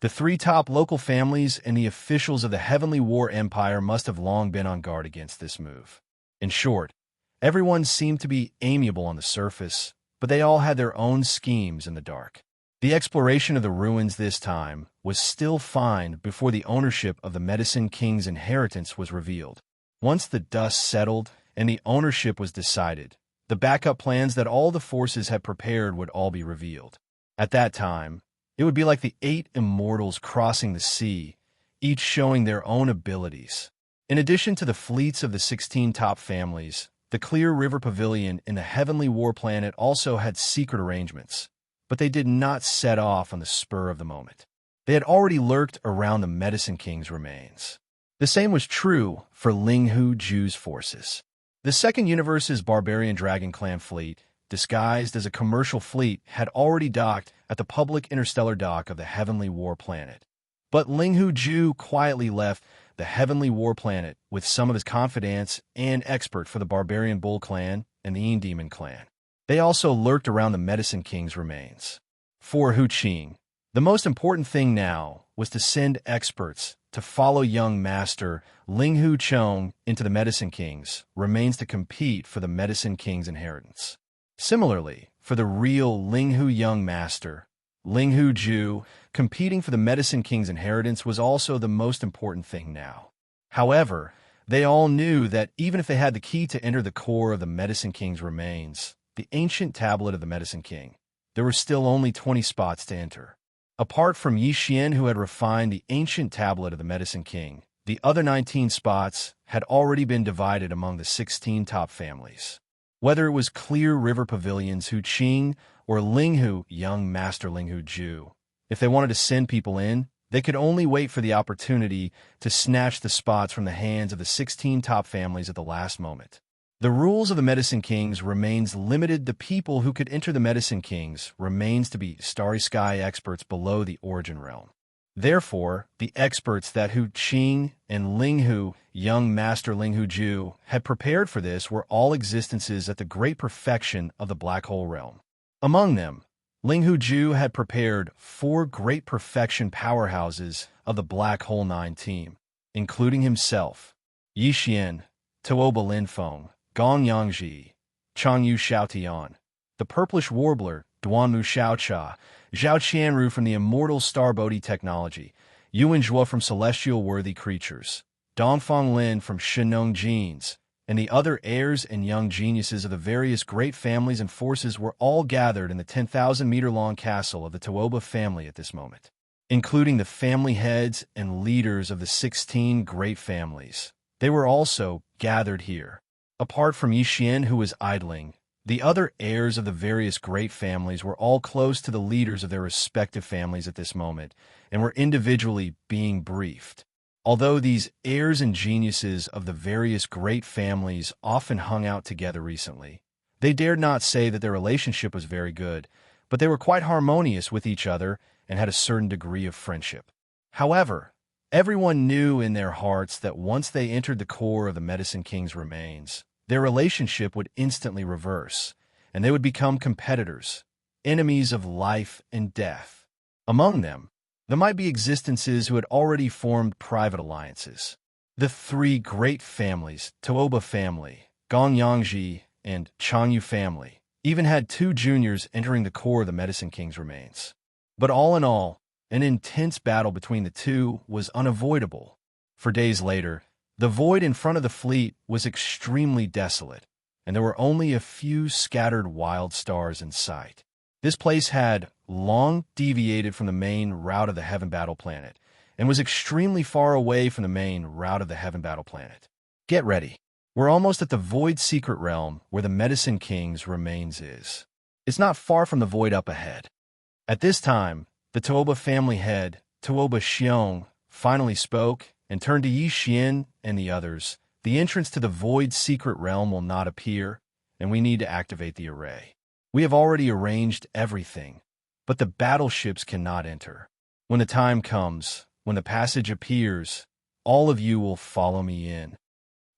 the three top local families and the officials of the Heavenly War Empire must have long been on guard against this move. In short, everyone seemed to be amiable on the surface, but they all had their own schemes in the dark. The exploration of the ruins this time was still fine before the ownership of the Medicine King's inheritance was revealed. Once the dust settled and the ownership was decided, the backup plans that all the forces had prepared would all be revealed. At that time, it would be like the 8 immortals crossing the sea, each showing their own abilities. In addition to the fleets of the 16 top families, the Clear River Pavilion in the Heavenly War Planet also had secret arrangements, but they did not set off on the spur of the moment. They had already lurked around the Medicine King's remains. The same was true for Linghu Ju's forces. The Second Universe's Barbarian Dragon Clan fleet, disguised as a commercial fleet, had already docked at the public interstellar dock of the Heavenly War Planet. But Linghu Ju quietly left the Heavenly War Planet with some of his confidants and expert for the Barbarian Bull Clan and the Yin Demon Clan. They also lurked around the Medicine King's remains. For Hu Qing, the most important thing now was to send experts to follow young master Linghu Chong into the Medicine King's remains to compete for the Medicine King's inheritance. Similarly, for the real Linghu young master, Linghu Ju, competing for the Medicine King's inheritance was also the most important thing now. However, they all knew that even if they had the key to enter the core of the Medicine King's remains, the ancient tablet of the Medicine King, there were still only 20 spots to enter. Apart from Yi Xian, who had refined the ancient tablet of the Medicine King, the other 19 spots had already been divided among the 16 top families. Whether it was Clear River Pavilion's Hu Qing or Linghu, young master Linghu Ju, if they wanted to send people in, they could only wait for the opportunity to snatch the spots from the hands of the 16 top families at the last moment. The rules of the Medicine King's remains limited. The people who could enter the Medicine King's remains to be Starry Sky experts below the Origin Realm. Therefore, the experts that Hu Qing and Linghu, young master Linghu Ju, had prepared for this were all existences at the great perfection of the Black Hole Realm. Among them, Ling Huju had prepared 4 great perfection powerhouses of the Black Hole 9 team, including himself, Yi Xian, Tuoba Linfeng, Gong Yangji, Changyu Xiaotian, the purplish warbler, Duanmu Xiaocha, Zhao Qianru from the immortal Star Bodhi technology, Yuan Zhuo from celestial worthy creatures, Dongfang Lin from Shenong genes, and the other heirs and young geniuses of the various great families and forces were all gathered in the 10,000-meter-long castle of the Tuoba family at this moment, including the family heads and leaders of the 16 great families. They were also gathered here. Apart from Yi Xian, who was idling, the other heirs of the various great families were all close to the leaders of their respective families at this moment and were individually being briefed. Although these heirs and geniuses of the various great families often hung out together recently, they dared not say that their relationship was very good, but they were quite harmonious with each other and had a certain degree of friendship. However, everyone knew in their hearts that once they entered the core of the Medicine King's remains, their relationship would instantly reverse, and they would become competitors, enemies of life and death. Among them, there might be existences who had already formed private alliances. The 3 great families, Tuoba family, Gong Yangji, and Changyu family, even had 2 juniors entering the core of the Medicine King's remains. But all in all, an intense battle between the 2 was unavoidable. For days later, the void in front of the fleet was extremely desolate, and there were only a few scattered wild stars in sight. This place had long deviated from the main route of the Heaven Battle Planet, and was extremely far away from the main route of the Heaven Battle Planet. Get ready. We're almost at the Void Secret Realm where the Medicine King's remains is. It's not far from the Void up ahead. At this time, the Tuoba family head, Tuoba Xiong, finally spoke and turned to Yi Xian and the others. The entrance to the Void Secret Realm will not appear, and we need to activate the array. We have already arranged everything, but the battleships cannot enter. When the time comes, when the passage appears, all of you will follow me in.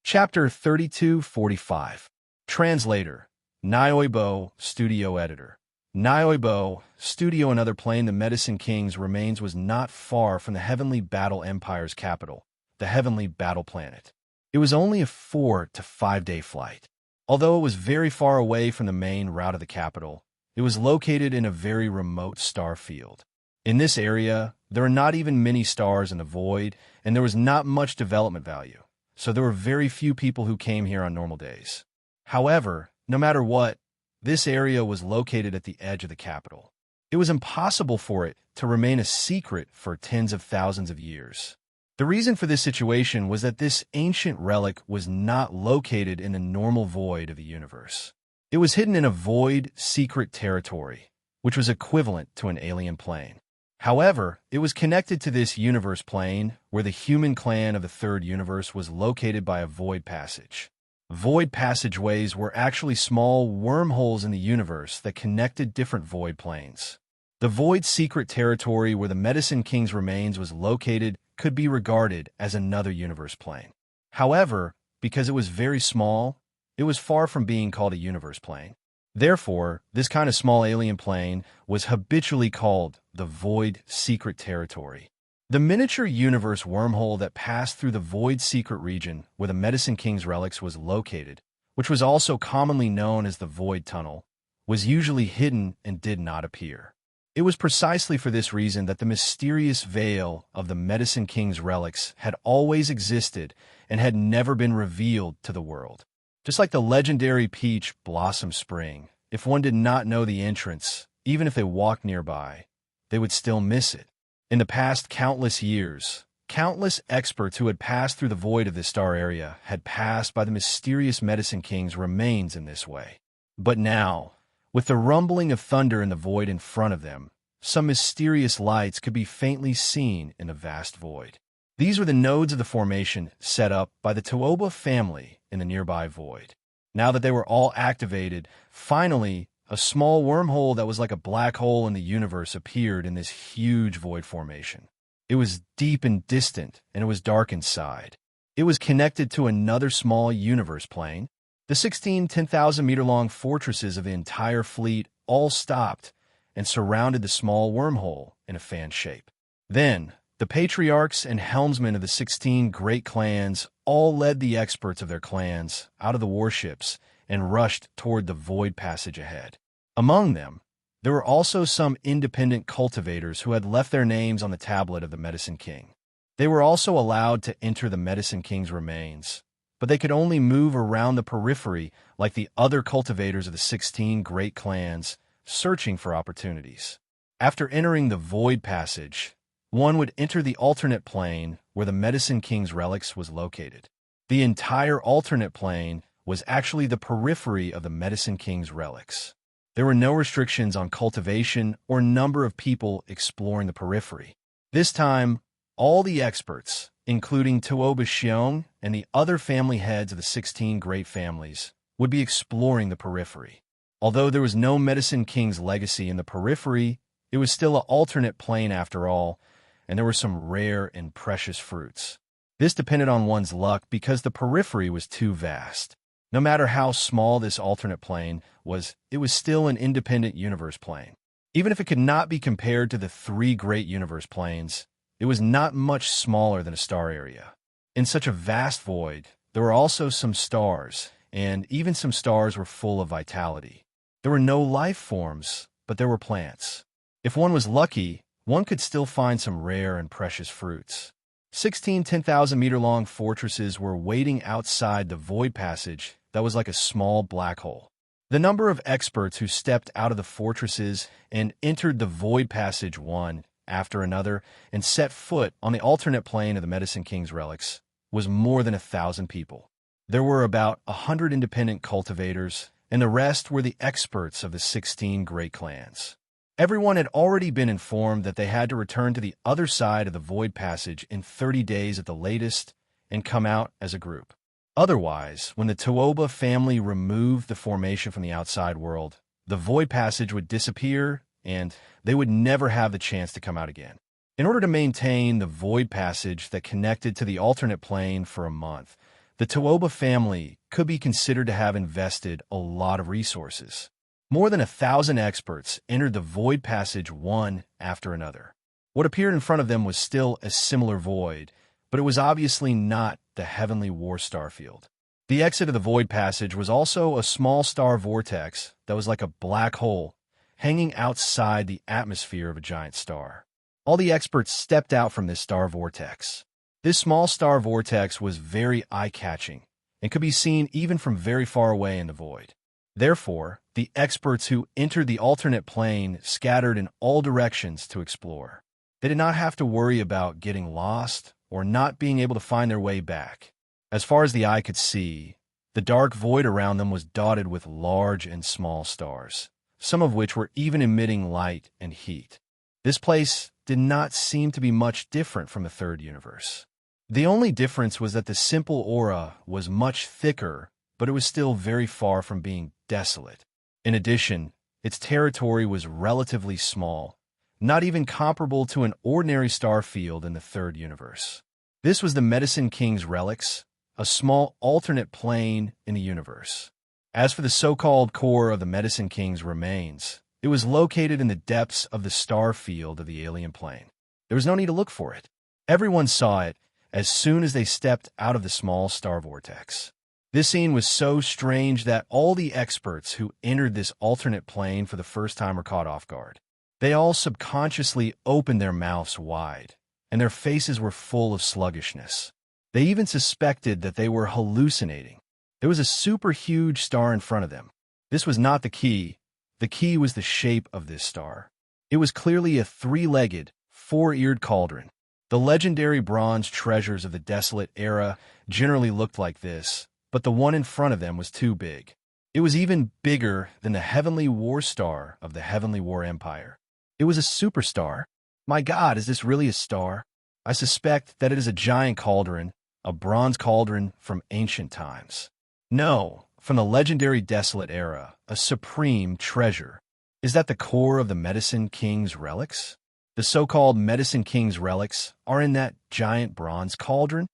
Chapter 3245. Translator, Nioibo, Studio Editor. Nioibo, Studio Another Plane. The Medicine King's remains was not far from the Heavenly Battle Empire's capital, the Heavenly Battle Planet. It was only a 4 to 5 day flight. Although it was very far away from the main route of the capital, it was located in a very remote star field. In this area, there are not even many stars in the void, and there was not much development value, so there were very few people who came here on normal days. However, no matter what, this area was located at the edge of the capital. It was impossible for it to remain a secret for tens of thousands of years. The reason for this situation was that this ancient relic was not located in the normal void of the universe. It was hidden in a void, secret territory, which was equivalent to an alien plane. However, it was connected to this universe plane, where the human clan of the third universe was located by a void passage. Void passageways were actually small wormholes in the universe that connected different void planes. The void secret territory where the Medicine King's remains was located could be regarded as another universe plane. However, because it was very small, it was far from being called a universe plane. Therefore, this kind of small alien plane was habitually called the Void Secret Territory. The miniature universe wormhole that passed through the Void Secret region where the Medicine King's relics was located, which was also commonly known as the Void Tunnel, was usually hidden and did not appear. It was precisely for this reason that the mysterious veil of the Medicine King's relics had always existed and had never been revealed to the world. Just like the legendary peach blossom spring, if one did not know the entrance, even if they walked nearby, they would still miss it. In the past countless years, countless experts who had passed through the void of this star area had passed by the mysterious Medicine King's remains in this way. But now, with the rumbling of thunder in the void in front of them, some mysterious lights could be faintly seen in the vast void. These were the nodes of the formation set up by the Tuoba family in the nearby void. Now that they were all activated, finally, a small wormhole that was like a black hole in the universe appeared in this huge void formation. It was deep and distant, and it was dark inside. It was connected to another small universe plane. The 16 10,000-meter-long fortresses of the entire fleet all stopped, and surrounded the small wormhole in a fan shape. Then, the patriarchs and helmsmen of the 16 great clans all led the experts of their clans out of the warships and rushed toward the void passage ahead. Among them, there were also some independent cultivators who had left their names on the tablet of the Medicine King. They were also allowed to enter the Medicine King's remains, but they could only move around the periphery like the other cultivators of the 16 great clans, searching for opportunities. After entering the void passage, one would enter the alternate plane where the Medicine King's relics was located. The entire alternate plane was actually the periphery of the Medicine King's relics. There were no restrictions on cultivation or number of people exploring the periphery. This time, all the experts, including Tuoba Xiong and the other family heads of the 16 great families, would be exploring the periphery. Although there was no Medicine King's legacy in the periphery, it was still an alternate plane after all, and there were some rare and precious fruits. This depended on one's luck because the periphery was too vast. No matter how small this alternate plane was, it was still an independent universe plane. Even if it could not be compared to the 3 great universe planes, it was not much smaller than a star area. In such a vast void, there were also some stars, and even some stars were full of vitality. There were no life forms, but there were plants. If one was lucky, one could still find some rare and precious fruits. 16 10,000-meter-long fortresses were waiting outside the void passage that was like a small black hole. The number of experts who stepped out of the fortresses and entered the void passage one after another and set foot on the alternate plane of the Medicine King's relics was more than 1,000 people. There were about 100 independent cultivators, and the rest were the experts of the 16 great clans. Everyone had already been informed that they had to return to the other side of the void passage in 30 days at the latest and come out as a group. Otherwise, when the Tuoba family removed the formation from the outside world, the void passage would disappear and they would never have the chance to come out again. In order to maintain the void passage that connected to the alternate plane for a month, the Tuoba family could be considered to have invested a lot of resources. More than 1,000 experts entered the void passage one after another. What appeared in front of them was still a similar void, but it was obviously not the heavenly war starfield. The exit of the void passage was also a small star vortex that was like a black hole hanging outside the atmosphere of a giant star. All the experts stepped out from this star vortex. This small star vortex was very eye-catching and could be seen even from very far away in the void. Therefore, the experts who entered the alternate plane scattered in all directions to explore. They did not have to worry about getting lost or not being able to find their way back. As far as the eye could see, the dark void around them was dotted with large and small stars, some of which were even emitting light and heat. This place did not seem to be much different from the third universe. The only difference was that the simple aura was much thicker, but it was still very far from being desolate. In addition, its territory was relatively small, not even comparable to an ordinary star field in the third universe. This was the Medicine King's relics, a small alternate plane in the universe. As for the so-called core of the Medicine King's remains, it was located in the depths of the star field of the alien plane. There was no need to look for it. Everyone saw it as soon as they stepped out of the small star vortex. This scene was so strange that all the experts who entered this alternate plane for the first time were caught off guard. They all subconsciously opened their mouths wide, and their faces were full of sluggishness. They even suspected that they were hallucinating. There was a super huge star in front of them. This was not the key. The key was the shape of this star. It was clearly a 3-legged, 4-eared cauldron. The legendary bronze treasures of the Desolate era generally looked like this, but the one in front of them was too big. It was even bigger than the Heavenly War Star of the Heavenly War Empire. It was a superstar. My God, is this really a star? I suspect that it is a giant cauldron, a bronze cauldron from ancient times. No, from the legendary Desolate era, a supreme treasure. Is that the core of the Medicine King's relics? The so-called Medicine King's relics are in that giant bronze cauldron?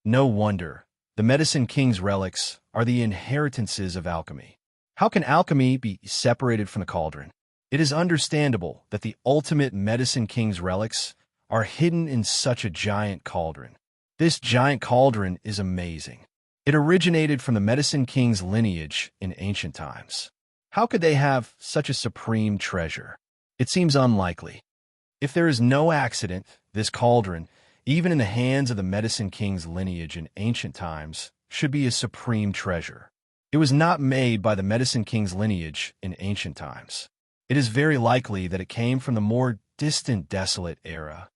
No wonder. The Medicine King's relics are the inheritances of alchemy. How can alchemy be separated from the cauldron? It is understandable that the ultimate Medicine King's relics are hidden in such a giant cauldron. This giant cauldron is amazing. It originated from the Medicine King's lineage in ancient times. How could they have such a supreme treasure? It seems unlikely. If there is no accident, this cauldron, even in the hands of the Medicine King's lineage in ancient times, should be a supreme treasure. It was not made by the Medicine King's lineage in ancient times. It is very likely that it came from the more distant desolate era